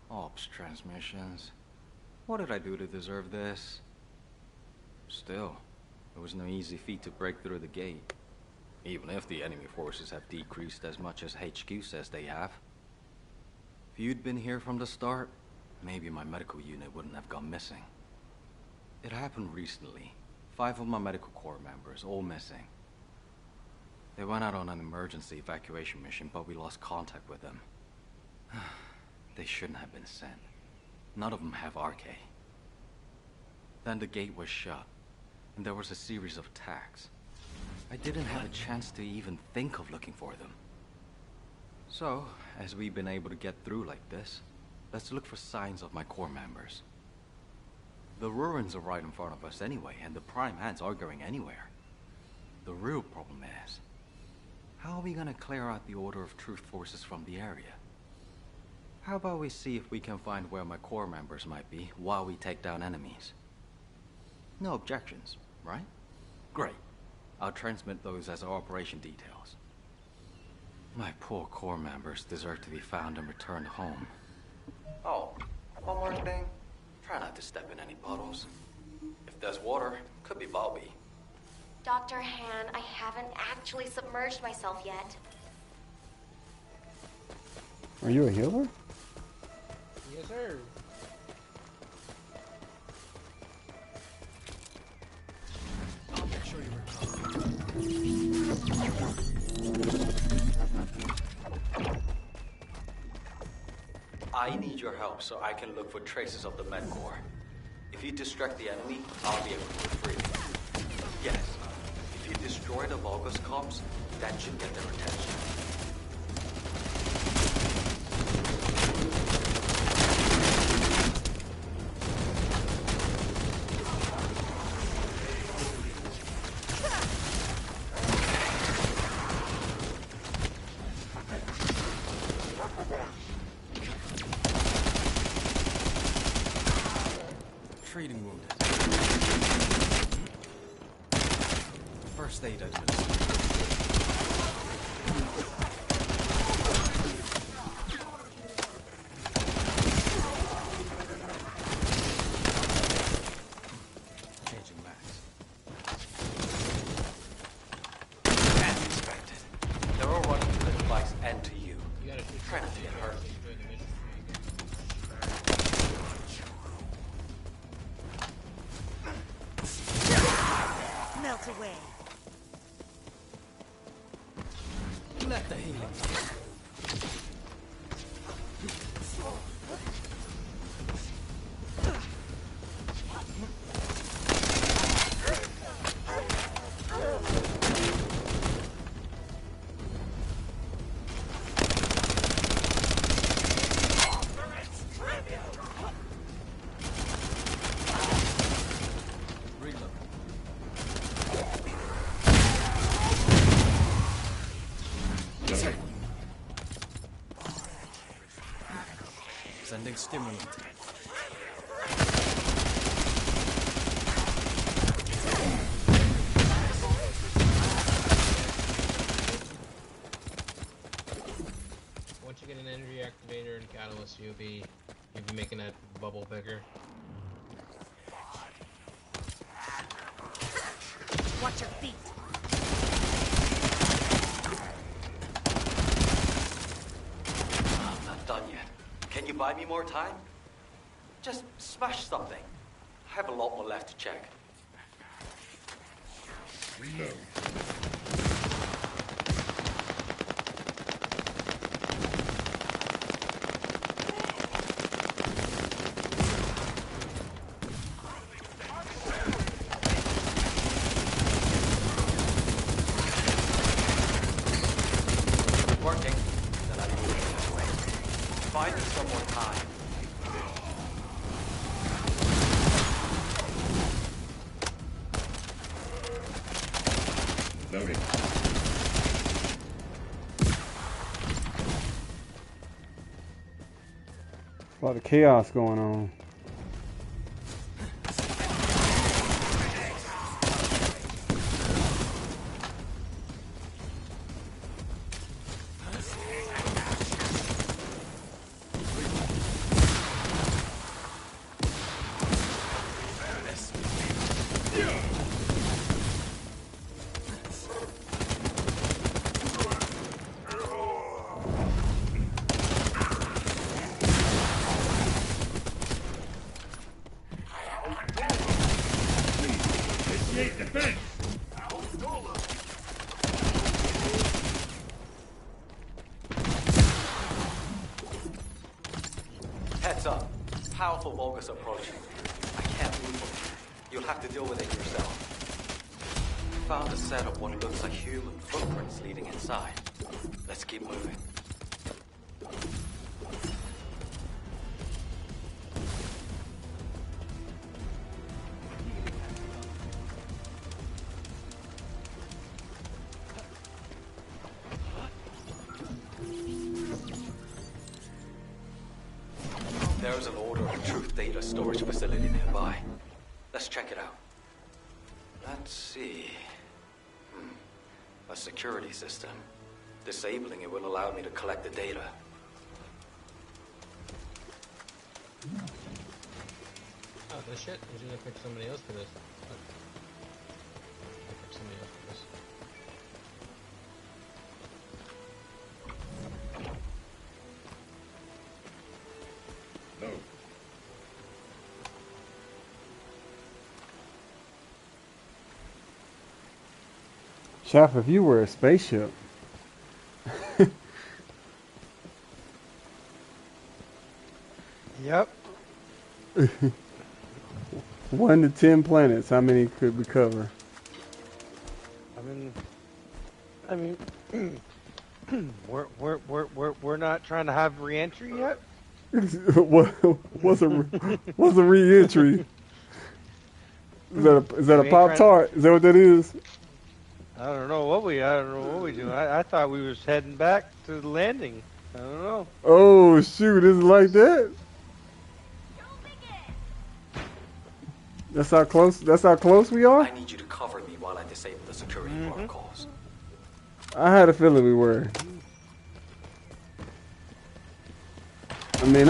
Ops transmissions. What did I do to deserve this? Still, it was no easy feat to break through the gate. Even if the enemy forces have decreased as much as HQ says they have. If you'd been here from the start, maybe my medical unit wouldn't have gone missing. It happened recently. 5 of my medical corps members, all missing. They went out on an emergency evacuation mission, but we lost contact with them. They shouldn't have been sent. None of them have RK. Then the gate was shut, and there was a series of attacks. I didn't have a chance to even think of looking for them. So, as we've been able to get through like this, let's look for signs of my core members. The ruins are right in front of us anyway, and the Prime Ants aren't going anywhere. The real problem is, how are we gonna clear out the Order of Truth forces from the area? How about we see if we can find where my core members might be while we take down enemies? No objections, right? Great. I'll transmit those as our operation details. My poor core members deserve to be found and returned home. Oh, one more thing. Try not to step in any puddles. If there's water, could be Bobby. Dr. Han, I haven't actually submerged myself yet. Are you a healer? Yes, sir. I'll make sure you recover. I need your help so I can look for traces of the Med Corps. If you distract the enemy, I'll be able to retrieve. Yes, if you destroy the Vulgus cops, that should get their attention. Treating wounded. First aid administered. Changing max. As expected. They're all running to the device and to you. Try not to get hurt. Melt away. Let the healing. Sending stimulant. Once you get an energy activator and catalyst, you'll be making that bubble bigger. Watch your feet. I'm not done yet. Can you buy me more time? Just smash something. I have a lot more left to check. Reload. Working. Then I move it this way. Find me some more time. Loading. A lot of chaos going on. up. Powerful Vulgus approaching. I can't move from here. You'll have to deal with it yourself. Found a set of what looks like human footprints leading inside. Let's keep moving. There's an Order of Truth data storage facility nearby. Let's check it out. Let's see. A security system. Disabling it will allow me to collect the data. Oh, this shit? I was gonna pick somebody else for this. I'll pick somebody else for this. No. Chef, if you were a spaceship. Yep. 1 to 10 planets, how many could we cover? I mean, we're not trying to have re-entry yet. What's a re-entry? Is that a Pop-Tart? Is that what that is? I don't know what we do. I thought we was heading back to the landing. I don't know. Oh shoot, is it like that? That's how close we are? I need you to cover me while I disable the security protocols. I had a feeling we were. I mean,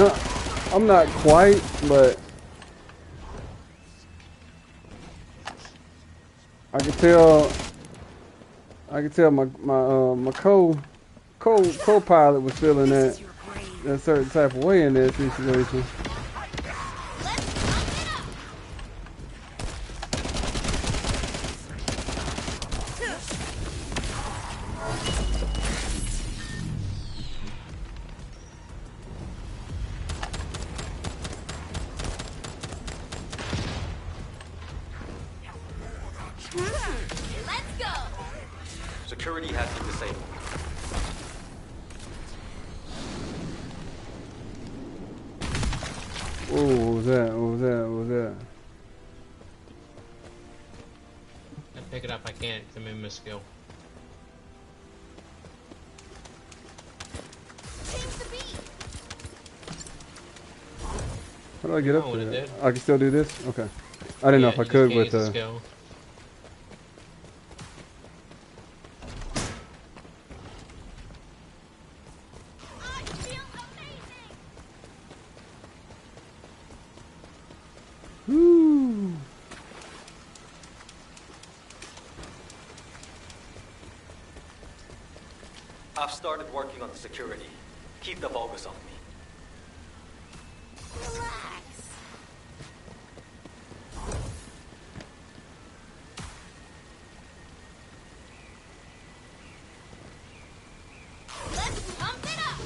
I'm not quite, but I can tell my co-pilot was feeling that certain type of way in that situation. Security has been disabled. Oh, what was that? What was that? What was that? I pick it up, I can't, because I'm in my skill. How do I get up Oh, it there? did. I can still do this? Okay. I didn't know if I could with skill. Woo. I've started working on the security. Keep the Vulgus off me. Relax. Let's pump it up.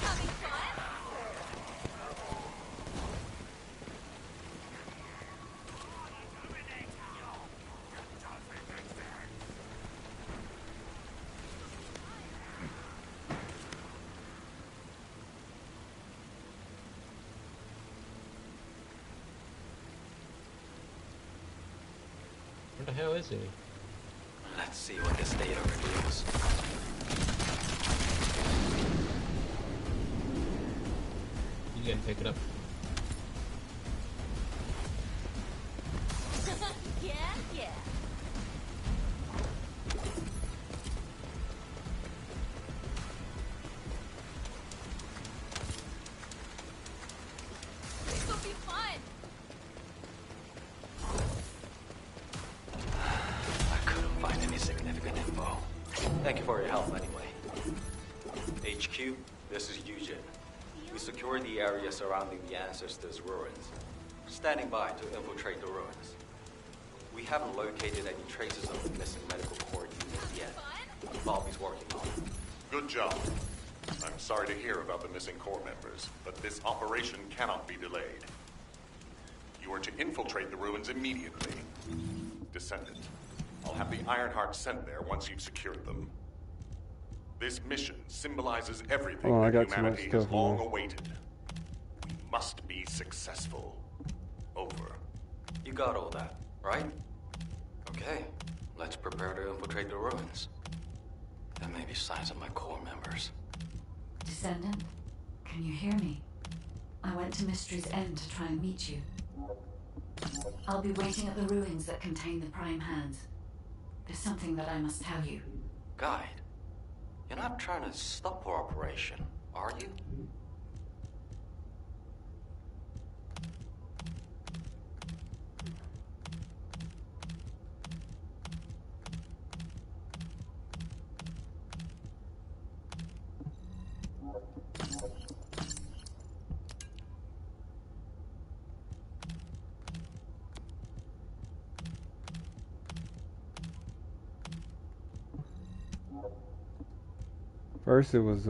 Having fun? Where the hell is he? Let's see what this data reveals. You can pick it up. Yeah, yeah. This will be fun. I couldn't find any significant info. Thank you for your help anyway. HQ, this is Eugen. We secured the area surrounding the Ancestors' ruins. Standing by to infiltrate the ruins. We haven't located any traces of the missing medical corps unit. yet. Bobby's working on it. Good job. I'm sorry to hear about the missing Corps members, but this operation cannot be delayed. You are to infiltrate the ruins immediately. Descendant, I'll have the Ironheart sent there once you've secured them. This mission symbolizes everything I that got too much humanity has stuff long here. awaited. We must be successful. Over. You got all that, right? Okay, let's prepare to infiltrate the ruins. There may be signs of my Corps members. Descendant, can you hear me? I went to Mystery's End to try and meet you. I'll be waiting at the ruins that contain the Prime Hands. There's something that I must tell you. Guide, you're not trying to stop our operation, are you? First it was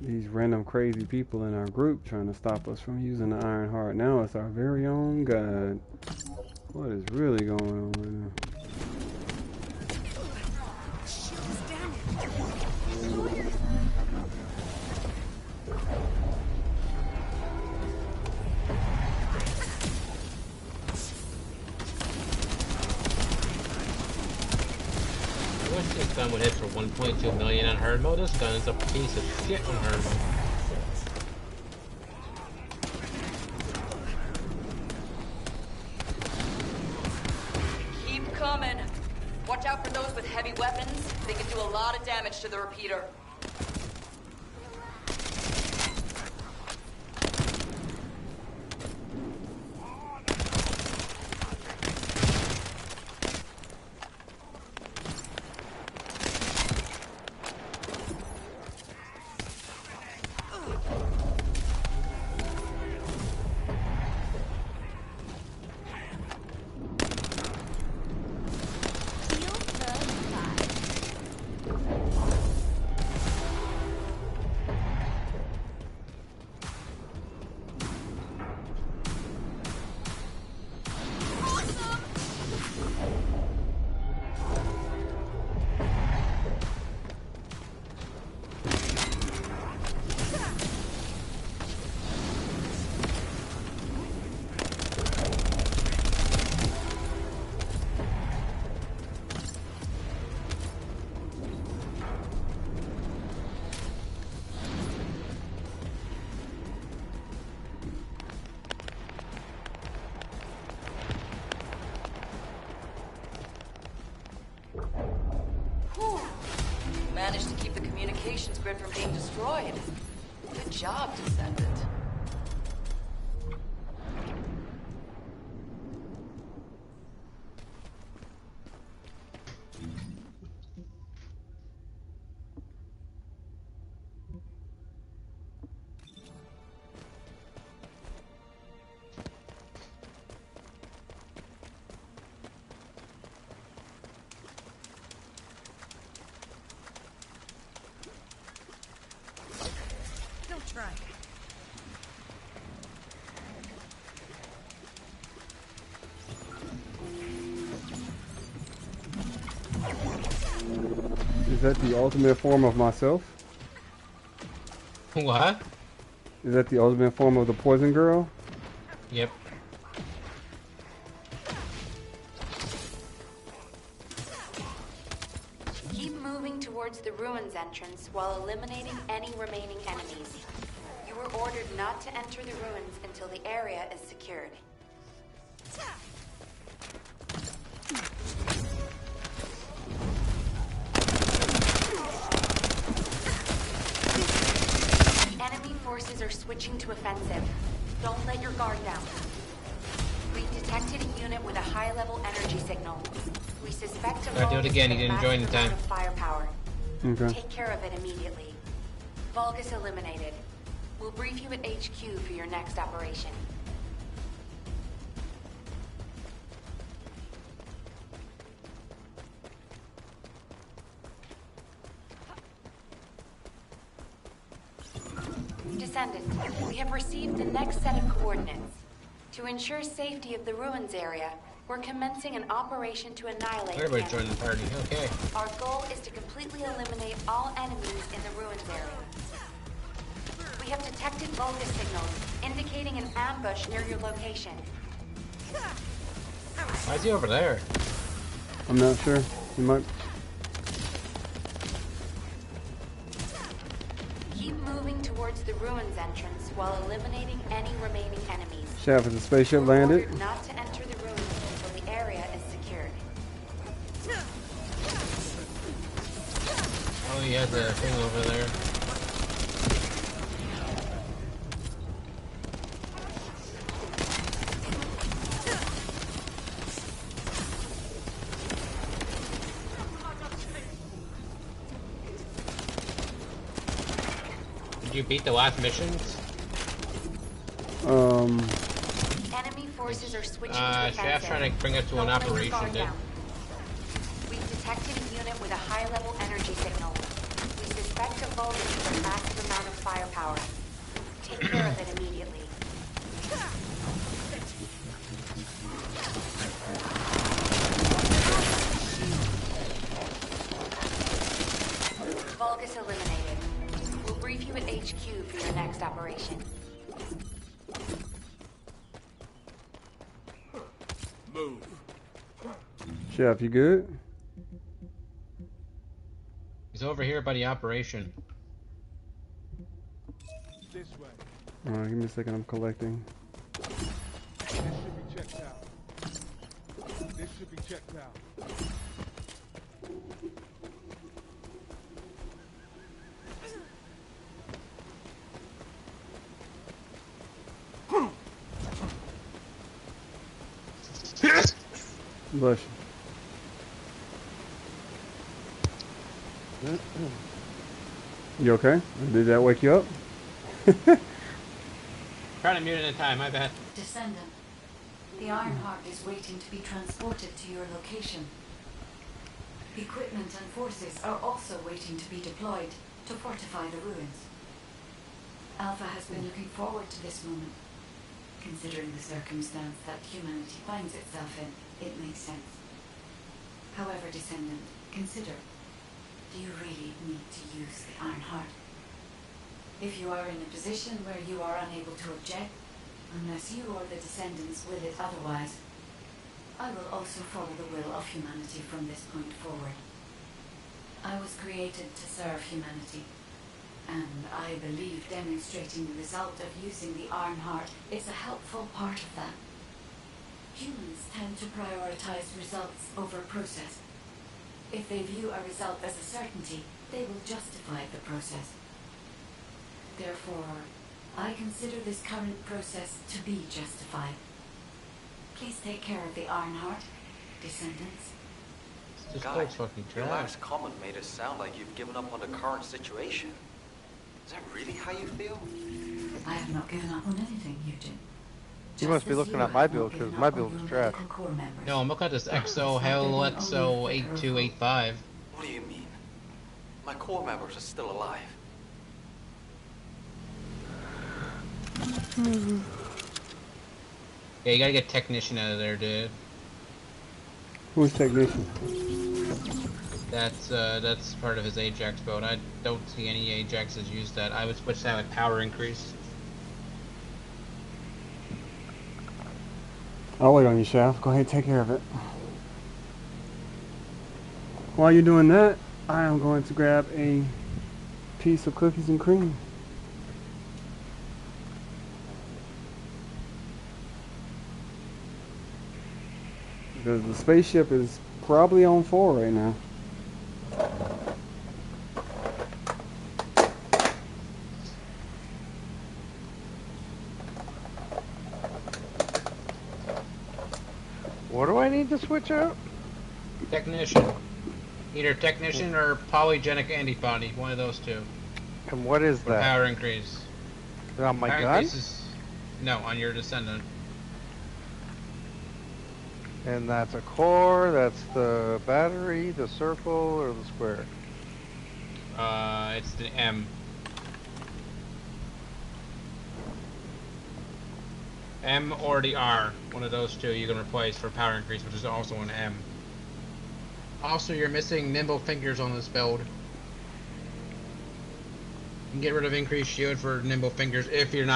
these random crazy people in our group trying to stop us from using the Ironheart. Now it's our very own God. What is really going on right now? This gun would hit for 1.2 million on hard mode. This gun is a piece of shit on hard mode. Keep coming. Watch out for those with heavy weapons. They can do a lot of damage to the repeater. Managed to keep the communications grid from being destroyed. Good job, Descendant. Is that the ultimate form of myself? What? Is that the ultimate form of the poison girl? Yep. Keep moving towards the ruins entrance while eliminating any remaining enemies. You were ordered not to enter the ruins until the area is secured. Enemy forces are switching to offensive. Don't let your guard down. We detected a unit with a high-level energy signal. We suspect a Gotta do it again, he didn't join in time. firepower. Okay. Take care of it immediately. Vulgus eliminated. We'll brief you at HQ for your next operation. Descendant, we have received the next set of coordinates. To ensure safety of the ruins area, we're commencing an operation to annihilate the Everybody enemy. join the party. Okay. Our goal is to completely eliminate all enemies in the ruins area. We have detected Vulgus signals, indicating an ambush near your location. Why is he over there? I'm not sure. He might. Keep moving towards the ruins entrance while eliminating any remaining enemies. Shaft, is the spaceship We're landed? ordered not to enter the ruins until the area is secured. Oh, he has a thing over there. Did you beat the last missions? Enemy forces are switching to Shaft's offensive. trying to bring us to an Don't let it operation, fall dude. down. We've detected a unit with a high-level energy signal. We suspect a Vulgus with a massive amount of firepower. Take care of it immediately. Vulgus eliminated. We'll brief you at HQ for your next operation. Move. Shaft, you good? He's over here by the operation. This way. Alright, give me a second. I'm collecting. This should be checked out. This should be checked out. Bless you. You okay? Did that wake you up? Trying to mute it in time, my bad. Descendant, the Ironheart is waiting to be transported to your location. Equipment and forces are also waiting to be deployed to fortify the ruins. Alpha has been looking forward to this moment. Considering the circumstance that humanity finds itself in, it makes sense. However, Descendant, consider, do you really need to use the Ironheart? If you are in a position where you are unable to object, unless you or the Descendants will it otherwise, I will also follow the will of humanity from this point forward. I was created to serve humanity, and I believe demonstrating the result of using the Ironheart is a helpful part of that. Humans tend to prioritize results over process. If they view a result as a certainty, they will justify the process. Therefore, I consider this current process to be justified. Please take care of the Ironheart, Descendants. This Guy, boat's fucking your trash. last comment made it sound like you've given up on the current situation. Is that really how you feel? I have not given up on anything, Eugene. You must be looking at my build, because my build is trash. No, I'm looking at this XO Hell XO 8285. What do you mean? My core members are still alive. Yeah, you gotta get Technician out of there, dude. Who's technician? That's part of his Ajax boat. I don't see any Ajaxes use that. I would switch that with power increase. I'll wait on you, Shaft. Go ahead and take care of it. While you're doing that, I am going to grab a piece of cookies and cream. Because the spaceship is probably on 4 right now. What do I need to switch out? Technician. Either technician or polygenic antibody, one of those two. And what is For that? power increase. Is it on my Power gun? increase is... No, on your Descendant. And that's a core, that's the battery, the circle, or the square? It's the M. M or the R. One of those two you can replace for power increase, which is also an M. Also, you're missing nimble fingers on this build. You can get rid of increased shield for nimble fingers if you're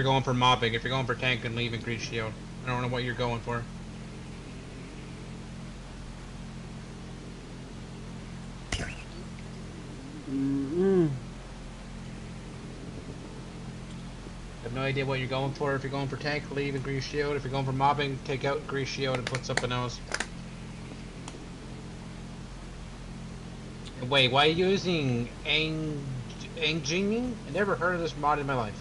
going for mobbing. If you're going for tank, then leave increased shield. I don't know what you're going for. I have no idea what you're going for. If you're going for tank, leave increased shield. If you're going for mobbing, take out increased shield and put something else. Wait, why are you using Engine? I never heard of this mod in my life.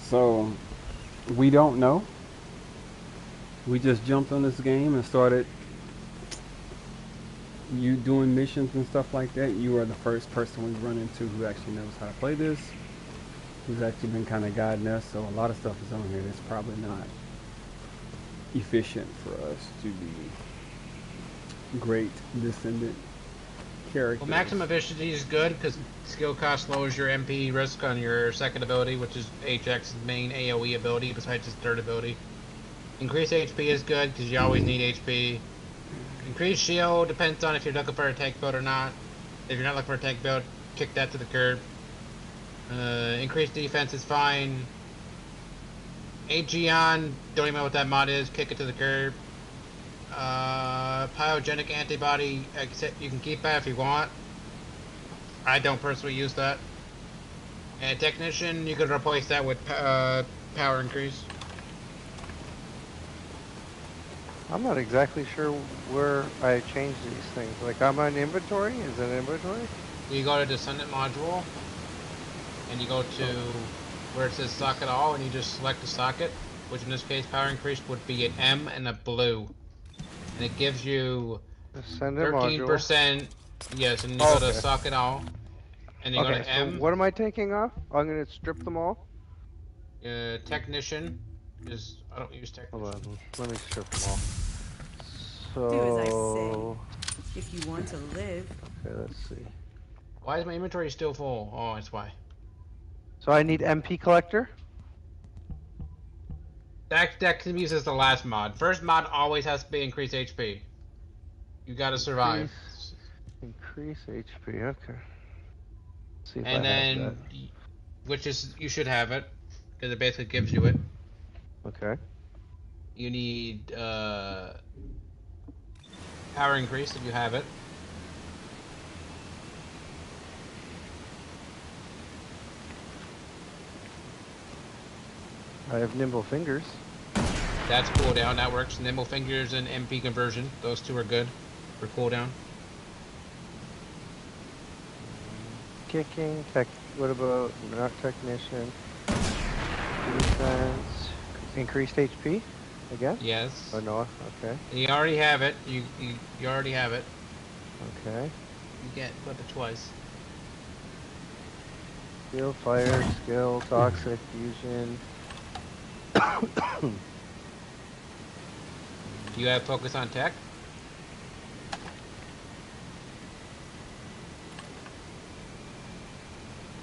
So, we don't know. We just jumped on this game and started doing missions and stuff like that. You are the first person we've run into who actually knows how to play this, who's actually been kind of guiding us. So a lot of stuff is on here that's probably not efficient for us to be great Descendant characters. Well, maximum efficiency is good because skill cost lowers your MP risk on your second ability, which is HX's main AoE ability besides his third ability. Increased HP is good because you always need HP. Increased shield depends on if you're looking for a tank build or not. If you're not looking for a tank build, kick that to the curb. Increased defense is fine. Aegeon, don't even know what that mod is, kick it to the curb. Pyogenic antibody, except you can keep that if you want. I don't personally use that. And technician, you can replace that with power increase. I'm not exactly sure where I changed these things. Like, I'm on inventory? Is it inventory? You go to Descendant module, and you go to where it says socket all, and you just select the socket, which in this case power increase would be an M and a blue. And it gives you 13%. Yes, and you go to socket all, and you go to M. So what am I taking off? I'm going to strip them all? Technician is... I don't use technician. Hold on, let me strip them all. So... Do as I say, if you want to live. Okay, let's see. Why is my inventory still full? Oh, that's why. So I need MP collector? That can be used as the last mod. First mod always has to be increased HP. You gotta survive. Increase HP, okay. See if and I then, have that. which is, you should have it, because it basically gives you it. Okay. You need, power increase if you have it. I have nimble fingers. That's cooldown, that works. Nimble fingers and MP conversion, those two are good for cooldown. Kicking, what about not technician? Defense, increased HP, I guess? Yes. Oh no, okay. You already have it, you already have it. Okay. You get flip it twice. Skill, fire, skill, toxic, fusion. Do you have focus on tech?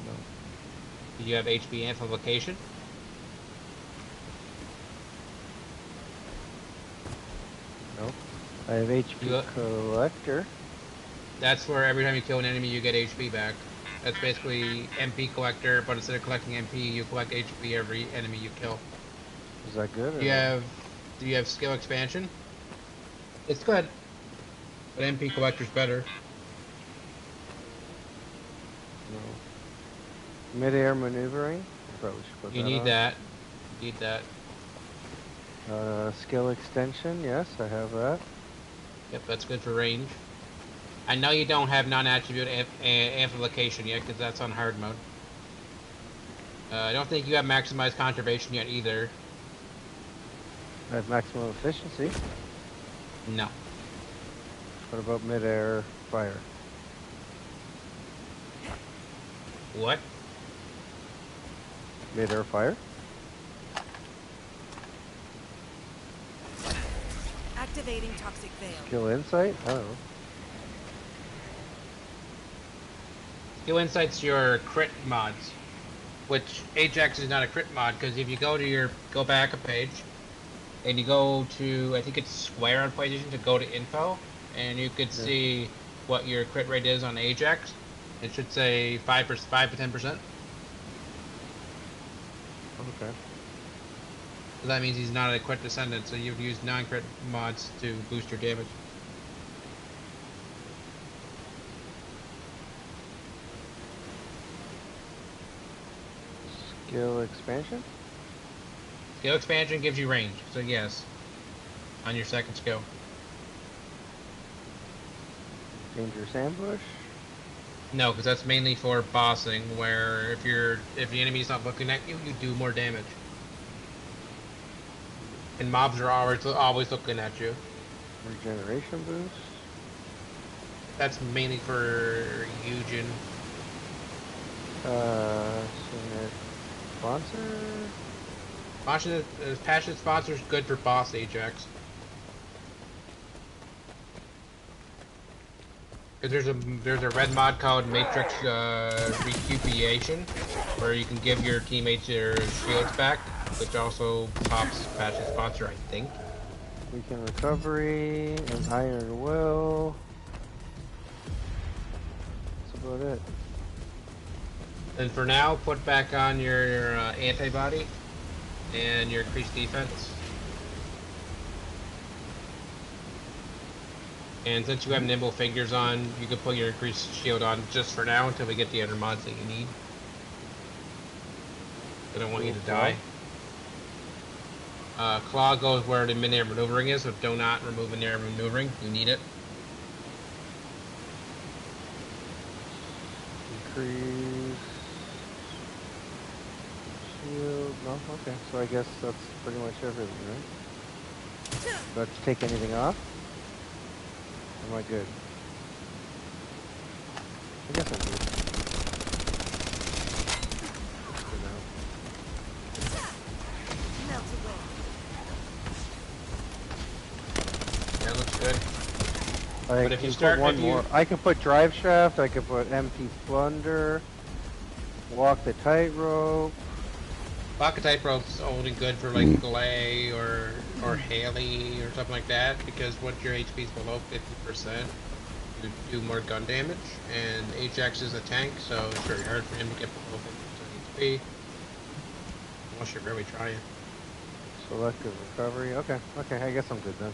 No. Do you have HP amplification? No. I have HP collector. That's where every time you kill an enemy you get HP back. That's basically MP collector, but instead of collecting MP, you collect HP every enemy you kill. Is that good? Or Do you have skill expansion? It's good, but MP collector's better. No. Mid-air maneuvering. Probably should put You that need on. that. You need that. Skill extension. Yes, I have that. Yep, that's good for range. I know you don't have non-attribute amplification yet, because that's on hard mode. I don't think you have maximized conservation yet either. I have maximum efficiency. No. What about mid-air fire? What? Mid-air fire? Activating toxic veil. Skill insight? Oh. Skill insight's your crit mods, which Ajax is not a crit mod because if you go back a page, and you go to I think it's square on PlayStation to go to info, and you could see what your crit rate is on Ajax. It should say 5 to 10%. Okay. So that means he's not a crit descendant, so you would use non-crit mods to boost your damage. Skill expansion? Skill expansion gives you range, so yes. On your second skill. Dangerous ambush? No, because that's mainly for bossing, where if the enemy's not looking at you, you do more damage. And mobs are always looking at you. Regeneration boost? That's mainly for Eugen. Sponsor? Passionate sponsor is good for boss Ajax. Because there's a red mod called Matrix Recuperation, where you can give your teammates their shields back, which also pops Passionate sponsor, I think. Weekend recovery and iron will. That's about it. And for now, put back on your antibody and your increased defense. And since you have nimble fingers on, you can put your increased shield on just for now until we get the other mods that you need. I don't want you to die. Claw goes where the mid-air maneuvering is, so do not remove mid-air maneuvering. You need it. Increase shield. No, okay. So I guess that's pretty much everything, right? Do I have to take anything off? Am I good? I guess I'm good. That looks good. But if you start one more, I can put drive shaft. I can put MP plunder. Walk the tightrope. Walk the tightrope's only good for like Glay or Haley or something like that, because once your HP is below 50%, you do more gun damage. And Ajax is a tank, so it's very hard for him to get below 50% HP unless you're really trying. Selective recovery. Okay, I guess I'm good then.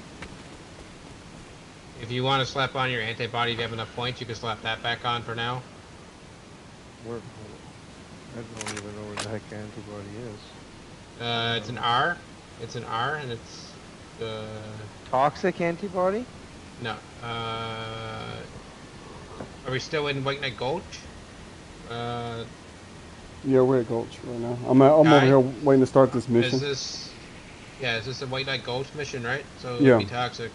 If you want to slap on your antibody, if you have enough points, you can slap that back on for now. I don't even know where the heck the antibody is. It's an R. It's an R, and it's toxic antibody. No. Are we still in White Knight Gulch? Yeah, we're at Gulch right now. I'm over here waiting to start this mission. Is this a White Knight Gulch mission, right? So yeah. It'll be toxic.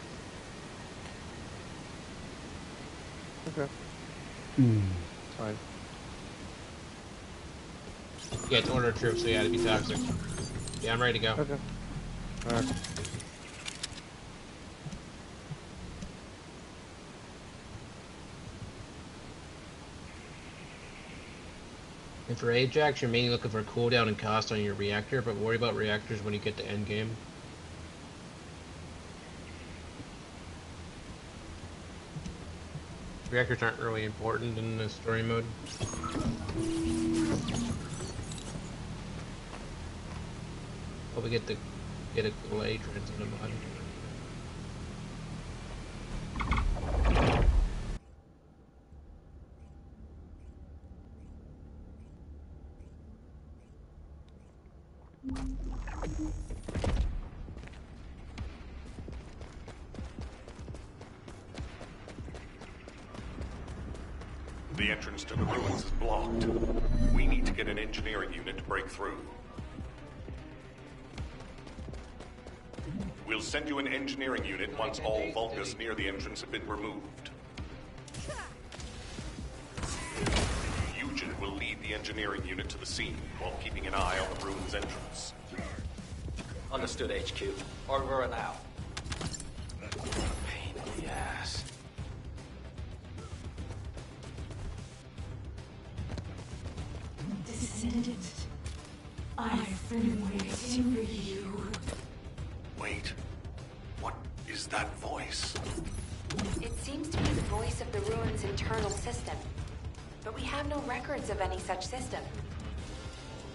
Okay. Fine. Yeah, it's order of troops, so yeah, it'd be toxic. Yeah, I'm ready to go. Okay. Alright. And for Ajax, you're mainly looking for cooldown and cost on your reactor, but worry about reactors when you get to endgame. Reactors aren't really important in the story mode. But we get a delay transit mod. The entrance to the ruins is blocked. We need to get an engineering unit to break through. We'll We'll send you an engineering unit once all Vulgus near the entrance have been removed. Eugen will lead the engineering unit to the scene while keeping an eye on the ruin's entrance. Understood, HQ. Over and out. Pain in the ass. Descendant, I've been waiting for you. Wait. What is that voice? It seems to be the voice of the ruin's internal system. But we have no records of any such system.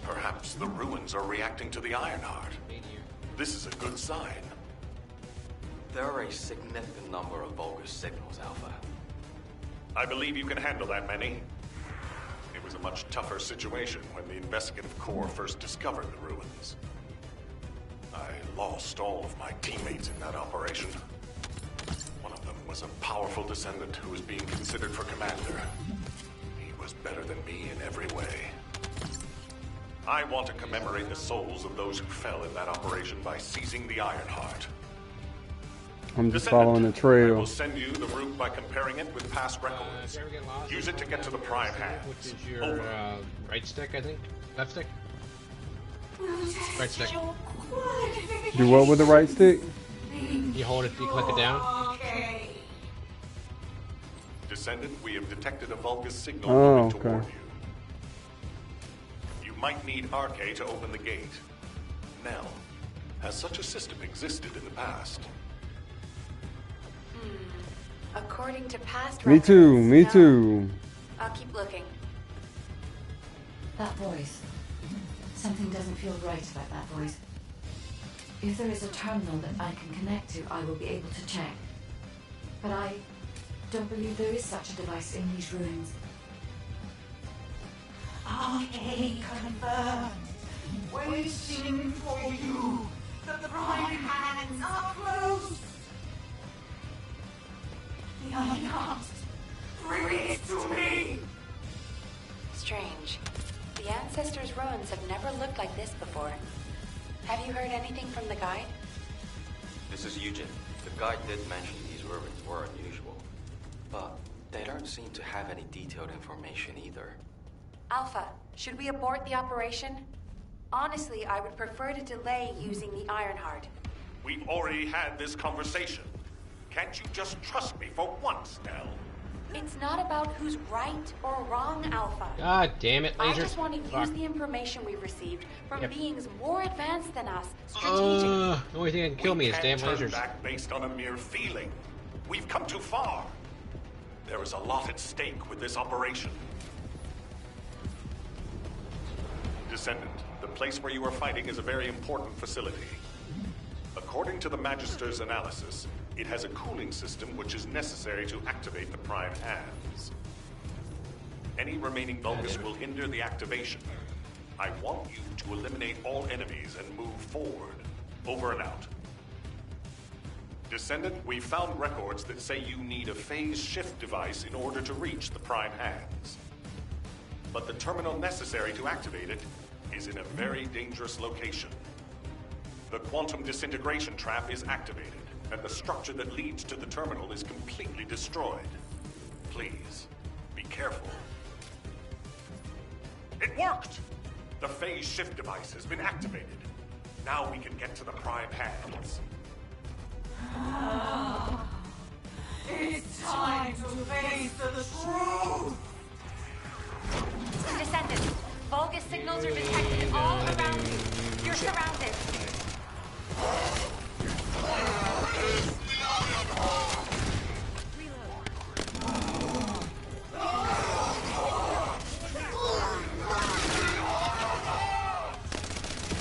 Perhaps the ruins are reacting to the Ironheart. This is a good sign. There are a significant number of Vulgus signals, Alpha. I believe you can handle that many. It was a much tougher situation when the investigative corps first discovered the ruins. I lost all of my teammates in that operation. One of them was a powerful descendant who was being considered for commander. He was better than me in every way. I want to commemorate the souls of those who fell in that operation by seizing the Ironheart. I'm just Descendant, following the I trail. will send you the route by comparing it with past records. Use it to get to the prime hands. Which is your right stick, I think? Left stick? Right stick. Do what with the right stick? You hold it, you click it down. Descendant, we have detected a Vulgus signal Oh, moving okay. toward you. You might need Arche to open the gate. Nell, has such a system existed in the past? According to past Me records, too, me no. too. I'll keep looking. That voice. Something doesn't feel right about that voice. If there is a terminal that I can connect to, I will be able to check. But I don't believe there is such a device in these ruins. Okay, confirmed. Waiting for you. The prime hands are close. The Ironheart. Bring it to me. Strange. The Ancestors' ruins have never looked like this before. Have you heard anything from the guide? This is Eugen. The guide did mention these ruins were unusual. But they don't seem to have any detailed information either. Alpha, should we abort the operation? Honestly, I would prefer to delay using the Ironheart. We've already had this conversation. Can't you just trust me for once, Nell? It's not about who's right or wrong, Alpha. God damn it, I laser. just want to Fuck. use the information we received from Yep. beings more advanced than us strategically. The only thing that can kill me is damn Turn lasers. back based on a mere feeling. We've come too far. There is a lot at stake with this operation. Descendant, the place where you are fighting is a very important facility. According to the Magister's analysis, it has a cooling system which is necessary to activate the prime hands. Any remaining Vulgus will hinder the activation. I want you to eliminate all enemies and move forward. Over and out. Descendant, we found records that say you need a phase shift device in order to reach the prime hands. But the terminal necessary to activate it is in a very dangerous location. The quantum disintegration trap is activated, and the structure that leads to the terminal is completely destroyed. Please, be careful. It worked! The phase shift device has been activated. Now we can get to the prime hands. It's time to face the truth. Descendants, Vulgus signals are detected all around you. You're surrounded.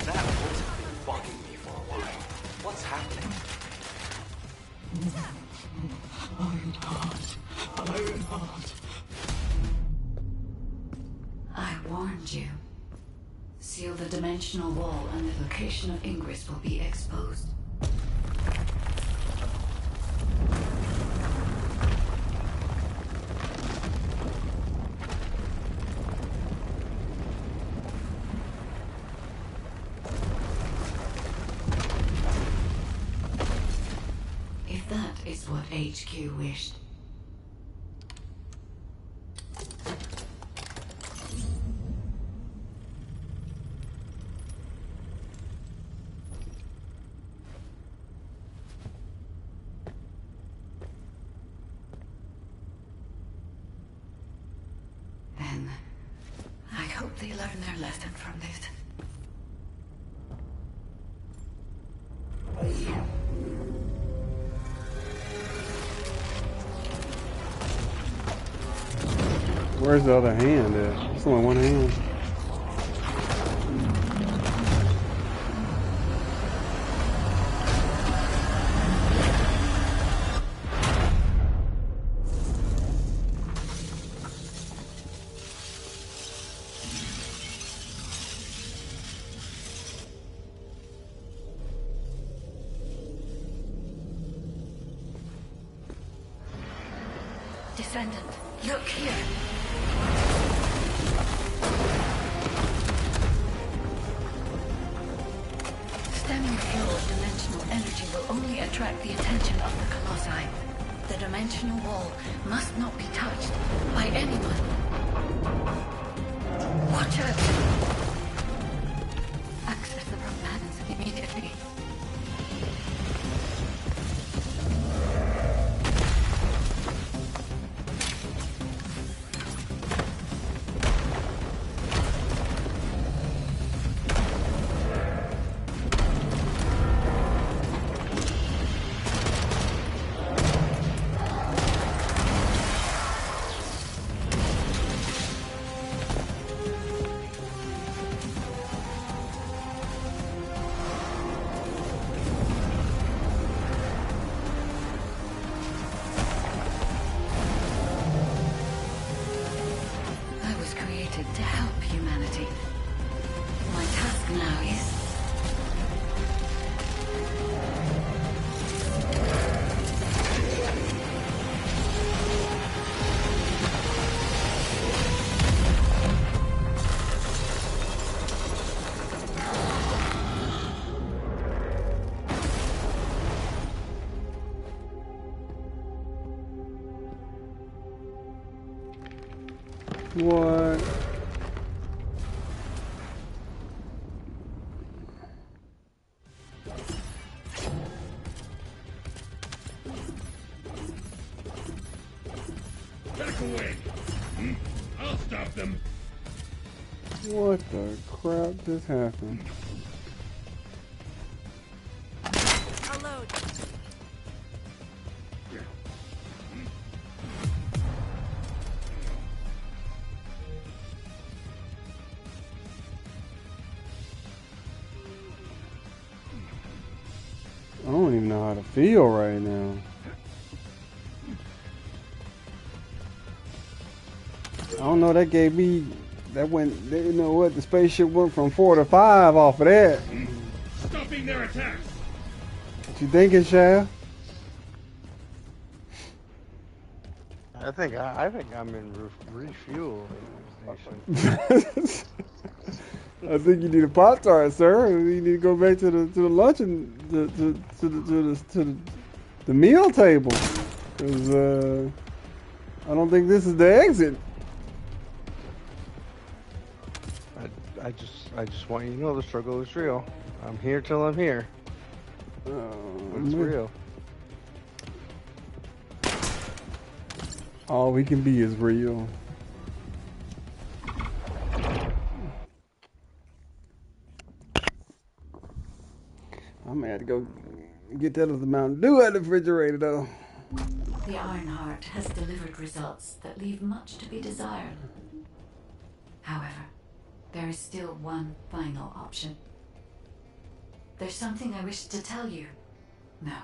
That voice has been bugging me for a while. What's happening? Ironheart. I warned you. Seal the dimensional wall and the location of Ingress will be exposed. what HQ wished. And I hope they learn their lesson from this. Where's the other hand at? It's only one hand. Descendant, look here. Stemming flow of dimensional energy will only attract the attention of the Colossi. The dimensional wall must not be touched by anyone. Watch out! Access the front patterns immediately. To help humanity. My task now is... What? Back away! I'll stop them! What the crap just happened? I'll load. I don't even know how to feel right now. I don't know, that gave me, that went, you know what, the spaceship went from 4 to 5 off of that. Stopping their attacks! What you thinking, Shaft? I think I'm in refuel station. I think you need a Pop-Tart, sir. You need to go back to the lunch and to the meal table. 'Cause I don't think this is the exit. I just want you to know the struggle is real. I'm here till I'm here. It's real. All we can be is real. I'm gonna have to go get that other Mountain Dew out of the refrigerator, though. The Ironheart has delivered results that leave much to be desired. However, there is still one final option. There's something I wish to tell you. No,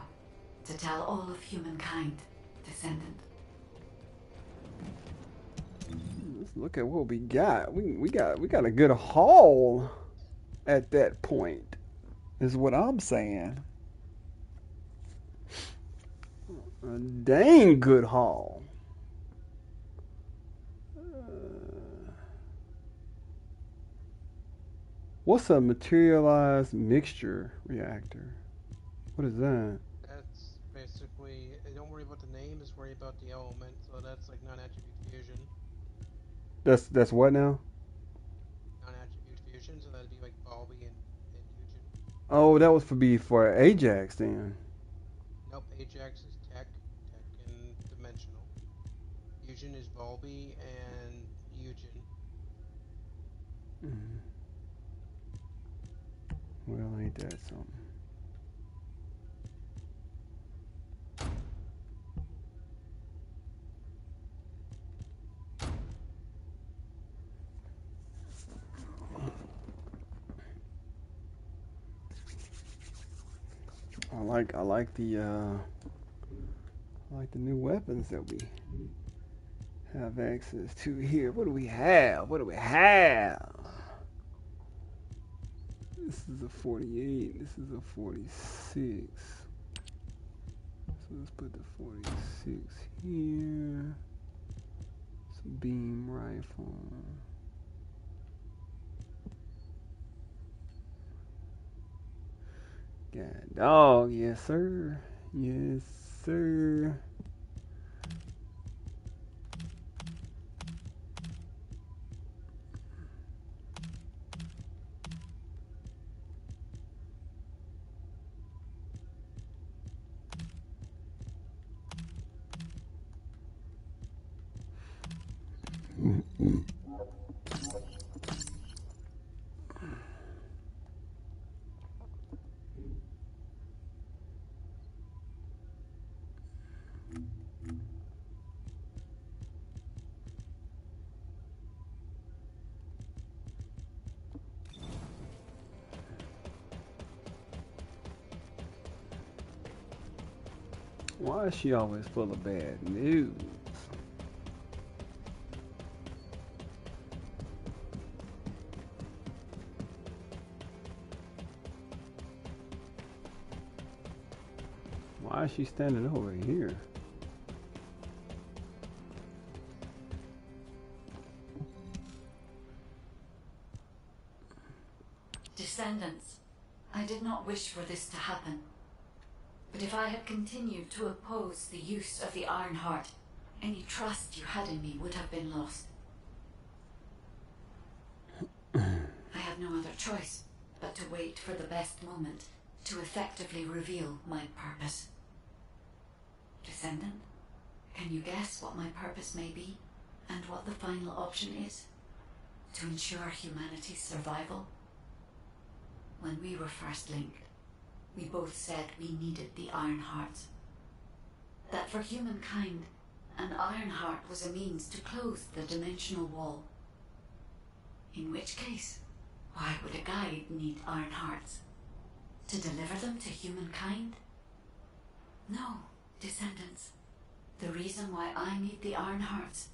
to tell all of humankind, Descendant. Let's look at what we got. We got a good haul at that point, is what I'm saying. A dang good haul. What's a materialized mixture reactor? What is that? That's basically, don't worry about the name, just worry about the element. So that's like non-attribute fusion. That's what now? Non-attribute fusion, so that'd be like Balby and Eugen. Oh, that was for Ajax then. Nope, Ajax is tech and dimensional. Fusion is Balby and Eugen. Mm. Well, ain't that something? I like the new weapons that we have access to here. What do we have? What do we have? This is a 48. This is a 46. So let's put the 46 here. It's a beam rifle. God dog, yes sir. Yes sir. Why is she always full of bad news? Why is she standing over here? Descendants, I did not wish for this to happen. But if I had continued to oppose the use of the Iron Heart, any trust you had in me would have been lost. I had no other choice but to wait for the best moment to effectively reveal my purpose. Descendant, can you guess what my purpose may be, and what the final option is? To ensure humanity's survival? When we were first linked, we both said we needed the Iron Hearts. That for humankind, an Iron Heart was a means to close the dimensional wall. In which case, why would a guide need Iron Hearts? To deliver them to humankind? No, Descendants. The reason why I need the Iron Hearts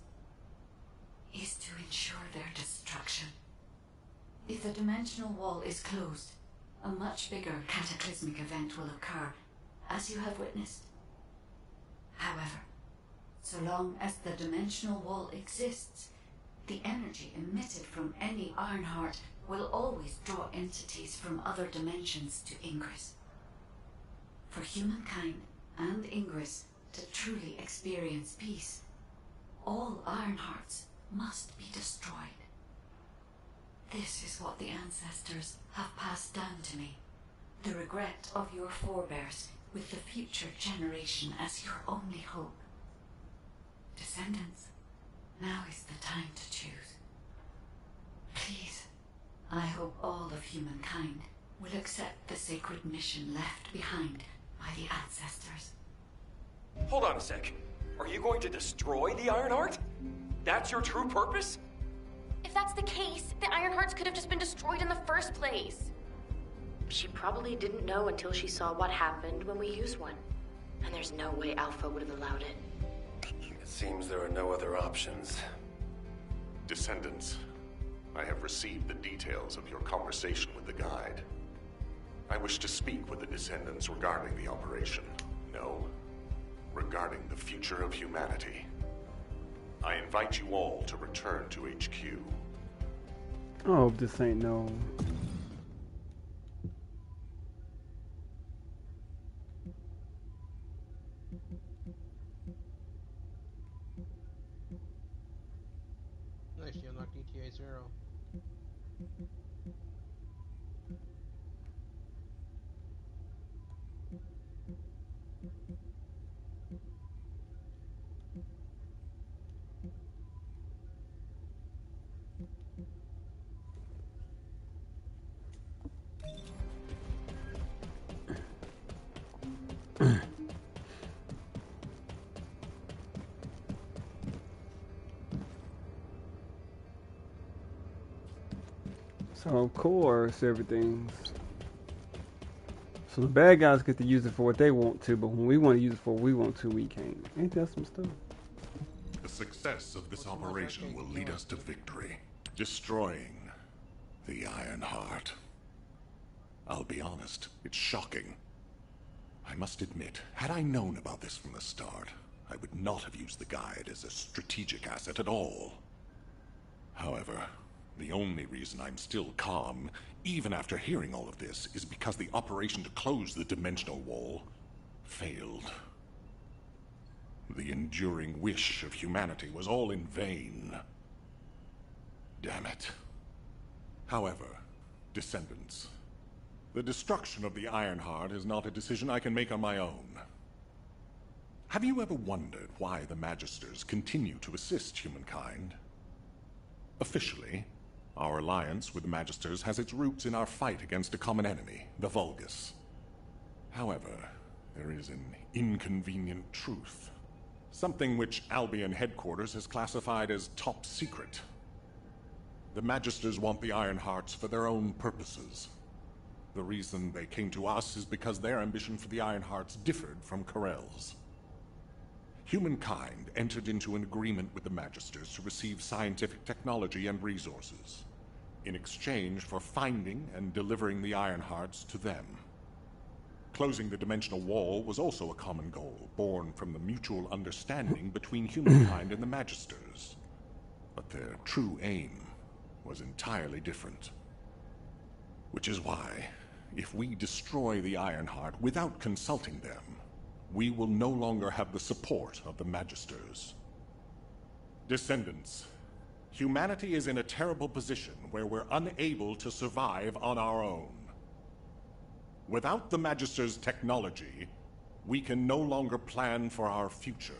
is to ensure their destruction. If the dimensional wall is closed, a much bigger cataclysmic event will occur, as you have witnessed. However, so long as the dimensional wall exists, the energy emitted from any Ironheart will always draw entities from other dimensions to Ingress. For humankind and Ingress to truly experience peace, all Ironhearts must be destroyed. This is what the ancestors have passed down to me. The regret of your forebears with the future generation as your only hope. Descendants, now is the time to choose. Please, I hope all of humankind will accept the sacred mission left behind by the ancestors. Hold on a sec. Are you going to destroy the Ironheart? That's your true purpose? If that's the case, the Ironhearts could have just been destroyed in the first place. She probably didn't know until she saw what happened when we used one. And there's no way Alpha would have allowed it. It seems there are no other options. Descendants, I have received the details of your conversation with the guide. I wish to speak with the Descendants regarding the operation. No, regarding the future of humanity. I invite you all to return to HQ. I hope this ain't no... 0. So of course everything's. So the bad guys get to use it for what they want to, but when we want to use it for what we want to, we can't. Ain't that some stuff? The success of this operation will lead us to victory, destroying the Iron Heart. I'll be honest, it's shocking. I must admit, had I known about this from the start, I would not have used the guide as a strategic asset at all. However, the only reason I'm still calm, even after hearing all of this, is because the operation to close the dimensional wall failed. The enduring wish of humanity was all in vain. Damn it. However, Descendants, the destruction of the Ironheart is not a decision I can make on my own. Have you ever wondered why the Magisters continue to assist humankind? Officially, our alliance with the Magisters has its roots in our fight against a common enemy, the Vulgus. However, there is an inconvenient truth. Something which Albion headquarters has classified as top secret. The Magisters want the Ironhearts for their own purposes. The reason they came to us is because their ambition for the Ironhearts differed from Corell's. Humankind entered into an agreement with the Magisters to receive scientific technology and resources, in exchange for finding and delivering the Ironhearts to them. Closing the dimensional wall was also a common goal, born from the mutual understanding between humankind and the Magisters. But their true aim was entirely different. Which is why, if we destroy the Ironheart without consulting them, we will no longer have the support of the Magisters. Descendants, humanity is in a terrible position where we're unable to survive on our own. Without the Magisters' technology, we can no longer plan for our future.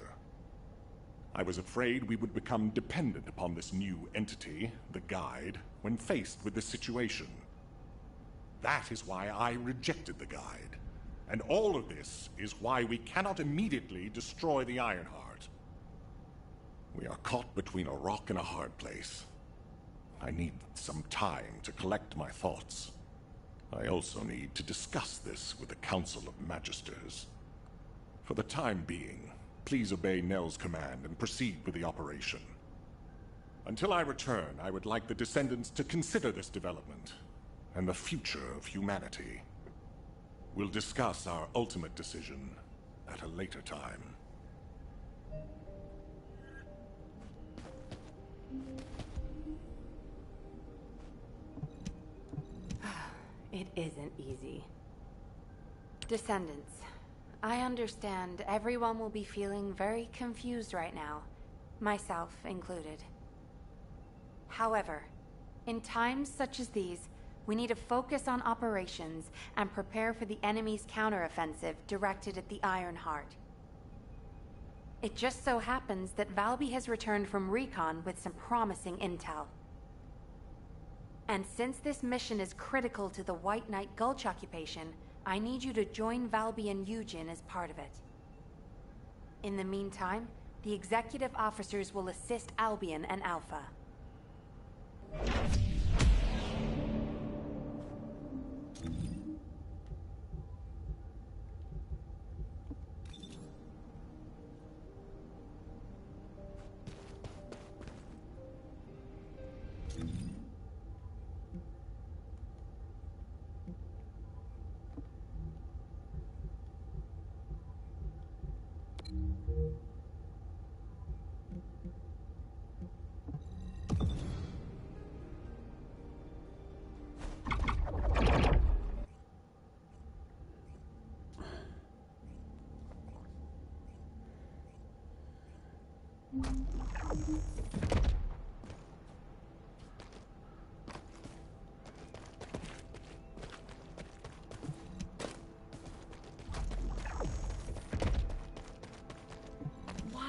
I was afraid we would become dependent upon this new entity, the Guide, when faced with this situation. That is why I rejected the Guide. And all of this is why we cannot immediately destroy the Ironheart. We are caught between a rock and a hard place. I need some time to collect my thoughts. I also need to discuss this with the Council of Magisters. For the time being, please obey Nell's command and proceed with the operation. Until I return, I would like the Descendants to consider this development and the future of humanity. We'll discuss our ultimate decision at a later time. It isn't easy. Descendants, I understand everyone will be feeling very confused right now, myself included. However, in times such as these, we need to focus on operations and prepare for the enemy's counteroffensive directed at the Ironheart. It just so happens that Valby has returned from recon with some promising intel. And since this mission is critical to the White Knight Gulch occupation, I need you to join Valby and Eugen as part of it. In the meantime, the executive officers will assist Albion and Alpha.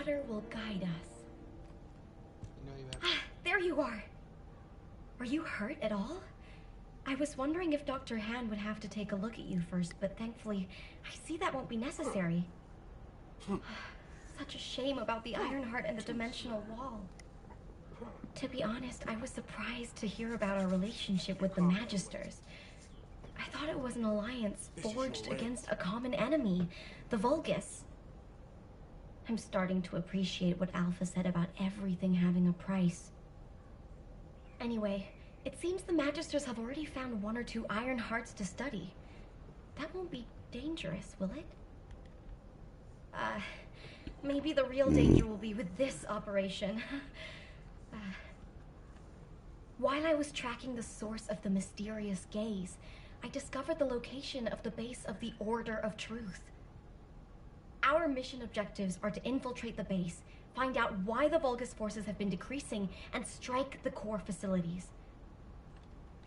water will guide us. You know you have. There you are. Were you hurt at all? I was wondering if Dr. Han would have to take a look at you first, but thankfully, I see that won't be necessary. Such a shame about the Ironheart and the dimensional wall. To be honest, I was surprised to hear about our relationship with the Magisters. I thought it was an alliance forged against a common enemy, the Vulgus. I'm starting to appreciate what Alpha said about everything having a price. Anyway, it seems the Magisters have already found 1 or 2 Ironhearts to study. That won't be dangerous, will it? Maybe the real danger will be with this operation. While I was tracking the source of the mysterious gaze, I discovered the location of the base of the Order of Truth. Our mission objectives are to infiltrate the base, find out why the Vulgus forces have been decreasing, and strike the core facilities.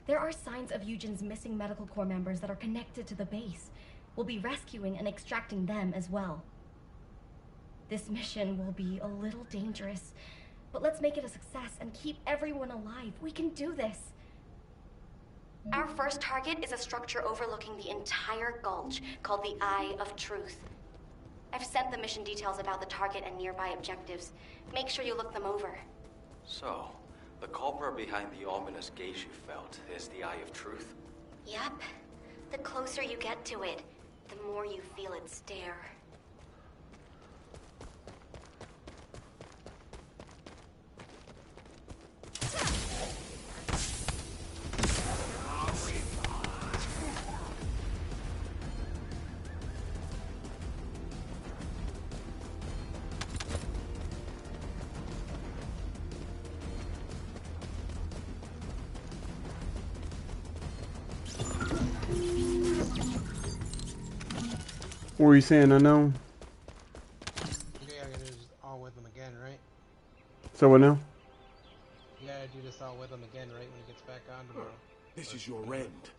There are signs of Eugen's missing medical corps members that are connected to the base. We'll be rescuing and extracting them as well. This mission will be a little dangerous, but let's make it a success and keep everyone alive. We can do this. Our first target is a structure overlooking the entire gulch called the Eye of Truth. I've sent the mission details about the target and nearby objectives. Make sure you look them over. So, the culprit behind the ominous gaze you felt is the Eye of Truth? Yep. The closer you get to it, the more you feel it stare. What were you saying, unknown? You gotta do this all with him again, right? So what now? You gotta do this all with him again, right? When he gets back on tomorrow. This is your end.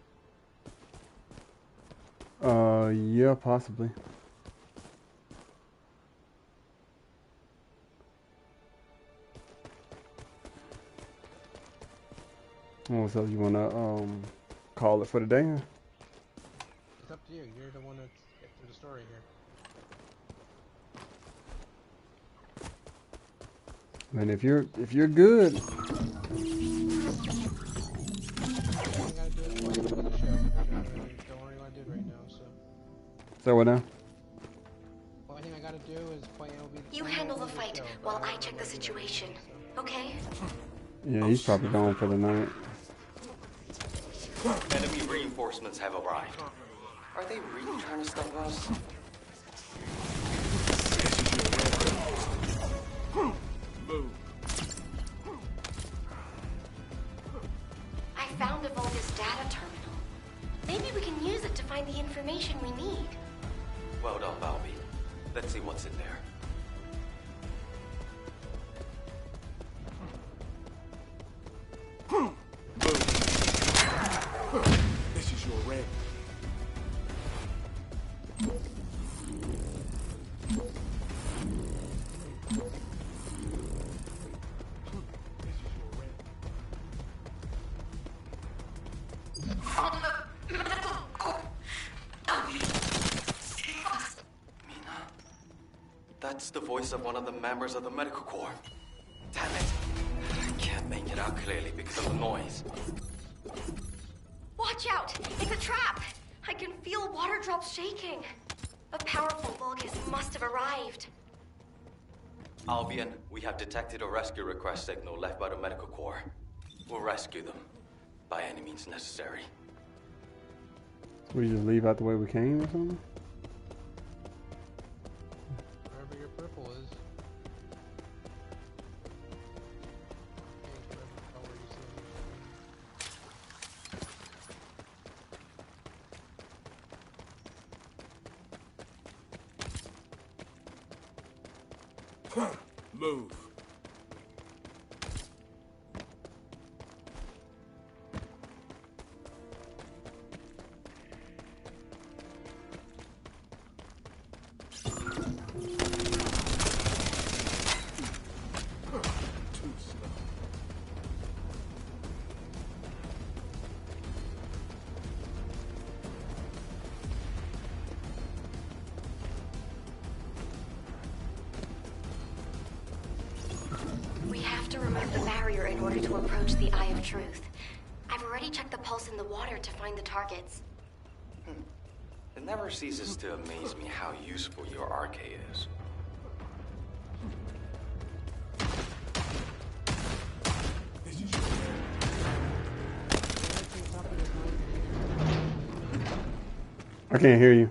Yeah, possibly. Oh, so you wanna call it for the day? It's up to you. You're the one that's get through the story here. And if you're good. All you gotta do is play the show. Don't worry what I did right now. So what now? The only thing I gotta do is play LB. You handle the fight while I check the situation, okay? Yeah, he's probably gone for the night. Enemy reinforcements have arrived. Are they really trying to stop us? Move. I found a Vulgus data terminal. Maybe we can use it to find the information we need. Well done, Valby. Let's see what's in there. This is your end. That's the voice of one of the members of the medical corps. Damn it. I can't make it out clearly because of the noise. Watch out! It's a trap! I can feel water drops shaking. A powerful Vulgus must have arrived. Albion, we have detected a rescue request signal left by the medical corps. We'll rescue them, by any means necessary. We just leave out the way we came or something? Wherever your purple is. Move. barrier in order to approach the Eye of Truth. I've already checked the pulse in the water to find the targets. It never ceases to amaze me how useful your arcade is. I can't hear you.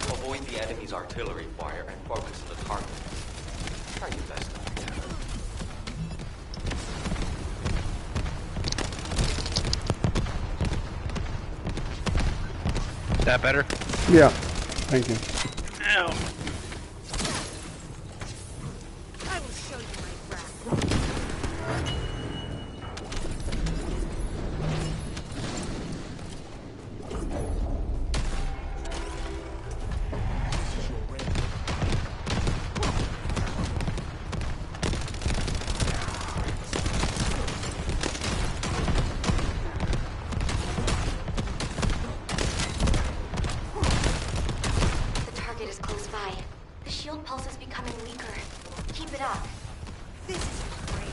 Avoid the enemy's artillery fire and focus on the target. Try your best to do that. That better? Yeah. Thank you. Ow. I will show you my wrath. The target is close by. The shield pulse is becoming weaker. Keep it up. This is great.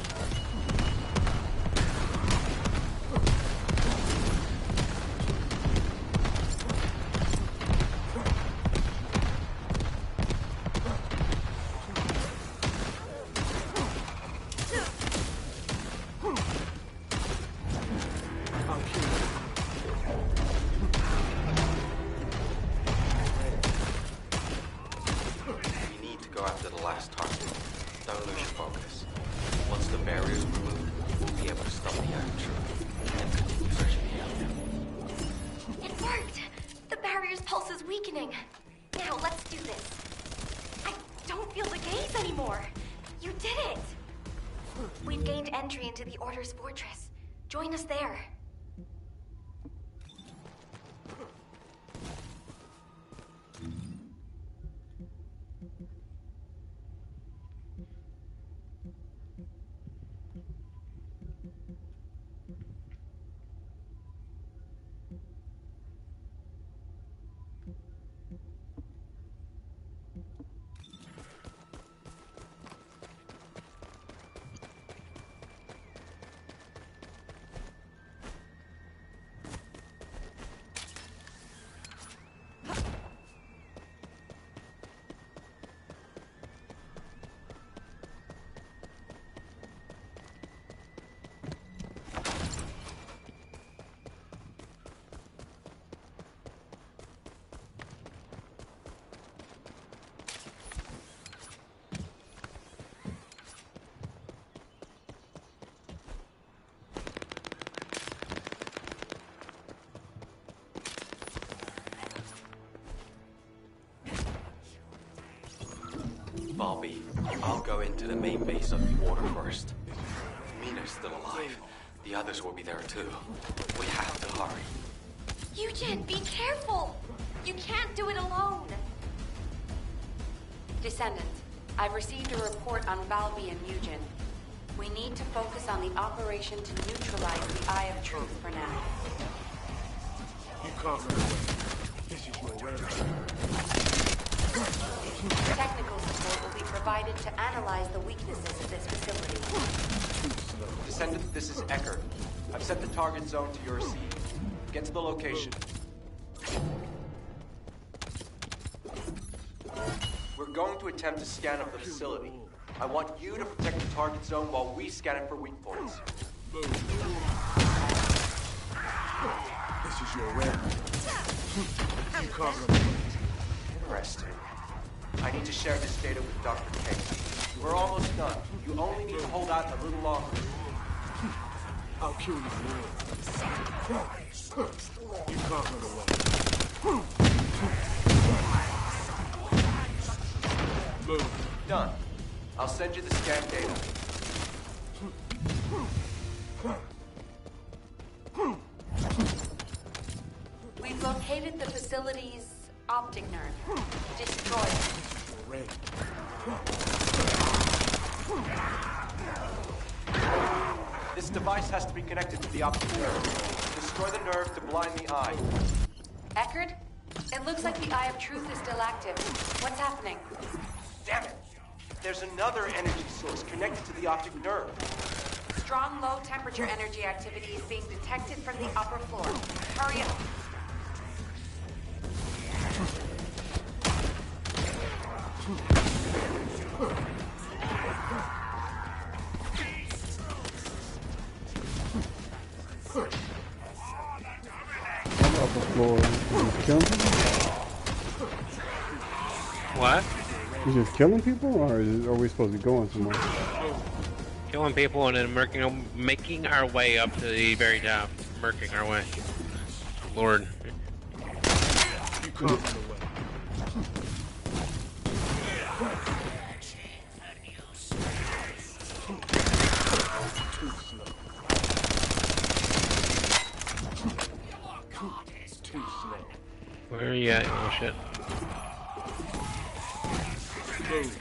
We need to go after the last target. Don't lose your focus. Once the barrier's removed, we'll be able to stop the Eye of Truth and continue searching the area. It worked! The barrier's pulse is weakening. Now, let's do this. I don't feel the gaze anymore. You did it! We've gained entry into the Order's fortress. Join us there. Bobby, I'll go into the main base of the Order first. Mina's still alive. The others will be there too. We have to hurry. Eugen, be careful! You can't do it alone! Descendant, I've received a report on Valby and Eugen. We need to focus on the operation to neutralize the Eye of Truth for now. You can't run away. This is your realm. Technical support will be provided to analyze the weaknesses of this facility. Descendant, this is Ecker. I've set the target zone to your seed. Get to the location. We're going to attempt to scan up the facility. I want you to protect the target zone while we scan it for weak points. This is your realm. You can't run away. Interesting. I need to share this data with Dr. Case. We're almost done. You only need to hold out a little longer. I'll kill you for real. You can't run away. Move. Done. I'll send you the scan data. We've located the facility's optic nerve. Destroy it. This device has to be connected to the optic nerve. Destroy the nerve to blind the eye. Eckerd? It looks like the Eye of Truth is still active. What's happening? Damn it! There's another energy source connected to the optic nerve. Strong low-temperature energy activity is being detected from the upper floor. Hurry up. Upper floor. You just killing people? What? You just killing people, or are we supposed to be going somewhere? Killing people and then making our way up to the very top. Murking our way. Lord. You come in the way. Where are you at? Oh shit. Move.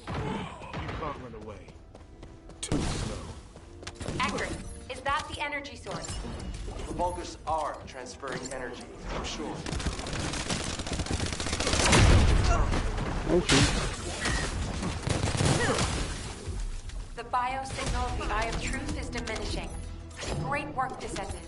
You can't run away. Too slow. Eckerd, is that the energy source? The Vulgars are transferring energy, I'm sure. Oh shoot. The biosignal of the Eye of Truth is diminishing. Great work, Descendant.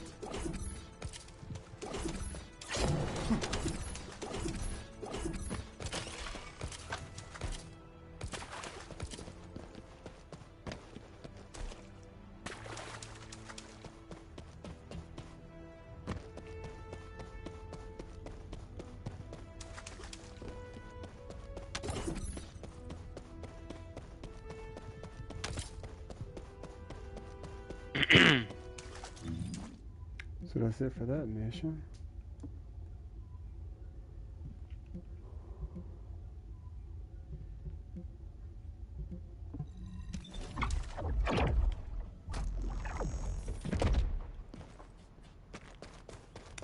So that's it for that mission.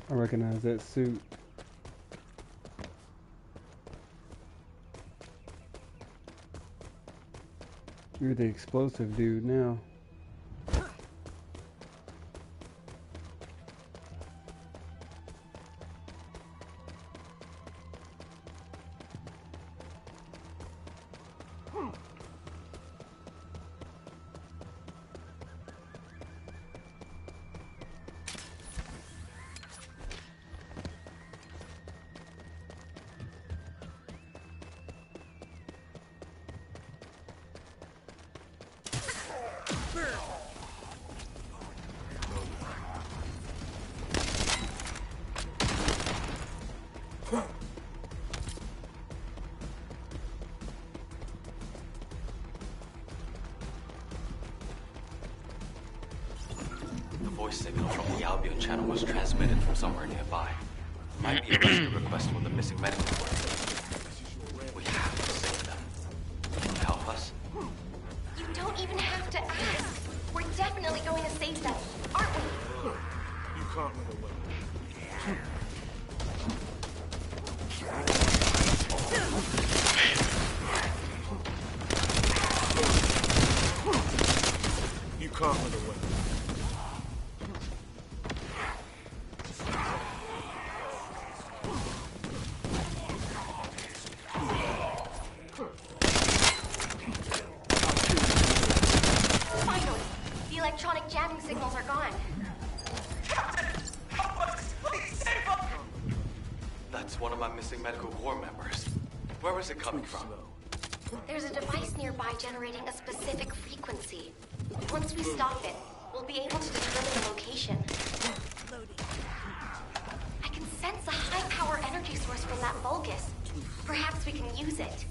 I recognize that suit. You're the explosive dude now. Voice signal from the Albion channel was transmitted from somewhere nearby. Might be a rescue request for the missing medical workers. We have to save them. Can you help us? You don't even have to ask. We're definitely going to save them, aren't we? You can't run away. You can't run away. Finally, the electronic jamming signals are gone. That's one of my missing medical corps members. Where is it coming from? There's a device nearby generating a specific frequency. Once we stop it, we'll be able to determine the location. I can sense a high-power energy source from that Vulgus. Perhaps we can use it.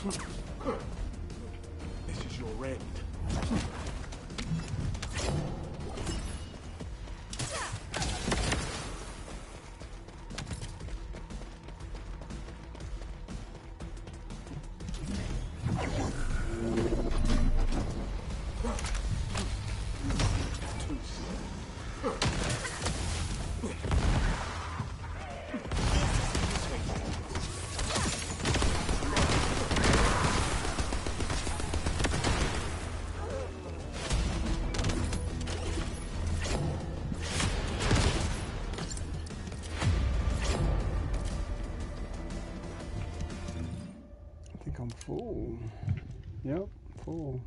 This is your end. I think I'm full. Yep, full.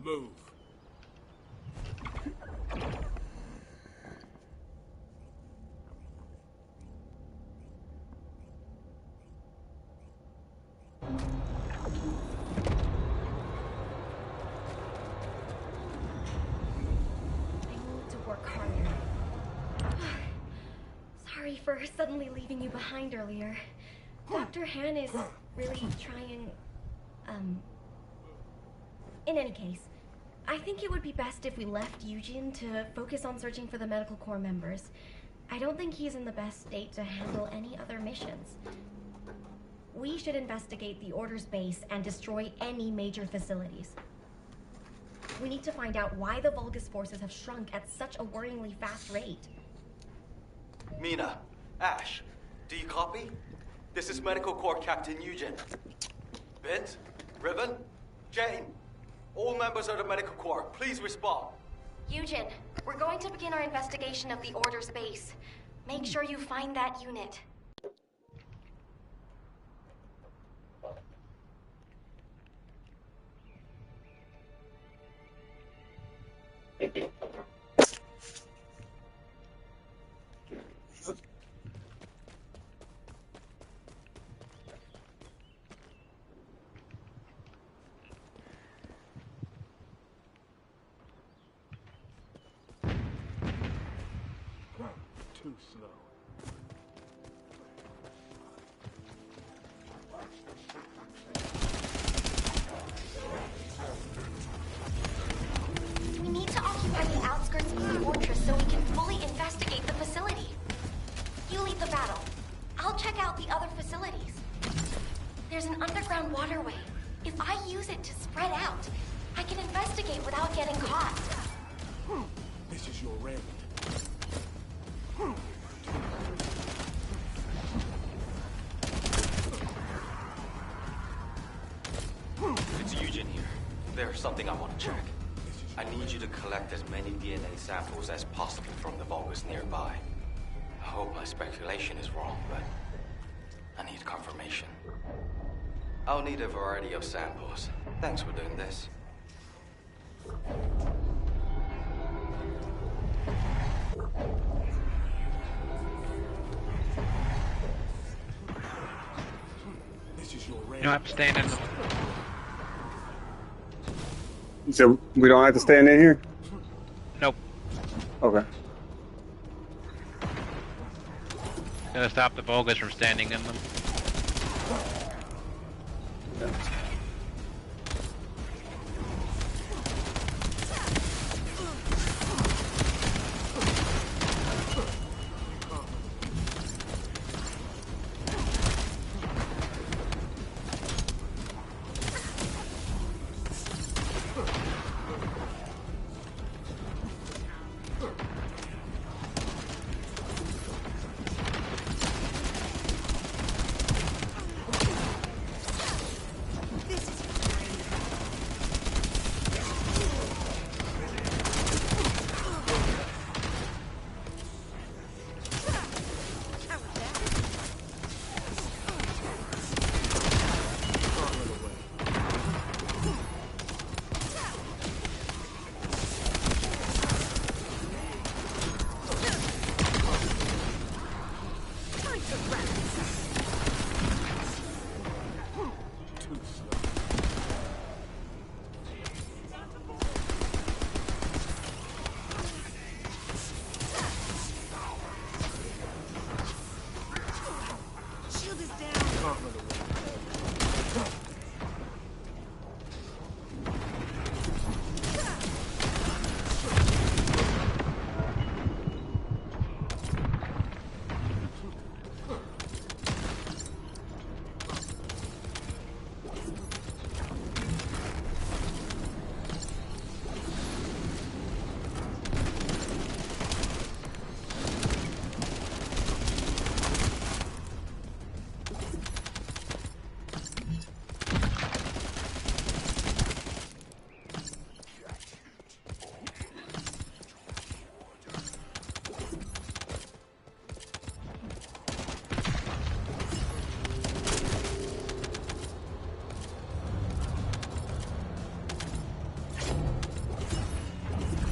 Move. Work harder. Sorry for suddenly leaving you behind earlier. Dr. Han is really trying, In any case, I think it would be best if we left Eugene to focus on searching for the Medical Corps members. I don't think he's in the best state to handle any other missions. We should investigate the Order's base and destroy any major facilities. We need to find out why the Vulgus forces have shrunk at such a worryingly fast rate. Mina, Ash, do you copy? This is Medical Corps Captain Eugene. Bint, Riven, Jane, all members of the Medical Corps, please respond. Eugene, we're going to begin our investigation of the Order's base. Make sure you find that unit. slow. We need to occupy the outskirts of the fortress so we can fully investigate the facility. You lead the battle. I'll check out the other facilities. There's an underground waterway. If I use it to spread out, I can investigate without getting caught. This is your end. It's Eugen here. There's something I want to check. I need you to collect as many DNA samples as possible from the Vulgus nearby. I hope my speculation is wrong, but I need confirmation. I'll need a variety of samples. Thanks for doing this. You don't have to stand in the... So we don't have to stand in here? Nope. Okay. Gonna stop the Vulgus from standing in them.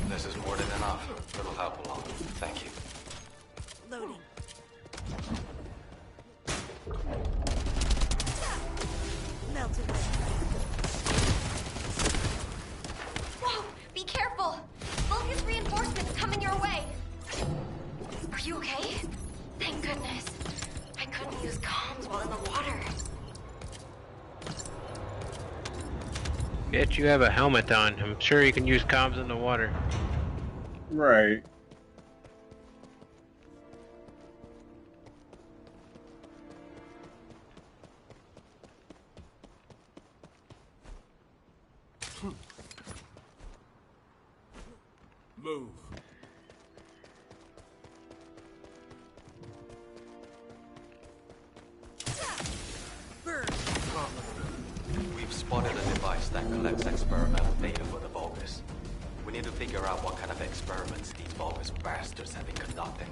This is more than enough. It'll help a lot. Thank you. Loading. Melted away. Whoa! Be careful! Vulgus reinforcements coming your way! Are you okay? Thank goodness. I couldn't use comms while in the water. Yet you have a helmet on. I'm sure you can use comms in the water. Right. Move. We've spotted a device that collects experimental data for the Vulgus. We need to figure out what kind of experiments these Vulgus bastards have been conducting.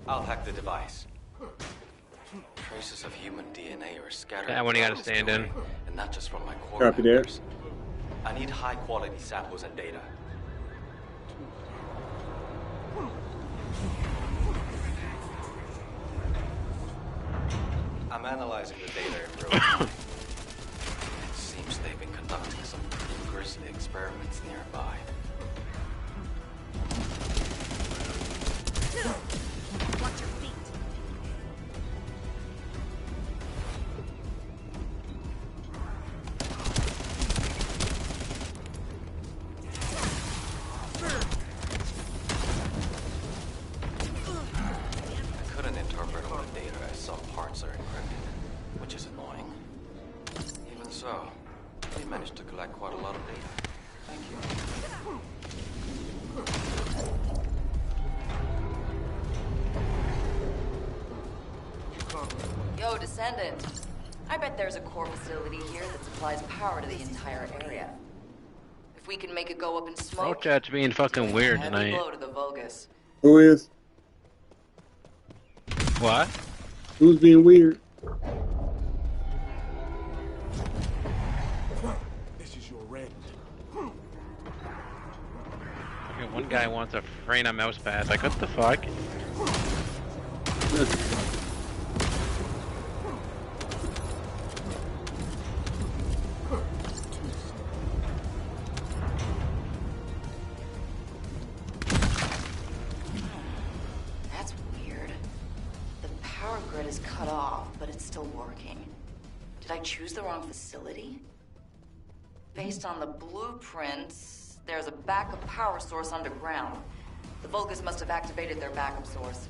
I'll hack the device. Traces of human DNA are scattered. That one you gotta stand in. And not just from my core Copy that. members. I need high-quality samples and data. I'm analyzing the data in real time. It seems they've been conducting some pretty grisly experiments nearby. Watch your feet. I couldn't interpret all the data as some parts are encrypted, which is annoying. Even so, we managed to collect quite a lot of data. Thank you. Yo, Descendant. I bet there's a core facility here that supplies power to the entire area. If we can make it go up in smoke, Chat's being fucking weird heavy tonight. blow to the Vulgus. Who is? What? Who's being weird? This is your rent. Okay, one guy wants a Freyna mouse pad. Like, what the fuck? That's weird. The power grid is cut off, but it's still working. Did I choose the wrong facility? Based on the blueprints, there's a backup power source underground. The Vulgus must have activated their backup source.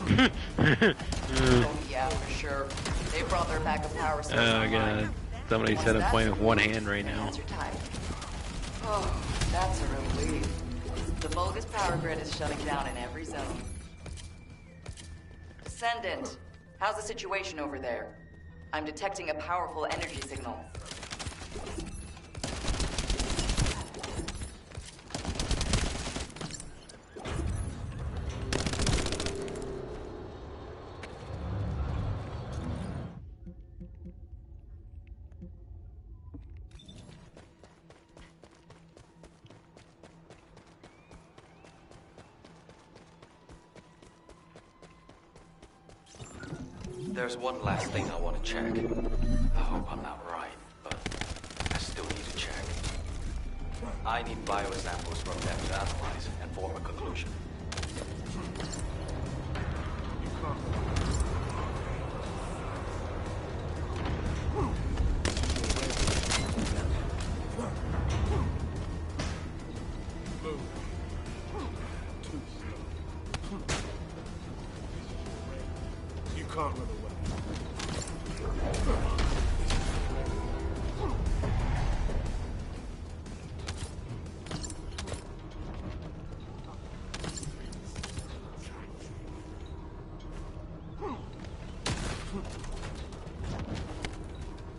Oh yeah, for sure. They brought their backup power source Oh online. god. Somebody said I'm playing with one hand right now. Hands are tied. Oh, that's a relief. The Vulgus power grid is shutting down in every zone. Descendant, how's the situation over there? I'm detecting a powerful energy signal. There's one last thing I want to check. I hope I'm not right, but I still need to check. I need biosamples from them to analyze and form a conclusion. You can't run away.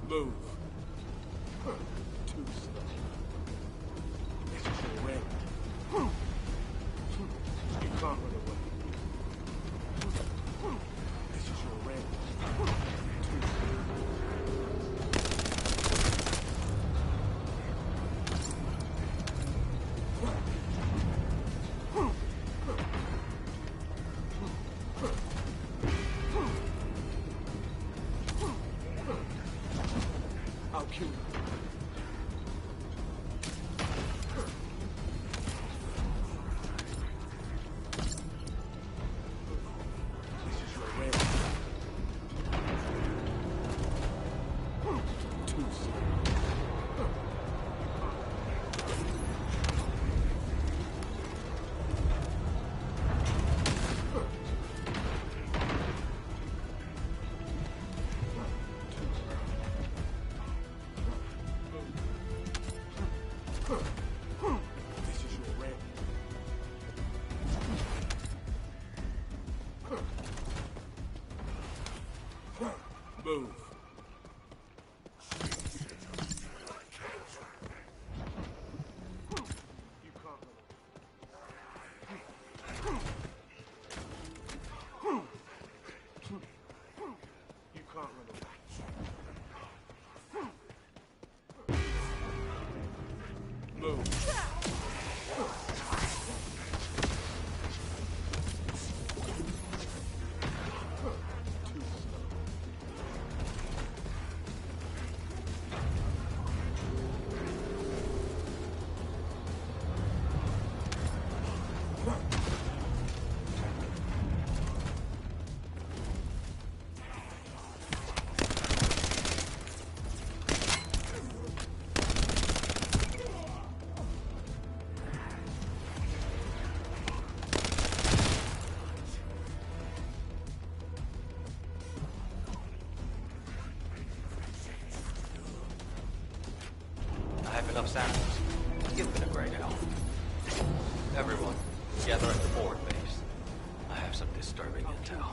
Move. Too slow. This is your end. You can't run away. This is your end. Too I'll kill you. This is your end. Too slow. This is your end. Move. You can't run away. samples. You've been a great help. Everyone, gather at the forward base. I have some disturbing intel.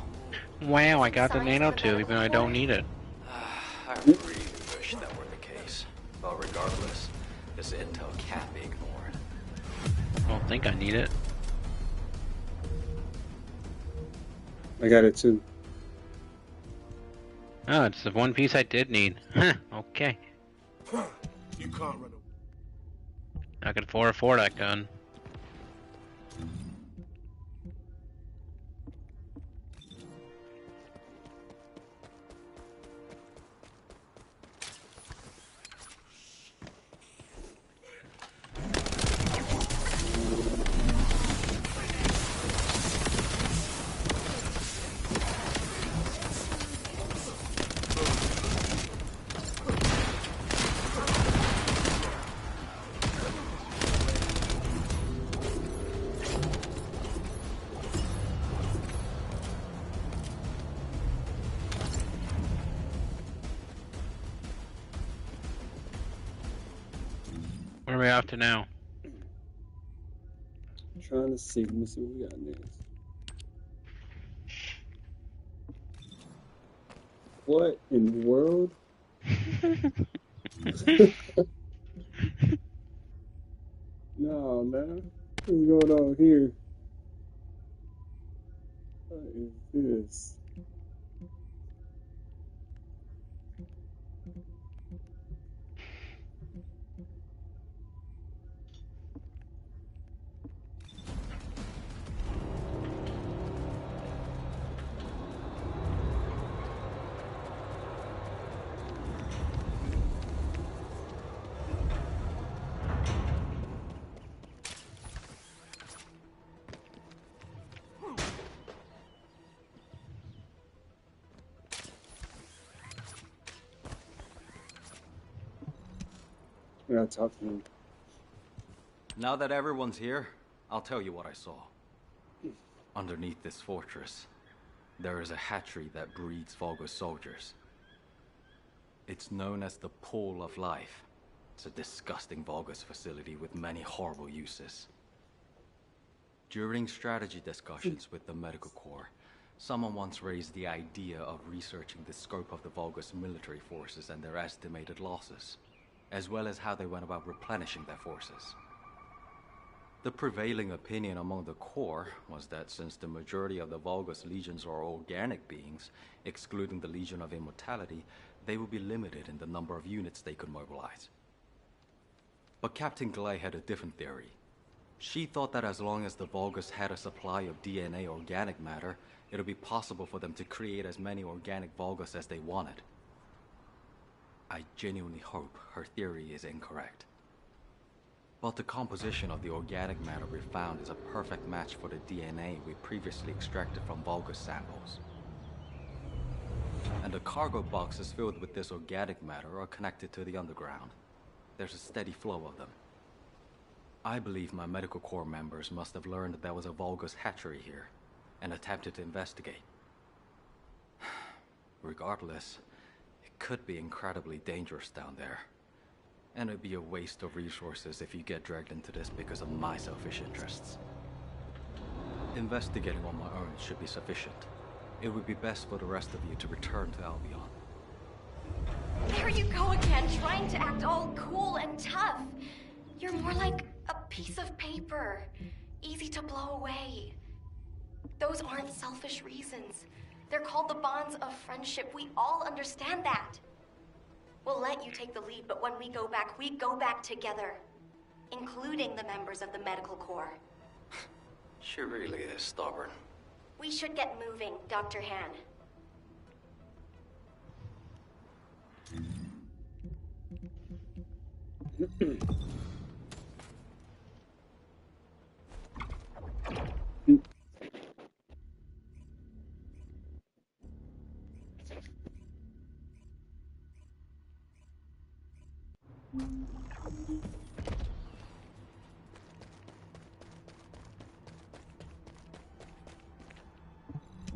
Wow, I got the nanotube, even though I don't need it. I really wish that were the case. But regardless, this intel can't be ignored. I don't think I need it. I got it too. Oh, it's the one piece I did need. Okay. You can't run away. I could afford that gun. Where are we off to now? I'm trying to see. Let me see what we got next. What in the world? No, man. What's going on here? What is this? I gotta talk to him. Now that everyone's here, I'll tell you what I saw. Underneath this fortress, there is a hatchery that breeds Vulgus soldiers. It's known as the Pool of Life. It's a disgusting Vulgus facility with many horrible uses. During strategy discussions with the Medical Corps, someone once raised the idea of researching the scope of the Vulgus military forces and their estimated losses, as well as how they went about replenishing their forces. The prevailing opinion among the Corps was that since the majority of the Vulgus legions are organic beings, excluding the Legion of Immortality, they would be limited in the number of units they could mobilize. But Captain Glay had a different theory. She thought that as long as the Vulgus had a supply of DNA organic matter, it would be possible for them to create as many organic Vulgus as they wanted. I genuinely hope her theory is incorrect. But the composition of the organic matter we found is a perfect match for the DNA we previously extracted from Vulgus samples. And the cargo boxes filled with this organic matter are connected to the underground. There's a steady flow of them. I believe my Medical Corps members must have learned that there was a Vulgus hatchery here, and attempted to investigate. Regardless, it could be incredibly dangerous down there. And it'd be a waste of resources if you get dragged into this because of my selfish interests. Investigating on my own should be sufficient. It would be best for the rest of you to return to Albion. There you go again, trying to act all cool and tough. You're more like a piece of paper, easy to blow away. Those aren't selfish reasons. They're called the bonds of friendship. We all understand that. We'll let you take the lead, but when we go back together. Including the members of the Medical Corps. She really is stubborn. We should get moving, Dr. Han.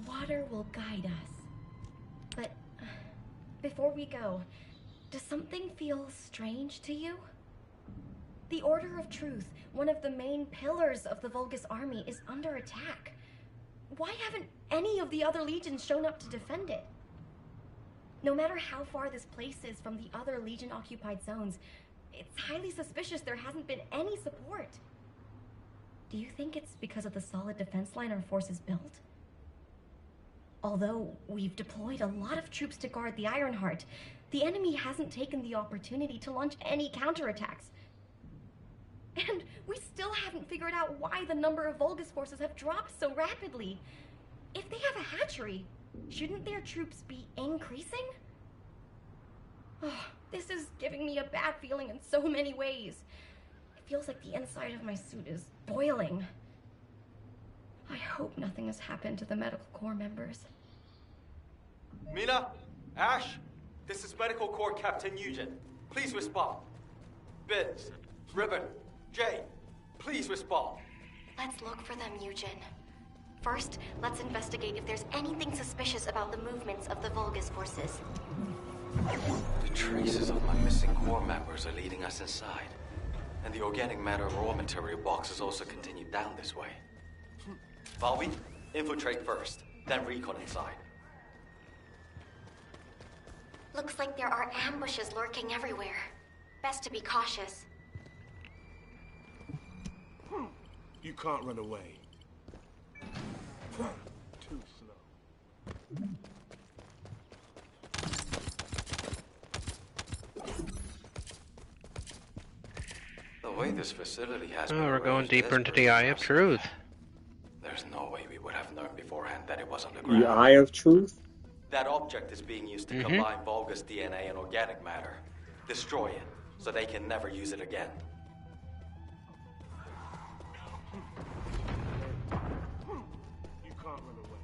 Water will guide us. But before we go, does something feel strange to you? The Order of Truth, one of the main pillars of the Vulgus army, is under attack. Why haven't any of the other legions shown up to defend it? No matter how far this place is from the other Legion-occupied zones, it's highly suspicious there hasn't been any support. Do you think it's because of the solid defense line our forces built? Although we've deployed a lot of troops to guard the Ironheart, the enemy hasn't taken the opportunity to launch any counterattacks. And we still haven't figured out why the number of Vulgus forces have dropped so rapidly. If they have a hatchery, shouldn't their troops be increasing? Oh, this is giving me a bad feeling in so many ways. It feels like the inside of my suit is boiling. I hope nothing has happened to the Medical Corps members. Mina? Ash? This is Medical Corps Captain Nugent. Please respond. Vince, Ribbon, Jane, please respond. Let's look for them, Eugen. First, let's investigate if there's anything suspicious about the movements of the Vulgus forces. The traces of my missing Corps members are leading us inside. And the organic matter raw material boxes also continue down this way. Valby, infiltrate first, then recon inside. Looks like there are ambushes lurking everywhere. Best to be cautious. You can't run away. Too slow. The way this facility has Oh, been we're going arranged deeper is into pretty the Eye of impressive. Truth. There's no way we would have known beforehand that it was underground. The Eye of Truth? That object is being used to combine Vulgus DNA and organic matter. Destroy it, so they can never use it again. You can't run away.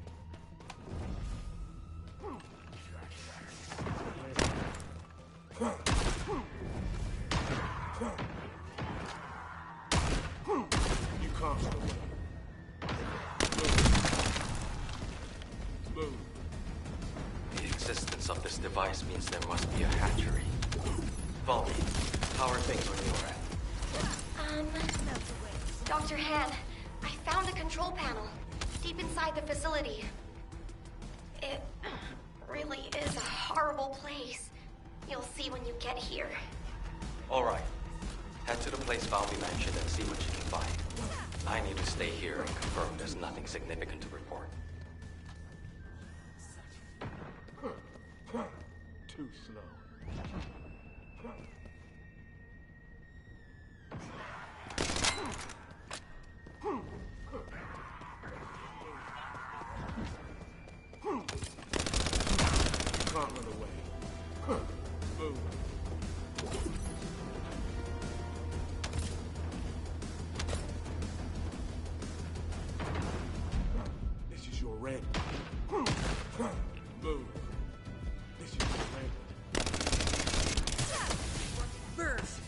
You can't run away. Move. The existence of this device means there must be a hatchery. Valby, how are things on your end? Dr. Han, I found a control panel deep inside the facility. It really is a horrible place. You'll see when you get here. All right. Head to the place Valby mentioned and see what you can find. I need to stay here and confirm there's nothing significant to report. Too slow. You can't run away. Move. This is your red. Move. This is your red. First.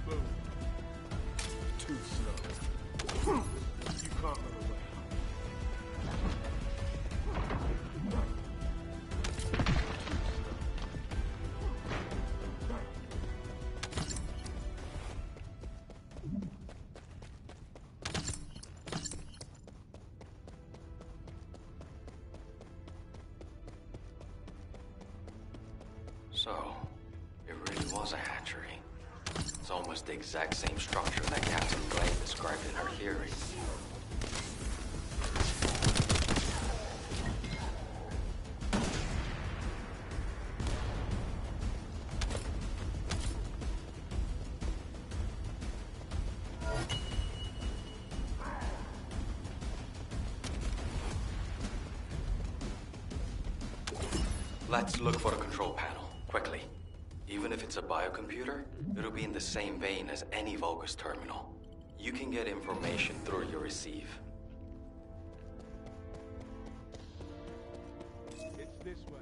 Move. Too slow. You can't run away. So, it really was a hatchery. It's almost the exact same structure that Captain Gray described in her theory. Let's look for the control panel, quickly. Even if it's a biocomputer, it'll be in the same vein as any Vulgus terminal. You can get information through your receive. It's this way.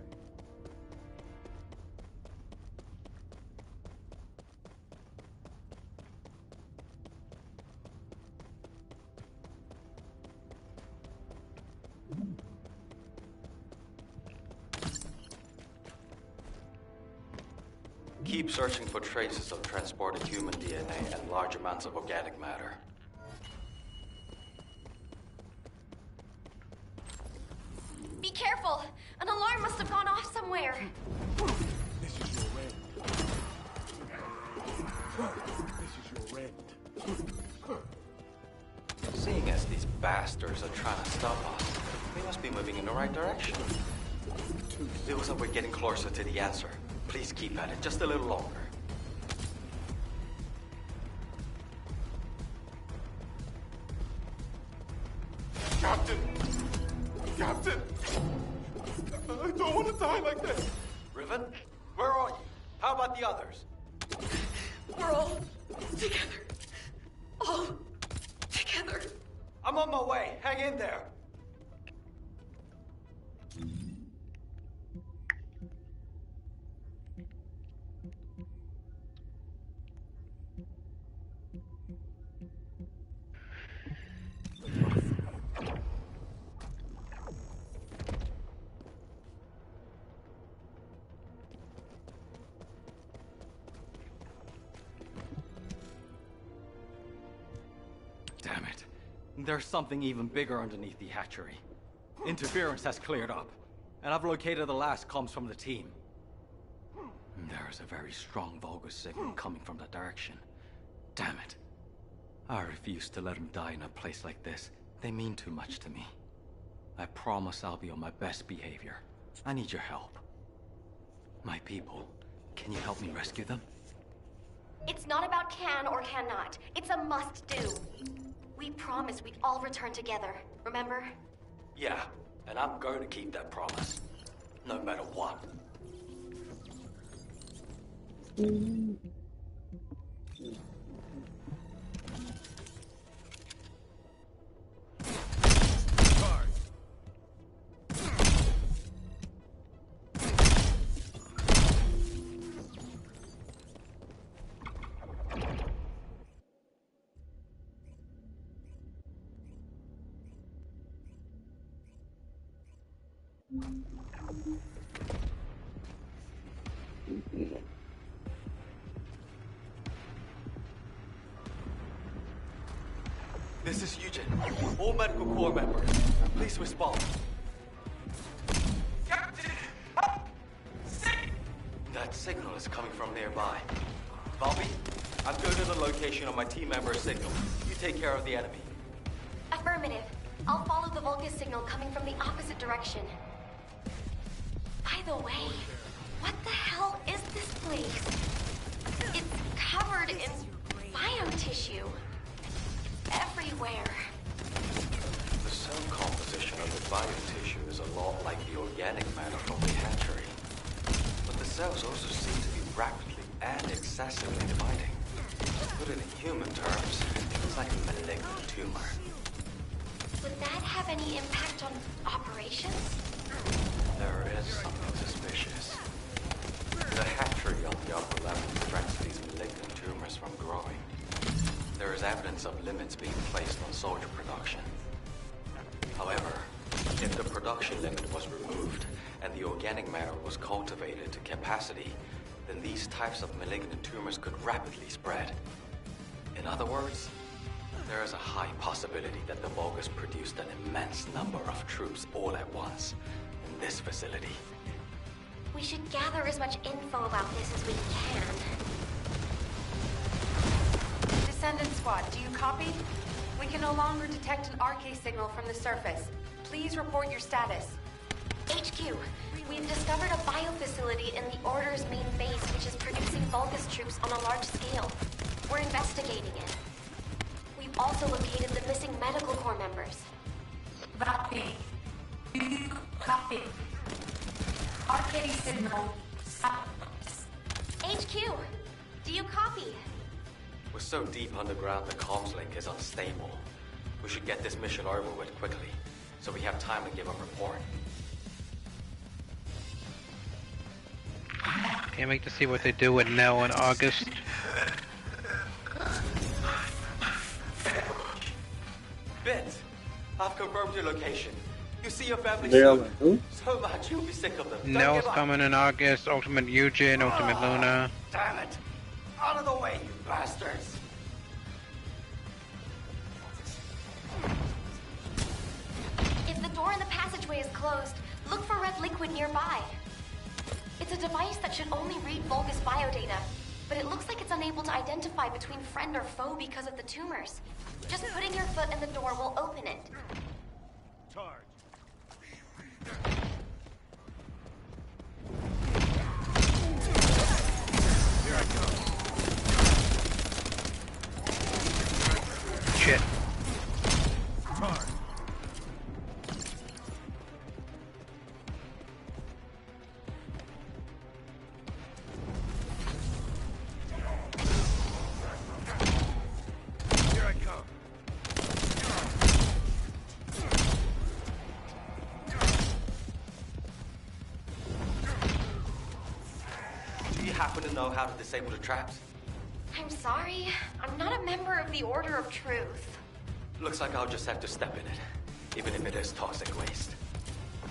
Keep searching for traces of transported human DNA and large amounts of organic matter. Be careful! An alarm must have gone off somewhere. This is your end. This is your end. Seeing as these bastards are trying to stop us, we must be moving in the right direction. Feels like we're getting closer to the answer. Please keep at it just a little longer. Captain! Captain! I don't want to die like this! Riven, where are you? How about the others? We're all together. All together. I'm on my way. Hang in there. Damn it. There's something even bigger underneath the hatchery. Interference has cleared up, and I've located the last comms from the team. There's a very strong Vulgus signal coming from that direction. Damn it. I refuse to let them die in a place like this. They mean too much to me. I promise I'll be on my best behavior. I need your help. My people, can you help me rescue them? It's not about can or cannot. It's a must-do. We promised we'd all return together, remember? Yeah, and I'm going to keep that promise. No matter what. This is Eugen. All medical corps members, please respond. Captain! That signal is coming from nearby. Bobby, I'm going to the location of my team member's signal. You take care of the enemy. Affirmative. I'll follow the Vulgus signal coming from the opposite direction. By the way, what the hell is this place? It's covered in biotissue. Everywhere. The cell composition of the biotissue is a lot like the organic matter from the hatchery. But the cells also seem to be rapidly and excessively dividing. To put it in human terms, it's like a malignant tumor. Would that have any impact on operations? There is something suspicious. The hatchery on the upper level prevents these malignant tumors from growing. There is evidence of limits being placed on soldier production. However, if the production limit was removed and the organic matter was cultivated to capacity, then these types of malignant tumors could rapidly spread. In other words, there is a high possibility that the Vulgus produced an immense number of troops all at once in this facility. We should gather as much info about this as we can. Descendant Squad, do you copy? We can no longer detect an RK signal from the surface. Please report your status. HQ, we've discovered a biofacility in the Order's main base which is producing Vulgus troops on a large scale. We're investigating it. We've also located the missing medical corps members. Copy. Do you copy? RK signal. Stop. HQ, do you copy? We're so deep underground the comms link is unstable. We should get this mission over with quickly, so we have time to give a report. Can't wait to see what they do with Nell in August. Vince, I've confirmed your location. You see your family They're soon. like, who? So much you'll be sick of them. Don't Nell's give up. coming in August, Ultimate Eugen, Ultimate Luna. Damn it! Out of the way, you bastards! If the door in the passageway is closed, look for red liquid nearby. It's a device that should only read Vulgus biodata, but it looks like it's unable to identify between friend or foe because of the tumors. Just putting your foot in the door will open it. Charge. Here I come. Shit. Charge. Here I come. Do you happen to know how to disable the traps? I'm sorry, I'm not a member of the Order of Truth. Looks like I'll just have to step in it, even if it is toxic waste.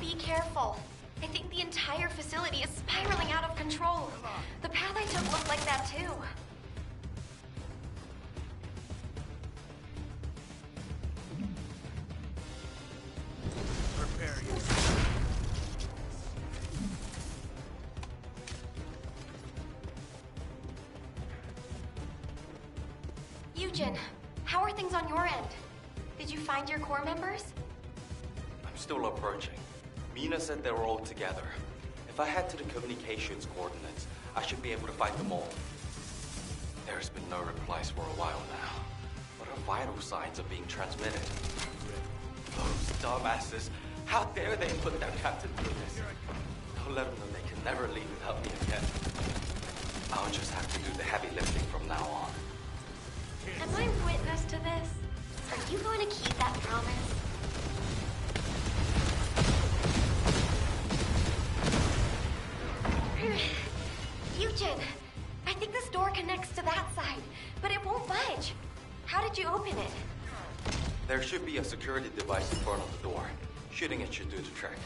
Be careful. I think the entire facility is spiraling out of control. The path I took looked like that too. Prepare you. Eugen, how are things on your end? Did you find your core members? I'm still approaching. Mina said they were all together. If I head to the communications coordinates, I should be able to find them all. There's been no replies for a while now, but our vital signs are being transmitted. Those dumbasses! How dare they put their captain through this? I'll let them know they can never leave without me again. I'll just have to do the heavy lifting from now on. Am I witness to this? Are you going to keep that promise? Eugen, I think this door connects to that side, but it won't budge. How did you open it? There should be a security device in front of the door. Shooting it should do the trick.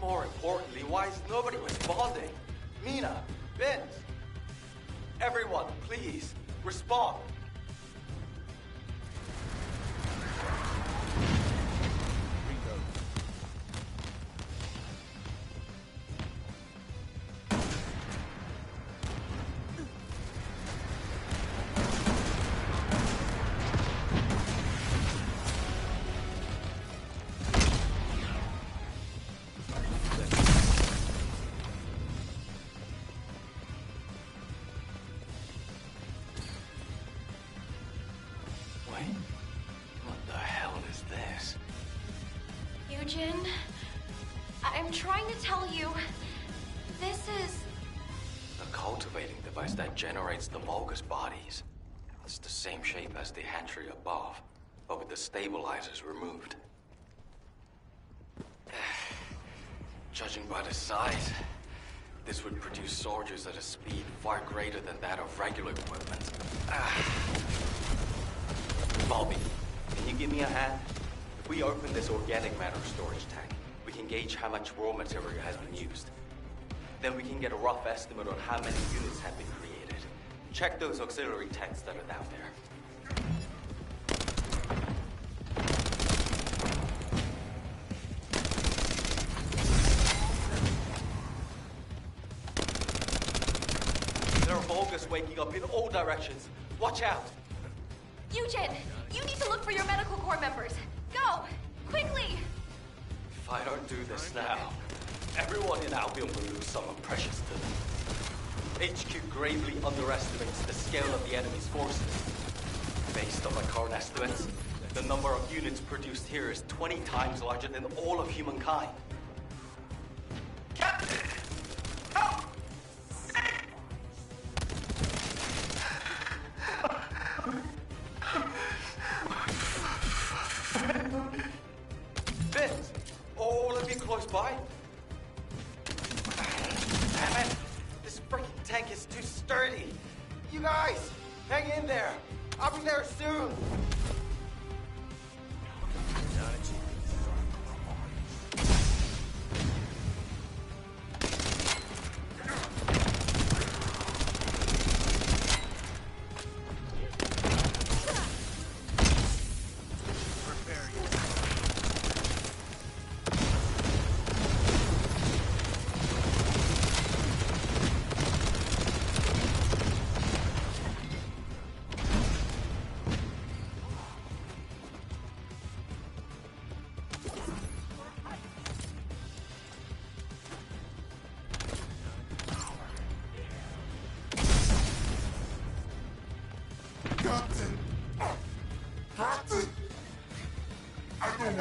More importantly, why is nobody responding? Mina, Vince, everyone, please, respond. Eugen, I'm trying to tell you, this is... A cultivating device that generates the Vulgus bodies. It's the same shape as the hatchery above, but with the stabilizers removed. Judging by the size, this would produce soldiers at a speed far greater than that of regular equipment. Bobby, can you give me a hand? If we open this organic matter storage tank, we can gauge how much raw material has been used. Then we can get a rough estimate on how many units have been created. Check those auxiliary tanks that are down there. There are Vulgus waking up in all directions. Watch out! Eugen, you need to look for your medical corps members. Go! Quickly! If I don't do this now, everyone in Albion will lose someone precious to them. HQ gravely underestimates the scale of the enemy's forces. Based on my current estimates, the number of units produced here is 20 times larger than all of humankind. Captain! Help! Vince! All of you close by? Damn it! This freaking tank is too sturdy! You guys! Hang in there! I'll be there soon!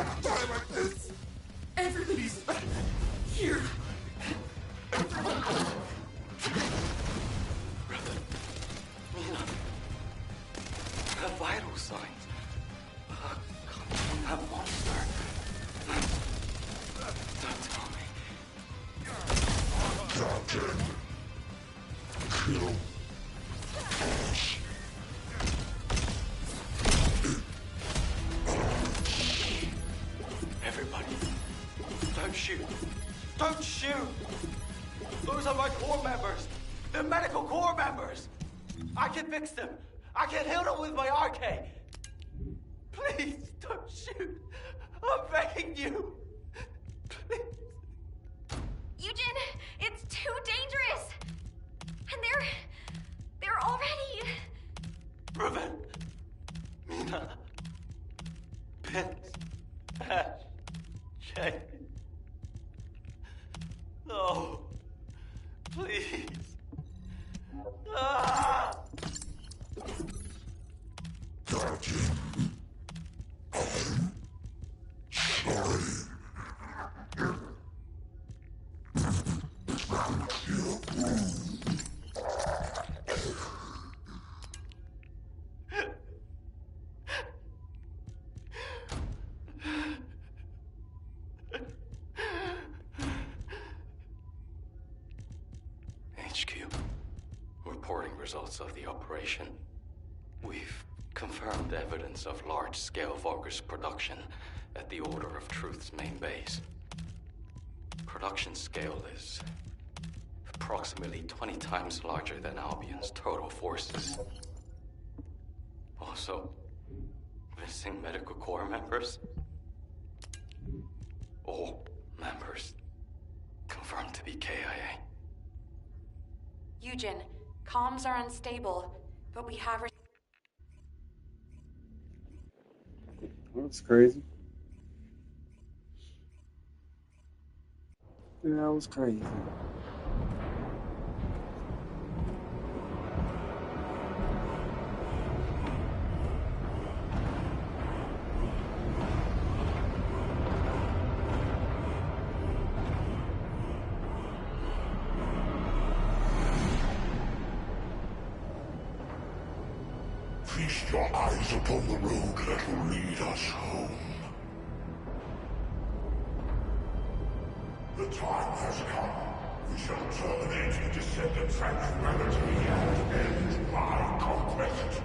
die like this. Everybody's here. Brother, Mina, the vital signs. Come from that monster. Don't tell me. Captain, kill Ash. Everybody, don't shoot. Don't shoot! Those are my Corps members! They're medical Corps members! I can fix them! I can heal them with my RK! Please, don't shoot! I'm begging you! Please. Eugen, it's too dangerous! And they're already... Riven, Mina, Vince, Ash, Jay. No. Please. Ah! Captain, I'm sorry. HQ, reporting results of the operation. We've confirmed evidence of large-scale Vulgus production at the Order of Truth's main base. Production scale is approximately 20 times larger than Albion's total forces. Also, missing Medical Corps members. All members confirmed to be KIA. Eugen, comms are unstable, but we have... That's crazy. Yeah, that was crazy. Feast your eyes upon the road that will lead us home. The time has come. We shall terminate the Descendant tranquility and end my conquest.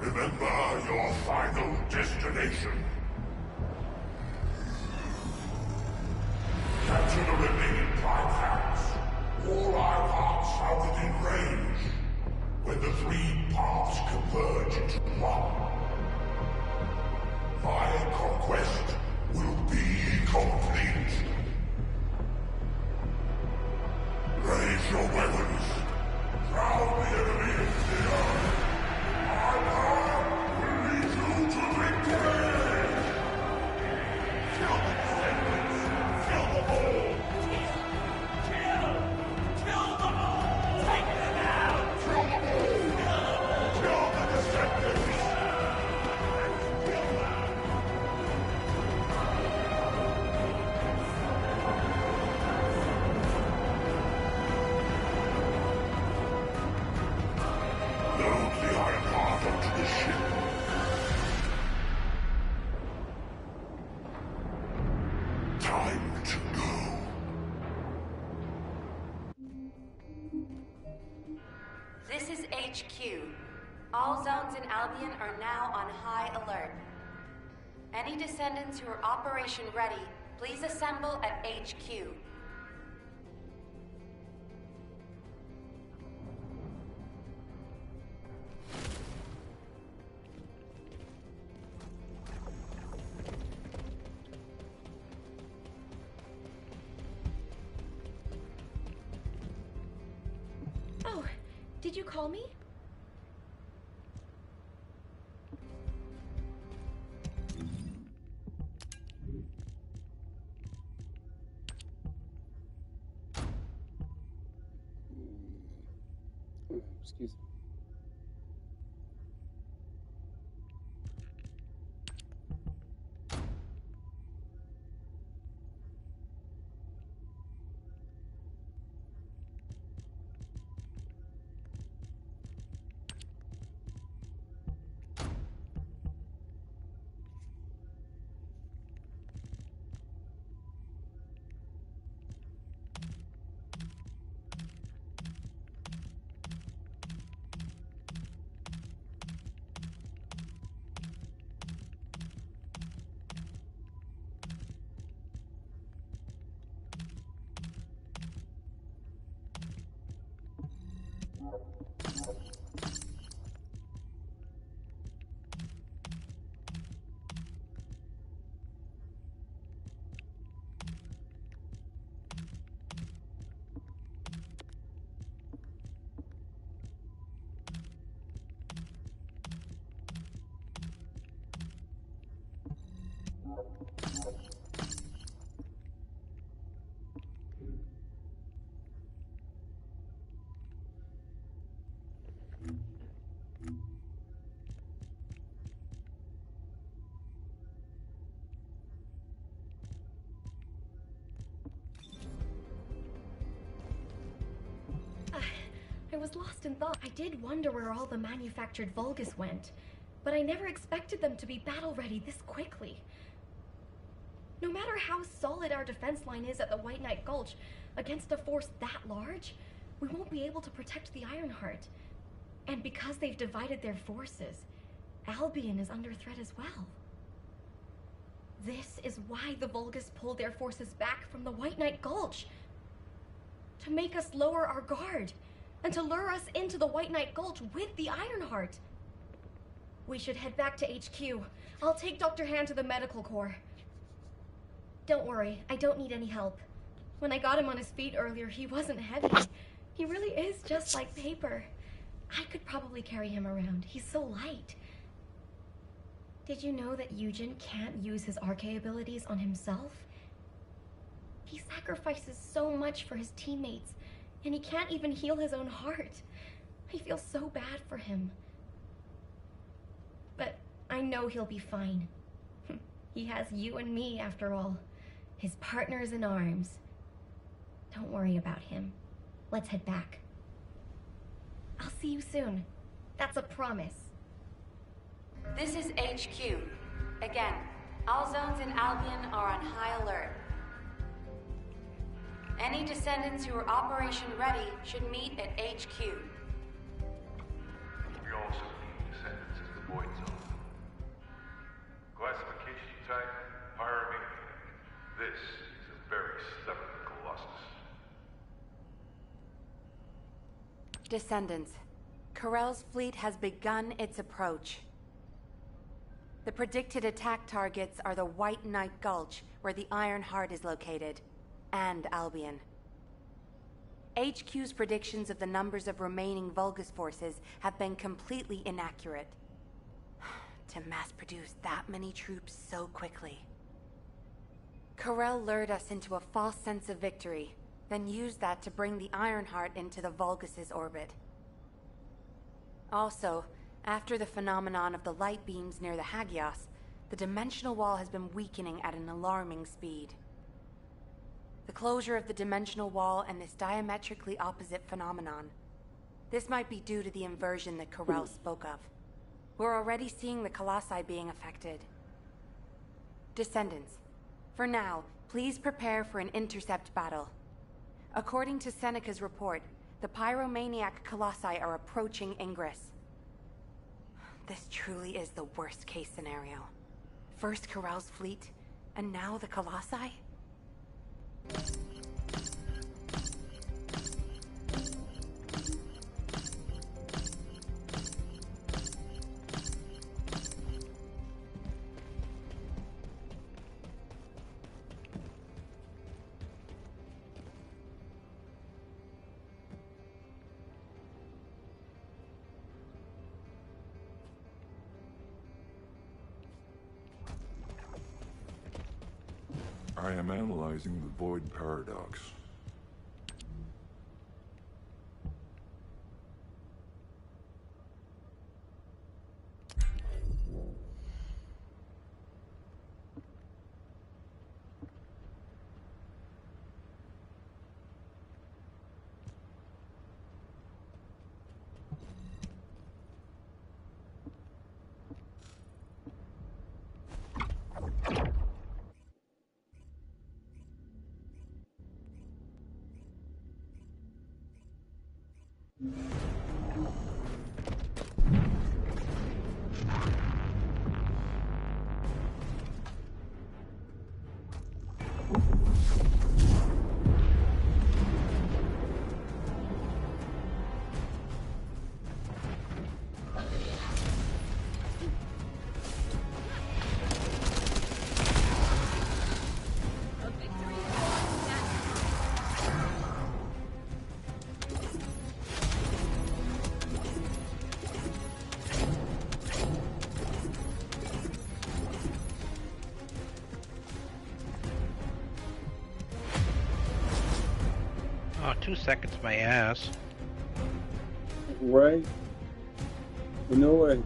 Remember your final destination. Capture the remaining Prime Facts. All our parts are within range. When the three parts converge into one, my conquest will be complete. Raise your weapons. Drown the enemy in fear. Our power will lead you to victory! Kill the Descendants! Kill them all! Kill them all! Take them out! Kill them all! Kill the Descendants! Kill them! Load the Iron Heart onto the ship. Time to go. This is HQ. All zones in Albion are now on high alert. Any Descendants who are operation ready, please assemble at HQ. Oh, did you call me? Excuse me. I was lost in thought. I did wonder where all the manufactured Vulgus went, but I never expected them to be battle-ready this quickly. No matter how solid our defense line is at the White Knight Gulch, against a force that large, we won't be able to protect the Ironheart. And because they've divided their forces, Albion is under threat as well. This is why the Vulgus pulled their forces back from the White Knight Gulch. To make us lower our guard, and to lure us into the White Knight Gulch with the Ironheart. We should head back to HQ. I'll take Dr. Han to the medical corps. Don't worry, I don't need any help. When I got him on his feet earlier, he wasn't heavy. He really is just like paper. I could probably carry him around. He's so light. Did you know that Eugen can't use his Arche abilities on himself? He sacrifices so much for his teammates, and he can't even heal his own heart. I feel so bad for him. But I know he'll be fine. He has you and me, after all. His partners in arms. Don't worry about him. Let's head back. I'll see you soon. That's a promise. This is HQ. Again, all zones in Albion are on high alert. Any descendants who are operation ready should meet at HQ. We also need descendants as the Void Zone. Classification type, Pyromaniac. This is a very stubborn Colossus. Descendants, Corell's fleet has begun its approach. The predicted attack targets are the White Knight Gulch, where the Ironheart is located, and Albion. HQ's predictions of the numbers of remaining Vulgus forces have been completely inaccurate. To mass-produce that many troops so quickly. Corell lured us into a false sense of victory, then used that to bring the Ironheart into the Vulgus' orbit. Also, after the phenomenon of the light beams near the Hagios, the dimensional wall has been weakening at an alarming speed. The closure of the dimensional wall and this diametrically opposite phenomenon. This might be due to the inversion that Corell spoke of. We're already seeing the Colossi being affected. Descendants, for now, please prepare for an intercept battle. According to Seneca's report, the Pyromaniac Colossi are approaching Ingress. This truly is the worst case scenario. First Corell's fleet, and now the Colossi? I am analyzing the Void Paradox. 2 seconds, my ass. Right? No way.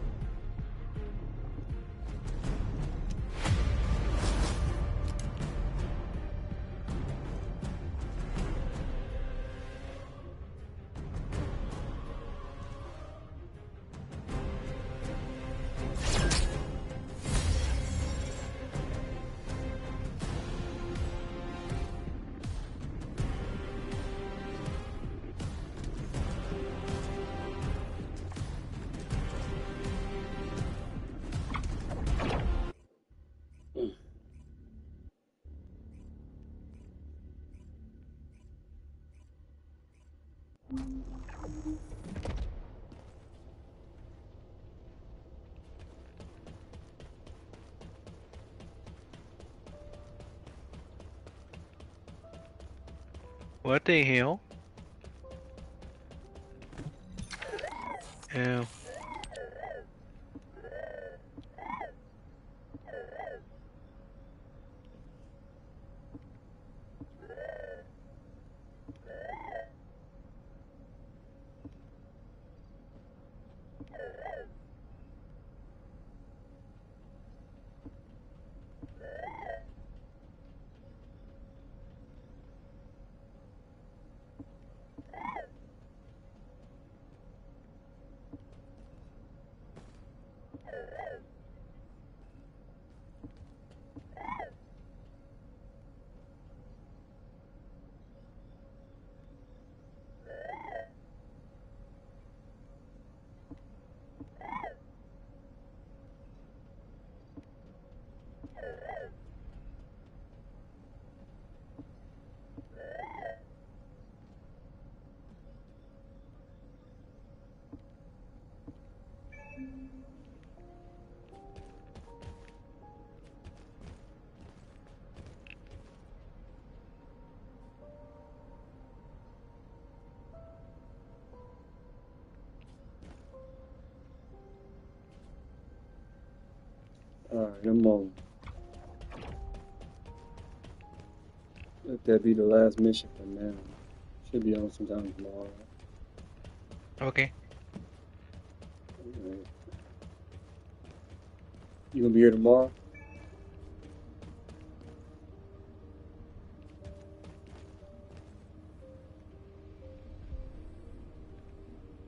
What the hell? Oh. Alright, I'm on. Let that be the last mission for now. Should be on sometime tomorrow. Okay. Alright. You gonna be here tomorrow?